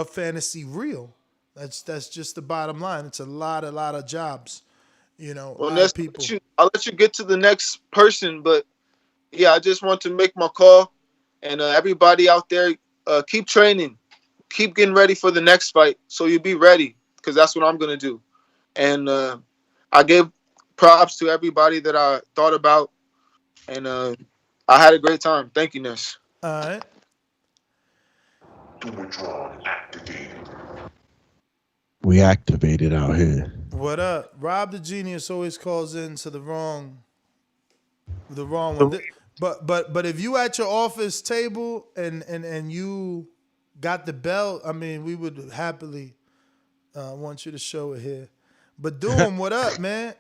Speaker 9: fantasy real. That's just the bottom line. It's a lot of jobs. People.
Speaker 4: I'll let you get to the next person, but yeah, I just want to make my call. And everybody out there, keep training. Keep getting ready for the next fight so you'll be ready because that's what I'm going to do. And I gave props to everybody that I thought about. And I had a great time. Thank you, Ness.
Speaker 9: All right.
Speaker 6: We activated out here.
Speaker 9: What up? Rob the Genius always calls into the wrong one. But if you at your office table and you got the belt, I mean, we would happily want you to show it here. But Doom, what up, man?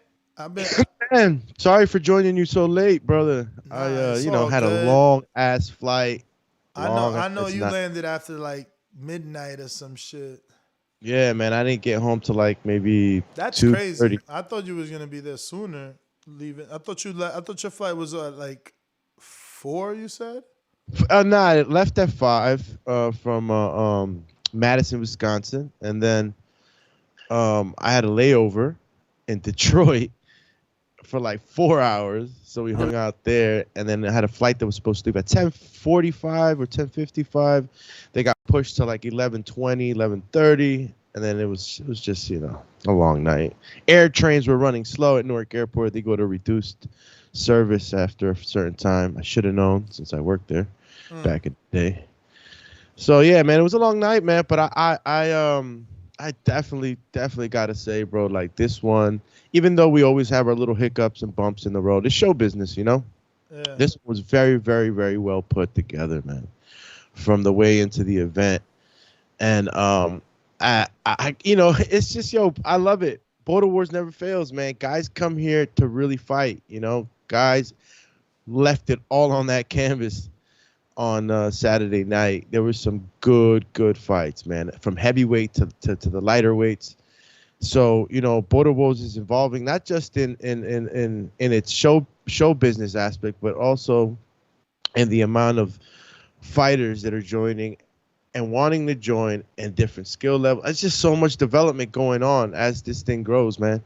Speaker 6: Man, sorry for joining you so late, brother. I had a long ass flight.
Speaker 9: I know you landed after like midnight or some shit.
Speaker 6: Yeah, man, I didn't get home till like maybe
Speaker 9: That's
Speaker 6: 2:30.
Speaker 9: crazy. I thought you was gonna be there sooner. Leaving. I thought your flight was like 4, you said?
Speaker 6: No, I left at 5 from Madison, Wisconsin. And then I had a layover in Detroit for like 4 hours. So we hung out there. And then I had a flight that was supposed to leave at 10:45 or 10:55. They got pushed to like 11:20, 11:30. And then it was just, a long night. Air trains were running slow at Newark Airport. They go to reduced service after a certain time. I should have known since I worked there back in the day. So yeah, man, it was a long night, man. But I definitely gotta say, bro, like this one, even though we always have our little hiccups and bumps in the road, it's show business, Yeah. This was very, very, very well put together, man. From the way into the event, and it's just I love it. Border Wars never fails, man. Guys come here to really fight, Guys left it all on that canvas on Saturday night. There were some good fights, man, from heavyweight to the lighter weights. So, Border Wars is evolving not just in its show business aspect, but also in the amount of fighters that are joining and wanting to join and different skill levels. It's just so much development going on as this thing grows, man.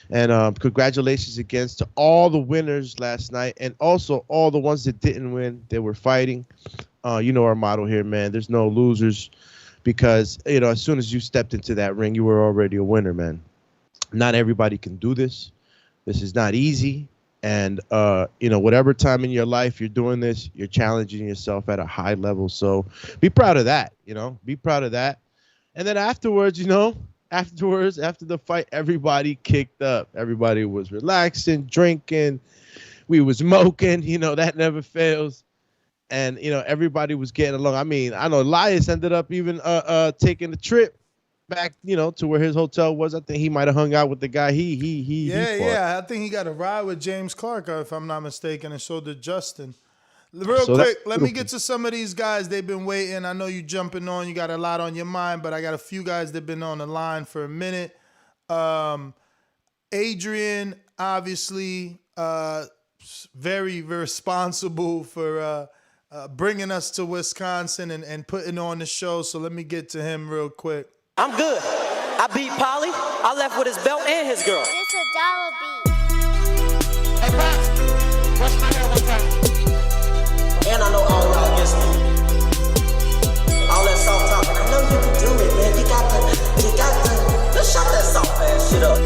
Speaker 6: And congratulations again to all the winners last night and also all the ones that didn't win. They were fighting. Our motto here, man. There's no losers because as soon as you stepped into that ring, you were already a winner, man. Not everybody can do this. This is not easy. And, whatever time in your life you're doing this, you're challenging yourself at a high level. So be proud of that, be proud of that. And then afterwards, after the fight, everybody kicked up. Everybody was relaxing, drinking. We was smoking, that never fails. And, everybody was getting along. I mean, I know Elias ended up even taking the trip back, to where his hotel was. I think he might have hung out with the guy he fought.
Speaker 9: I think he got a ride with James Clark, if I'm not mistaken, and so did Justin. Real quick, let me get to some of these guys. They've been waiting. I know you jumping on. You got a lot on your mind, but I got a few guys that been on the line for a minute. Adrian, obviously, very responsible for bringing us to Wisconsin and putting on the show. So let me get to him real quick.
Speaker 10: I'm good. I beat Polly. I left with his belt and his girl.
Speaker 22: It's a dollar beat.
Speaker 10: Hey, Pops, brush my hair one time. And I know all y'all against me. All that soft talking. I know you can do it, man. You got the. Let's shut that soft ass shit up.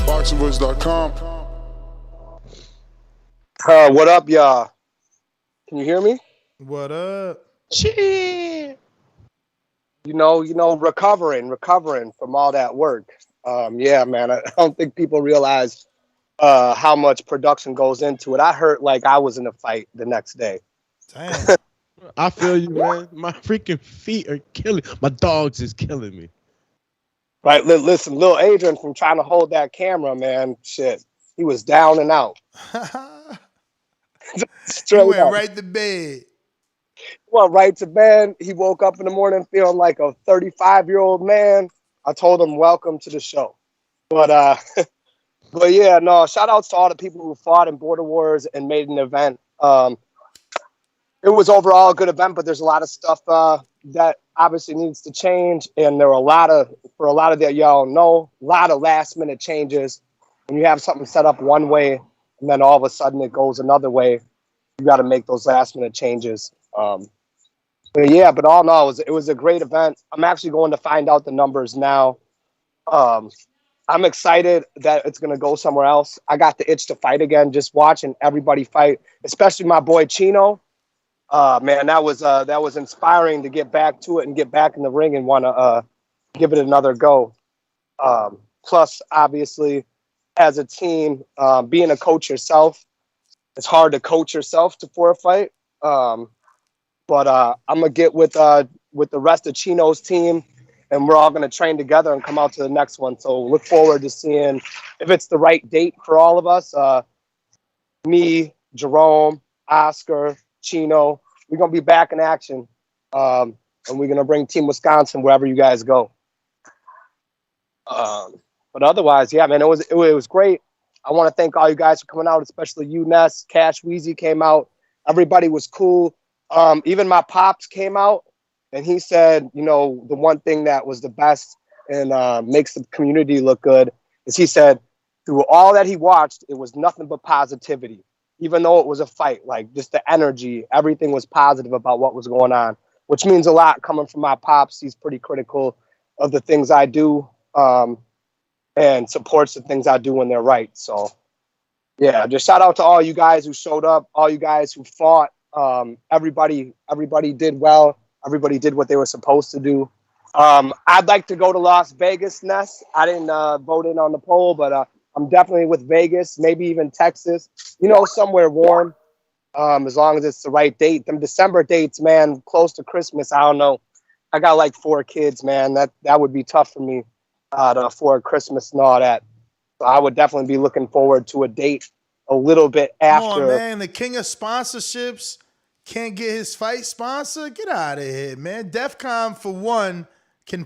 Speaker 3: Boxingvoice.com.
Speaker 23: What up, y'all? Can you hear me?
Speaker 9: What up?
Speaker 23: Cheer. Recovering from all that work. Yeah, man, I don't think people realize how much production goes into it. I hurt like I was in a fight the next day.
Speaker 9: Damn.
Speaker 6: I feel you, man. My freaking feet are killing. My dogs is killing me.
Speaker 23: Right, listen, little Adrian from trying to hold that camera, man, shit, he was down and out.
Speaker 9: He went right to bed.
Speaker 23: Well, right to bed. He woke up in the morning feeling like a 35-year-old man. I told him, welcome to the show. But yeah, no, shout outs to all the people who fought in Border Wars and made an event. It was overall a good event, but there's a lot of stuff that obviously needs to change. And there are for a lot of that, y'all know, a lot of last minute changes. When you have something set up one way and then all of a sudden it goes another way, you got to make those last minute changes. But all in all, it was a great event. I'm actually going to find out the numbers now. I'm excited that it's going to go somewhere else. I got the itch to fight again, just watching everybody fight, especially my boy Chino. Man, that was inspiring to get back to it and get back in the ring and want to give it another go. Plus, obviously, as a team, being a coach yourself, it's hard to coach yourself for a fight. But I'm going to get with the rest of Chino's team, and we're all going to train together and come out to the next one. So look forward to seeing if it's the right date for all of us. Me, Jerome, Oscar, Chino, we're going to be back in action. And we're going to bring Team Wisconsin wherever you guys go. But otherwise, yeah, man, it was great. I want to thank all you guys for coming out, especially you, Ness. Cash Weezy came out. Everybody was cool. Even my pops came out, and he said, the one thing that was the best and makes the community look good is he said through all that he watched, it was nothing but positivity. Even though it was a fight, like just the energy, everything was positive about what was going on, which means a lot coming from my pops. He's pretty critical of the things I do and supports the things I do when they're right. So, yeah, just shout out to all you guys who showed up, all you guys who fought. Everybody did well. Everybody did what they were supposed to do. I'd like to go to Las Vegas, Ness. I didn't vote in on the poll, but I'm definitely with Vegas, maybe even Texas, somewhere warm, as long as it's the right date. Them December dates, man, close to Christmas, I don't know. I got like 4 kids, man. That would be tough for me to afford Christmas and all that. So I would definitely be looking forward to a date a little bit after.
Speaker 9: Come on, man. The king of sponsorships can't get his fight sponsor? Get out of here, man. DEFCON, for one, can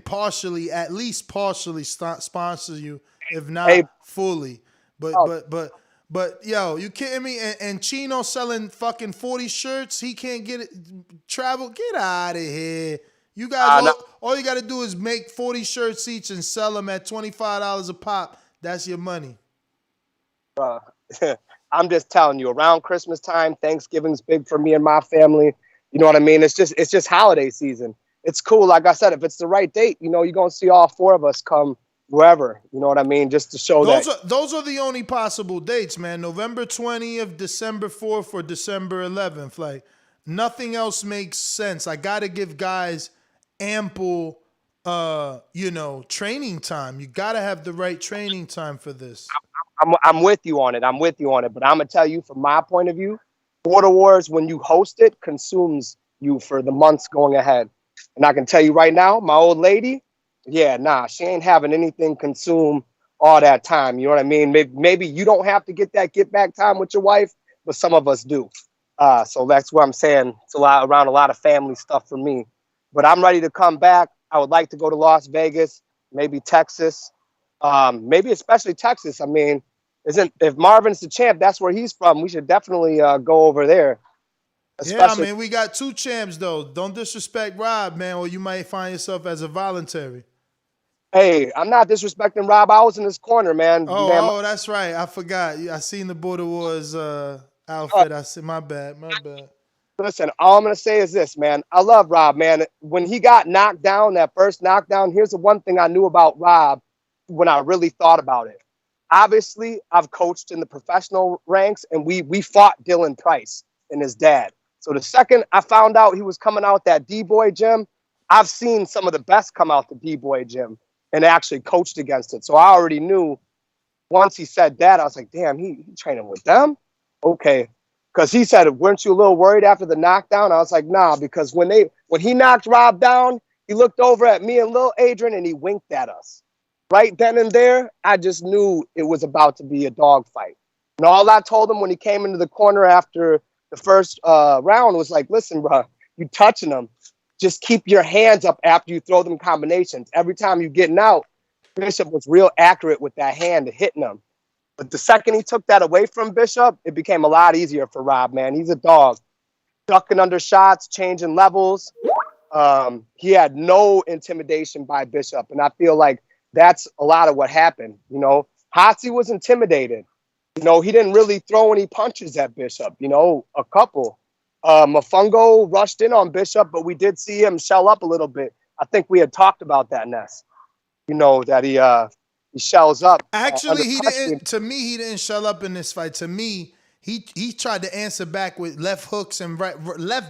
Speaker 9: at least partially sponsor you, if not fully. But yo, you kidding me? And Chino selling fucking 40 shirts, he can't get it travel. Get out of here. You guys, all you got to do is make 40 shirts each and sell them at $25 a pop. That's your money.
Speaker 23: I'm just telling you, around Christmas time, Thanksgiving's big for me and my family. You know what I mean? It's just holiday season. it's cool. Like I said, if it's the right date, you know, you're gonna see all 4 of us come wherever. You know what I mean? Just to show
Speaker 9: Those are the only possible dates, man. November 20th, December 4th, or December 11th. Like, nothing else makes sense. I gotta give guys ample training time. You gotta have the right training time for this.
Speaker 23: I'm with you on it. I'm with you on it. But I'm gonna tell you, from my point of view, Border Wars, when you host it, consumes you for the months going ahead. And I can tell you right now, my old lady, she ain't having anything consume all that time. You know what I mean? Maybe you don't have to get back time with your wife, but some of us do. So that's what I'm saying. It's around a lot of family stuff for me. But I'm ready to come back. I would like to go to Las Vegas, maybe Texas, maybe especially Texas. I mean, if Marvin's the champ, that's where he's from. We should definitely go over there.
Speaker 9: Especially, we got 2 champs though. Don't disrespect Rob, man, or you might find yourself as a voluntary.
Speaker 23: Hey, I'm not disrespecting Rob. I was in his corner, man.
Speaker 9: Oh, that's right. I forgot. I seen the Border Wars outfit. I said, my bad.
Speaker 23: Listen, all I'm going to say is this, man. I love Rob, man. When he got knocked down, that first knockdown, here's the one thing I knew about Rob when I really thought about it. Obviously, I've coached in the professional ranks, and we fought Dylan Price and his dad. So the second I found out he was coming out that D-Boy gym, I've seen some of the best come out the D-Boy gym and actually coached against it. So I already knew once he said that, I was like, damn, he training with them? Okay. Because he said, weren't you a little worried after the knockdown? I was like, nah, because when he knocked Rob down, he looked over at me and Lil Adrian and he winked at us. Right then and there, I just knew it was about to be a dog fight. And all I told him when he came into the corner after the first round was like, listen, bro, you touching him. Just keep your hands up after you throw them combinations. Every time you're getting out, Bishop was real accurate with that hand hitting him. But the second he took that away from Bishop, it became a lot easier for Rob, man. He's a dog. Ducking under shots, changing levels. He had no intimidation by Bishop. And I feel like that's a lot of what happened. You know, Hatsi was intimidated. You know, he didn't really throw any punches at Bishop, you know, a couple. Mofongo rushed in on Bishop, but we did see him shell up a little bit. I think we had talked about that, Ness. You know, that he shells up.
Speaker 9: Actually, he didn't. To me, he didn't shell up in this fight. To me, he tried to answer back with left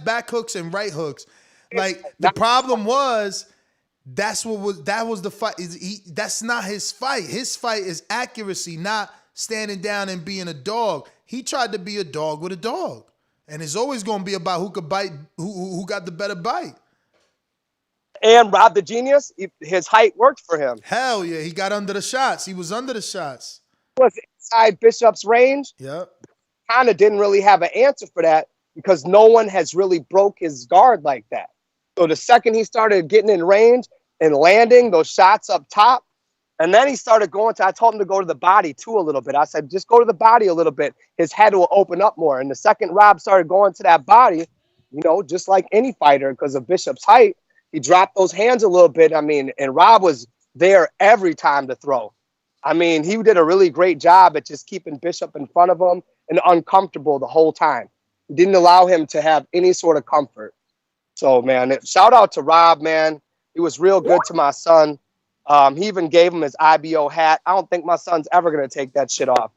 Speaker 9: back hooks and right hooks. Like, the problem was that was the fight. That's not his fight. His fight is accuracy, not standing down and being a dog. He tried to be a dog with a dog. And it's always going to be about who could bite, who got the better bite.
Speaker 23: And Rob the Genius, his height worked for him.
Speaker 9: Hell yeah, he got under the shots. He was under the shots.
Speaker 23: He was inside Bishop's range.
Speaker 9: Yep.
Speaker 23: Kind of didn't really have an answer for that because no one has really broke his guard like that. So the second he started getting in range and landing those shots up top, and then he started going I told him to go to the body too a little bit. I said, just go to the body a little bit. His head will open up more. And the second Rob started going to that body, you know, just like any fighter, because of Bishop's height, he dropped those hands a little bit. I mean, and Rob was there every time to throw. I mean, he did a really great job at just keeping Bishop in front of him and uncomfortable the whole time. He didn't allow him to have any sort of comfort. So, man, shout out to Rob, man. He was real good to my son. He even gave him his IBO hat. I don't think my son's ever going to take that shit off.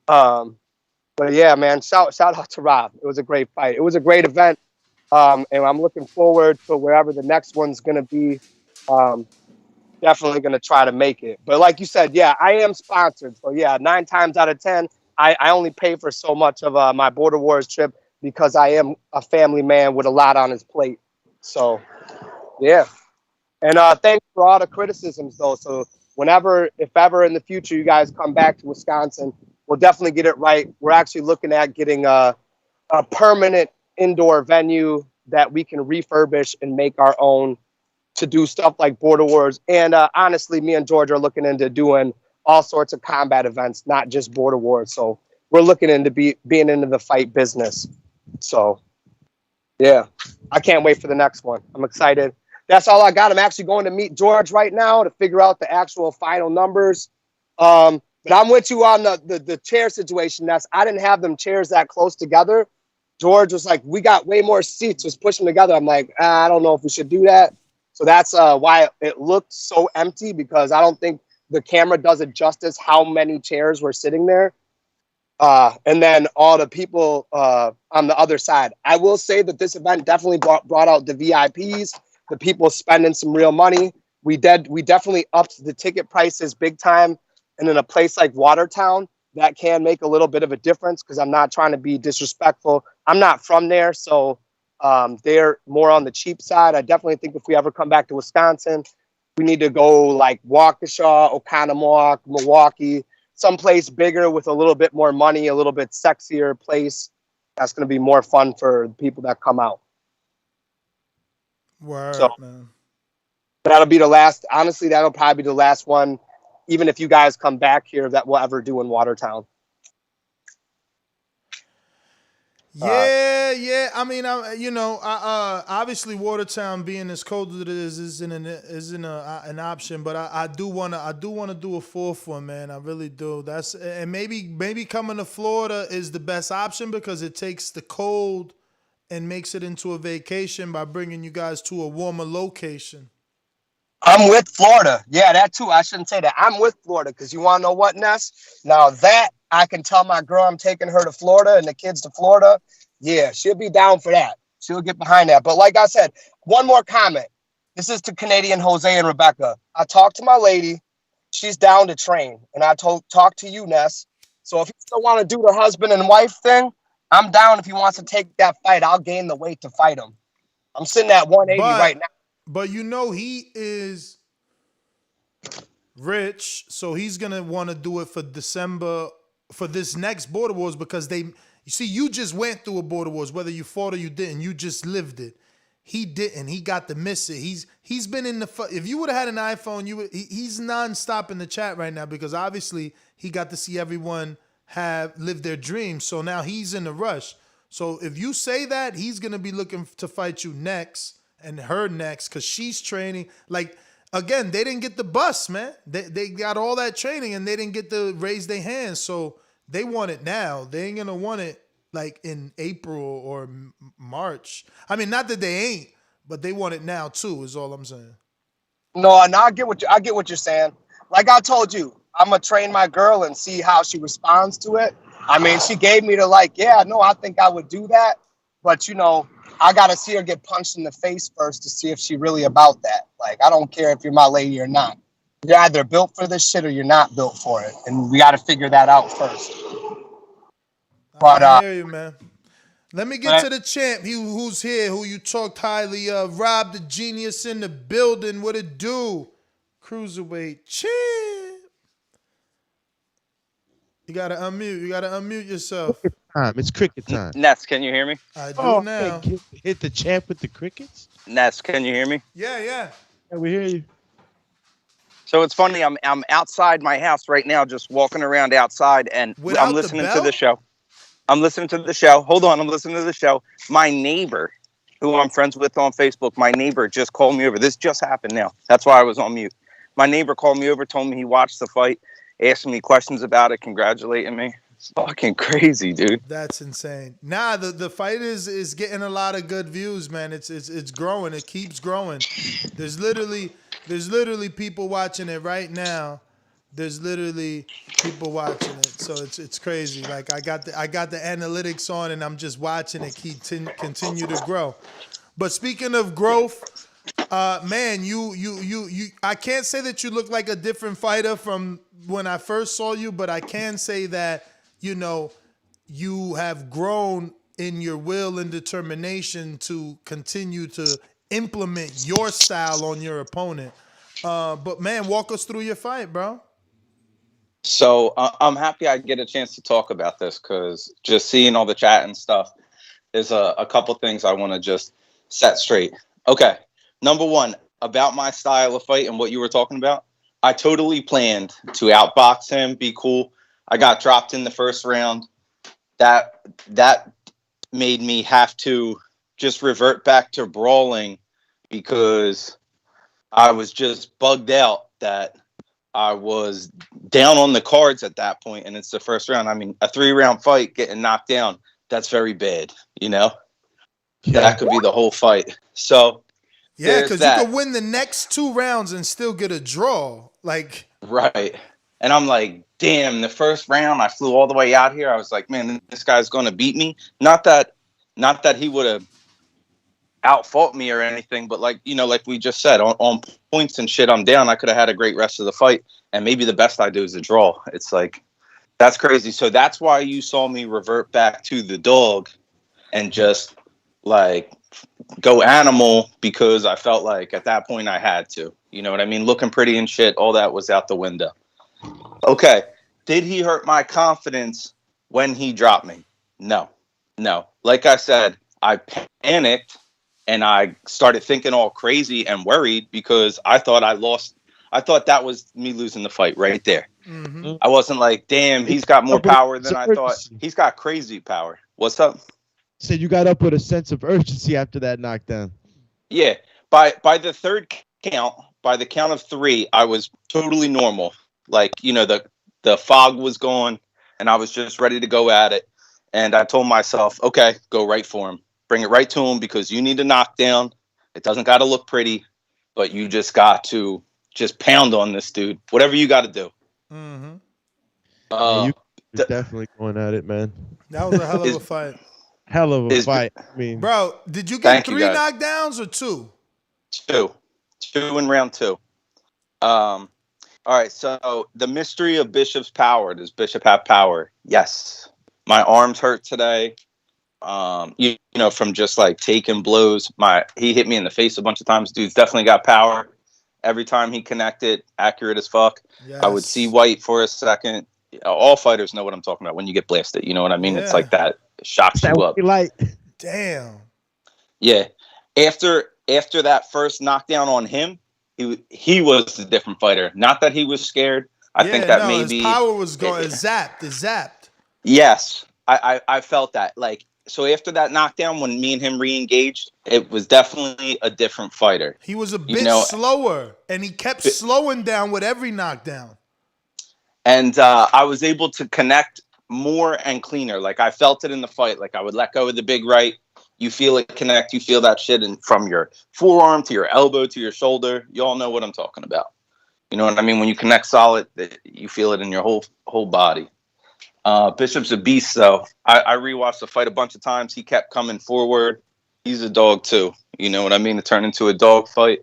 Speaker 23: But yeah, man, shout out to Rob. It was a great fight. It was a great event. And I'm looking forward to wherever the next one's going to be. Definitely going to try to make it. But like you said, yeah, I am sponsored. So yeah, 9 times out of 10, I only pay for so much of my Border Wars trip because I am a family man with a lot on his plate. So yeah. And thanks for all the criticisms, though. So if ever in the future you guys come back to Wisconsin, we'll definitely get it right. We're actually looking at getting a permanent indoor venue that we can refurbish and make our own to do stuff like Border Wars. And honestly, me and George are looking into doing all sorts of combat events, not just Border Wars. So we're looking into being into the fight business. So, yeah, I can't wait for the next one. I'm excited. That's all I got. I'm actually going to meet George right now to figure out the actual final numbers. But I'm with you on the chair situation. I didn't have them chairs that close together. George was like, we got way more seats, was pushing together. I'm like, I don't know if we should do that. So that's why it looked so empty, because I don't think the camera does it justice how many chairs were sitting there. And then all the people on the other side. I will say that this event definitely brought out the VIPs, the people spending some real money. We definitely upped the ticket prices big time. And in a place like Watertown, that can make a little bit of a difference, because I'm not trying to be disrespectful. I'm not from there, so they're more on the cheap side. I definitely think if we ever come back to Wisconsin, we need to go like Waukesha, Oconomowoc, Milwaukee, someplace bigger with a little bit more money, a little bit sexier place. That's going to be more fun for the people that come out.
Speaker 9: Word,
Speaker 23: So
Speaker 9: man.
Speaker 23: that'll be the last. Honestly, that'll probably be the last one, even if you guys come back here, that we'll ever do in Watertown.
Speaker 9: Yeah. I mean, obviously Watertown being as cold as it is isn't an option, but I do wanna do a fourth one, man. I really do. And maybe coming to Florida is the best option, because it takes the cold and makes it into a vacation by bringing you guys to a warmer location.
Speaker 23: I'm with Florida. Yeah, that too. I shouldn't say that. I'm with Florida, because you want to know what, Ness? Now that I can tell my girl I'm taking her to Florida and the kids to Florida, yeah, she'll be down for that. She'll get behind that. But like I said, one more comment. This is to Canadian Jose and Rebecca. I talked to my lady. She's down to train. And I talk to you, Ness. So if you still want to do the husband and wife thing, I'm down. If he wants to take that fight, I'll gain the weight to fight him. I'm sitting at 180 right now.
Speaker 9: But he is rich, so he's gonna want to do it for December, for this next Border Wars, because you just went through a Border Wars, whether you fought or you didn't. You just lived it. He didn't. He got to miss it. He's been in the. If you would have had an iPhone, he's nonstop in the chat right now, because obviously he got to see everyone live their dreams. So now he's in a rush. So if you say that, he's gonna be looking to fight you next. And her next, because she's training. Like, again, they didn't get the bus, man. They got all that training, and they didn't get to raise their hands. So they want it now. They ain't gonna want it like in April or March. I mean, not that they ain't, but they want it now too, is all I'm saying.
Speaker 23: No, and I get what you're saying. Like I told you, I'm gonna train my girl and see how she responds to it. I mean, she gave me I think I would do that, but I got to see her get punched in the face first to see if she really about that. Like, I don't care if you're my lady or not. You're either built for this shit or you're not built for it. And we got to figure that out first. But
Speaker 9: I hear you, man. Let me get to the champ who's here, who you talked highly of. Rob the Genius in the building. What it do? Cruiserweight champ. You got to unmute. You got to unmute yourself.
Speaker 6: It's cricket time.
Speaker 2: Ness, can you hear me?
Speaker 9: I do now.
Speaker 6: Hey, hit the champ with the crickets?
Speaker 2: Ness, can you hear me?
Speaker 9: Yeah,
Speaker 6: we hear you.
Speaker 2: So it's funny, I'm outside my house right now, just walking around outside, and I'm listening to the show. Hold on, I'm listening to the show. My neighbor, who I'm friends with on Facebook, my neighbor just called me over. This just happened now. That's why I was on mute. My neighbor called me over, told me he watched the fight, asking me questions about it, congratulating me. It's fucking crazy, dude.
Speaker 9: That's insane. Nah, the fight is getting a lot of good views, man. It's growing. It keeps growing. There's literally people watching it right now. There's literally people watching it. So it's crazy. Like I got the analytics on, and I'm just watching it continue to grow. But speaking of growth, man, you I can't say that you look like a different fighter from when I first saw you, but I can say that you have grown in your will and determination to continue to implement your style on your opponent. But man, walk us through your fight, bro.
Speaker 2: So I'm happy I get a chance to talk about this, because just seeing all the chat and stuff, there's a couple things I want to just set straight. Okay, number one, about my style of fight and what you were talking about, I totally planned to outbox him, be cool. I got dropped in the first round. That made me have to just revert back to brawling, because I was just bugged out that I was down on the cards at that point, and it's the first round. I mean, a 3-round fight, getting knocked down, that's very bad, That could be the whole fight. So
Speaker 9: Yeah,
Speaker 7: There's
Speaker 9: because you
Speaker 7: that.
Speaker 9: could win the next 2 rounds and still get a draw. Like,
Speaker 7: Right. And I'm like, damn, the first round I flew all the way out here. I was like, man, this guy's going to beat me. Not that he would have outfought me or anything, but like, you know, like we just said, on points and shit, I'm down. I could have had a great rest of the fight. And maybe the best I do is a draw. It's like, that's crazy. So that's why you saw me revert back to the dog and just like go animal, because I felt like at that point I had to. You know what I mean? Looking pretty and shit, all that was out the window. Okay. Did he hurt my confidence when he dropped me? No. Like I said, I panicked and I started thinking all crazy and worried because I thought I lost. I thought that was me losing the fight right there.
Speaker 9: Mm-hmm.
Speaker 7: I wasn't like, damn, he's got more power than I thought. He's got crazy power. What's up?
Speaker 6: So you got up with a sense of urgency after that knockdown.
Speaker 7: Yeah. By the third count, by the count of 3, I was totally normal. Like, you know, the fog was gone and I was just ready to go at it. And I told myself, okay, go right for him. Bring it right to him because you need a knockdown. It doesn't got to look pretty, but you just got to just pound on this dude. Whatever you got to do.
Speaker 9: Mm-hmm.
Speaker 6: You're definitely going at it, man.
Speaker 9: That was a hell of a fight.
Speaker 6: Hell of a fight. I mean,
Speaker 9: bro, did you get 3
Speaker 7: guys.
Speaker 9: knockdowns or 2?
Speaker 7: 2 in round 2. All right. So the mystery of Bishop's power. Does Bishop have power? Yes. My arms hurt today. You know, from just like taking blows. He hit me in the face a bunch of times. Dude's definitely got power. Every time he connected, accurate as fuck. Yes. I would see white for a second. All fighters know what I'm talking about when you get blasted. You know what I mean? Yeah. It's like that. It shocks you up.
Speaker 6: Light.
Speaker 9: Damn.
Speaker 7: Yeah. After that first knockdown on him, he was a different fighter. Not that he was scared. I think that maybe
Speaker 9: his power was going. It zapped.
Speaker 7: Yes. I felt that. Like, so after that knockdown, when me and him re-engaged, it was definitely a different fighter.
Speaker 9: He was a bit slower, and he kept slowing down with every knockdown.
Speaker 7: And I was able to connect more and cleaner. Like, I felt it in the fight. Like, I would let go of the big right. You feel it connect. You feel that shit from your forearm to your elbow to your shoulder. You all know what I'm talking about. You know what I mean? When you connect solid, you feel it in your whole body. Bishop's a beast, though. I rewatched the fight a bunch of times. He kept coming forward. He's a dog, too. You know what I mean? It turned into a dog fight.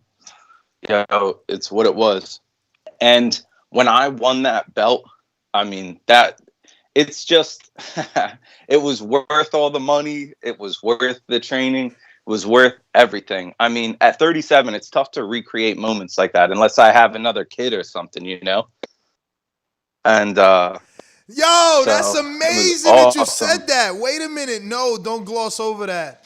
Speaker 7: You know, it's what it was. And when I won that belt, I mean, it's just, it was worth all the money. It was worth the training. It was worth everything. I mean, at 37, it's tough to recreate moments like that unless I have another kid or something, you know? And,
Speaker 9: yo, that's amazing that you said that. Wait a minute. No, don't gloss over that.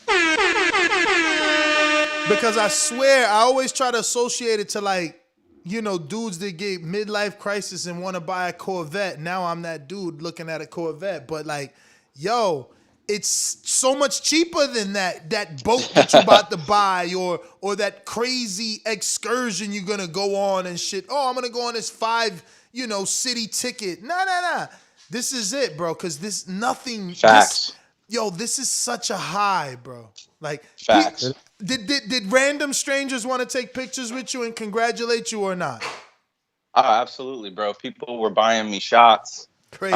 Speaker 9: Because I swear, I always try to associate it to, like, you know, dudes that get midlife crisis and want to buy a Corvette. Now I'm that dude looking at a Corvette. But, like, yo, it's so much cheaper than that boat that you're about to buy or that crazy excursion you're going to go on and shit. Oh, I'm going to go on this 5, city ticket. Nah. This is it, bro, because this nothing.
Speaker 7: Facts.
Speaker 9: This is such a high, bro. Like,
Speaker 7: facts.
Speaker 9: Did random strangers want to take pictures with you and congratulate you or not?
Speaker 7: Oh, absolutely, bro. People were buying me shots.
Speaker 9: Crazy.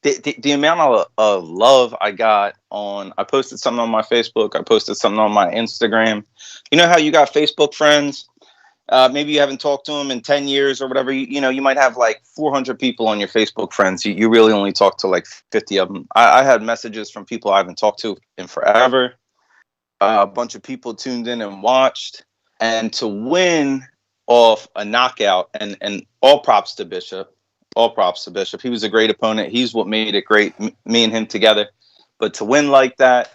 Speaker 7: The amount of love I got I posted something on my Facebook. I posted something on my Instagram. You know how you got Facebook friends? Maybe you haven't talked to them in 10 years or whatever. You might have like 400 people on your Facebook friends. You really only talk to like 50 of them. I had messages from people I haven't talked to in forever. A bunch of people tuned in and watched. And to win off a knockout, and all props to Bishop. All props to Bishop. He was a great opponent. He's what made it great, me and him together. But to win like that,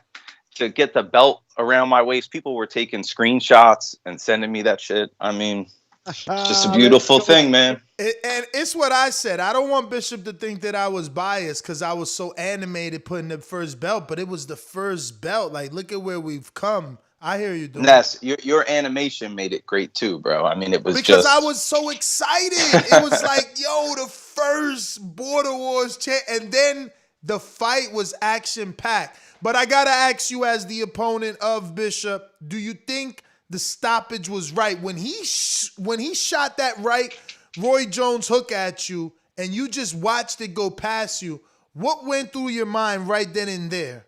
Speaker 7: to get the belt around my waist, people were taking screenshots and sending me that shit. I mean, it's just a beautiful thing, man.
Speaker 9: And it's what I said. I don't want Bishop to think that I was biased because I was so animated putting the first belt, but it was the first belt. Like, look at where we've come. I hear you doing.
Speaker 7: Ness, your animation made it great too, bro. I mean, it was
Speaker 9: because I was so excited. It was like, yo, the first Border Wars and then the fight was action packed. But I gotta ask you, as the opponent of Bishop, do you think the stoppage was right. When he shot that right Roy Jones hook at you and you just watched it go past you, what went through your mind right then and there?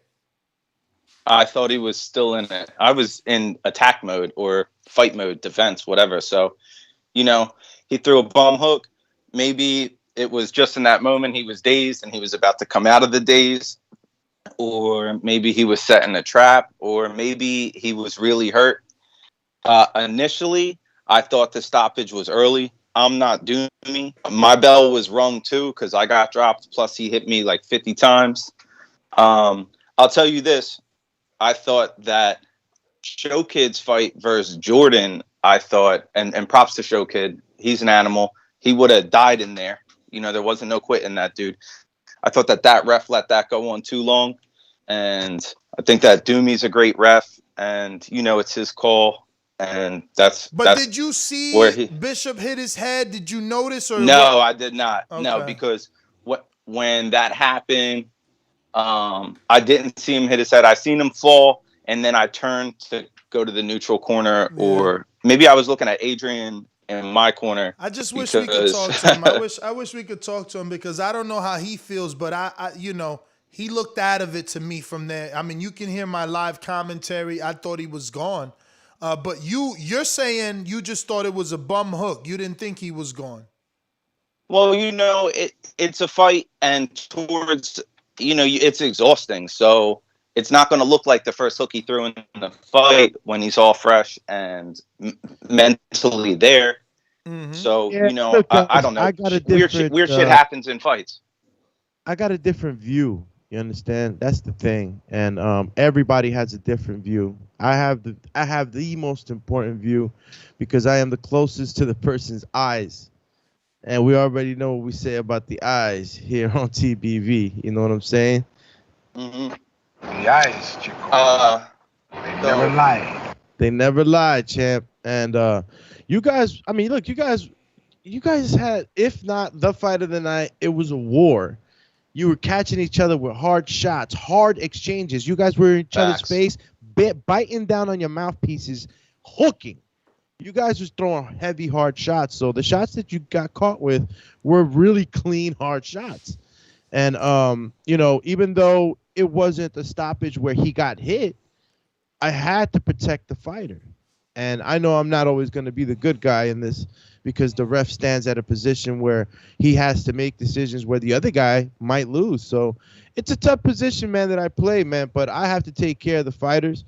Speaker 7: I thought he was still in it. I was in attack mode or fight mode, defense, whatever. So, you know, he threw a bum hook. Maybe it was just in that moment he was dazed and he was about to come out of the daze. Or maybe he was setting a trap. Or maybe he was really hurt. Initially, I thought the stoppage was early. I'm not Doomy. My bell was rung too because I got dropped. Plus, he hit me like 50 times. I'll tell you this. I thought that Show Kid's fight versus Jordan, I thought, and props to Show Kid, he's an animal. He would have died in there. You know, there wasn't no quitting that dude. I thought that ref let that go on too long. And I think that Doomy's a great ref. And, you know, it's his call. And that's
Speaker 9: did you see Bishop hit his head? Did you notice? Or
Speaker 7: no,
Speaker 9: what?
Speaker 7: I did not.
Speaker 9: Okay.
Speaker 7: No, because when that happened, I didn't see him hit his head. I seen him fall, and then I turned to go to the neutral corner, or maybe I was looking at Adrian in my corner.
Speaker 9: I just wish we could talk to him. I wish we could talk to him because I don't know how he feels, but I you know, he looked out of it to me from there. I mean, you can hear my live commentary. I thought he was gone. But you're saying you just thought it was a bum hook. You didn't think he was gone.
Speaker 7: Well, you know, it's a fight, and towards, you know, it's exhausting. So it's not going to look like the first hook he threw in the fight when he's all fresh and mentally there. Mm-hmm. So,
Speaker 6: Yeah,
Speaker 7: you know,
Speaker 6: look,
Speaker 7: I don't know.
Speaker 6: I got a
Speaker 7: weird shit happens in fights.
Speaker 6: I got a different view. You understand? That's the thing. And everybody has a different view. I have the most important view because I am the closest to the person's eyes. And we already know what we say about the eyes here on TBV. You know what I'm saying?
Speaker 7: Mm-hmm.
Speaker 8: The eyes, Chico. They never lie.
Speaker 6: They never lie, champ. And you guys, I mean, look, you guys had, if not the fight of the night, it was a war. You were catching each other with hard shots, hard exchanges. You guys were in each other's face, biting down on your mouthpieces, hooking. You guys was throwing heavy, hard shots. So the shots that you got caught with were really clean, hard shots. And, you know, even though it wasn't a stoppage where he got hit, I had to protect the fighter. And I know I'm not always going to be the good guy in this because the ref stands at a position where he has to make decisions where the other guy might lose. So it's a tough position, man, that I play, man. But I have to take care of the fighters.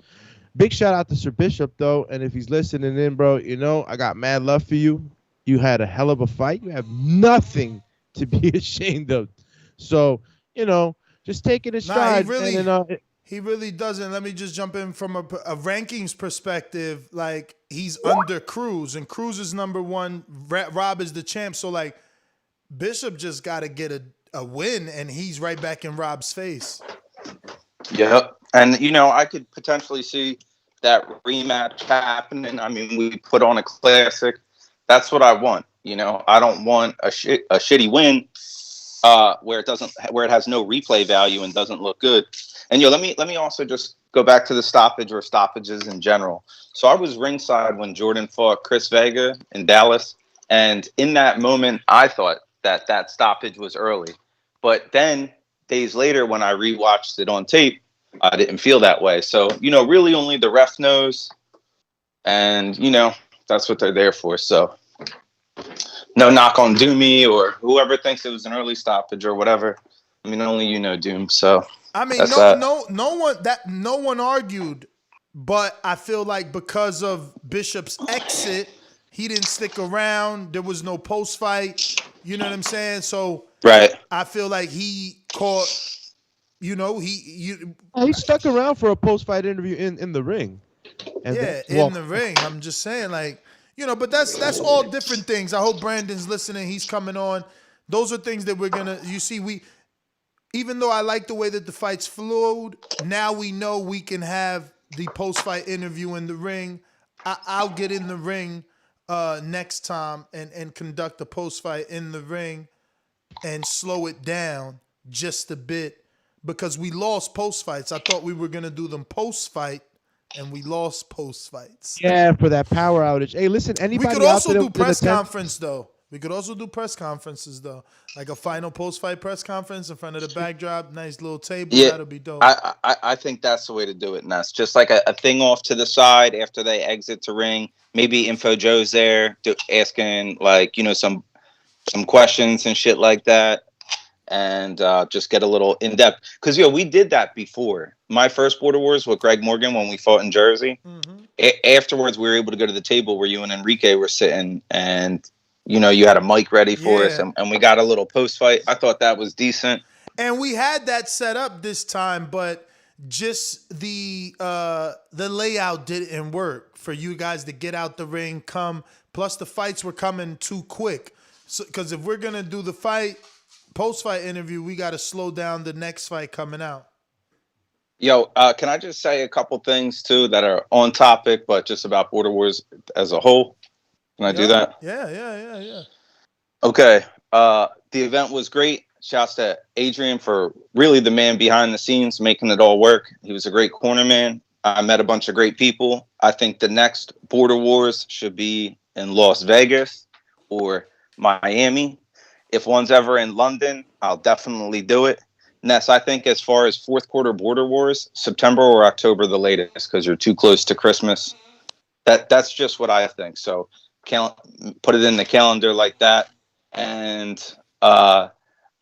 Speaker 6: Big shout out to Sir Bishop, though. And if he's listening in, bro, you know, I got mad love for you. You had a hell of a fight. You have nothing to be ashamed of. So, you know, just take it in stride.
Speaker 9: He really doesn't. Let me just jump in from a rankings perspective. Like, he's under Cruz, and Cruz is number one. Rob is the champ. So, like, Bishop just got to get a win, and he's right back in Rob's face.
Speaker 7: Yep. And, you know, I could potentially see that rematch happening. I mean, we put on a classic. That's what I want. You know, I don't want a shitty win where it has no replay value and doesn't look good. And let me also just go back to the stoppage or stoppages in general. So I was ringside when Jordan fought Chris Vega in Dallas, and in that moment, I thought that stoppage was early. But then days later, when I rewatched it on tape, I didn't feel that way. So, you know, really only the ref knows, and you know that's what they're there for. So, no knock on Doomy or whoever thinks it was an early stoppage or whatever. I mean, only you know, Doom. So.
Speaker 9: I mean, no one argued, but I feel like because of Bishop's exit, he didn't stick around. There was no post fight. You know what I'm saying? So
Speaker 7: right.
Speaker 9: I feel like he caught. You know, he
Speaker 6: stuck around for a post fight interview in the ring. And
Speaker 9: in the ring. I'm just saying, like, you know, but that's all different things. I hope Brandon's listening. He's coming on. Those are things that we're gonna. You see, even though I like the way that the fights flowed, now we know we can have the post-fight interview in the ring. I'll get in the ring next time and conduct a post-fight in the ring and slow it down just a bit because we lost post-fights. I thought we were going to do them post-fight and we lost post fights.
Speaker 6: Yeah, for that power outage. Hey, listen,
Speaker 9: We
Speaker 6: anybody
Speaker 9: could
Speaker 6: out
Speaker 9: also
Speaker 6: there
Speaker 9: do
Speaker 6: that did
Speaker 9: press
Speaker 6: attend-
Speaker 9: conference though. We could also do press conferences though, like a final post fight press conference in front of the backdrop. Nice little table.
Speaker 7: Yeah,
Speaker 9: That'll be dope.
Speaker 7: I think that's the way to do it, Ness. Just like a thing off to the side after they exit to ring. Maybe Info Joe's there asking like, you know, some questions and shit like that. And just get a little in depth. Because, we did that before. My first Border Wars with Greg Morgan when we fought in Jersey. Afterwards, we were able to go to the table where you and Enrique were sitting and, you had a mic ready for us and we got a little post fight. I thought that was decent.
Speaker 9: And we had that set up this time, but just the layout didn't work for you guys to get out the ring, come. Plus the fights were coming too quick. So, because if we're gonna do the post-fight interview, we got to slow down the next fight coming out.
Speaker 7: Yo, can I just say a couple things too that are on topic, but just about Border Wars as a whole? Can I do that?
Speaker 9: Yeah.
Speaker 7: Okay. The event was great. Shouts to Adrian for really the man behind the scenes, making it all work. He was a great corner man. I met a bunch of great people. I think the next Border Wars should be in Las Vegas or Miami. If one's ever in London, I'll definitely do it. Ness, I think as far as fourth quarter Border Wars, September or October the latest, because you're too close to Christmas. That's just what I think. So put it in the calendar like that. And I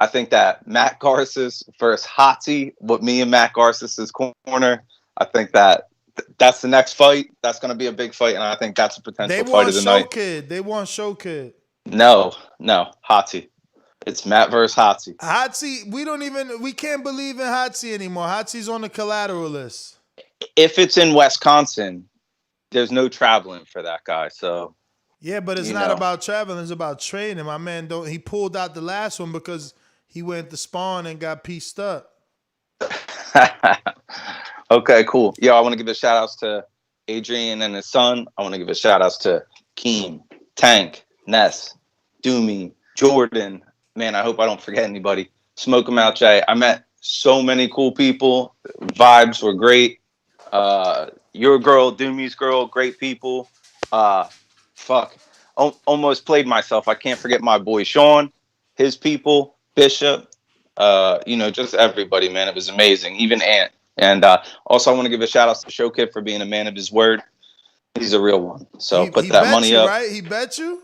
Speaker 7: think that Matt Garces versus Hottie with me and Matt Garces' corner, I think that's the next fight. That's going to be a big fight, and I think that's a potential fight of the night.
Speaker 9: They want Show Kid.
Speaker 7: No, Hottie. It's Matt versus Hottie.
Speaker 9: Hottie, we can't believe in Hottie anymore. Hottie's on the collateral list.
Speaker 7: If it's in Wisconsin, there's no traveling for that guy. So
Speaker 9: yeah, but it's not about traveling. It's about training. My man he pulled out the last one because he went to spawn and got pieced up.
Speaker 7: Okay, cool. Yo, I want to give a shout outs to Adrian and his son. I want to give a shout outs to Keem, Tank, Ness, Doomy, Jordan. Man, I hope I don't forget anybody. Smoke 'em out, Jay. I met so many cool people. Vibes were great. Your girl, Doomy's girl, great people. Almost played myself. I can't forget my boy Sean, his people, Bishop. Just everybody, man. It was amazing. Even Ant. And also, I want to give a shout out to Show Kid for being a man of his word. He's a real one. So put that money up.
Speaker 9: Right? He bet you?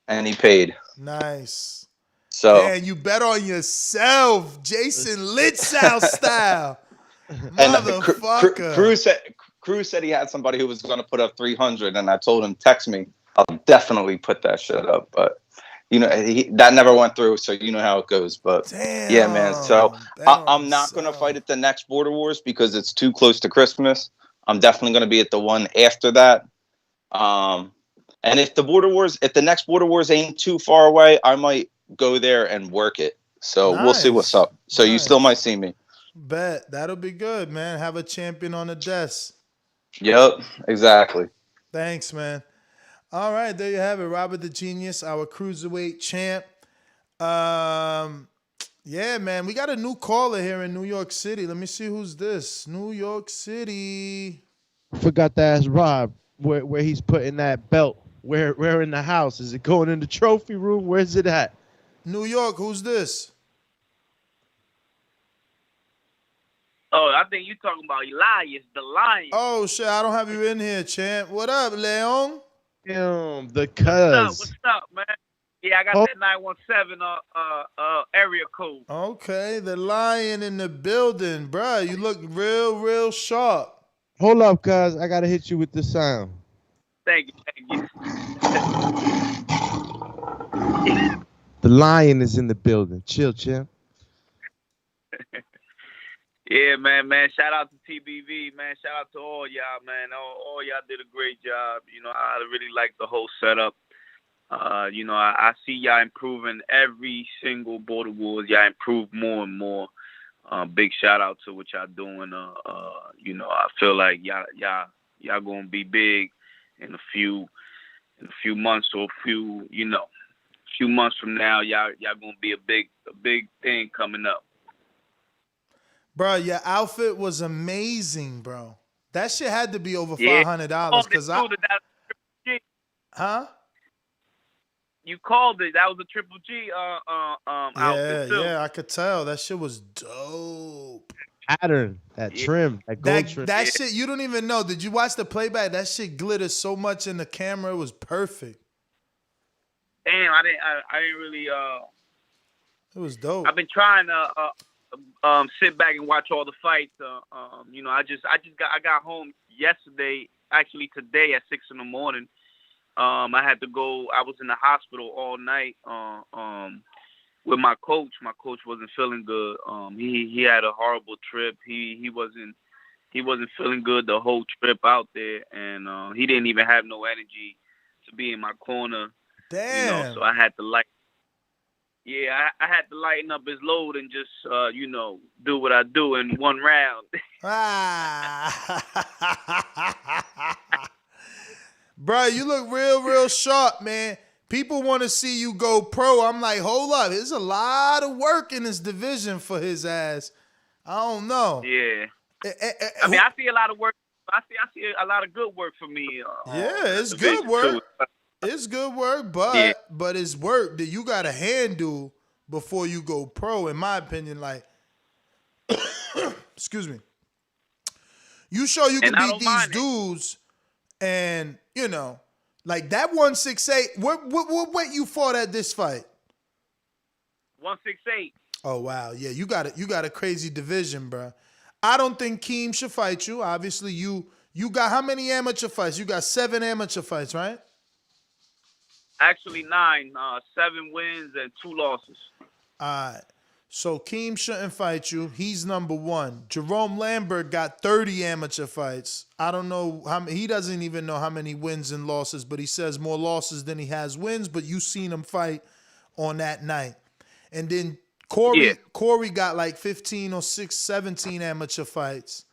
Speaker 7: And he paid.
Speaker 9: Nice.
Speaker 7: So
Speaker 9: man, you bet on yourself, Jason Litzau style. Motherfucker.
Speaker 7: Cruz said he had somebody who was going to put up 300, and I told him, text me. I'll definitely put that shit up. But, that never went through, so you know how it goes. But, yeah, man. So I'm not going to fight at the next Border Wars because it's too close to Christmas. I'm definitely going to be at the one after that. And if the next Border Wars ain't too far away, I might go there and work it. So We'll see what's up. So you still might see me.
Speaker 9: Bet. That'll be good, man. Have a champion on the desk.
Speaker 7: Yep, exactly.
Speaker 9: Thanks, man. All right, there you have it. Robert the Genius, our cruiserweight champ. Yeah, man. We got a new caller here in New York City. Let me see who's this. New York City.
Speaker 6: Forgot to ask Rob where he's putting that belt. Where in the house? Is it going in the trophy room? Where's it at?
Speaker 9: New York, who's this?
Speaker 5: Oh, I think you're talking about Elias, the Lion.
Speaker 9: Oh, shit. I don't have you in here, champ. What up, Leon?
Speaker 6: Damn, the cuz.
Speaker 5: What's up, man? Yeah, I got that 917 area code.
Speaker 9: Okay, the Lion in the building, bro. You look real sharp.
Speaker 6: Hold up, cuz. I got to hit you with the sound.
Speaker 5: Thank you.
Speaker 6: The Lion is in the building. Chill, champ.
Speaker 5: Yeah, man. Shout out to TBV, man. Shout out to all y'all, man. All y'all did a great job. I really like the whole setup. I see y'all improving every single Border Wars. Y'all improve more and more. Big shout out to what y'all doing. I feel like y'all gonna be big in a few months or few months from now. Y'all gonna be a big thing coming up.
Speaker 9: Bro, your outfit was amazing, bro. That shit had to be over
Speaker 5: Yeah.
Speaker 9: $500 because I,
Speaker 5: G.
Speaker 9: huh?
Speaker 5: You called it. That was a Triple G outfit too.
Speaker 9: Yeah, I could tell that shit was dope.
Speaker 6: Pattern, that
Speaker 5: Yeah.
Speaker 6: trim, that gold trim.
Speaker 9: That shit, you don't even know. Did you watch the playback? That shit glittered so much in the camera. It was perfect.
Speaker 5: Damn, I didn't really.
Speaker 9: It was dope.
Speaker 5: I've been trying to sit back and watch all the fights. You know, I got home yesterday, actually today at 6 a.m. I had to go. I was in the hospital all night. With my coach. My coach wasn't feeling good. He had a horrible trip. He wasn't feeling good the whole trip out there, and he didn't even have no energy to be in my corner.
Speaker 9: Damn.
Speaker 5: You know, so I had to I had to lighten up his load and just you know, do what I do in one round.
Speaker 9: Bro, you look real sharp, man. People want to see you go pro. I'm like, hold up. There's a lot of work in this division for his ass. I don't know.
Speaker 5: Yeah. I mean, I see a lot of work. I see a lot of good work for me.
Speaker 9: Yeah, it's good work. It's good work, but it's work that you got to handle before you go pro, in my opinion. Like, excuse me. You sure you can beat these dudes, and you know, like that 168. What weight you fought at this fight?
Speaker 5: 168.
Speaker 9: Oh wow, yeah, you got a crazy division, bro. I don't think Keem should fight you. Obviously, you got how many amateur fights? You got 7 amateur fights, right?
Speaker 5: Actually 9, 7 wins and 2 losses.
Speaker 9: All right. So Keem shouldn't fight you. He's number 1. Jerome Lambert got 30 amateur fights. I don't know how he doesn't even know how many wins and losses, but he says more losses than he has wins. But you seen him fight on that night. And then Corey got like 15 or 17 amateur fights.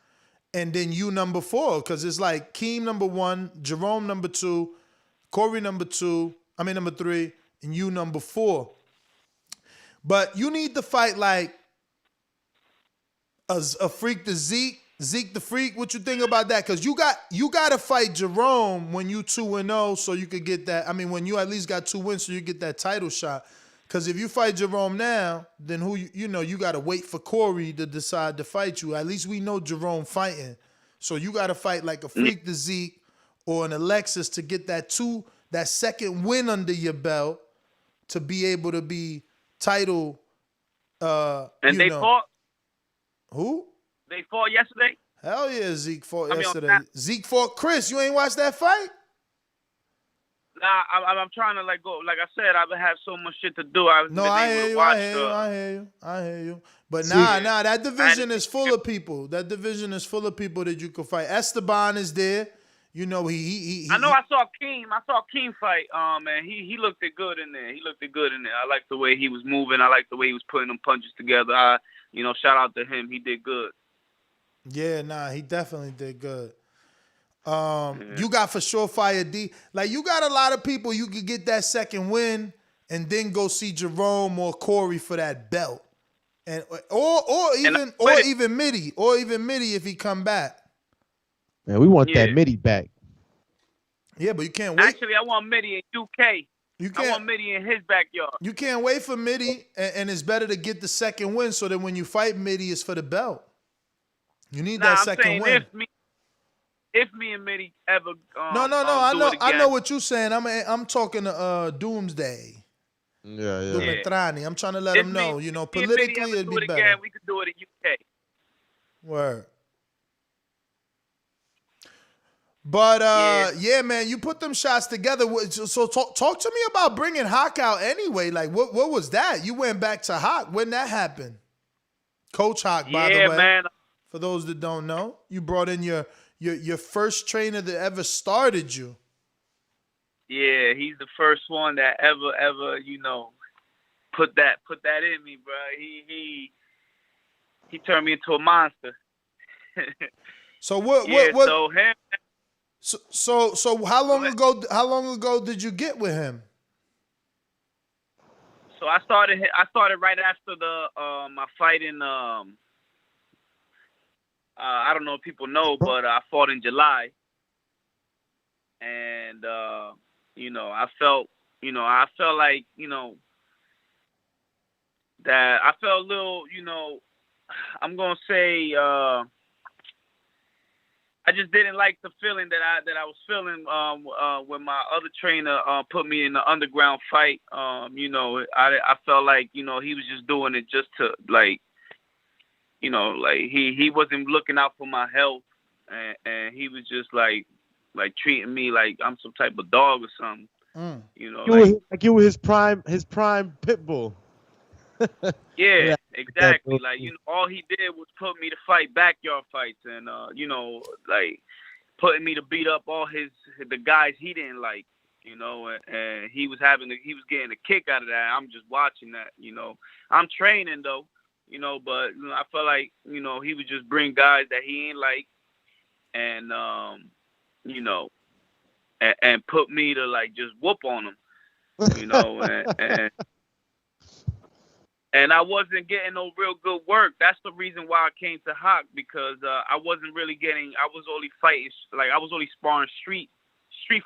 Speaker 9: And then you number 4, because it's like Keem number 1, Jerome number 2, Corey number 3, and you number 4. But you need to fight like a freak to Zeke the Freak. What you think about that? Because you got to fight Jerome when you 2-0, so you could get that. I mean, when you at least got 2 wins, so you get that title shot. Because if you fight Jerome now, then you got to wait for Corey to decide to fight you. At least we know Jerome fighting. So you got to fight like a freak to Zeke or an Alexis to get that second win under your belt to be able to be title.
Speaker 5: And they fought.
Speaker 9: Who?
Speaker 5: They fought yesterday.
Speaker 9: Hell yeah, Zeke fought yesterday. Zeke fought Chris. You ain't watched that fight?
Speaker 5: Nah, I'm trying to go. Like I said, I've have so much shit to do. I
Speaker 9: hear you. But nah, that division is full of people. That division is full of people that you can fight. Esteban is there. You know, he
Speaker 5: I know I saw Keem. I saw Keem fight. Man, he looked good in there. I liked the way he was moving. I liked the way he was putting them punches together. Shout out to him. He did good.
Speaker 9: Yeah, nah, he definitely did good. You got for sure Fire D. Like, you got a lot of people you could get that second win and then go see Jerome or Corey for that belt. And or even Mitty if he come back.
Speaker 6: Man, we want that Mitty back.
Speaker 9: Yeah, but you can't wait.
Speaker 5: Actually, I want Mitty in UK. I want Mitty in his backyard.
Speaker 9: You can't wait for Mitty, and it's better to get the second win so that when you fight Mitty, it's for the belt. You need that second win.
Speaker 5: If me and Mitty ever
Speaker 9: I know what you're saying. I'm talking to Doomsday.
Speaker 6: Yeah.
Speaker 9: I'm trying to let him know. Politically it'd be better.
Speaker 5: Again, we could do it in UK.
Speaker 9: Word. But yeah, man, you put them shots together. So talk to me about bringing Hawk out anyway. Like, what was that? You went back to Hawk. When that happened? Coach Hawk, by the way.
Speaker 5: Man.
Speaker 9: For those that don't know, you brought in your first trainer that ever started you.
Speaker 5: Yeah, he's the first one that ever put that in me, bro. He turned me into a monster.
Speaker 9: So what?
Speaker 5: So him.
Speaker 9: So how long ago did you get with him?
Speaker 5: So I started right after my fight in I don't know if people know, but I fought in July, and you know, I felt like, you know, that I felt a little, you know, I'm gonna say, I just didn't like the feeling that I was feeling when my other trainer put me in the underground fight. You know, I felt like, you know, he was just doing it just to, like, you know, like he wasn't looking out for my health, and he was just like treating me like I'm some type of dog or something. You know,
Speaker 6: you were his prime pit bull.
Speaker 5: Yeah, exactly. Like, you know, all he did was put me to fight backyard fights, and you know, like putting me to beat up all the guys he didn't like. You know, and he was getting a kick out of that. I'm just watching that. You know, I'm training though. You know, but you know, I felt like, you know, he would just bring guys that he ain't like, and you know, and put me to like just whoop on them. You know, and I wasn't getting no real good work. That's the reason why I came to Hawk, because I wasn't really getting. I was only fighting, like I was only sparring street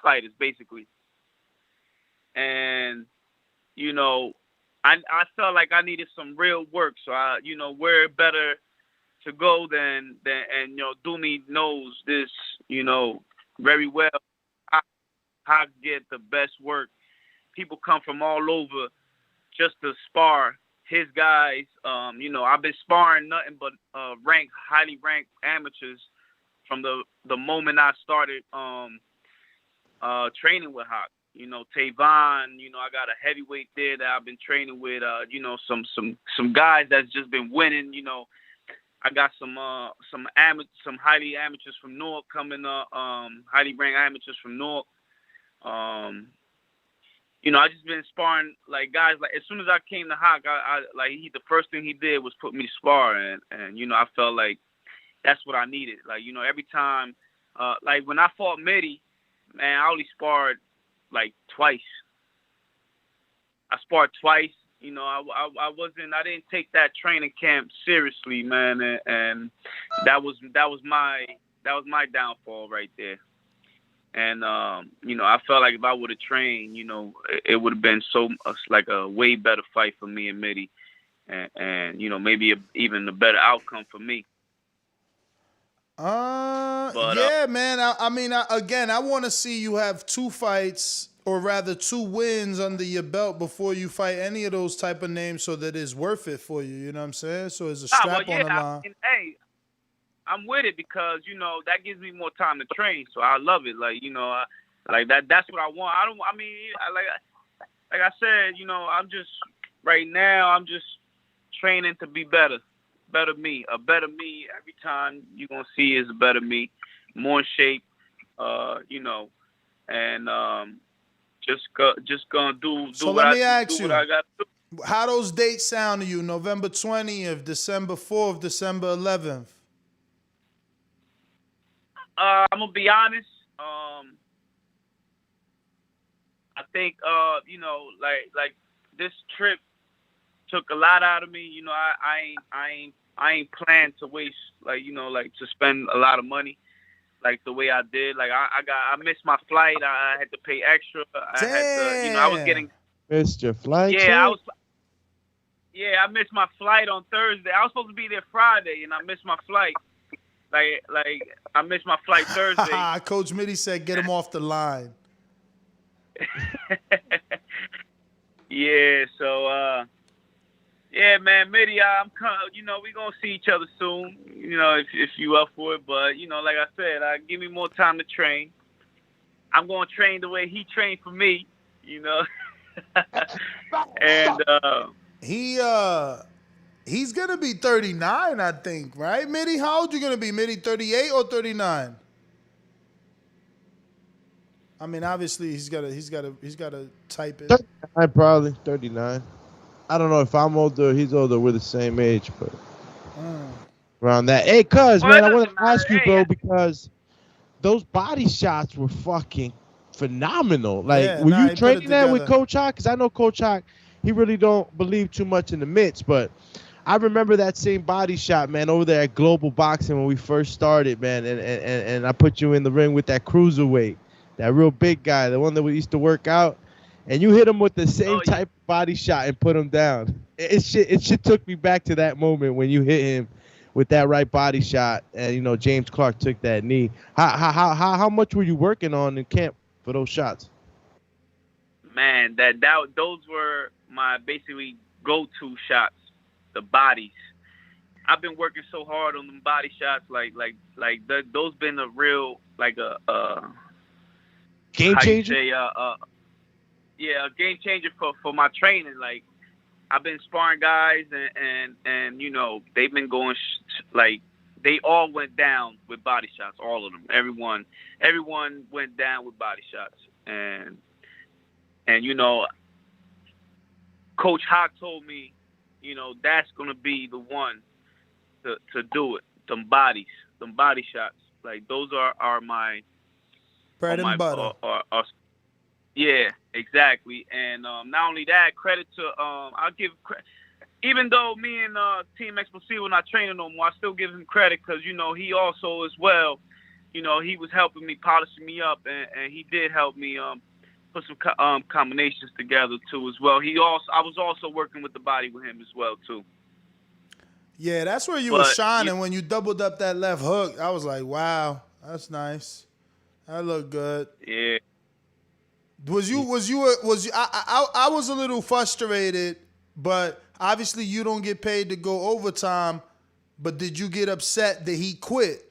Speaker 5: fighters basically, and you know, I felt like I needed some real work. So I, you know, where better to go than and you know, Doomy knows this, you know, very well. How get the best work. People come from all over just to spar his guys. You know, I've been sparring nothing but highly ranked amateurs from the moment I started training with Hawk. You know, Tavon, you know, I got a heavyweight there that I've been training with, you know, some guys that's just been winning. You know, I got some highly amateurs from Newark coming up, highly ranked amateurs from Newark. You know, I just been sparring like guys. Like as soon as I came to Hawk, the first thing he did was put me to spar, and you know, I felt like that's what I needed. Like, you know, every time, like when I fought Mitty, man, I only sparred like twice. I sparred twice. You know, I didn't take that training camp seriously, man, and that was my downfall right there. And you know, I felt like if I would have trained, you know, it would have been like a way better fight for me and Mitty, and you know, maybe even a better outcome for me.
Speaker 9: Yeah, man. I mean, again, I want to see you have 2 fights, or rather 2 wins under your belt before you fight any of those type of names, so that it's worth it for you. You know what I'm saying? So it's a strap on the line.
Speaker 5: I mean, hey, I'm with it because, you know, that gives me more time to train. So I love it. Like, you know, like that's what I want. Like I said, you know, right now I'm just training to be better me. A better me every time you're going to see is a better me, more in shape, you know, and just going to do
Speaker 9: so
Speaker 5: what
Speaker 9: let me
Speaker 5: I
Speaker 9: ask you,
Speaker 5: what I got to do.
Speaker 9: How those dates sound to you? November 20th, December 4th, December 11th?
Speaker 5: I'm gonna be honest. I think you know, like this trip took a lot out of me. You know, I ain't planned to waste, like, you know, like to spend a lot of money like the way I did. Like I missed my flight. I had to pay extra. I had to, you know, I was getting
Speaker 6: missed your flight.
Speaker 5: Yeah, I missed my flight on Thursday. I was supposed to be there Friday, and I missed my flight. Like I missed my flight Thursday.
Speaker 9: Coach Mitty said, "Get him off the line."
Speaker 5: Yeah. So, yeah, man, Mitty, you know, we gonna see each other soon. You know, if you up for it, but you know, like I said, give me more time to train. I'm gonna train the way he trained for me. You know, and
Speaker 9: he's gonna be 39, I think, right, Mitty? How old you gonna be, Mitty? 38 or 39? I mean, obviously he's gotta type it.
Speaker 6: 39, probably 39. I don't know if I'm older or he's older. We're the same age, but around that. Hey, cuz, man, I want to ask you, bro, because those body shots were fucking phenomenal. Like, were you training that with Coach Hawk? Because I know Coach Hawk, he really don't believe too much in the mitts, but I remember that same body shot, man, over there at Global Boxing when we first started, man, and I put you in the ring with that cruiserweight, that real big guy, the one that we used to work out, and you hit him with the same type of body shot and put him down. It shit took me back to that moment when you hit him with that right body shot, and you know James Clark took that knee. How much were you working on in camp for those shots?
Speaker 5: Man, those were my basically go-to shots, the bodies. I've been working so hard on them body shots, those been a real
Speaker 6: game changer.
Speaker 5: A game changer for my training. Like I've been sparring guys, and you know they've been going they all went down with body shots, all of them. Everyone went down with body shots, and you know, Coach Hawk told me, you know, that's gonna be the one to do it. Them body shots, like those are my
Speaker 9: bread and butter.
Speaker 5: Yeah, exactly. And not only that, credit to I'll give credit. Even though me and Team Explosivo are not training no more, I still give him credit because you know he also as well. You know he was helping me, polishing me up, and he did help me put some combinations together too as well. I was also working with the body with him as well too.
Speaker 9: Yeah, that's where you were shining when you doubled up that left hook. I was like, wow, that's nice. That looked good.
Speaker 5: Yeah.
Speaker 9: I was a little frustrated, but obviously you don't get paid to go overtime. But did you get upset that he quit?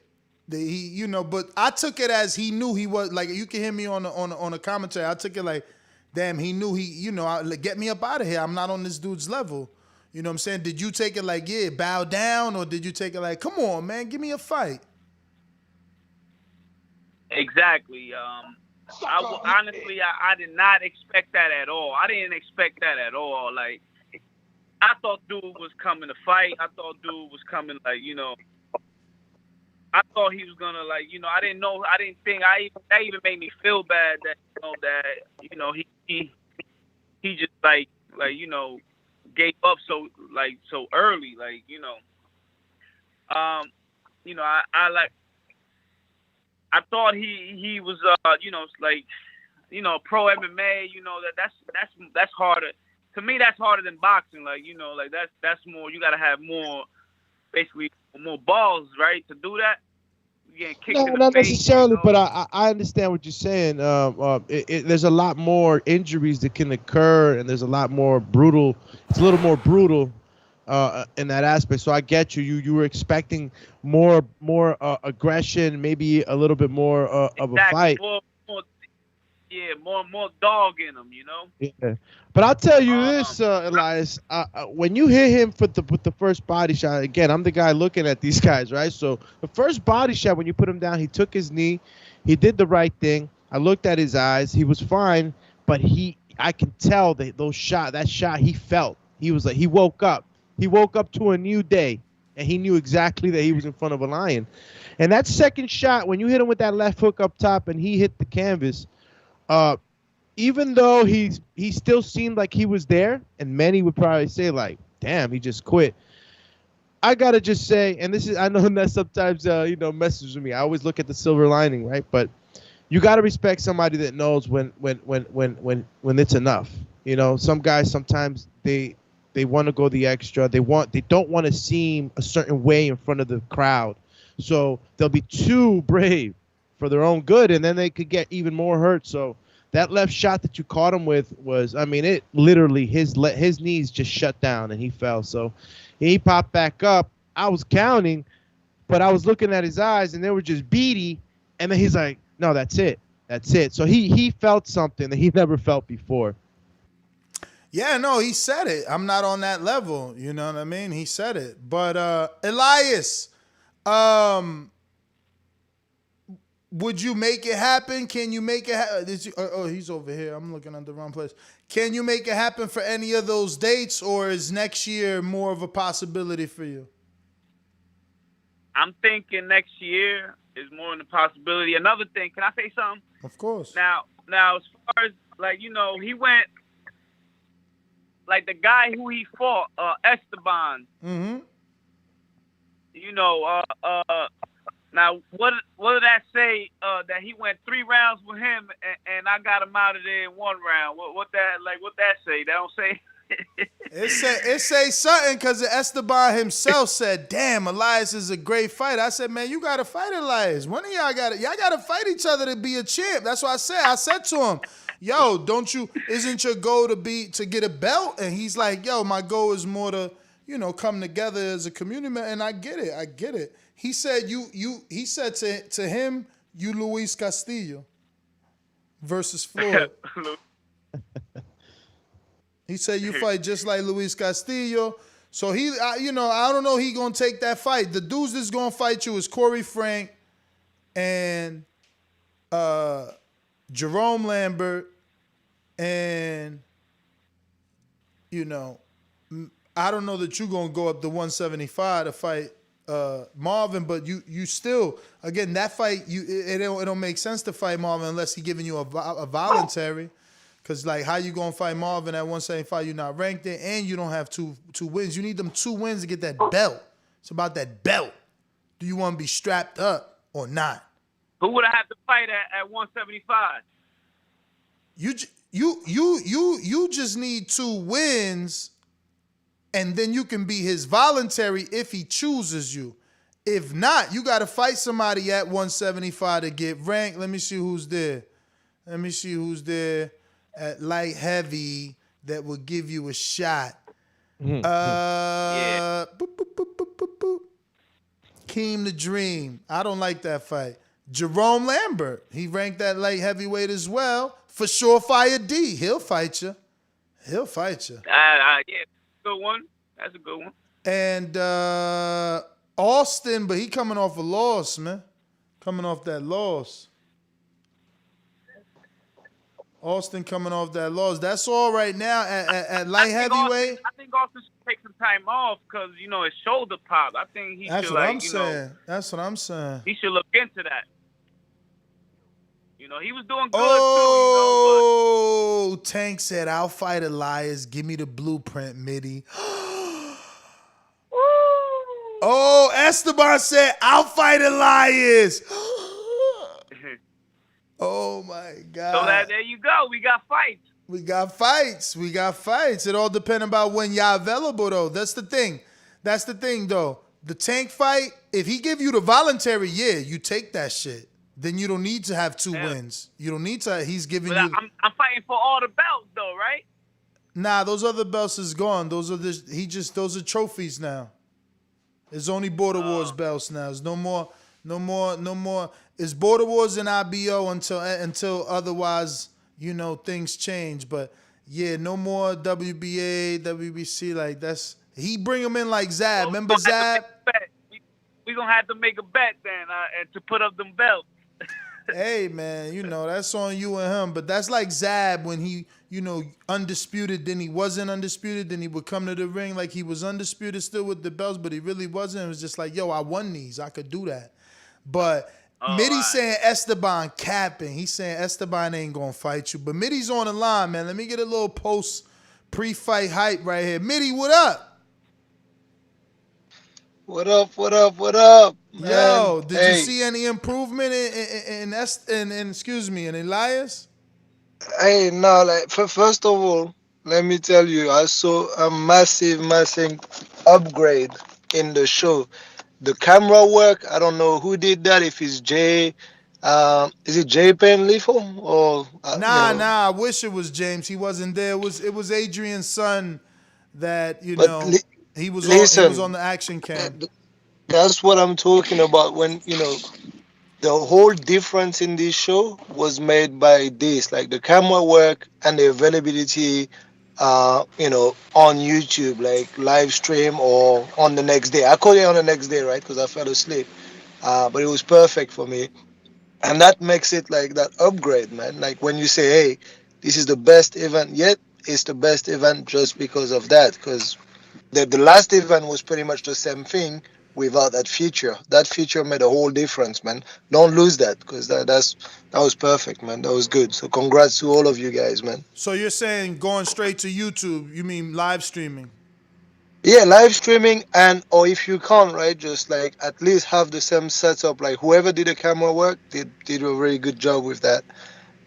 Speaker 9: That he, you know, but I took it as he knew he was, like, you can hear me on the commentary. I took it like, damn, he knew he, you know, get me up out of here. I'm not on this dude's level. You know what I'm saying? Did you take it like, yeah, bow down, or did you take it like, come on, man, give me a fight?
Speaker 5: Exactly. Honestly, I did not expect that at all. I didn't expect that at all. Like, I thought dude was coming to fight. I thought dude was coming, like, you know, I thought he was gonna, like, you know, I didn't think that even made me feel bad that he just like you know gave up so early, like, you know. You know, I thought he was you know, like, you know, pro MMA, you know, that's harder. To me, that's harder than boxing. Like, you know, like that's more, you gotta have more, basically more balls, right, to do that. You getting kicked in the
Speaker 6: not
Speaker 5: face,
Speaker 6: necessarily,
Speaker 5: you know?
Speaker 6: but I understand what you're saying. There's a lot more injuries that can occur, and there's a lot more brutal. It's a little more brutal in that aspect. So I get you. You were expecting more aggression, maybe a little bit more of a fight.
Speaker 5: More dog in them, you know.
Speaker 6: Yeah. But I'll tell you this, Elias. When you hit him with the first body shot, again, I'm the guy looking at these guys, right? So the first body shot, when you put him down, he took his knee, he did the right thing. I looked at his eyes, he was fine, but I can tell that shot he felt. He was like, he woke up to a new day, and he knew exactly that he was in front of a lion. And that second shot, when you hit him with that left hook up top, and he hit the canvas. Even though he still seemed like he was there, and many would probably say like, damn, he just quit. I gotta just say, and this is, I know that sometimes you know, messes with me. I always look at the silver lining, right? But you gotta respect somebody that knows when it's enough. You know, some guys sometimes they want to go the extra. They don't want to seem a certain way in front of the crowd, so they'll be too brave for their own good, and then they could get even more hurt. So that left shot that you caught him with was, I mean, it literally, his knees just shut down and he fell. So he popped back up. I was counting, but I was looking at his eyes and they were just beady. And then he's like, no, that's it. That's it. So he felt something that he never felt before.
Speaker 9: Yeah, no, he said it. I'm not on that level. You know what I mean? He said it. But Elias, would you make it happen? Can you make it happen? Oh, he's over here. I'm looking at the wrong place. Can you make it happen for any of those dates, or is next year more of a possibility for you?
Speaker 5: I'm thinking next year is more than a possibility. Another thing, can I say something?
Speaker 9: Of course.
Speaker 5: Now, as far as, like, you know, he went, like the guy who he fought, Esteban.
Speaker 9: Mm-hmm.
Speaker 5: You know, now what did that say? That he went 3 rounds with him, and I got him out of there in 1 round. What that say? That don't say.
Speaker 9: It say something because Esteban himself said, "Damn, Elias is a great fighter." I said, "Man, you gotta fight Elias. One of y'all gotta fight each other to be a champ." That's what I said. I said to him, "Yo, isn't your goal to get a belt?" And he's like, "Yo, my goal is more to, come together as a community man." And I get it. He said he said to him, "You Luis Castillo versus Floyd." He said you fight just like Luis Castillo. So I don't know he gonna take that fight. The dudes that's gonna fight you is Corey Frank and Jerome Lambert, and I don't know that you're gonna go up to 175 to fight Marvin, but you still, again, that fight it don't make sense to fight Marvin unless he's giving you a voluntary. Because, like, how you going to fight Marvin at 175? You're not ranked there, and you don't have two wins. You need them 2 wins to get that belt. It's about that belt. Do you want to be strapped up or not?
Speaker 5: Who would I have to fight at 175?
Speaker 9: You just need 2 wins, and then you can be his voluntary if he chooses you. If not, you got to fight somebody at 175 to get ranked. Let me see who's there. At light heavy that will give you a shot. Boop, boop, boop, boop, boop, boop. Keem the Dream. I don't like that fight. Jerome Lambert. He ranked that light heavyweight as well. For sure, Fire D. He'll fight you.
Speaker 5: Yeah, good one. That's a good one.
Speaker 9: And Austin, but he coming off a loss, man. Coming off that loss. Austin coming off that loss. That's all right now at light heavyweight.
Speaker 5: I think Austin should take some time off because, his shoulder popped. I think he
Speaker 9: That's
Speaker 5: should,
Speaker 9: what I'm saying. That's what I'm saying.
Speaker 5: He should look into that. He was doing good,
Speaker 9: too. Tank said, "I'll fight Elias. Give me the blueprint, Mitty." Esteban said, "I'll fight Elias." Oh, my God.
Speaker 5: So there you go. We got fights. It all depends about when y'all available, though. That's the thing, though. The Tank fight, if he give you the voluntary, you take that shit. Then you don't need to have 2 wins. You don't need to. He's giving you. I'm fighting for all the belts, though, right?
Speaker 9: Nah, those other belts is gone. Those are trophies now. It's only Border Wars belts now. There's no more. It's Border Wars and IBO until otherwise, things change. But yeah, no more WBA, WBC. Like he bring them in like Zab. Remember Zab?
Speaker 5: We gonna have to make a bet then, and to put up them belts.
Speaker 9: Hey man, that's on you and him. But that's like Zab when he, undisputed. Then he wasn't undisputed. Then he would come to the ring like he was undisputed still with the belts, but he really wasn't. It was just like, yo, I won these. I could do that. But Mitty saying Esteban capping. He's saying Esteban ain't gonna fight you. But Mitty's on the line, man. Let me get a little pre-fight hype right here. Mitty, what up?
Speaker 12: What up, man?
Speaker 9: Yo, did you see any improvement in Elias?
Speaker 12: Hey, no, first of all, let me tell you, I saw a massive upgrade in the show. The camera work, I don't know who did that. If it's Jay, is it Jay Penlifo or?
Speaker 9: Nah. I wish it was James. He wasn't there. It was Adrian's son that he was on the action cam.
Speaker 12: That's what I'm talking about. When the whole difference in this show was made by this, like the camera work and the availability. On YouTube, like live stream or on the next day. I called it on the next day, right? Because I fell asleep. But it was perfect for me. And that makes it like that upgrade, man. Like when you say, hey, this is the best event yet, it's the best event just because of that. Because the last event was pretty much the same thing without that feature. That feature made a whole difference, man. Don't lose that, because that was perfect, man. That was good. So congrats to all of you guys, man.
Speaker 9: So you're saying going straight to YouTube? You mean live streaming?
Speaker 12: Yeah, live streaming, and or if you can't, right, just like at least have the same setup. Like whoever did the camera work did a very good job with that.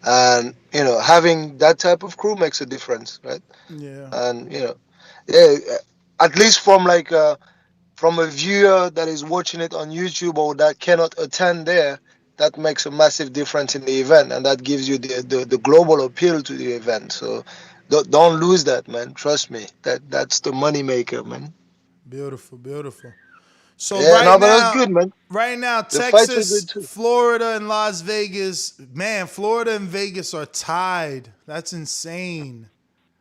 Speaker 12: And having that type of crew makes a difference, right?
Speaker 9: Yeah.
Speaker 12: And yeah, at least from from a viewer that is watching it on YouTube or that cannot attend there, that makes a massive difference in the event, and that gives you the global appeal to the event. So don't lose that, man. Trust me, that's the money maker, man.
Speaker 9: Beautiful, beautiful. So
Speaker 12: Yeah,
Speaker 9: right
Speaker 12: no, but
Speaker 9: now,
Speaker 12: that's good, man.
Speaker 9: right now,
Speaker 12: The fights are
Speaker 9: Texas,
Speaker 12: good too.
Speaker 9: Florida, and Las Vegas. Man, Florida and Vegas are tied. That's insane.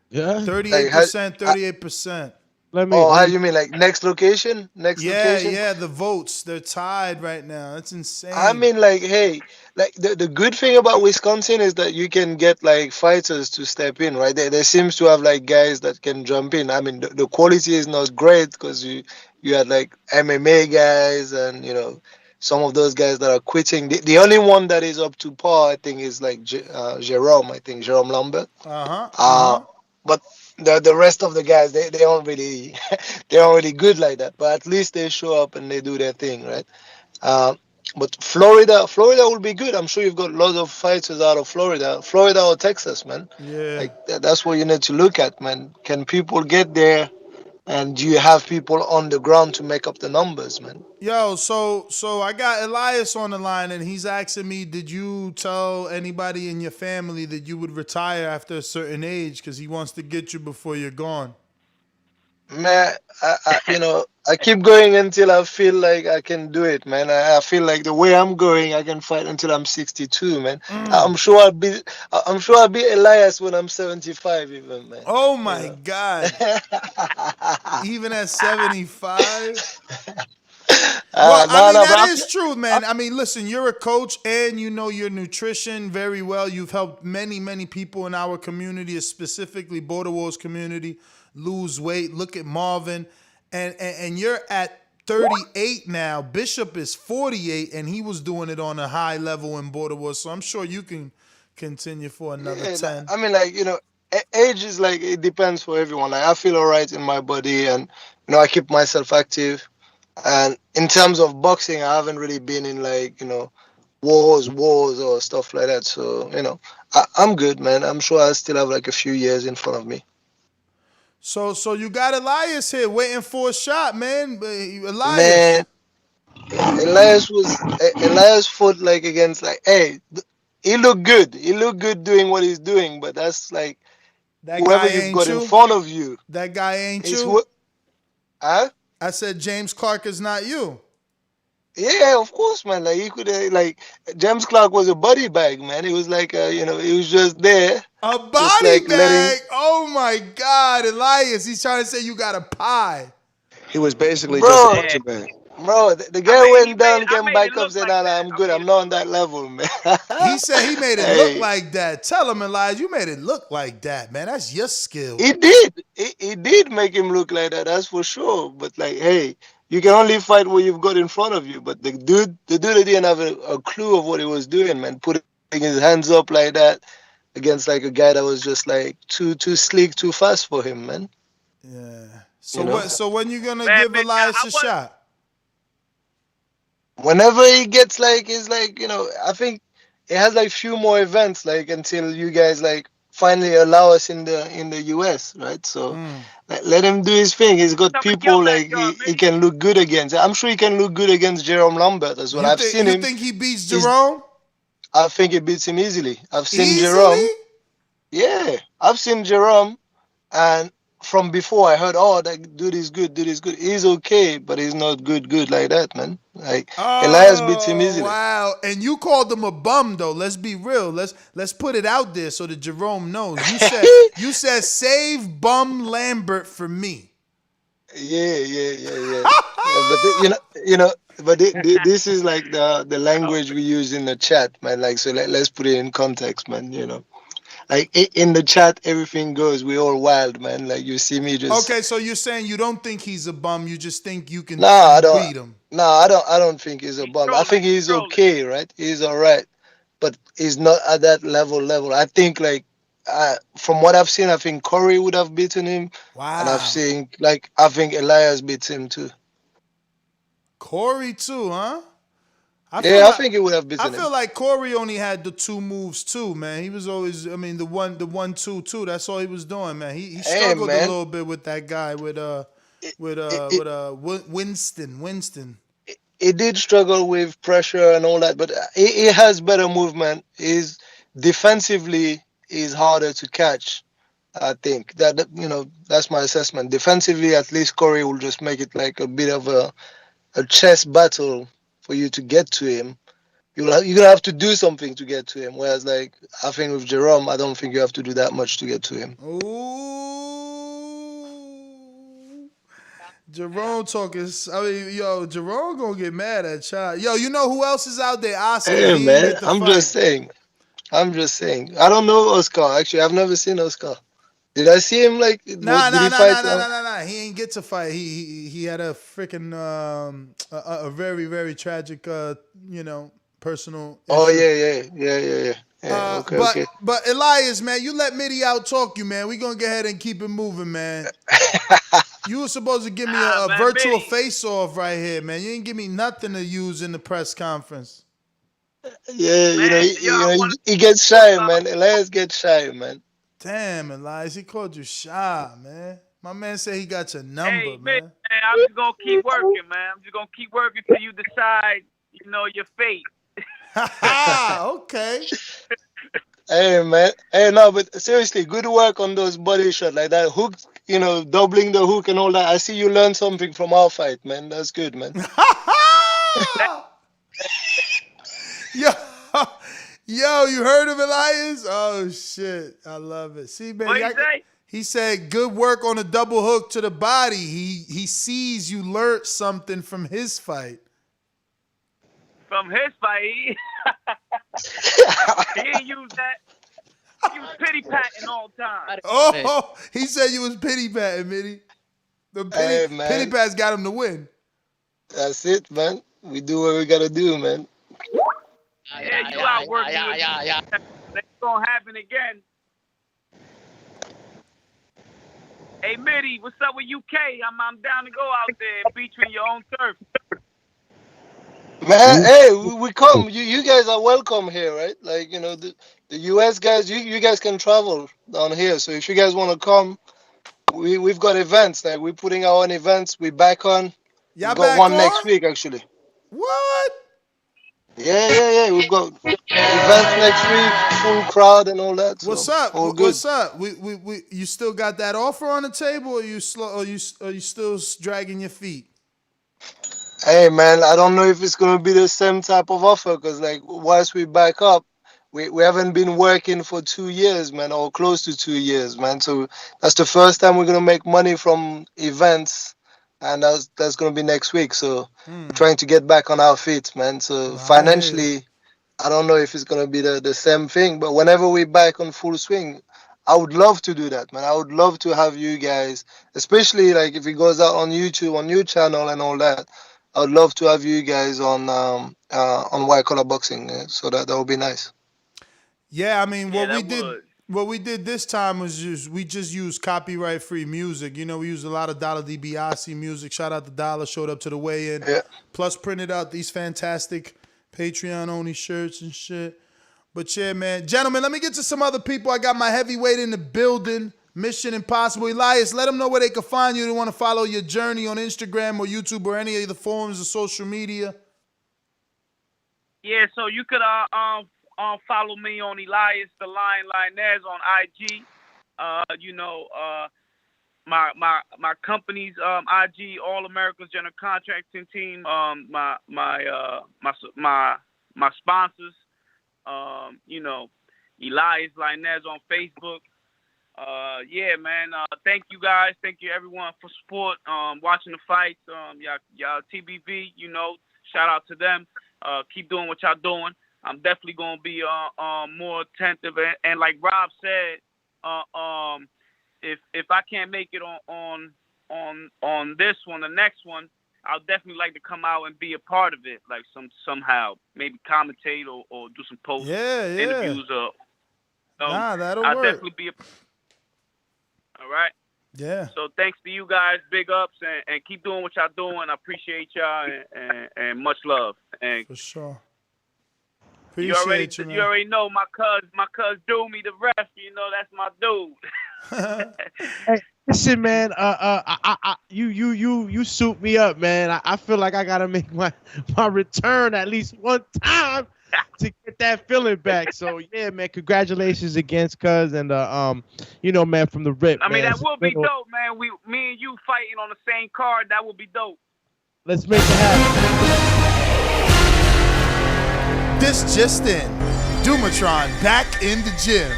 Speaker 6: Yeah.
Speaker 9: 38%, 38%.
Speaker 12: How you mean, like next location? Next location?
Speaker 9: Yeah, the votes, they're tied right now. That's insane.
Speaker 12: I mean, like, hey, like the good thing about Wisconsin is that you can get like fighters to step in, right? There seems to have like guys that can jump in. I mean, the quality is not great because you had like MMA guys and some of those guys that are quitting. The only one that is up to par, I think, is like Jerome. I think Jerome Lambert. But the rest of the guys, they aren't really they aren't really good like that. But at least they show up and they do their thing, right? But Florida will be good. I'm sure you've got lots of fighters out of Florida or Texas, man.
Speaker 9: Yeah.
Speaker 12: Like that's what you need to look at, man. Can people get there, and do you have people on the ground to make up the numbers, man?
Speaker 9: Yo, so I got Elias on the line, and he's asking me, did you tell anybody in your family that you would retire after a certain age? Because he wants to get you before you're gone.
Speaker 12: Man, I keep going until I feel like I can do it, man. I feel like the way I'm going, I can fight until I'm 62, man. I'm sure I'll be Elias when I'm 75, even, man.
Speaker 9: Oh my God! Even at 75. Well, that is true, man. I mean, listen, you're a coach and you know your nutrition very well. You've helped many, many people in our community, specifically Border Wars community, lose weight. Look at Marvin. And you're at 38 now. Bishop is 48, and he was doing it on a high level in Border Wars. So I'm sure you can continue for another 10.
Speaker 12: I mean, like, age is like, it depends for everyone. Like, I feel all right in my body, and, I keep myself active. And in terms of boxing, I haven't really been in like, wars or stuff like that. So, I'm good, man. I'm sure I still have like a few years in front of me.
Speaker 9: So you got Elias here waiting for a shot, man. Elias.
Speaker 12: Man, Elias fought like against like, hey, he looked good. He looked good doing what he's doing, but that's like whoever you've got in front of you.
Speaker 9: That guy ain't you.
Speaker 12: Huh?
Speaker 9: I said James Clark is not you.
Speaker 12: Yeah, of course, man. Like he could like James Clark was a body bag, man. He was like, he was just there.
Speaker 9: A body bag. Oh my God, Elias! He's trying to say you got a pie.
Speaker 13: He was basically just a punching bag.
Speaker 12: Bro, the guy went down, came back up, said, "Nah, I'm good. I'm not on that level, man."
Speaker 9: He said he made it look like that. Tell him, Elias, you made it look like that, man. That's your skill.
Speaker 12: He did. He did make him look like that. That's for sure. But like, hey, you can only fight what you've got in front of you. But the dude didn't have a clue of what he was doing, man. Putting his hands up like that against like a guy that was just like too sleek, too fast for him, man.
Speaker 9: Yeah. So when you gonna give Elias a shot?
Speaker 12: Whenever he gets like, it's like, I think it has like few more events, like until you guys like finally allow us in the US, right? So let him do his thing. He's got people like he can look good against. I'm sure he can look good against Jerome Lambert as well. I've seen him.
Speaker 9: You think he beats Jerome?
Speaker 12: I think he beats him easily. I've seen Jerome. Yeah, I've seen Jerome, and from before I heard, that dude is good. He's okay, but he's not good like that, man. Like Elias beats him easily.
Speaker 9: Wow, and you called him a bum though. Let's be real. Let's put it out there so that Jerome knows. You said save bum Lambert for me.
Speaker 12: Yeah. But this is like the language we use in the chat, man. Like, so let's put it in context, man. like in the chat, everything goes. We all wild, man. Like you see me just.
Speaker 9: Okay, so you're saying you don't think he's a bum. You just think you can
Speaker 12: No, I don't.
Speaker 9: beat him.
Speaker 12: No, I don't think he's a bum. I think he's okay, right? He's all right, but he's not at that level. I think like from what I've seen, I think Corey would have beaten him, and
Speaker 9: Wow.
Speaker 12: I think Elias beats him too.
Speaker 9: Corey too, huh?
Speaker 12: I think he would have beaten
Speaker 9: I
Speaker 12: him.
Speaker 9: feel like Corey only had the 2 moves too, man. He was always, I mean, the 1-2-2. That's all he was doing, man. He struggled a little bit with that guy with Winston.
Speaker 12: He did struggle with pressure and all that, but he has better movement. He's defensively is harder to catch. I think that that's my assessment. Defensively, at least Corey will just make it like a bit of a chess battle for you to get to him. You're gonna have to do something to get to him. Whereas, like I think with Jerome, I don't think you have to do that much to get to him.
Speaker 9: Ooh, Jerome talking. I mean, yo, Jerome gonna get mad at Child. Yo, you know who else is out there? Oscar.
Speaker 12: Hey
Speaker 9: He
Speaker 12: man,
Speaker 9: didn't get to
Speaker 12: I'm
Speaker 9: fight.
Speaker 12: just saying. I don't know Oscar. Actually, I've never seen Oscar. Did I see him like?
Speaker 9: Nah.
Speaker 12: Did he fight?
Speaker 9: He ain't get to fight. He had a freaking a very very tragic personal.
Speaker 12: Oh
Speaker 9: issue.
Speaker 12: yeah. Okay.
Speaker 9: But Elias, man, you let Mitty out talk you, man. We gonna go ahead and keep it moving, man. You were supposed to give me a virtual face off right here, man. You didn't give me nothing to use in the press conference.
Speaker 12: Yeah, he gets shy, man. Elias gets shy, man.
Speaker 9: Damn, Elias, he called you shy, man. My man said he got your number,
Speaker 5: Hey,
Speaker 9: man.
Speaker 5: I'm just gonna keep working, man. I'm just gonna keep working till you decide, your fate.
Speaker 9: Okay.
Speaker 12: Hey, man. Hey, no, but seriously, good work on those body shots like that hook. Doubling the hook and all that. I see you learned something from our fight, man. That's good, man.
Speaker 9: Yo, you heard of Elias? Oh shit, I love it. See, man,
Speaker 5: What he say?
Speaker 9: he said good work on a double hook to the body. He sees you learned something from his fight.
Speaker 5: From his fight, he didn't use that. He was pity patting all the time.
Speaker 9: Oh, he said you was pity patting, Mitty. The pity pats got him to win.
Speaker 12: That's it, man. We do what we gotta do, man.
Speaker 5: Yeah, you out working. That's gonna happen again. Hey, Mitty, what's up with UK? I'm down to go out there and beat you in your own turf.
Speaker 12: Man, hey, we come. You guys are welcome here, right? Like, the US guys, you guys can travel down here. So if you guys want to come, we've got events. Like, we're putting our own events. We're back on. We've got one next week, actually.
Speaker 9: What?
Speaker 12: Yeah. We've got events next week, full crowd and all that.
Speaker 9: What's
Speaker 12: so
Speaker 9: up?
Speaker 12: all good.
Speaker 9: What's up? You still got that offer on the table, or you slow? Or you still dragging your feet?
Speaker 12: Hey man, I don't know if it's gonna be the same type of offer because like once we back up, we haven't been working for 2 years, man, or close to 2 years, man. So that's the first time we're gonna make money from events, and that's gonna be next week. So we're trying to get back on our feet, man. So financially, I don't know if it's gonna be the same thing, but whenever we're back on full swing, I would love to do that, man. I would love to have you guys, especially like if it goes out on YouTube, on your channel and all that. I would love to have you guys on White Collar Boxing, so that would be nice.
Speaker 9: Yeah, I mean, what we did this time was we just used copyright free music. We used a lot of Dollar DiBiase music. Shout out to Dollar, showed up to the weigh-in.
Speaker 12: Yeah.
Speaker 9: Plus printed out these fantastic Patreon only shirts and shit. But yeah, man, gentlemen, let me get to some other people. I got my heavyweight in the building. Mission Impossible. Elias, let them know where they can find you. They want to follow your journey on Instagram or YouTube or any of the forms of social media.
Speaker 5: Yeah, so you could follow me on Elias the Lion Lioness on IG. My company's IG, All America's General Contracting Team. My sponsors. Elias Lioness on Facebook. Yeah, man. Thank you guys. Thank you everyone for support. Watching the fights. Y'all TBV. Shout out to them. Keep doing what y'all doing. I'm definitely gonna be more attentive. And like Rob said, if I can't make it on this one, the next one, I'll definitely like to come out and be a part of it, like somehow, maybe commentate or do some post interviews or.
Speaker 9: Nah, that'll
Speaker 5: I'll
Speaker 9: work.
Speaker 5: definitely be all right.
Speaker 9: Yeah.
Speaker 5: So thanks to you guys, big ups, and keep doing what y'all doing. I appreciate y'all and much love. And
Speaker 9: for sure.
Speaker 5: You already know my cuz do me the ref. You know that's my dude.
Speaker 6: Hey, listen, man. You suit me up, man. I feel like I gotta make my return at least one time to get that feeling back. So yeah, man. Congratulations against cuz and man, from the rip.
Speaker 5: I mean,
Speaker 6: man.
Speaker 5: that will be dope, man. Me and you fighting on the same card. That would be dope.
Speaker 6: Let's make it happen.
Speaker 9: This just in. Doomatron back in the gym.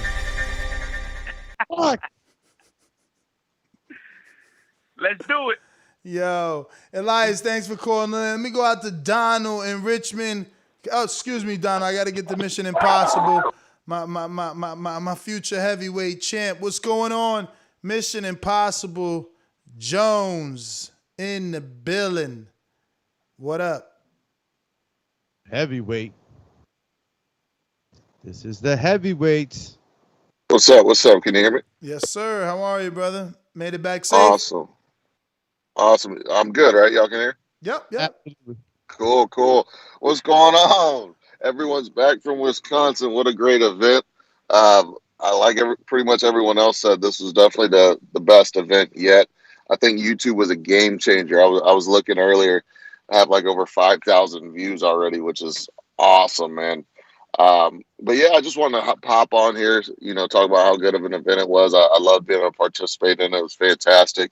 Speaker 5: Let's do it.
Speaker 9: Yo, Elias, thanks for calling in. Let me go out to Donald in Richmond. Oh, excuse me, Donald. I got to get the Mission Impossible. My future heavyweight champ. What's going on? Mission Impossible Jones in the building. What up?
Speaker 6: Heavyweight. This is the heavyweights.
Speaker 14: What's up? What's up? Can you hear me?
Speaker 9: Yes, sir. How are you, brother? Made it back safe?
Speaker 14: Awesome. I'm good, right? Y'all can hear?
Speaker 9: Yep.
Speaker 6: Absolutely.
Speaker 14: Cool. What's going on? Everyone's back from Wisconsin. What a great event. I like pretty much everyone else said this was definitely the best event yet. I think YouTube was a game changer. I was looking earlier. I have like over 5,000 views already, which is awesome, man. But yeah, I just wanted to pop on here, talk about how good of an event it was. I loved being able to participate in it. It was fantastic.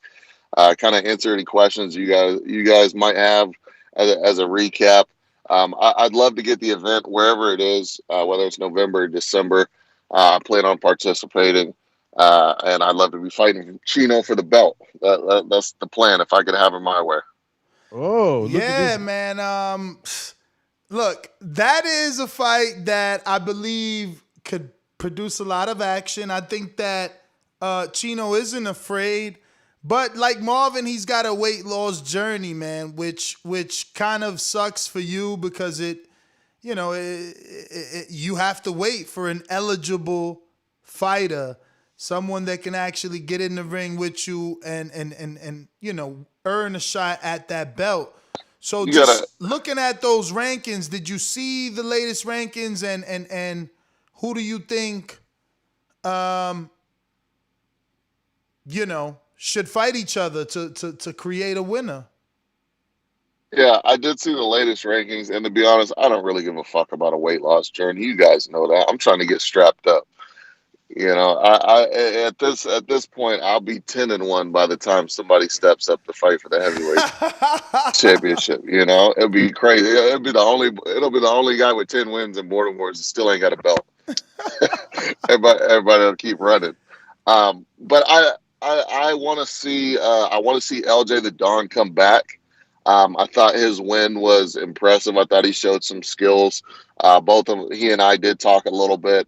Speaker 14: Kind of answer any questions you guys might have as a recap. I'd love to get the event wherever it is, whether it's November or December. I plan on participating, and I'd love to be fighting Chino for the belt. That's the plan if I could have it my way.
Speaker 6: Oh,
Speaker 9: look at this. Man. Look, that is a fight that I believe could produce a lot of action. I think that Chino isn't afraid, but like Marvin, he's got a weight loss journey, man, which kind of sucks for you because you have to wait for an eligible fighter, someone that can actually get in the ring with you and earn a shot at that belt. So looking at those rankings, did you see the latest rankings and who do you think should fight each other to create a winner?
Speaker 14: Yeah, I did see the latest rankings, and to be honest, I don't really give a fuck about a weight loss journey. You guys know that. I'm trying to get strapped up. I at this point, I'll be 10-1 by the time somebody steps up to fight for the heavyweight championship. It'll be crazy. It'll be the only guy with 10 wins in Border Wars that still ain't got a belt. everybody will keep running. But I want to see LJ the Don come back. I thought his win was impressive. I thought he showed some skills. Both of them, he and I did talk a little bit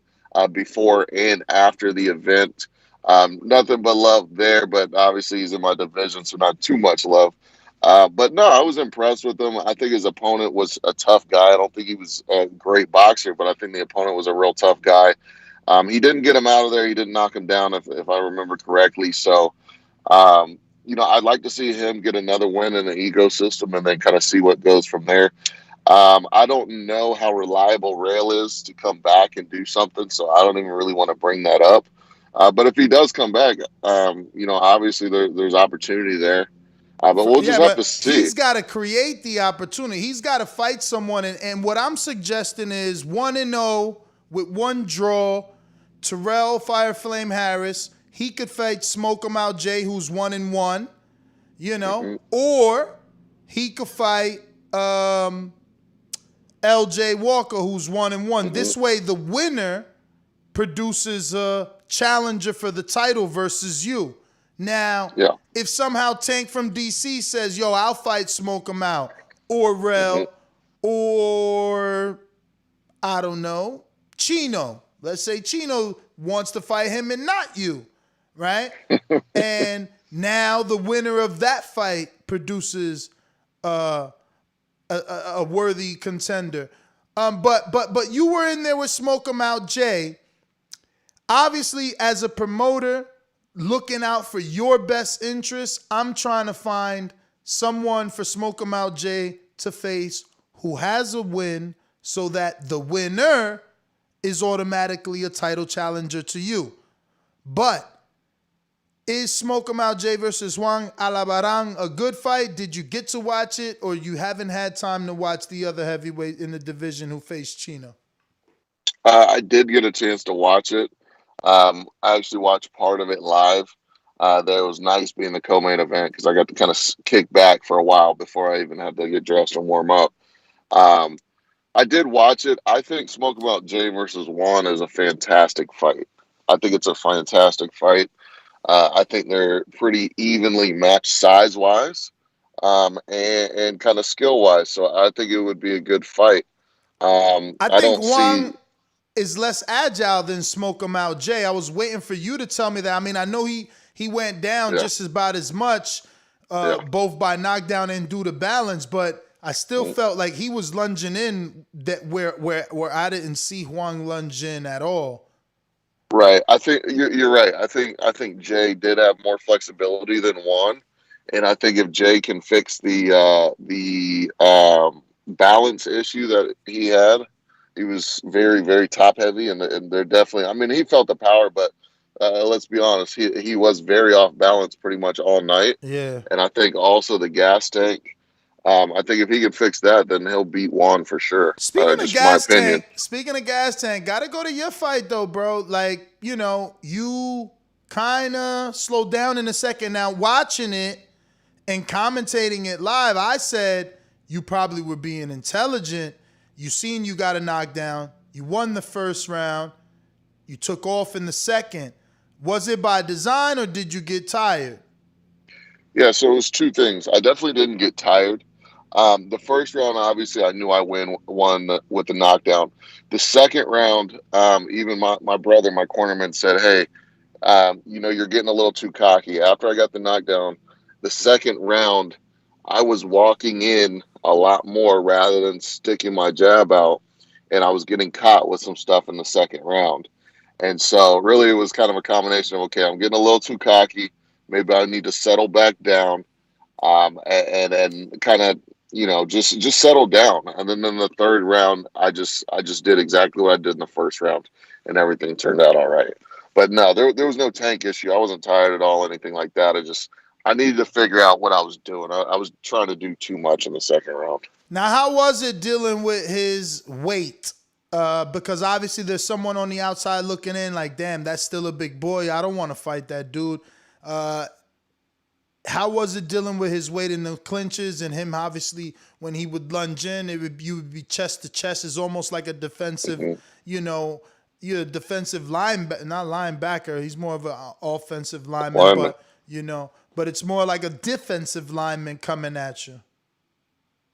Speaker 14: before and after the event. Nothing but love there, but obviously he's in my division, so not too much love. But no, I was impressed with him. I think his opponent was a tough guy. I don't think he was a great boxer, but I think the opponent was a real tough guy. He didn't get him out of there. He didn't knock him down, if I remember correctly. So, I'd like to see him get another win in the ecosystem and then kind of see what goes from there. I don't know how reliable Rail is to come back and do something, so I don't even really want to bring that up. But if he does come back, obviously there's opportunity there. But we'll just have to see.
Speaker 9: He's got to create the opportunity. He's got to fight someone. And what I'm suggesting is 1-0 with one draw. Terrell Fireflame Harris. He could fight Smoke 'em Out Jay, who's 1-1. Or he could fight LJ Walker, who's 1-1. This way, the winner produces a challenger for the title versus you. Now, if somehow Tank from DC says, yo, I'll fight Smoke 'em Out, or Rel, or I don't know, Chino. Let's say Chino wants to fight him and not you, right? And now the winner of that fight produces a worthy contender. But you were in there with Smoke 'em Out Jay. Obviously, as a promoter, looking out for your best interests, I'm trying to find someone for Smoke 'em Out Jay to face who has a win so that the winner is automatically a title challenger to you. But is Smoke 'em Out Jay versus Juan Alabarang a good fight? Did you get to watch it, or you haven't had time to watch the other heavyweight in the division who faced Chino?
Speaker 14: I did get a chance to watch it. I actually watched part of it live. That was nice being the co-main event because I got to kind of kick back for a while before I even had to get dressed and warm up. I did watch it. I think Smoke 'em Out Jay versus Juan is a fantastic fight. I think it's a fantastic fight. I think they're pretty evenly matched size-wise and kind of skill-wise. So I think it would be a good fight.
Speaker 9: I think Juan is less agile than Smoke 'em Out Jay. I was waiting for you to tell me that. I mean, I know he went down just about as much, both by knockdown and due to balance, but I still felt like he was lunging in that where I didn't see Juan lunge in at all.
Speaker 14: Right. I think you're right. I think Jay did have more flexibility than Juan, and I think if Jay can fix the balance issue that he had, he was very, very top heavy, and they're definitely. I mean, he felt the power, but let's be honest, he was very off balance pretty much all night.
Speaker 9: Yeah.
Speaker 14: And I think also the gas tank. I think if he can fix that, then he'll beat Juan for sure.
Speaker 9: Speaking of gas tank, gotta go to your fight though, bro. Like, you kind of slowed down in a second. Now, watching it and commentating it live, I said you probably were being intelligent. You seen you got a knockdown. You won the first round. You took off in the second. Was it by design or did you get tired?
Speaker 14: Yeah, so it was two things. I definitely didn't get tired. The first round, obviously, I knew I won with the knockdown. The second round, even my brother, my cornerman, said, hey, you're getting a little too cocky. After I got the knockdown, the second round, I was walking in a lot more rather than sticking my jab out, and I was getting caught with some stuff in the second round. And so really it was kind of a combination of, okay, I'm getting a little too cocky. Maybe I need to settle back down and kind of, just settle down. And then in the third round, I just did exactly what I did in the first round, and everything turned out all right. But no, there was no tank issue. I wasn't tired at all, anything like that. I needed to figure out what I was doing. I was trying to do too much in the second round.
Speaker 9: Now, how was it dealing with his weight? Because obviously there's someone on the outside looking in like, damn, that's still a big boy. I don't want to fight that dude. How was it dealing with his weight in the clinches and him obviously when he would lunge in, you would be chest to chest. It's almost like a defensive, you're a defensive not linebacker. He's more of an offensive lineman, but it's more like a defensive lineman coming at you.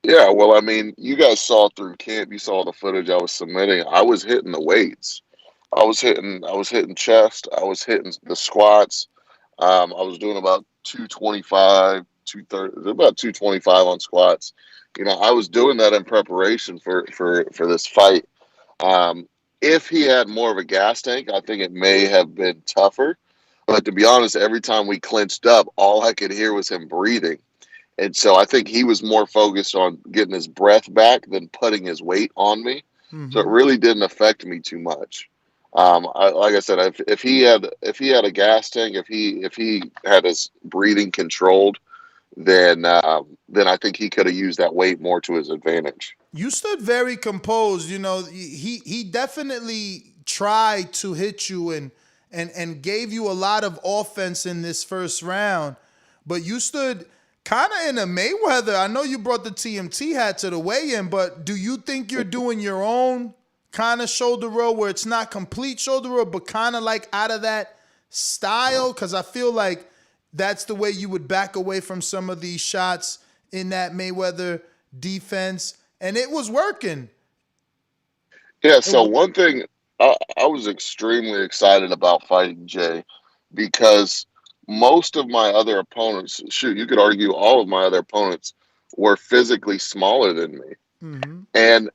Speaker 14: Yeah, well, I mean, you guys saw through camp. You saw the footage I was submitting. I was hitting the weights. I was hitting chest. I was hitting the squats. I was doing about 225, 230, about 225 on squats. I was doing that in preparation for this fight. If he had more of a gas tank, I think it may have been tougher. But to be honest, every time we clinched up, all I could hear was him breathing. And so I think he was more focused on getting his breath back than putting his weight on me. Mm-hmm. So it really didn't affect me too much. Like I said, if he had a gas tank, if he had his breathing controlled, then I think he could have used that weight more to his advantage.
Speaker 9: You stood very composed. He definitely tried to hit you and gave you a lot of offense in this first round, but you stood kind of in a Mayweather. I know you brought the TMT hat to the weigh-in, but do you think you're doing your own kind of shoulder roll where it's not complete shoulder roll, but kind of like out of that style? Because I feel like that's the way you would back away from some of these shots in that Mayweather defense, and it was working.
Speaker 14: Yeah, so one thing I was extremely excited about fighting Jay because most of my other opponents, shoot, you could argue all of my other opponents were physically smaller than me.
Speaker 9: Mm-hmm.
Speaker 14: And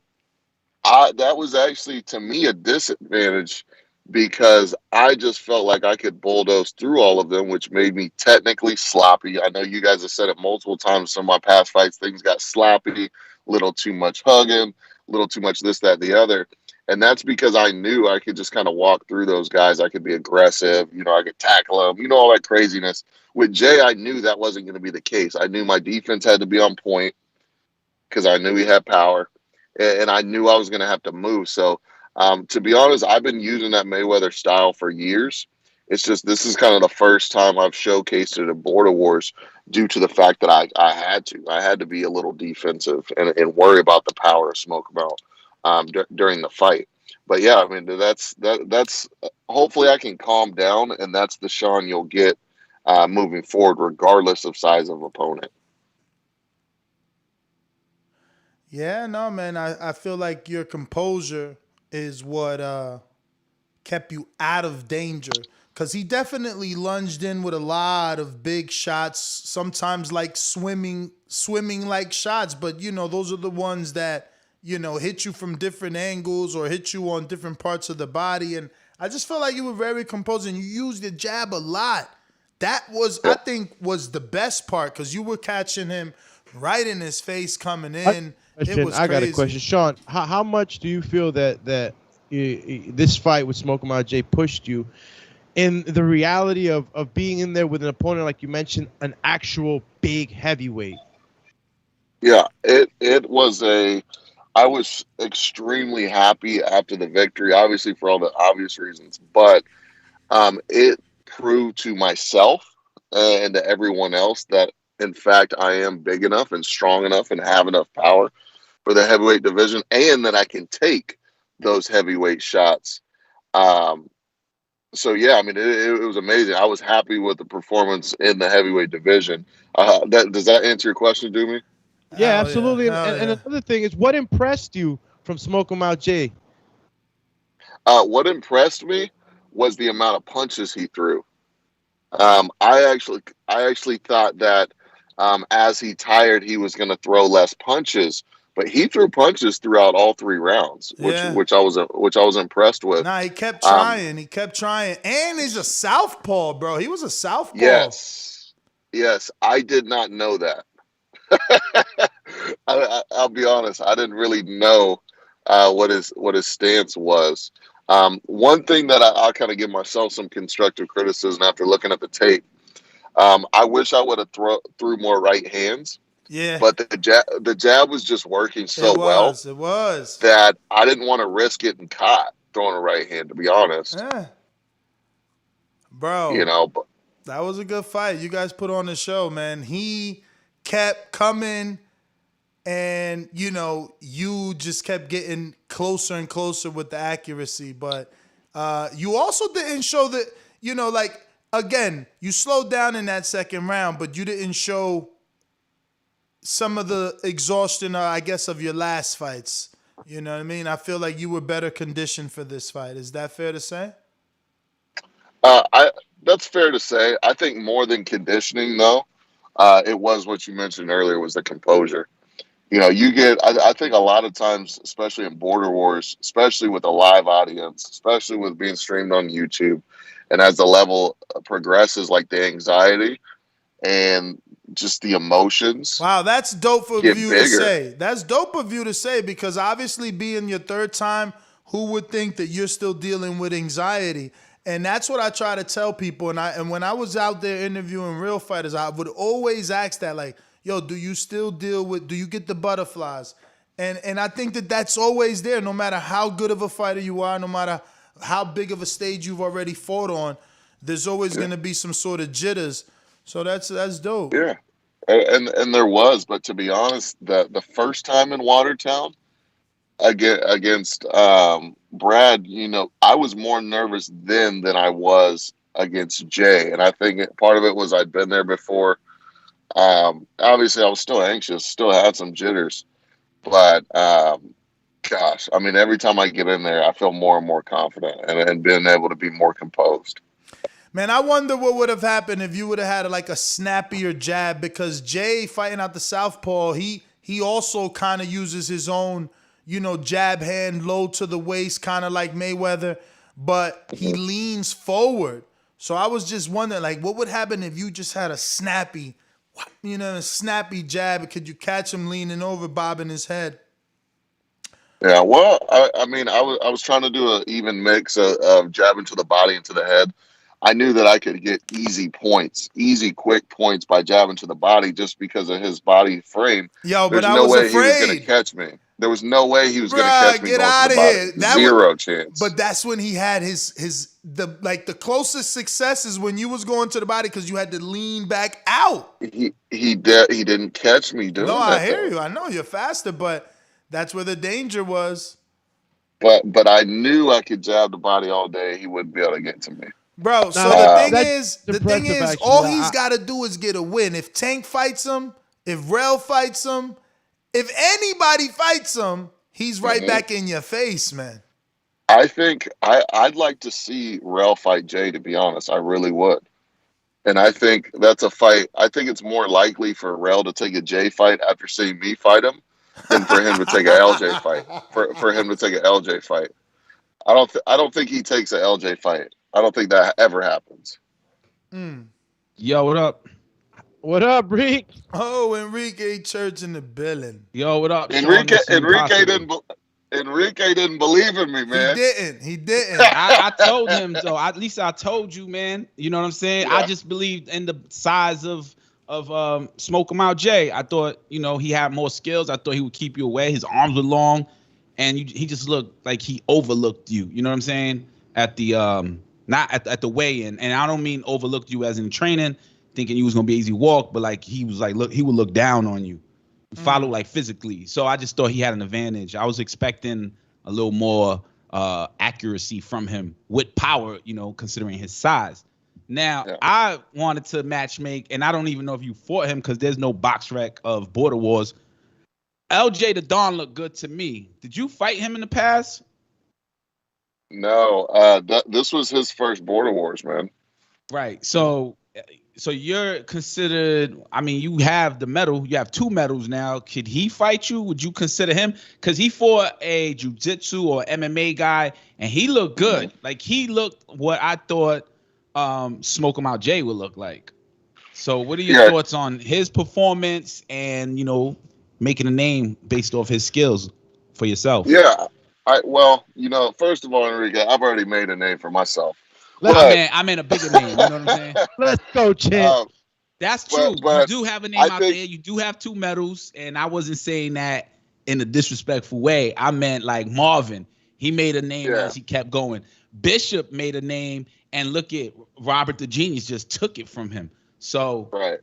Speaker 14: that was actually to me a disadvantage because I just felt like I could bulldoze through all of them, which made me technically sloppy. I know you guys have said it multiple times. Some of my past fights, things got sloppy, little too much hugging, little too much this, that, the other. And that's because I knew I could just kind of walk through those guys. I could be aggressive, I could tackle them, all that craziness. With Jay, I knew that wasn't going to be the case. I knew my defense had to be on point because I knew he had power, and I knew I was going to have to move. So, to be honest, I've been using that Mayweather style for years. It's just this is kind of the first time I've showcased it at Border Wars due to the fact that I had to. I had to be a little defensive and worry about the power of Smoke Mount during the fight. But yeah, I mean that's hopefully I can calm down, and that's the Sean you'll get moving forward, regardless of size of opponent.
Speaker 9: Yeah, no, man. I feel like your composure is what kept you out of danger. Because he definitely lunged in with a lot of big shots, sometimes like swimming like shots. But, those are the ones that, hit you from different angles or hit you on different parts of the body. And I just felt like you were very composed and you used the jab a lot. That was, I think, was the best part because you were catching him right in his face coming in.
Speaker 6: I got a question. Sean, how much do you feel that this fight with Smoke Mount Jay pushed you in the reality of being in there with an opponent, like you mentioned, an actual big heavyweight?
Speaker 14: Yeah, it was I was extremely happy after the victory, obviously for all the obvious reasons, but it proved to myself and to everyone else that, in fact, I am big enough and strong enough and have enough power for the heavyweight division, and that I can take those heavyweight shots. So yeah, I mean, it was amazing. I was happy with the performance in the heavyweight division. Does that answer your question, Doomy?
Speaker 6: Yeah, absolutely. And another thing is, what impressed you from Smoke Mount Jay?
Speaker 14: What impressed me was the amount of punches he threw. I actually thought that as he tired, he was going to throw less punches, but he threw punches throughout all 3 rounds, which I was impressed with.
Speaker 9: Nah, he kept trying. And he's a southpaw, bro. He was a southpaw.
Speaker 14: Yes, I did not know that. I'll be honest, I didn't really know what his stance was. One thing that I'll kind of give myself some constructive criticism after looking at the tape. I wish I would have threw more right hands.
Speaker 9: Yeah.
Speaker 14: But the jab was just working so well.
Speaker 9: It was.
Speaker 14: That I didn't want to risk getting caught throwing a right hand, to be honest.
Speaker 9: Yeah. Bro.
Speaker 14: But
Speaker 9: that was a good fight. You guys put on the show, man. He kept coming and, you just kept getting closer and closer with the accuracy. But you also didn't show that, again, you slowed down in that second round, but you didn't show some of the exhaustion, I guess, of your last fights. You know what I mean? I feel like you were better conditioned for this fight. Is that fair to say?
Speaker 14: That's fair to say. I think more than conditioning, though, it was what you mentioned earlier was the composure. I think a lot of times, especially in Border Wars, especially with a live audience, especially with being streamed on YouTube, and as the level progresses, like the anxiety and just the emotions.
Speaker 9: Wow, that's dope for you
Speaker 14: bigger.
Speaker 9: to say. That's dope of you to say because obviously being your third time, who would think that you're still dealing with anxiety? And that's what I try to tell people. And when I was out there interviewing real fighters, I would always ask that, like, yo, do you still do you get the butterflies? And I think that that's always there, no matter how good of a fighter you are, no matter how big of a stage you've already fought on, there's always going to be some sort of jitters. So that's dope.
Speaker 14: Yeah, and there was, but to be honest, the first time in Watertown against Brad, I was more nervous then than I was against Jay, and I think part of it was I'd been there before. Obviously, I was still anxious, still had some jitters, but Gosh, I mean, every time I get in there, I feel more and more confident and being able to be more composed.
Speaker 9: Man, I wonder what would have happened if you would have had like a snappier jab, because Jay fighting out the southpaw, he also kind of uses his own, jab hand low to the waist, kind of like Mayweather, but he leans forward. So I was just wondering, like, what would happen if you just had a snappy jab? Could you catch him leaning over, bobbing his head?
Speaker 14: Yeah, well, I mean, I was trying to do an even mix of jabbing to the body and to the head. I knew that I could get easy, quick points by jabbing to the body just because of his body frame.
Speaker 9: Yo,
Speaker 14: There's
Speaker 9: but I
Speaker 14: no
Speaker 9: was
Speaker 14: way
Speaker 9: afraid.
Speaker 14: he was going to catch me. There was no way he was going to catch me
Speaker 9: Get
Speaker 14: going
Speaker 9: out
Speaker 14: to
Speaker 9: of
Speaker 14: the body.
Speaker 9: here.
Speaker 14: Zero chance.
Speaker 9: But that's when he had the closest success is when you was going to the body because you had to lean back out.
Speaker 14: He didn't catch me doing that.
Speaker 9: No, I hear you. I know you're faster, but that's where the danger was.
Speaker 14: But I knew I could jab the body all day. He wouldn't be able to get to me.
Speaker 9: Bro, so the thing is,
Speaker 6: actually.
Speaker 9: all he's got to do is get a win. If Tank fights him, if Rel fights him, if anybody fights him, he's right back in your face, man.
Speaker 14: I think I'd like to see Rel fight Jay, to be honest. I really would. And I think that's a fight. I think it's more likely for Rel to take a Jay fight after seeing me fight him than for him to take an LJ fight. For him to take an LJ fight. I don't think he takes an LJ fight. I don't think that ever happens.
Speaker 1: Yo, what up?
Speaker 6: What up, Reek?
Speaker 9: Oh, Enrique Church in the building.
Speaker 1: Yo, what up?
Speaker 14: Enrique didn't believe in me, man.
Speaker 9: He didn't.
Speaker 1: I told him though. At least I told you, man. You know what I'm saying?
Speaker 14: Yeah.
Speaker 1: I just believed in the size of Smoke 'em Out Jay. I thought, he had more skills. I thought he would keep you away. His arms were long, and he just looked like he overlooked you. You know what I'm saying? At the not at the weigh-in, and I don't mean overlooked you as in training, thinking you was gonna be easy walk, but like he was like, look, he would look down on you, follow like physically. So I just thought he had an advantage. I was expecting a little more accuracy from him with power, considering his size. Now I wanted to match make, and I don't even know if you fought him because there's no box rec of Border Wars. LJ the Don looked good to me. Did you fight him in the past?
Speaker 14: No, this was his first Border Wars, man.
Speaker 1: Right. So you're considered. I mean, you have the medal. You have 2 medals now. Could he fight you? Would you consider him? Because he fought a jiu-jitsu or MMA guy, and he looked good. Like he looked what I thought Smoke 'em Out Jay would look like. So, what are your thoughts on his performance and making a name based off his skills for yourself?
Speaker 14: Yeah. First of all, Enrique, I've already made a name for myself.
Speaker 1: I meant a bigger name. You know what I'm saying?
Speaker 6: Let's go, champ.
Speaker 1: That's true. You do have a name out there. You do have 2 medals, and I wasn't saying that in a disrespectful way. I meant like Marvin. He made a name as he kept going. Bishop made a name, and look at Robert the Genius just took it from him. So where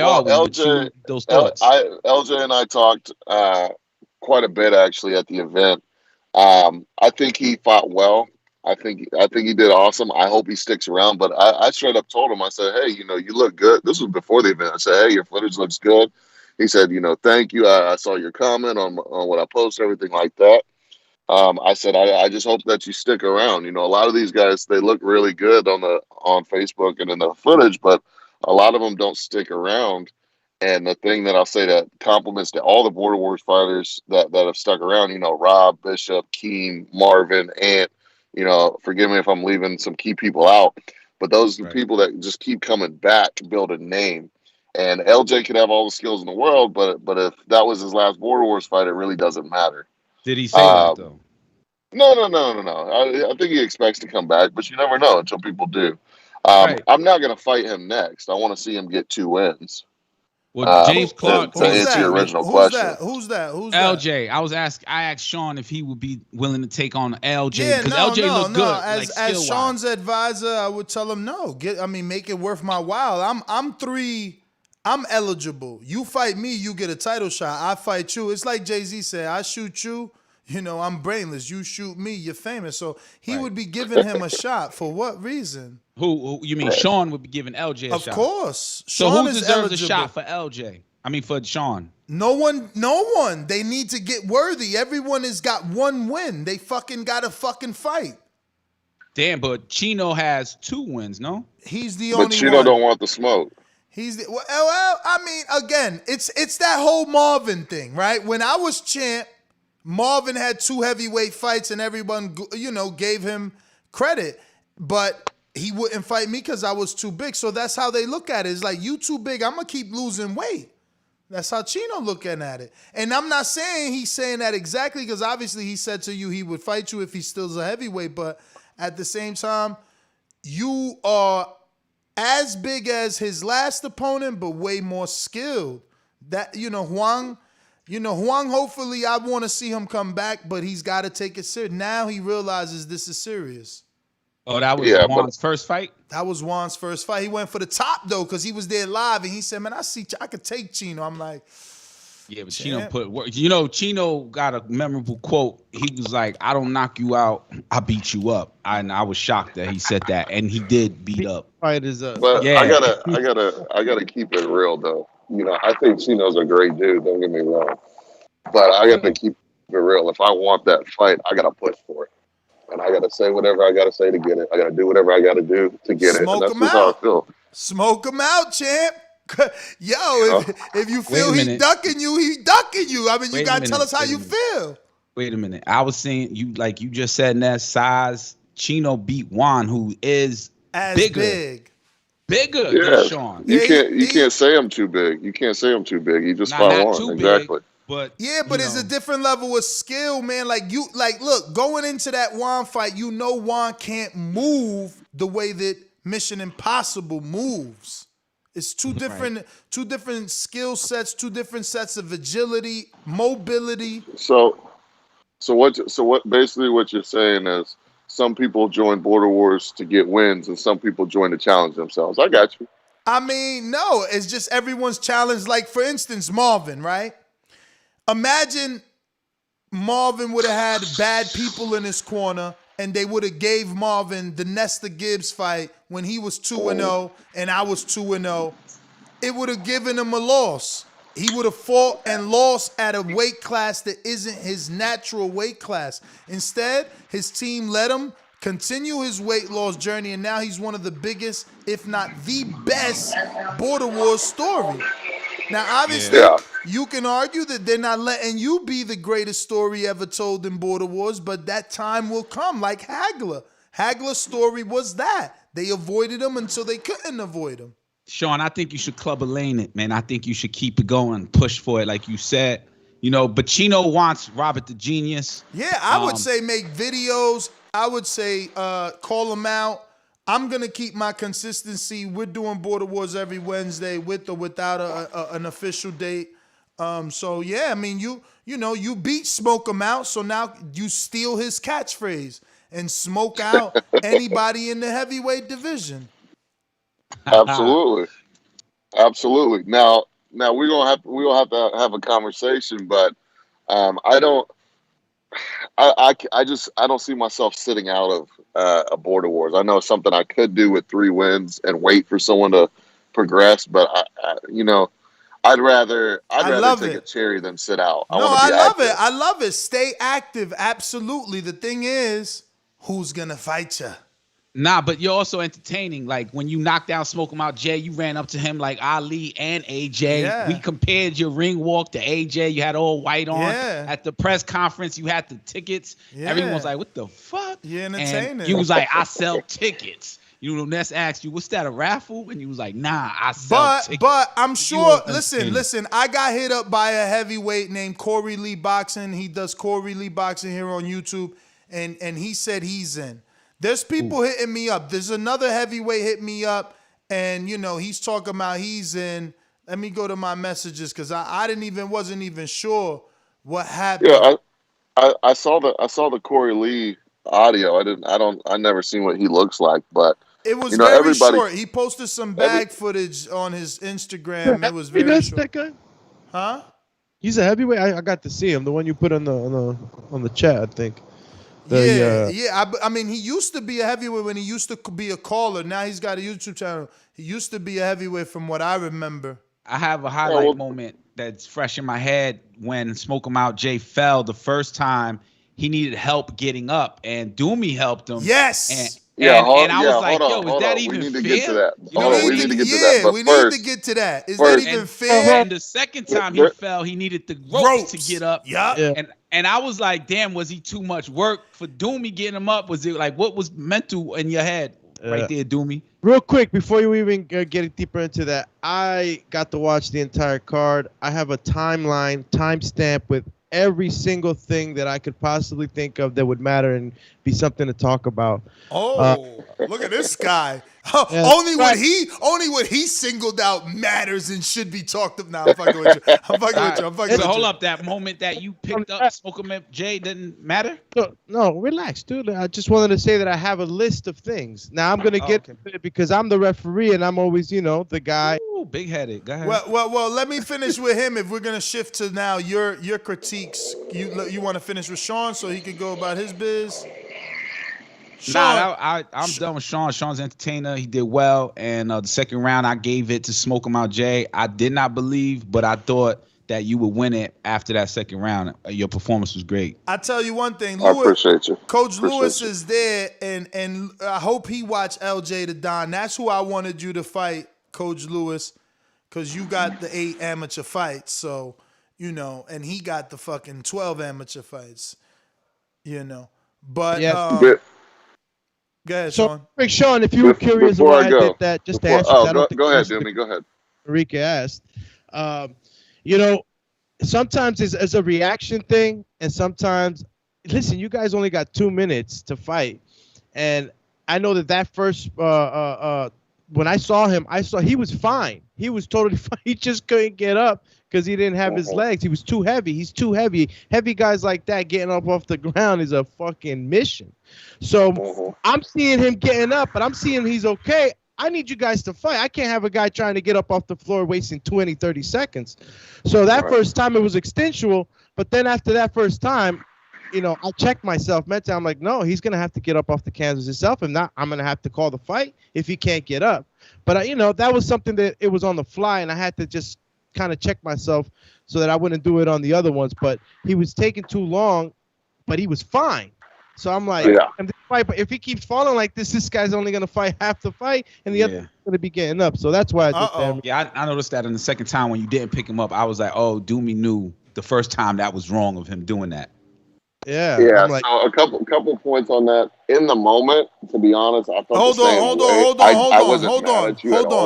Speaker 1: are we?
Speaker 14: LJ,
Speaker 1: those thoughts.
Speaker 14: LJ and I talked quite a bit actually at the event. I think he fought well. I think he did awesome. I hope he sticks around. But I straight up told him, I said, hey, you look good. This was before the event. I said, hey, your footage looks good. He said, thank you. I saw your comment on what I posted, everything like that. I said, I just hope that you stick around. A lot of these guys, they look really good on Facebook and in the footage, but a lot of them don't stick around. And the thing that I'll say that compliments to all the Border Wars fighters that have stuck around, Rob, Bishop, Keem, Marvin, Ant, forgive me if I'm leaving some key people out, but those are the people that just keep coming back to build a name. And LJ could have all the skills in the world, but if that was his last Border Wars fight, it really doesn't matter.
Speaker 1: Did he say that though?
Speaker 14: No. I think he expects to come back, but you never know until people do. I'm not going to fight him next. I want to see him get 2 wins.
Speaker 1: Well, James Clark.
Speaker 14: To answer your original question.
Speaker 9: Who's that?
Speaker 1: LJ. I asked Sean if he would be willing to take on LJ because LJ looked good.
Speaker 9: As Sean's advisor, I would tell him no. Make it worth my while. I'm eligible. You fight me, you get a title shot. I fight you. It's like Jay-Z said, I shoot you, I'm brainless. You shoot me, you're famous. So he would be giving him a shot. For what reason?
Speaker 1: Who you mean Sean would be giving LJ a shot?
Speaker 9: Of course.
Speaker 1: So
Speaker 9: Sean
Speaker 1: who deserves a shot for LJ? I mean, for Sean.
Speaker 9: No one. They need to get worthy. Everyone has got one win. They fucking got to fucking fight.
Speaker 1: Damn, but Chino has 2 wins, no?
Speaker 9: He's the
Speaker 14: But
Speaker 9: only
Speaker 14: Chino
Speaker 9: one.
Speaker 14: don't want the smoke.
Speaker 9: He's the, well, I mean, again, it's that whole Marvin thing, right? When I was champ, Marvin had 2 heavyweight fights, and everyone, gave him credit, but he wouldn't fight me because I was too big. So that's how they look at it. It's like, you too big, I'm gonna keep losing weight. That's how Chino looking at it. And I'm not saying he's saying that exactly, because obviously he said to you he would fight you if he still's a heavyweight, but at the same time, you are as big as his last opponent, but way more skilled. That, Juan, hopefully I want to see him come back, but he's got to take it serious. Now he realizes this is serious.
Speaker 1: Oh, that was Juan's first fight?
Speaker 9: That was Juan's first fight. He went for the top, though, because he was there live, and he said, man, I could take Chino. I'm like,
Speaker 1: yeah, but Chino put work. Chino got a memorable quote. He was like, I don't knock you out, I beat you up. And I was shocked that he said that, and he did beat up.
Speaker 6: Fight is up.
Speaker 14: But I gotta keep it real though. I think Chino's a great dude, don't get me wrong. But I gotta keep it real. If I want that fight, I gotta push for it. And I gotta say whatever I gotta say to get it. I gotta do whatever I gotta do to get it. And that's just how I feel.
Speaker 9: Smoke him out, champ. Yo, if you feel he's ducking you, he's ducking you. I mean, you gotta tell us how you feel.
Speaker 1: Wait a minute. I was saying, you just said in that size, Chino beat Juan, who is
Speaker 9: as
Speaker 1: bigger
Speaker 14: Yeah,
Speaker 1: than Sean.
Speaker 14: You can't say I'm too big. You can't say I'm too big. You just fought Juan. Exactly.
Speaker 1: But
Speaker 9: it's a different level of skill, man. Look, going into that Juan fight, Juan can't move the way that Mission Impossible moves. It's two different skill sets, 2 different sets of agility, mobility.
Speaker 14: So what basically what you're saying is some people join Border Wars to get wins and some people join to challenge themselves. I got you.
Speaker 9: I mean, no, it's just everyone's challenge. Like, for instance, Marvin, right? Imagine Marvin would have had bad people in his corner, and they would have gave Marvin the Nesta Gibbs fight when he was 2-0 and I was 2-0. It would have given him a loss. He would have fought and lost at a weight class that isn't his natural weight class. Instead, his team let him continue his weight loss journey, and now he's one of the biggest, if not the best, Border Wars story. Now, obviously, you can argue that they're not letting you be the greatest story ever told in Border Wars, but that time will come, like Hagler. Hagler's story was that. They avoided him until they couldn't avoid him.
Speaker 1: Sean, I think you should club a lane it, man. I think you should keep it going, push for it, like you said. But Chino wants Robert the Genius.
Speaker 9: Yeah, I would say make videos. I would say call him out. I'm going to keep my consistency. We're doing Border Wars every Wednesday with or without an official date. So, yeah, I mean, you beat Smoke him out, so now you steal his catchphrase and smoke out anybody in the heavyweight division.
Speaker 14: Absolutely. Now we're gonna have to have a conversation, but I don't see myself sitting out of a Border Wars. I know it's something I could do with 3 wins and wait for someone to progress, but I'd rather take a cherry than sit out.
Speaker 9: I love it. Stay active. Absolutely. The thing is, who's gonna fight you?
Speaker 1: Nah, but you're also entertaining. Like, when you knocked down Smoke 'em Out Jay, you ran up to him like Ali and AJ.
Speaker 9: Yeah.
Speaker 1: We compared your ring walk to AJ. You had all white on.
Speaker 9: Yeah.
Speaker 1: At the press conference, you had the tickets.
Speaker 9: Yeah.
Speaker 1: Everyone was like, what the fuck?
Speaker 9: You're entertaining.
Speaker 1: And you was like, I sell tickets. Ness asked you, what's that, a raffle? And you was like, nah, I sell tickets.
Speaker 9: But I'm sure, listen, I got hit up by a heavyweight named Corey Lee Boxing. He does Corey Lee Boxing here on YouTube. And he said he's in. There's people hitting me up. There's another heavyweight hit me up, and he's talking about he's in. Let me go to my messages because I wasn't even sure what happened.
Speaker 14: Yeah, I saw the Corey Lee audio. I never seen what he looks like, but
Speaker 9: it was very short. He posted some bag footage on his Instagram. It was very short.
Speaker 6: That guy?
Speaker 9: Huh?
Speaker 6: He's a heavyweight. I got to see him. The one you put on the chat, I think.
Speaker 9: I mean, he used to be a heavyweight when he used to be a caller. Now he's got a YouTube channel. He used to be a heavyweight from what I remember.
Speaker 1: I have a highlight moment that's fresh in my head when Smoke 'em Out Jay fell the first time. He needed help getting up, and Doomy helped him.
Speaker 9: Yes.
Speaker 1: And I was like, yo, is that even fair?
Speaker 14: We need to get to that.
Speaker 1: You know what I mean?
Speaker 14: We need to get to that. But
Speaker 9: we
Speaker 14: first,
Speaker 9: need to get to that. Is that even fair?
Speaker 1: And the second time he fell, he needed the ropes to get up.
Speaker 9: Yeah.
Speaker 1: And I was like, damn, was he too much work for Doomy getting him up? Was it like, what was mental in your head right there, Doomy?
Speaker 6: Real quick, before you even get deeper into that, I got to watch the entire card. I have a timestamp with every single thing that I could possibly think of that would matter and be something to talk about.
Speaker 9: Look at this guy. Only what he singled out matters and should be talked about. Now I'm fucking with you. I'm fucking with you.
Speaker 1: So hold up, that moment that you picked up Smoke 'em Out Jay didn't matter?
Speaker 6: No, relax, dude. I just wanted to say that I have a list of things. Now I'm gonna get to it because I'm the referee and I'm always, the guy.
Speaker 1: Ooh, big headed. Go ahead.
Speaker 9: Well. Let me finish with him. If we're gonna shift to now your critiques, you want to finish with Sean so he could go about his biz.
Speaker 1: Sean, I'm done with Sean. Sean's an entertainer. He did well. And the second round, I gave it to Smoke 'em Out Jay. I did not believe, but I thought that you would win it after that second round. Your performance was great.
Speaker 9: I tell you one thing.
Speaker 14: I appreciate you.
Speaker 9: Coach Lewis is there, and I hope he watched LJ the Don. That's who I wanted you to fight, Coach Lewis, because you got the 8 amateur fights. So, and he got the fucking 12 amateur fights, But, go ahead, Sean.
Speaker 6: Sean, if you were curious why I did that, just to answer that.
Speaker 14: Go ahead, Jimmy. Go ahead.
Speaker 6: Enrique asked. Sometimes it's a reaction thing, and sometimes, listen, you guys only got 2 minutes to fight, and I know that first when I saw him, he was fine. He was totally fine. He just couldn't get up because he didn't have his legs. He was too heavy. He's too heavy. Heavy guys like that getting up off the ground is a fucking mission. So I'm seeing him getting up, but I'm seeing he's okay. I need you guys to fight. I can't have a guy trying to get up off the floor wasting 20, 30 seconds. So that first time it was extensual, but then after that first time, I checked myself mentally. I'm like, no, he's going to have to get up off the canvas himself. If not, I'm going to have to call the fight if he can't get up. But, that was something that it was on the fly, and I had to just kind of check myself so that I wouldn't do it on the other ones. But he was taking too long, but he was fine. So I'm like, but if he keeps falling like this guy's only going to fight half the fight, and the other going to be getting up. So that's why I did that.
Speaker 1: Yeah, I noticed that in the second time when you didn't pick him up, I was like, oh, Doomy knew the first time that was wrong of him doing that.
Speaker 6: Yeah.
Speaker 14: So a couple points on that. In the moment, to be honest, I thought
Speaker 9: Hold on,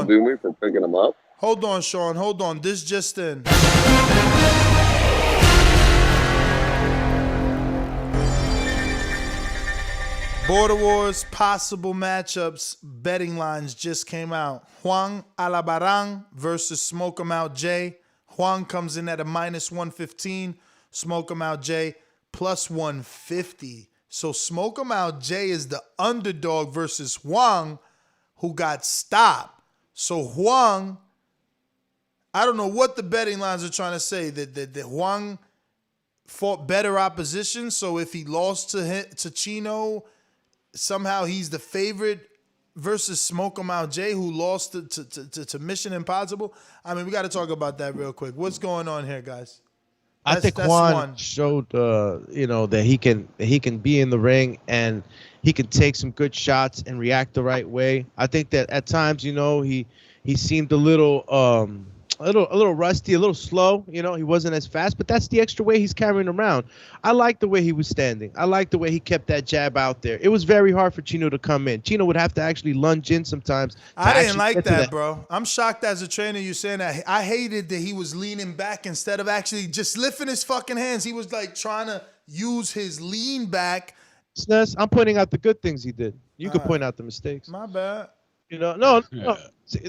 Speaker 14: Doomy for picking him up.
Speaker 9: Hold on, Sean. Hold on. This just in. Border Wars possible matchups betting lines just came out. Juan Alabarang versus Smoke 'em Out Jay. Juan comes in at a -115. Smoke 'em Out Jay plus 150. So Smoke 'em Out Jay is the underdog versus Juan, who got stopped. So Juan, I don't know what the betting lines are trying to say, that Juan fought better opposition. So if he lost to Chino, somehow he's the favorite versus Smoke 'em Out Jay, who lost to Mission Impossible. I mean, we got to talk about that real quick. What's going on here, guys?
Speaker 6: I think Juan showed, that he can be in the ring and he can take some good shots and react the right way. I think that at times, he seemed a little rusty, a little slow. He wasn't as fast, but that's the extra weight he's carrying around. I like the way he was standing. I like the way he kept that jab out there. It was very hard for Chino to come in. Chino would have to actually lunge in sometimes.
Speaker 9: I didn't like that, bro. I'm shocked as a trainer you're saying that. I hated that he was leaning back instead of actually just lifting his fucking hands. He was like trying to use his lean back.
Speaker 6: I'm pointing out the good things he did. You could point out the mistakes.
Speaker 9: My bad.
Speaker 6: No.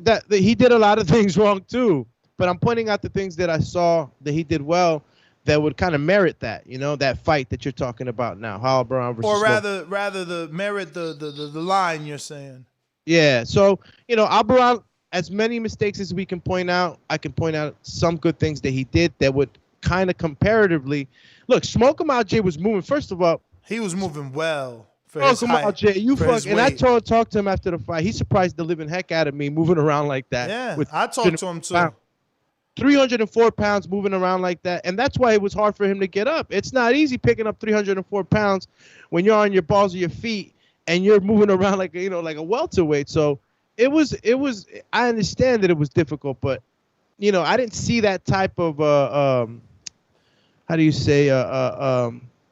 Speaker 6: That he did a lot of things wrong too. But I'm pointing out the things that I saw that he did well that would kind of merit that, that fight that you're talking about now. Hal Brown versus
Speaker 9: rather the merit the line you're saying.
Speaker 6: Yeah. So, Albaran, as many mistakes as we can point out, I can point out some good things that he did that would kind of comparatively look. Smoke 'em Out Jay was moving. First of all,
Speaker 9: he was moving well.
Speaker 6: Smoke 'em Out Jay, and I talked to him after the fight. He surprised the living heck out of me moving around like that.
Speaker 9: Yeah, I talked to him too.
Speaker 6: 304 pounds moving around like that, and that's why it was hard for him to get up. It's not easy picking up 304 pounds when you're on your balls of your feet and you're moving around like like a welterweight. So it was. I understand that it was difficult, but I didn't see that type of how do you say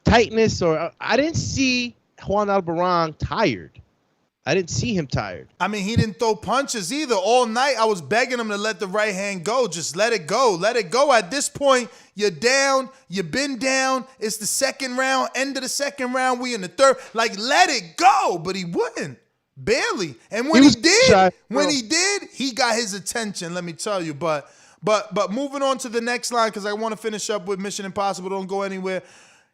Speaker 6: tightness, or I didn't see Juan Albarrán tired. I didn't see him tired.
Speaker 9: I mean, he didn't throw punches either. All night, I was begging him to let the right hand go. Just let it go. Let it go. At this point, you're down. You've been down. It's the second round. End of the second round. We in the third. Like, let it go. But he wouldn't. Barely. And when he did, he got his attention, let me tell you. But moving on to the next line, because I want to finish up with Mission Impossible. Don't go anywhere.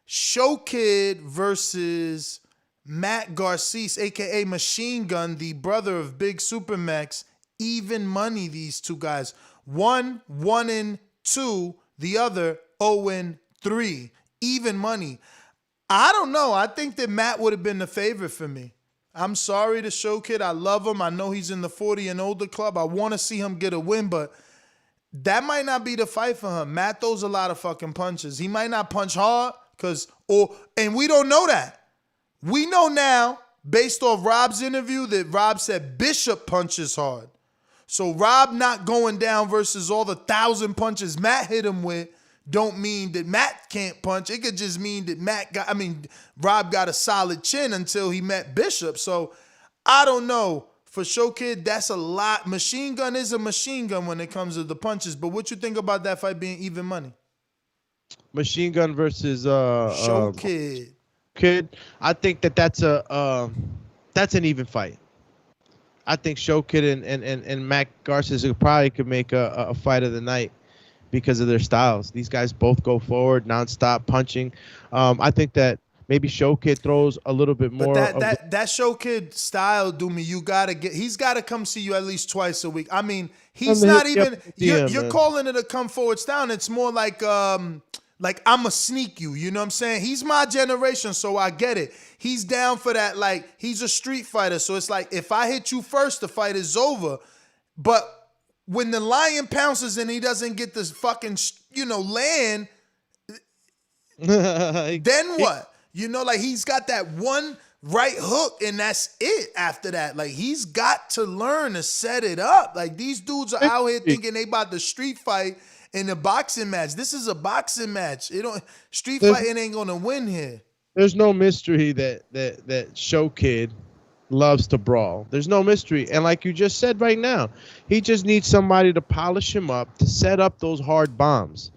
Speaker 9: Show Kid versus Matt Garces, a.k.a. Machine Gun, the brother of Big Super Max. Even money, these two guys. One 1-2, the other 0-3. Even money. I don't know. I think that Matt would have been the favorite for me. I'm sorry to Show Kid. I love him. I know he's in the 40 and older club. I want to see him get a win, but that might not be the fight for him. Matt throws a lot of fucking punches. He might not punch hard, and we don't know that. We know now, based off Rob's interview, that Rob said Bishop punches hard. So Rob not going down versus all the 1,000 punches Matt hit him with don't mean that Matt can't punch. It could just mean that Rob got a solid chin until he met Bishop. So I don't know. For Show Kid, that's a lot. Machine Gun is a machine gun when it comes to the punches. But what you think about that fight being even money?
Speaker 6: Machine Gun versus
Speaker 9: Show Kid.
Speaker 6: I think that's an even fight. I think Show Kid and Matt Garces could make a fight of the night because of their styles. These guys both go forward, nonstop punching. I think that maybe Show Kid throws a little bit more.
Speaker 9: But that Show Kid style, Doomy, he's got to come see you at least twice a week. I mean, you're calling it a come forward style. It's more like I'ma sneak you. You know what I'm saying? He's my generation, so I get it. He's down for that. Like, he's a street fighter, so it's like, if I hit you first, the fight is over. But when the lion pounces and he doesn't get this fucking, land, then what? He's got that one right hook, and that's it after that. Like, he's got to learn to set it up. Like, these dudes are out here thinking they about the street fight in a boxing match. This is a boxing match. Street fighting ain't gonna win here.
Speaker 6: There's no mystery that Show Kid loves to brawl. There's no mystery. And like you just said right now, he just needs somebody to polish him up, to set up those hard bombs.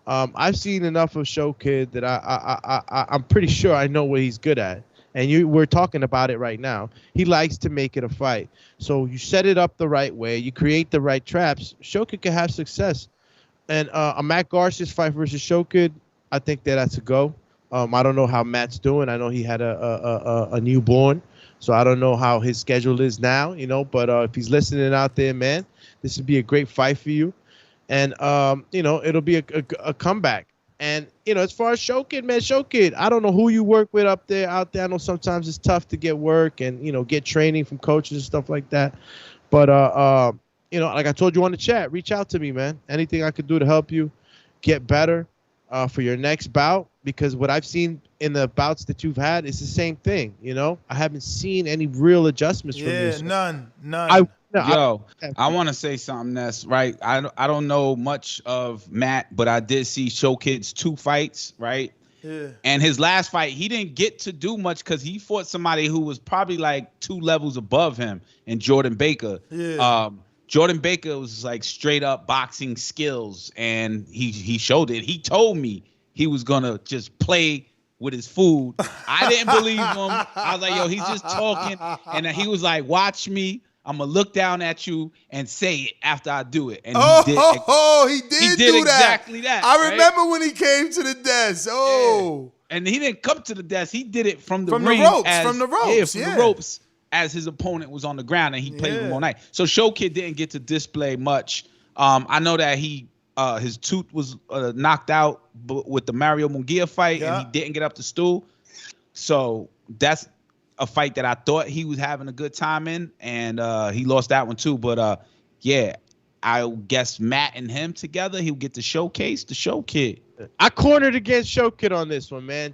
Speaker 6: I've seen enough of Show Kid that I'm pretty sure I know what he's good at. And we're talking about it right now. He likes to make it a fight. So you set it up the right way. You create the right traps. Show Kid can have success. And a Matt Garces fight versus Show Kid, I think that's a go. I don't know how Matt's doing. I know he had a newborn, so I don't know how his schedule is now, But if he's listening out there, man, this would be a great fight for you. And, it'll be a comeback. And, as far as Show Kid, man, Show Kid, I don't know who you work with out there. I know sometimes it's tough to get work and, get training from coaches and stuff like that. But, like I told you on the chat, reach out to me, man. Anything I could do to help you get better for your next bout, because what I've seen in the bouts that you've had is the same thing, I haven't seen any real adjustments from you.
Speaker 9: Yeah, none.
Speaker 1: I want to say something that's right. I don't know much of Matt, but I did see Show Kid's 2 fights, right?
Speaker 9: Yeah.
Speaker 1: And his last fight, he didn't get to do much because he fought somebody who was probably like 2 levels above him in Jordan Baker.
Speaker 9: Yeah.
Speaker 1: Jordan Baker was like straight up boxing skills, and he showed it. He told me he was gonna just play with his food. I didn't believe him. I was like, yo, he's just talking. And then he was like, watch me. I'm gonna look down at you and say it after I do it. And
Speaker 9: he did do
Speaker 1: exactly that.
Speaker 9: I remember when he came to the desk.
Speaker 1: Yeah. And he didn't come to the desk. He did it from the ring.
Speaker 9: From the ropes.
Speaker 1: As his opponent was on the ground, and he played with him all night. So Show Kid didn't get to display much. I know that his tooth was knocked out with the Mario Munguia fight, and he didn't get up the stool. So that's a fight that I thought he was having a good time in, and he lost that one too. But I guess Matt and him together, he'll get to showcase the Show Kid.
Speaker 6: I cornered against Show Kid on this one, man.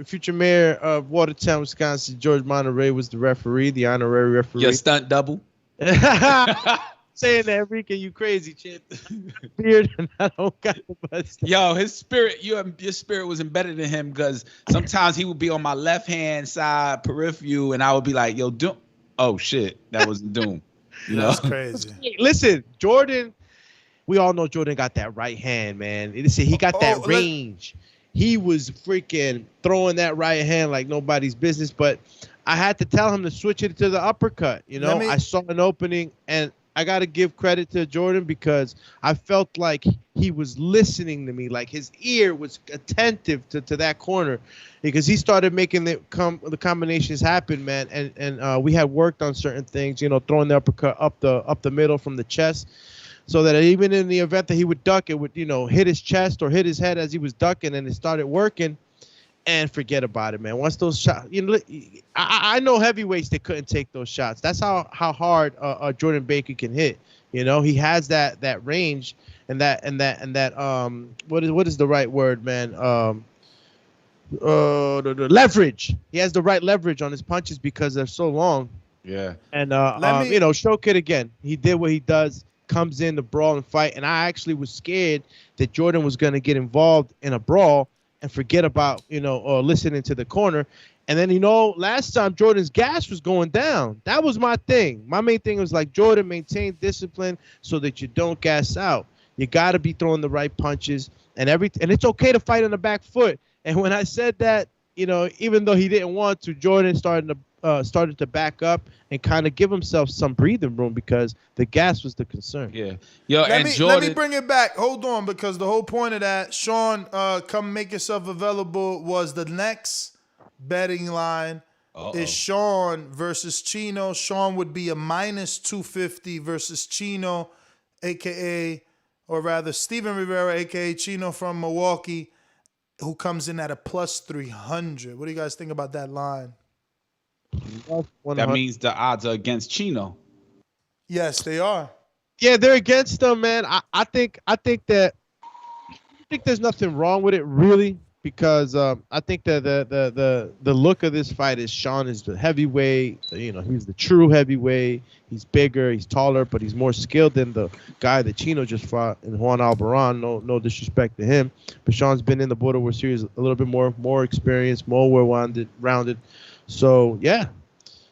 Speaker 6: Future mayor of Watertown, Wisconsin, George Monterey was the referee, the honorary referee.
Speaker 1: Your stunt double.
Speaker 6: Saying that, Enrique, you crazy, Chip. Beard, and I don't got the bust.
Speaker 1: Yo, his spirit, your spirit was embedded in him because sometimes he would be on my left hand side peripheral, and I would be like, "Yo, Doom." Oh shit, that was Doom. You know,
Speaker 9: that's crazy.
Speaker 6: Listen, Jordan. We all know Jordan got that right hand, man. Listen, he got that range. He was freaking throwing that right hand like nobody's business. But I had to tell him to switch it to the uppercut. You know, I saw an opening, and I got to give credit to Jordan because I felt like he was listening to me, like his ear was attentive to that corner, because he started making the combinations happen, man. And we had worked on certain things, you know, throwing the uppercut up the middle from the chest, so that even in the event that he would duck, it would, you know, hit his chest or hit his head as he was ducking, and it started working. And forget about it, man. Once those shots, you know, I know heavyweights that couldn't take those shots. That's how hard Jordan Baker can hit. You know, he has that range and that what is the right word, man? The leverage. He has the right leverage on his punches because they're so long.
Speaker 1: Yeah.
Speaker 6: And you know, Show Kid again. He did what he does. Comes in to brawl and fight, and I actually was scared that Jordan was going to get involved in a brawl and forget about, you know, listening to the corner. And then, you know, last time Jordan's gas was going down. That was my thing. My main thing was like, Jordan, maintain discipline so that you don't gas out. You got to be throwing the right punches and it's okay to fight on the back foot. And when I said that, you know, even though he didn't want to, Jordan started to back up and kind of give himself some breathing room because the gas was the concern.
Speaker 1: Yeah. Yo,
Speaker 9: let me bring it back. Hold on, because the whole point of that, Sean, come make yourself available, was the next betting line is Sean versus Chino. Sean would be a minus 250 versus Chino, a.k.a. or rather Steven Rivera, a.k.a. Chino from Milwaukee, who comes in at a plus 300. What do you guys think about that line?
Speaker 1: That means the odds are against Chino.
Speaker 9: Yes, they are.
Speaker 6: Yeah, they're against them, man. I think there's nothing wrong with it, really, because I think that the look of this fight is Sean is the heavyweight. You know, he's the true heavyweight. He's bigger, he's taller, but he's more skilled than the guy that Chino just fought in Juan Albaran. No disrespect to him, but Sean's been in the Border War Series a little bit more experienced, more well-rounded. So yeah.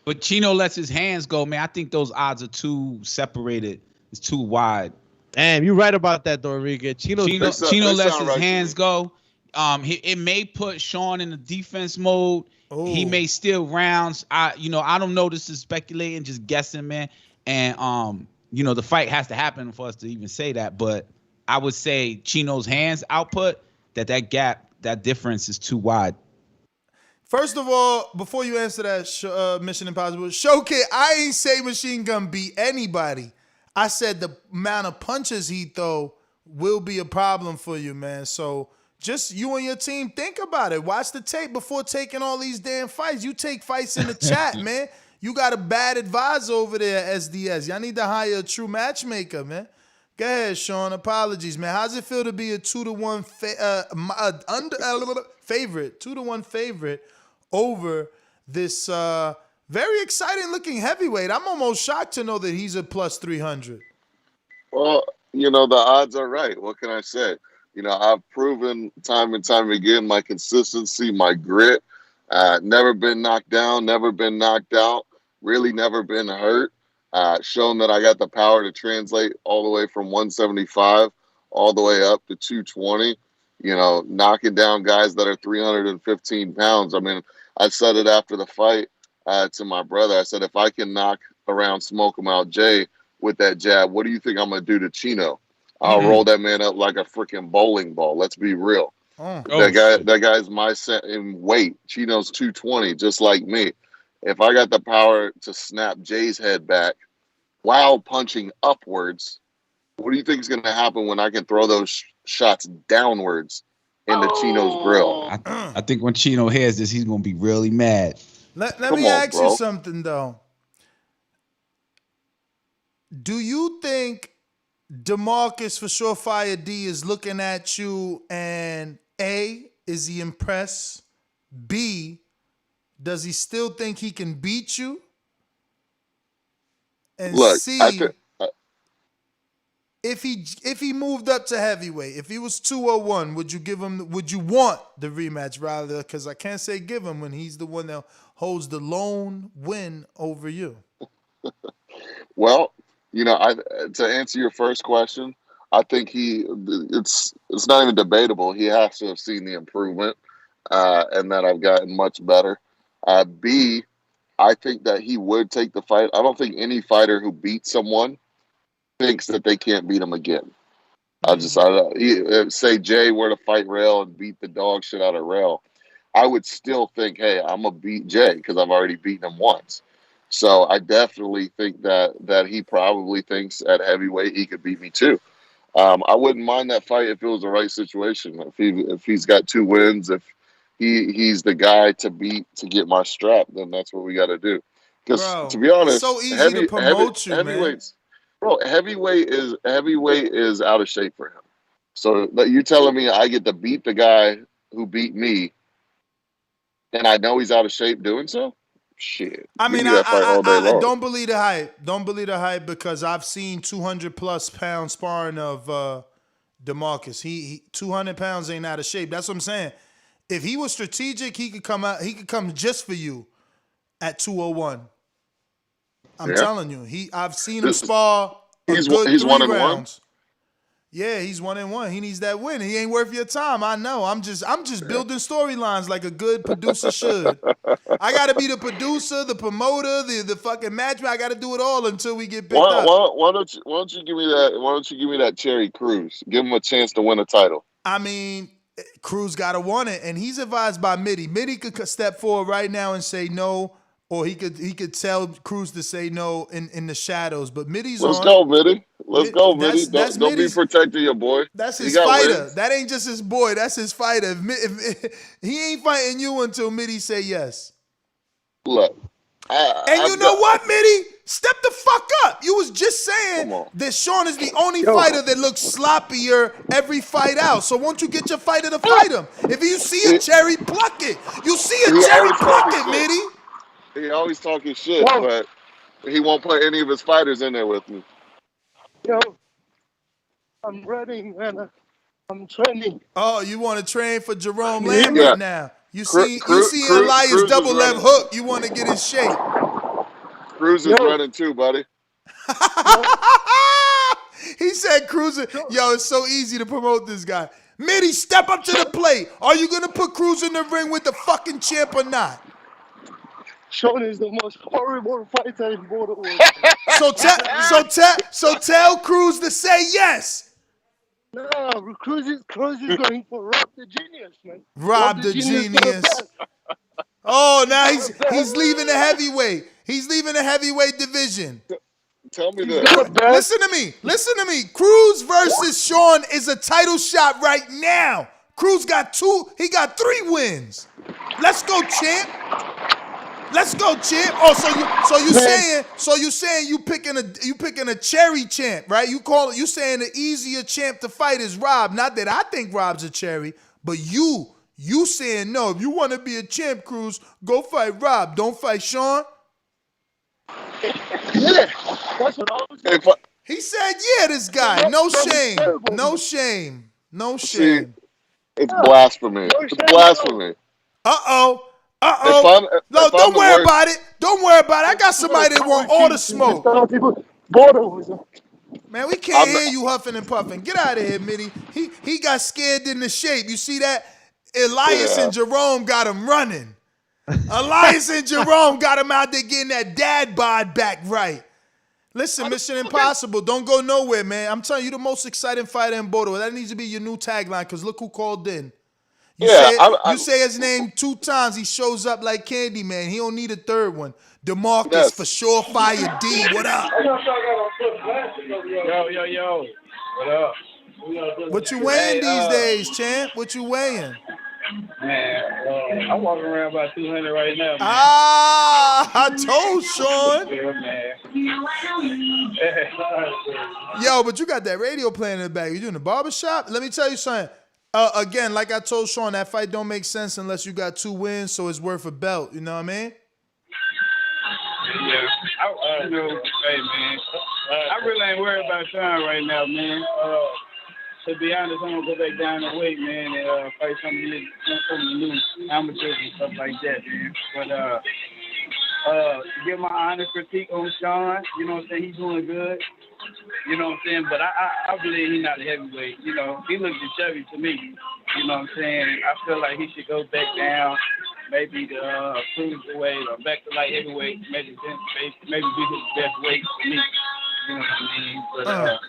Speaker 1: But Chino lets his hands go, man. I think those odds are too separated. It's too wide.
Speaker 6: Damn, you're right about that, though, Enrique. Chino
Speaker 1: lets his hands go. It may put Sean in the defense mode. Ooh. He may steal rounds. I don't know. This is speculating, just guessing, man. And the fight has to happen for us to even say that. But I would say Chino's hands output, that gap, that difference is too wide.
Speaker 9: First of all, before you answer that, Mission Impossible, Show Kid, I ain't say Machine Gun beat anybody. I said the amount of punches he throw will be a problem for you, man. So just you and your team, think about it. Watch the tape before taking all these damn fights. You take fights in the chat, man. You got a bad advisor over there, SDS. Y'all need to hire a true matchmaker, man. Go ahead, Sean. Apologies, man. How's it feel to be a 2-1 favorite? 2-1 favorite over this very exciting looking heavyweight. I'm almost shocked to know that he's a plus 300.
Speaker 14: Well, the odds are right. What can I say? I've proven time and time again my consistency, my grit. Never been knocked down, never been knocked out, really never been hurt. Shown that I got the power to translate all the way from 175 all the way up to 220, knocking down guys that are 315 pounds. I mean, I said it after the fight to my brother. I said, if I can knock around Smoke 'em Out Jay with that jab, what do you think I'm going to do to Chino? I'll roll that man up like a freaking bowling ball. Let's be real. That guy's my set in weight. Chino's 220, just like me. If I got the power to snap Jay's head back while punching upwards, what do you think is going to happen when I can throw those shots downwards into Chino's grill?
Speaker 1: I think when Chino hears this, he's going to be really mad.
Speaker 9: Let me ask you something, though. Do you think DeMarcus for Surefire D is looking at you, and A, is he impressed? B, does he still think he can beat you? And
Speaker 14: Look,
Speaker 9: C, if he moved up to heavyweight, if he was 201, would you want the rematch rather? Because I can't say give him when he's the one that holds the lone win over you.
Speaker 14: Well, to answer your first question, I think it's not even debatable. He has to have seen the improvement, and that I've gotten much better. B, I think that he would take the fight. I don't think any fighter who beats someone thinks that they can't beat him again. Say Jay were to fight Rail and beat the dog shit out of Rail, I would still think, hey, I'm gonna beat Jay because I've already beaten him once. So I definitely think that he probably thinks at heavyweight he could beat me too. I wouldn't mind that fight if it was the right situation. If he's got 2 wins, if he's the guy to beat to get my strap, then that's what we got to do. Because to be honest,
Speaker 9: it's so easy to promote you, man.
Speaker 14: Bro, heavyweight is out of shape for him. So you're telling me I get to beat the guy who beat me, and I know he's out of shape doing so? Shit.
Speaker 9: I mean, I don't believe the hype. Don't believe the hype because I've seen 200+ pound sparring of DeMarcus. He 200 pounds ain't out of shape. That's what I'm saying. If he was strategic, he could come out. He could come just for you at 201. I'm telling you. I've seen him spar. He's 1-1. Yeah, he's 1-1. He needs that win. He ain't worth your time. I know. I'm just building storylines like a good producer should. I got to be the producer, the promoter, the fucking matchman. I got to do it all until we get picked up.
Speaker 14: Why don't you give me that? Why don't you give me that Cherry Cruz? Give him a chance to win a title.
Speaker 9: I mean, Cruz got to want it, and he's advised by Mitty. Mitty could step forward right now and say no, or he could tell Cruz to say no in the shadows. But Mitty's
Speaker 14: Let's go, Mitty. Let's go, Mitty. Don't be protecting your boy.
Speaker 9: That's his fighter. Wins. That ain't just his boy. That's his fighter. If he ain't fighting you until Mitty say yes.
Speaker 14: Look.
Speaker 9: You know what, Mitty? Step the fuck up. You was just saying that Sean is the only fighter that looks sloppier every fight out. So won't you get your fighter to fight him? If you see a cherry, pluck it. You see a cherry, pluck it, Mitty.
Speaker 14: He always talking shit, but he won't put any of his fighters in there with me.
Speaker 12: Yo, I'm running, man. I'm training.
Speaker 9: Oh, you want to train for Jerome Lambert now? You see Elias double left hook. You want to get in shape.
Speaker 14: Cruz is running too, buddy.
Speaker 9: He said Cruz. Yo, it's so easy to promote this guy. Mitty, step up to the plate. Are you gonna put Cruz in the ring with the fucking champ or not?
Speaker 12: Sean is the most horrible fighter in Border.
Speaker 9: So tell Cruz to say yes.
Speaker 12: No, Cruz is going for Rob the Genius, man.
Speaker 9: Rob the Genius. Oh, now he's leaving the heavyweight. He's leaving the heavyweight division.
Speaker 14: Tell me this.
Speaker 9: Listen to me. Cruz versus Sean is a title shot right now. Cruz got 2. He got 3 wins. Let's go, champ. Oh, you saying you picking a cherry champ, right? You saying the easier champ to fight is Rob. Not that I think Rob's a cherry, but you saying no. If you want to be a champ, Cruz, go fight Rob. Don't fight Sean.
Speaker 12: Yeah, that's what I was saying.
Speaker 9: He said, yeah, this guy. No shame. No shame. No shame.
Speaker 14: It's blasphemy. It's blasphemy.
Speaker 9: Uh-oh. No, don't worry about it. Don't worry about it. I got somebody that want all the smoke. Man, we can't hear you huffing and puffing. Get out of here, Mitty. He got scared in the shape. You see that? Elias and Jerome got him running. Elias and Jerome got him out there getting that dad bod back right. Listen, Mission Impossible, don't go nowhere, man. I'm telling you, the most exciting fighter in Bordeaux. That needs to be your new tagline, because look who called in. You say his name 2 times, he shows up like Candyman. He don't need a third one. DeMarcus for Surefire D. What up?
Speaker 11: Yo. What up?
Speaker 9: What you weighing these days, champ? What you weighing?
Speaker 11: Man, I'm walking around about 200 right now, man.
Speaker 9: I told Sean.
Speaker 11: Yeah, man.
Speaker 9: Yo, but you got that radio playing in the back. You doing the barbershop? Let me tell you something. Again, like I told Sean, that fight don't make sense unless you got 2 wins, so it's worth a belt. You know what I mean?
Speaker 11: Yeah. Hey, man. I really ain't worried about Sean right now, man. To be honest, I'm gonna go back down the weight, man, and fight some of the new amateurs and stuff like that, man. But to give my honest critique on Sean, you know what I'm saying, he's doing good. You know what I'm saying? But I believe he's not a heavyweight. You know, he looks chubby to me. You know what I'm saying? I feel like he should go back down, maybe to cruiserweight or back to light heavyweight, maybe be his best weight for me. You know what I mean? But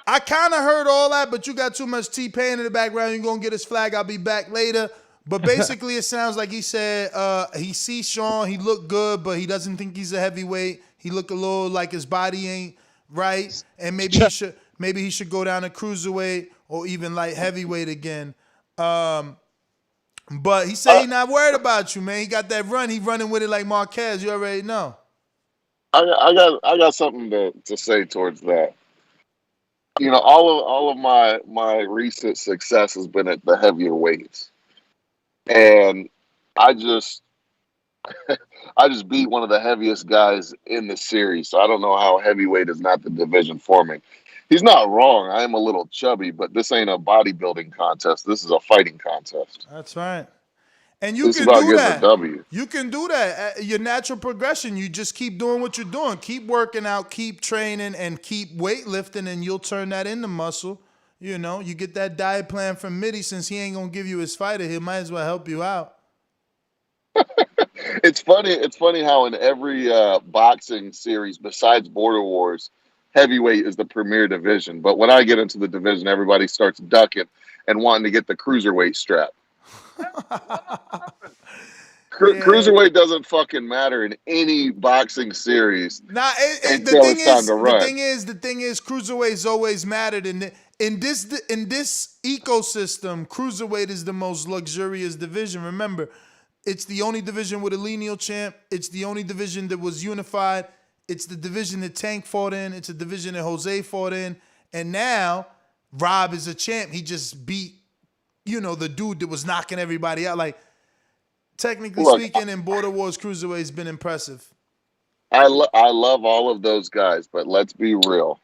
Speaker 9: I kind of heard all that, but you got too much T-Pain in the background. You're going to get his flag. I'll be back later. But basically, it sounds like he said he sees Sean. He looked good, but he doesn't think he's a heavyweight. He look a little like his body ain't right, and maybe he should go down to cruiserweight or even light heavyweight again. But he said he's not worried about you, man. He got that run. He running with it like Marquez. You already know.
Speaker 14: I got something to say towards that. You know, all of my recent success has been at the heavier weights, and I just beat one of the heaviest guys in the series. So I don't know how heavyweight is not the division for me. He's not wrong. I am a little chubby, but this ain't a bodybuilding contest. This is a fighting contest.
Speaker 9: That's right. And you
Speaker 14: This
Speaker 9: can
Speaker 14: is about
Speaker 9: do
Speaker 14: getting
Speaker 9: that.
Speaker 14: a W.
Speaker 9: You can do that. Your natural progression. You just keep doing what you're doing. Keep working out, keep training, and keep weightlifting, and you'll turn that into muscle. You know, you get that diet plan from Mitty. Since he ain't gonna give you his fighter, he might as well help you out.
Speaker 14: It's funny how in every boxing series besides Border Wars, heavyweight is the premier division. But when I get into the division, everybody starts ducking and wanting to get the cruiserweight strap. Cruiserweight doesn't fucking matter in any boxing series until it's time to run.
Speaker 9: The thing is, cruiserweight's always mattered in this ecosystem. Cruiserweight is the most luxurious division. Remember, it's the only division with a lineal champ. It's the only division that was unified. It's the division that Tank fought in. It's a division that Jose fought in. And now Rob is a champ. He just beat, the dude that was knocking everybody out. Like, technically speaking, in Border Wars, cruiserweight's been impressive.
Speaker 14: I love all of those guys, but let's be real.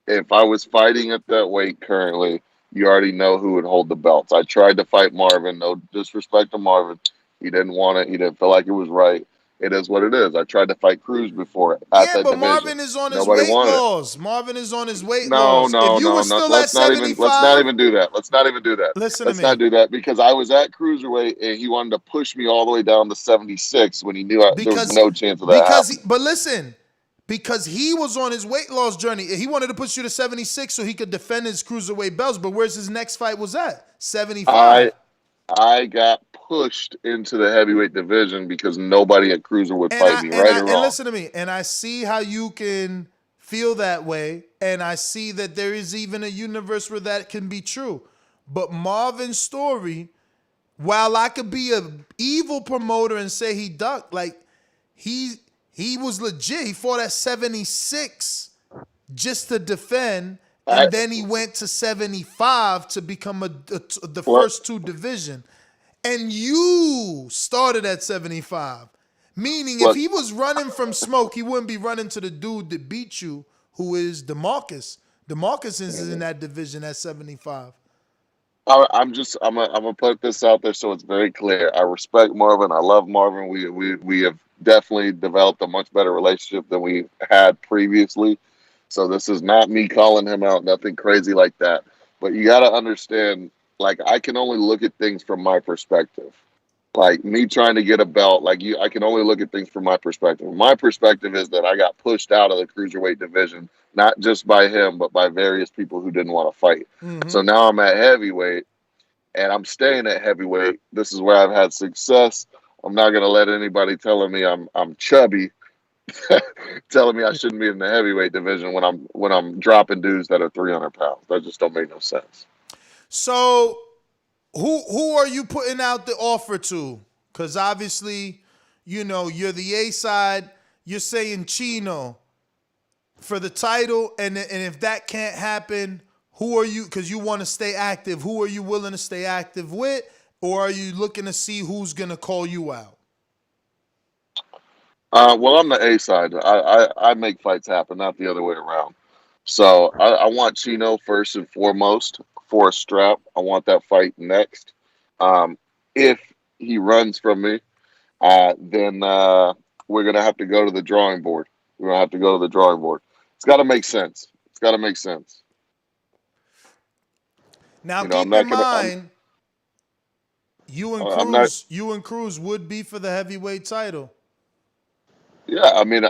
Speaker 14: If I was fighting at that weight currently, you already know who would hold the belts. I tried to fight Marvin. No disrespect to Marvin. He didn't want it. He didn't feel like it was right. It is what it is. I tried to fight Cruz before at that division.
Speaker 9: Marvin is on his weight laws. Marvin is on his weight laws.
Speaker 14: No. Let's not even do that. Let's not even do that.
Speaker 9: Listen
Speaker 14: Let's
Speaker 9: to me.
Speaker 14: not do that because I was at cruiserweight and he wanted to push me all the way down to 76 when he knew there was no chance of that happening.
Speaker 9: But listen, because he was on his weight loss journey. He wanted to push you to 76 so he could defend his cruiserweight belts. But where's his next fight was at? 75.
Speaker 14: I got pushed into the heavyweight division because nobody at cruiser would fight me, right or wrong.
Speaker 9: And listen to me, and I see how you can feel that way, and I see that there is even a universe where that can be true. But Marvin's story, while I could be an evil promoter and say he ducked, like he was legit. He fought at 76 just to defend. And then he went to 75 to become the first 2 division. And you started at 75. Meaning if he was running from smoke, he wouldn't be running to the dude that beat you, who is DeMarcus. DeMarcus is in that division at 75.
Speaker 14: I'm gonna put this out there so it's very clear. I respect Marvin. I love Marvin. We have definitely developed a much better relationship than we had previously. So this is not me calling him out, nothing crazy like that. But you got to understand, like, I can only look at things from my perspective. Like, me trying to get a belt, I can only look at things from my perspective. My perspective is that I got pushed out of the cruiserweight division, not just by him, but by various people who didn't want to fight.
Speaker 9: Mm-hmm.
Speaker 14: So now I'm at heavyweight, and I'm staying at heavyweight. This is where I've had success. I'm not going to let anybody telling me I'm chubby. Telling me I shouldn't be in the heavyweight division when I'm dropping dudes that are 300 pounds. That just don't make no sense.
Speaker 9: So, who are you putting out the offer to? Because obviously, you're the A side. You're saying Chino. for the title, and if that can't happen, who are you? Because you want to stay active. Who are you willing to stay active with, or are you looking to see who's gonna call you out?
Speaker 14: Well, I'm the A side. I make fights happen, not the other way around. So I want Chino first and foremost for a strap. I want that fight next. If he runs from me, then we're gonna have to go to the drawing board. We're gonna have to go to the drawing board. It's got to make sense. It's got to make sense.
Speaker 9: Now,
Speaker 14: You know,
Speaker 9: keep in mind, you
Speaker 14: I'm not.
Speaker 9: and Cruz would be for the heavyweight title.
Speaker 14: Yeah, I mean,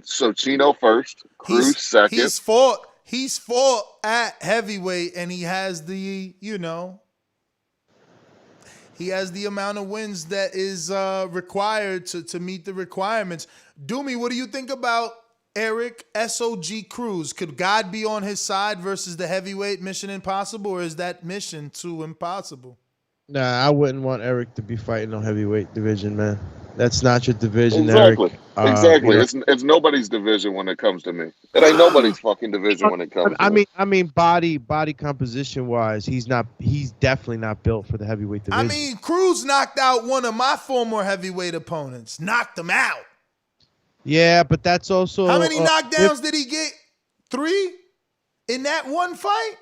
Speaker 14: so Chino first, Cruz second.
Speaker 9: He's fought at heavyweight, and he has the, he has the amount of wins that is required to meet the requirements. Doomy, what do you think about Eric SOG Cruz? Could God be on his side versus the heavyweight Mission Impossible, or is that mission too impossible?
Speaker 6: Nah, I wouldn't want Eric to be fighting on heavyweight division, man. That's not your division,
Speaker 14: Exactly.
Speaker 6: Eric.
Speaker 14: Exactly. It's nobody's division when it comes to me. It ain't nobody's fucking division when it comes to me.
Speaker 6: I mean, body composition wise, he's definitely not built for the heavyweight division.
Speaker 9: I mean, Cruz knocked out one of my former heavyweight opponents. Knocked him out.
Speaker 6: Yeah, but that's also
Speaker 9: how many knockdowns did he get? 3 in that one fight?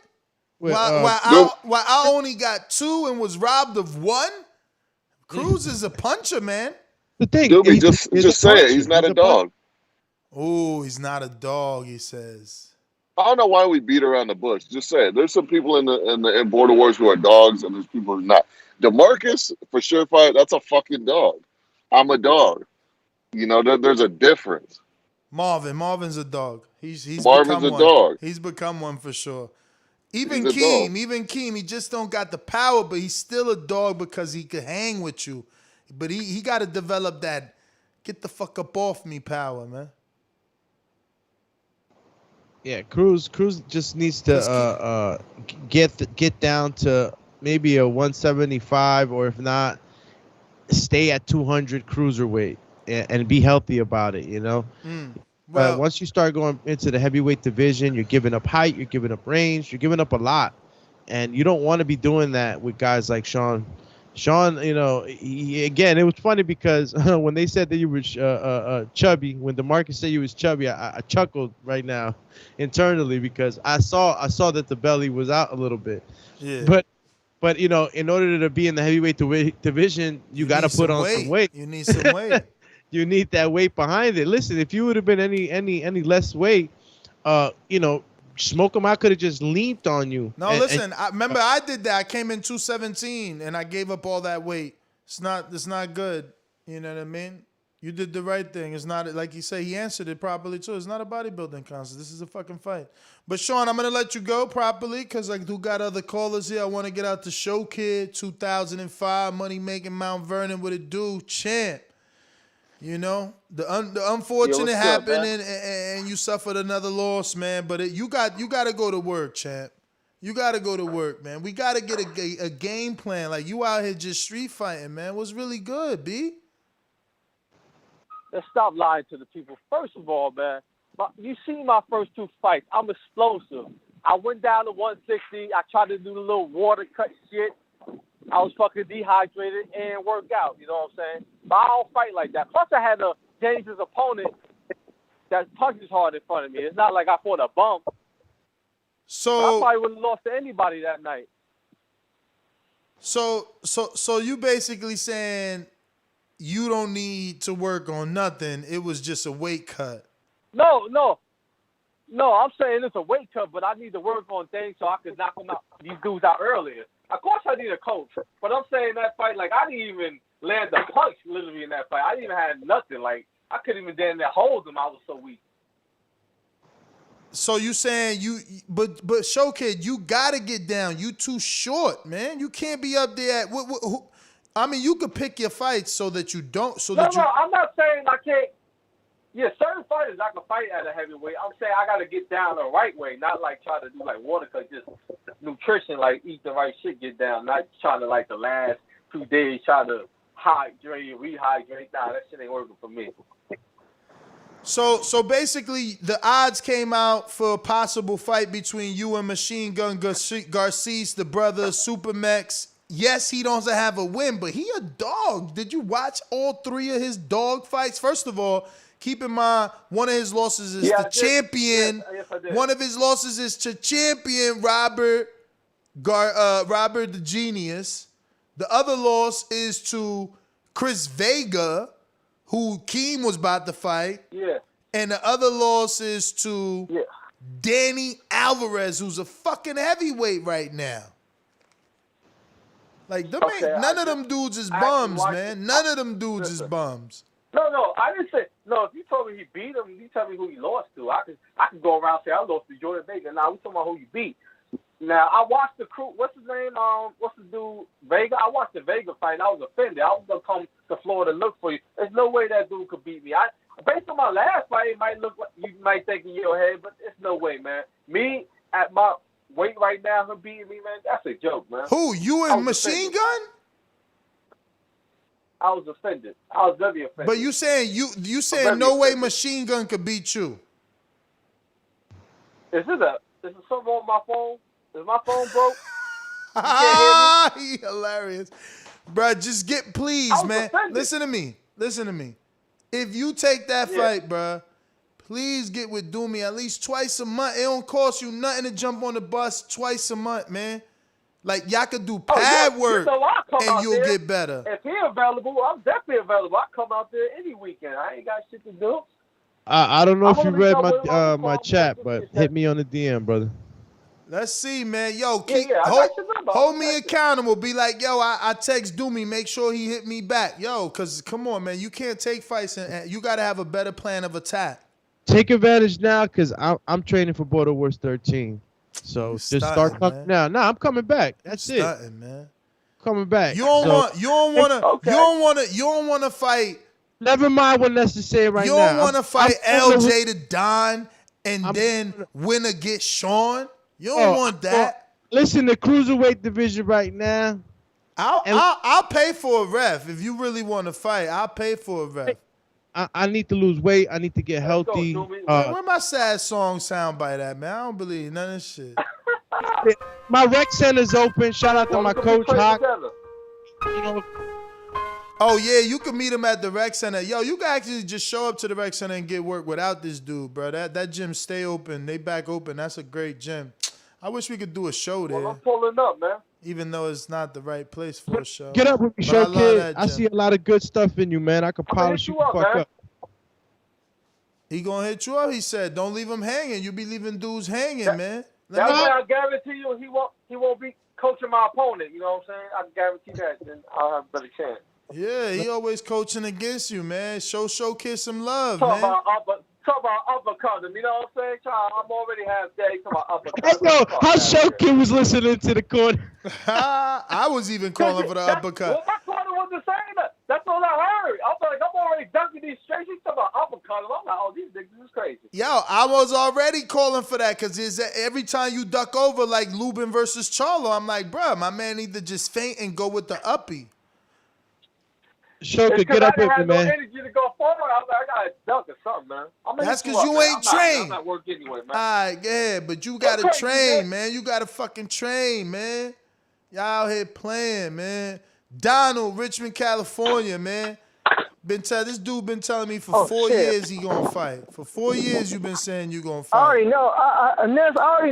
Speaker 9: While I only got 2 and was robbed of 1. Cruz is a puncher, man.
Speaker 6: The thing,
Speaker 14: Doobie, just say it. He's not a dog.
Speaker 9: Oh, he's not a dog. He says.
Speaker 14: I don't know why we beat around the bush. Just say it. There's some people in Border Wars who are dogs, and there's people who are not. DeMarcus, for sure, fight. That's a fucking dog. I'm a dog. You know, there's a difference.
Speaker 9: Marvin's a dog. He's
Speaker 14: Marvin's
Speaker 9: become
Speaker 14: a
Speaker 9: one.
Speaker 14: dog.
Speaker 9: He's become one for sure. Even Keem, he just don't got the power, but he's still a dog because he could hang with you. But he got to develop that get the fuck up off me power, man.
Speaker 6: Yeah, Cruz just needs to get down to maybe a 175, or if not, stay at 200 cruiserweight and be healthy about it, you know? Well, once you start going into the heavyweight division, you're giving up height, you're giving up range, you're giving up a lot. And you don't want to be doing that with guys like Sean. Sean, you know, again, it was funny because when they said that you were chubby, when DeMarcus said you was chubby, I chuckled right now internally because I saw that the belly was out a little bit. Yeah. But you know, in order to be in the heavyweight division, you got to put on some weight.
Speaker 9: You need some weight.
Speaker 6: You need that weight behind it. Listen, if you would have been any less weight, you know, Smoke 'em out could have just leaned on you.
Speaker 9: No, listen. I remember I did that. I came in 217 and I gave up all that weight. It's not good. You know what I mean? You did the right thing. It's not like you say. He answered it properly too. It's not a bodybuilding contest. This is a fucking fight. But Sean, I'm gonna let you go properly because I do got other callers here. I want to get out the show, kid. 2005 money making Mount Vernon. What it do, champ? You know, the unfortunate happened and you suffered another loss, man. But you got to go to work, champ. You got to go to work, man. We got to get a game plan. Like, you out here just street fighting, man. What's really good, B?
Speaker 2: Let's stop lying to the people. First of all, man, you see my first 2 fights. I'm explosive. I went down to 160. I tried to do the little water cut shit. I was fucking dehydrated and work out, you know what I'm saying? But I don't fight like that. Plus, I had a dangerous opponent that punches hard in front of me. It's not like I fought a bum.
Speaker 9: So
Speaker 2: I probably would have lost to anybody that night.
Speaker 9: So you basically saying you don't need to work on nothing. It was just a weight cut.
Speaker 2: No, I'm saying it's a weight cut, but I need to work on things so I could knock these dudes out earlier. Of course I need a coach, but I'm saying that fight, like, I didn't even land a punch literally in that fight. I didn't even have nothing. Like, I couldn't even damn near hold them. I was so weak.
Speaker 9: So you saying but Show Kid, you gotta get down. You too short, man. You can't be up there at I mean, you could pick your fights so that you don't. No,
Speaker 2: I'm not saying I can't. Yeah, certain fighters I can fight at a heavyweight. I'm saying I got to get down the right way, not like try to do like water cut, just nutrition, like eat the right shit, get down, not trying to like the last 2 days try to hydrate, rehydrate. Nah, that shit ain't working for me.
Speaker 9: So basically, the odds came out for a possible fight between you and Machine Gun Garces, the brother of Supermax. Yes, he doesn't have a win, but he a dog. Did you watch all 3 of his dog fights? First of all, keep in mind, one of his losses is the champion.
Speaker 16: Yes, I did.
Speaker 9: One of his losses is to champion Robert the Genius. The other loss is to Chris Vega, who Keem was about to fight.
Speaker 16: Yeah.
Speaker 9: And the other loss is to Danny Alvarez, who's a fucking heavyweight right now. Like, none of them dudes is bums, man. None of them dudes is bums.
Speaker 16: No, I didn't say. No, if you told me he beat him, you tell me who he lost to. I could go around and say I lost to Jordan Vega. Now we talking about who you beat. Now I watched the crew. What's his name? What's the dude? Vega. I watched the Vega fight. And I was offended. I was gonna come to Florida to look for you. There's no way that dude could beat me. Based on my last fight, it might look like you might think in your head, but it's no way, man. Me at my weight right now, him beating me, man, that's a joke, man.
Speaker 9: Who? You and Machine Gun?
Speaker 16: I was offended. I was very offended.
Speaker 9: But you saying no way Machine Gun could beat you?
Speaker 16: Is this something wrong with my phone? Is my phone broke?
Speaker 9: He hilarious, bro. Just please, man. Offended. Listen to me. If you take that fight, bro, please get with Doomy at least twice a month. It don't cost you nothing to jump on the bus twice a month, man. Like, y'all could do pad work and you'll get better.
Speaker 16: If he's available, I'm definitely available. I come out there any weekend. I ain't got shit to do.
Speaker 6: I don't know if you read my chat, but hit me on the DM, brother.
Speaker 9: Let's see, man. Yo, hold me accountable. Be like, yo, I text Doomy, make sure he hit me back. Yo, because come on, man. You can't take fights and you got to have a better plan of attack.
Speaker 6: Take advantage now because I'm training for Border Wars 13. So just start coming now. Nah, I'm coming back. That's it.
Speaker 9: Man.
Speaker 6: Coming back.
Speaker 9: You don't want to fight.
Speaker 6: Never mind what Nessa say right now.
Speaker 9: You don't want to fight LJ to Don and then win against Sean. You don't want that.
Speaker 6: Listen, the cruiserweight division right now.
Speaker 9: I'll pay for a ref if you really want to fight. I'll pay for a ref.
Speaker 6: I need to lose weight. I need to get healthy.
Speaker 9: Where my sad song soundbite at, man? I don't believe none of this shit.
Speaker 6: My rec center's open. Shout out to my coach, Hawk.
Speaker 9: Oh, yeah, you can meet him at the rec center. Yo, you can actually just show up to the rec center and get work without this dude, bro. That gym stay open. They back open. That's a great gym. I wish we could do a show there.
Speaker 16: Well, I'm pulling up, man.
Speaker 9: Even though it's not the right place for a show.
Speaker 6: Get up with me, show kid. I see a lot of good stuff in you, man. I can polish you the fuck up.
Speaker 9: He gonna hit you up. He said, "Don't leave him hanging. You be leaving dudes hanging, man."
Speaker 16: That way, I guarantee you, he won't be coaching my opponent. You know what I'm saying? I can guarantee that. Then I'll have a better chance.
Speaker 9: Yeah, he always coaching against you, man. Show kids some love, man.
Speaker 16: Talk about uppercutting, you know what I'm saying? I'm already half dead. Talk about uppercutting.
Speaker 6: Yo, how Shokin was listening to the corner.
Speaker 9: I was even calling for the uppercut.
Speaker 16: Well, my corner wasn't saying that. That's all I heard. I was like, I'm already dunking these straight. He's talking about uppercutting. I'm like, oh, these niggas is crazy.
Speaker 9: Yo, I was already calling for that because every time you duck over, like Lubin versus Charlo, I'm like, bro, my man either just faint and go with the uppie.
Speaker 6: Shokin, get up with me, man.
Speaker 16: I didn't have no energy to go forward. I was like, I got to dunk or something, man.
Speaker 9: That's because you ain't trained.
Speaker 16: I'm not work anyway, man.
Speaker 9: All right, yeah, but you got to train, man. You got to fucking train, man. Y'all out here playing, man. Donald, Richmond, California, man. This dude been telling me for 4 years he gonna fight. For 4 years you been saying you gonna fight.
Speaker 23: I already know. Nez, I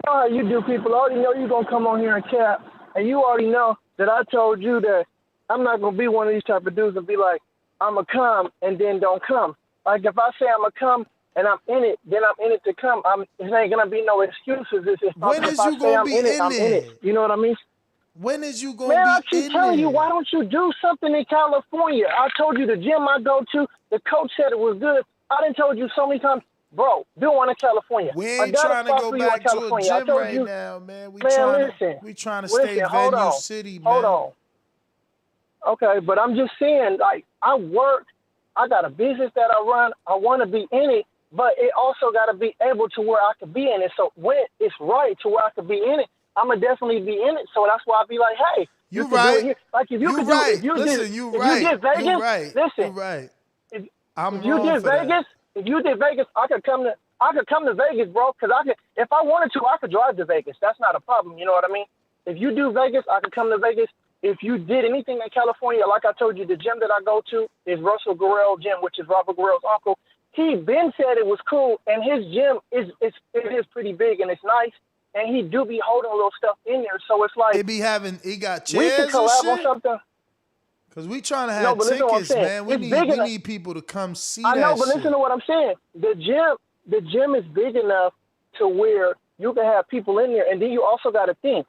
Speaker 23: know how you do people. I already know you gonna come on here and cap, and you already know that I told you that I'm not gonna be one of these type of dudes and be like, I'ma come and then don't come. Like if I say I'ma come and I'm in it, then I'm in it to come. It ain't gonna be no excuses. It's just
Speaker 9: when is you gonna be in it?
Speaker 23: You know what I mean?
Speaker 9: When is you gonna
Speaker 23: be in it? Man, I
Speaker 9: keep
Speaker 23: telling you, why don't you do something in California? I told you the gym I go to, the coach said it was good. I done told you so many times, bro, do one in California.
Speaker 9: We ain't trying to go back to a gym right now, man. We trying to stay venue city, man.
Speaker 23: Hold on. Okay, but I'm just saying, like, I work, I got a business that I run, I want to be in it, but it also got to be able to where I could be in it. So when it's right to where I could be in it, I'm going to definitely be in it. So that's why I be like, hey,
Speaker 9: you right.
Speaker 23: Do it like, if you could
Speaker 9: right.
Speaker 23: do it,
Speaker 9: Listen, you right.
Speaker 23: If you get Vegas,
Speaker 9: you right.
Speaker 23: listen.
Speaker 9: You right.
Speaker 23: If you get Vegas, if you did Vegas, I could come to Vegas, bro. Because if I wanted to, I could drive to Vegas. That's not a problem. You know what I mean? If you do Vegas, I could come to Vegas. If you did anything in California, like I told you, the gym that I go to is Russell Guerrero Gym, which is Robert Guerrero's uncle. He been said it was cool, and his gym it is pretty big and it's nice, and he do be holding little stuff in there. So it's like
Speaker 9: he got
Speaker 23: we can
Speaker 9: chairs and
Speaker 23: collab on
Speaker 9: shit.
Speaker 23: something.
Speaker 9: Cause we trying to
Speaker 23: No,
Speaker 9: have
Speaker 23: but listen to what I'm
Speaker 9: tickets,
Speaker 23: saying.
Speaker 9: man. We
Speaker 23: It's big enough.
Speaker 9: need people to come see
Speaker 23: I know,
Speaker 9: that
Speaker 23: but
Speaker 9: shit.
Speaker 23: listen to what I'm saying. The gym is big enough to where you can have people in there, and then you also got to think.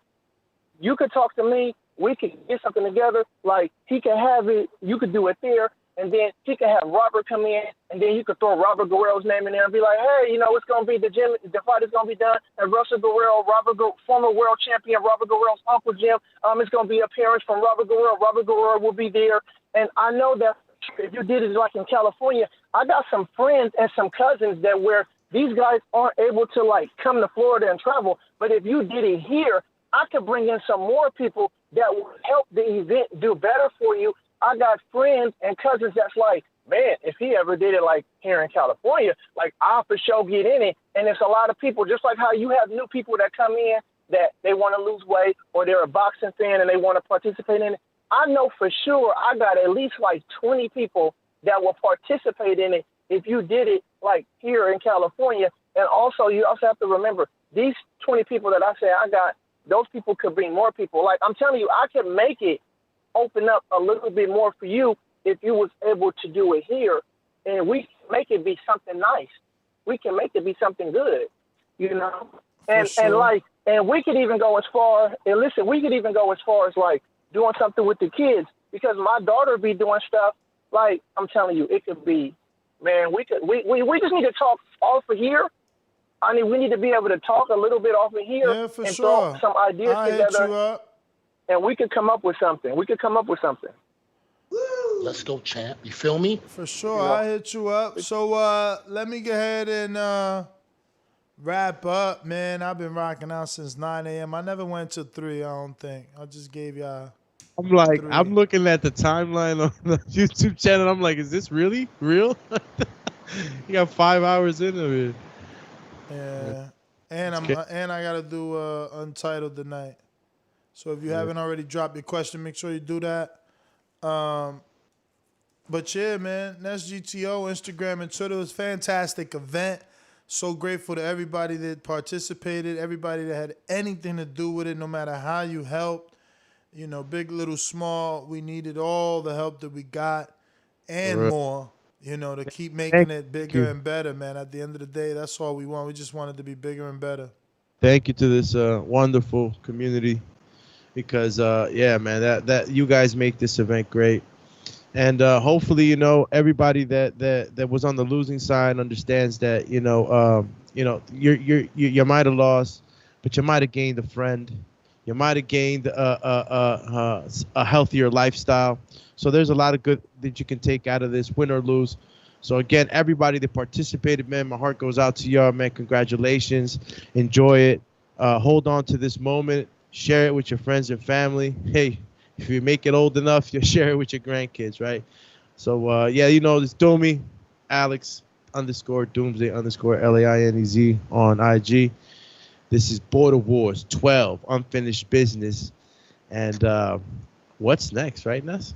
Speaker 23: You could talk to me. We could get something together. Like he can have it. You could do it there, and then he can have Robert come in, and then you could throw Robert Guerrero's name in there and be like, hey, it's gonna be the gym. The fight is gonna be done at Russell Guerrero, former world champion Robert Guerrero's uncle gym. It's gonna be appearance from Robert Guerrero. Robert Guerrero will be there, and I know that if you did it like in California, I got some friends and some cousins that where these guys aren't able to like come to Florida and travel. But if you did it here, I could bring in some more people that will help the event do better for you. I got friends and cousins that's like, man, if he ever did it like here in California, like I'll for sure get in it. And there's a lot of people, just like how you have new people that come in that they want to lose weight or they're a boxing fan and they want to participate in it. I know for sure I got at least like 20 people that will participate in it if you did it like here in California. And also, you also have to remember, these 20 people that I say I got, those people could bring more people. Like I'm telling you, I could make it open up a little bit more for you if you was able to do it here. And we can make it be something nice. We can make it be something good, And we could even go as far, and listen, we could even go as far as like doing something with the kids, because my daughter be doing stuff like, I'm telling you, it could be, man, we just need to talk off of here. We need to be able to talk a little bit off of here and throw some ideas together. And we could come up with something.
Speaker 17: Let's go, champ. You feel me?
Speaker 9: For sure, I'll hit you up. So let me go ahead and wrap up, man. I've been rocking out since 9 a.m. I never went to 3, I don't think. I just gave y'all.
Speaker 6: I'm looking at the timeline on the YouTube channel. I'm like, is this really real? You got 5 hours into it.
Speaker 9: Yeah. And I gotta do Untitled tonight. So if you haven't already dropped your question, make sure you do that. But yeah, man, that's GTO, Instagram and Twitter. It was a fantastic event. So grateful to everybody that participated, everybody that had anything to do with it, no matter how you helped. Big, little, small. We needed all the help that we got and more, to keep making it bigger and better, man. At the end of the day, that's all we want. We just want it to be bigger and better.
Speaker 6: Thank you to this wonderful community because, man, that you guys make this event great. And hopefully, everybody that was on the losing side understands that, you might have lost, but you might have gained a friend. You might have gained a healthier lifestyle. So there's a lot of good that you can take out of this, win or lose. So again, everybody that participated, man, my heart goes out to y'all, man. Congratulations. Enjoy it. Hold on to this moment. Share it with your friends and family. Hey, if you make it old enough, you'll share it with your grandkids, right? So, it's Doomy, Alex _Doomsday _LAINEZ on IG. This is Border Wars 12, Unfinished Business. And what's next, right, Ness?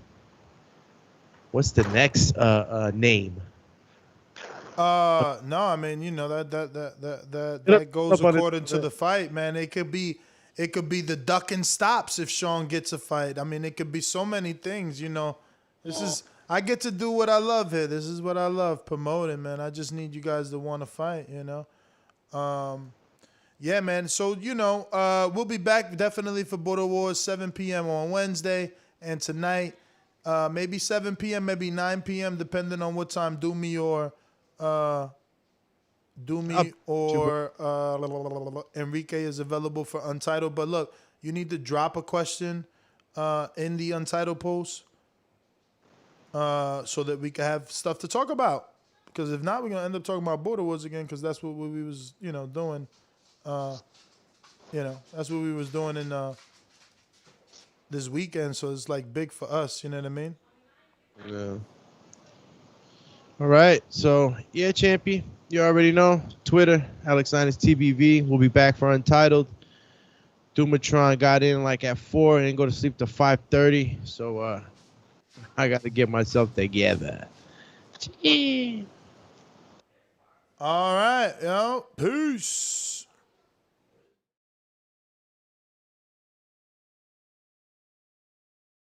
Speaker 6: What's the next name?
Speaker 9: No, I mean, that goes according to the fight, man. It could be the duck and stops if Sean gets a fight. I mean, it could be so many things, I get to do what I love here. This is what I love, promoting, man. I just need you guys to want to fight, Yeah, man. So, we'll be back definitely for Border Wars, 7 p.m. on Wednesday. And tonight, maybe 7 p.m., maybe 9 p.m., depending on what time Doomy or Enrique is available for Untitled. But look, you need to drop a question in the Untitled post so that we can have stuff to talk about. Because if not, we're going to end up talking about Border Wars again because that's what we was, doing. That's what we was doing in this weekend. So it's like big for us. You know what I mean?
Speaker 6: Yeah. All right. So, yeah, Champy, you already know. Twitter, Alex Linus TBV. We'll be back for Untitled. Dumatron got in like at 4 and go to sleep to 5:30. So, I got to get myself together.
Speaker 9: All right, yo. Peace.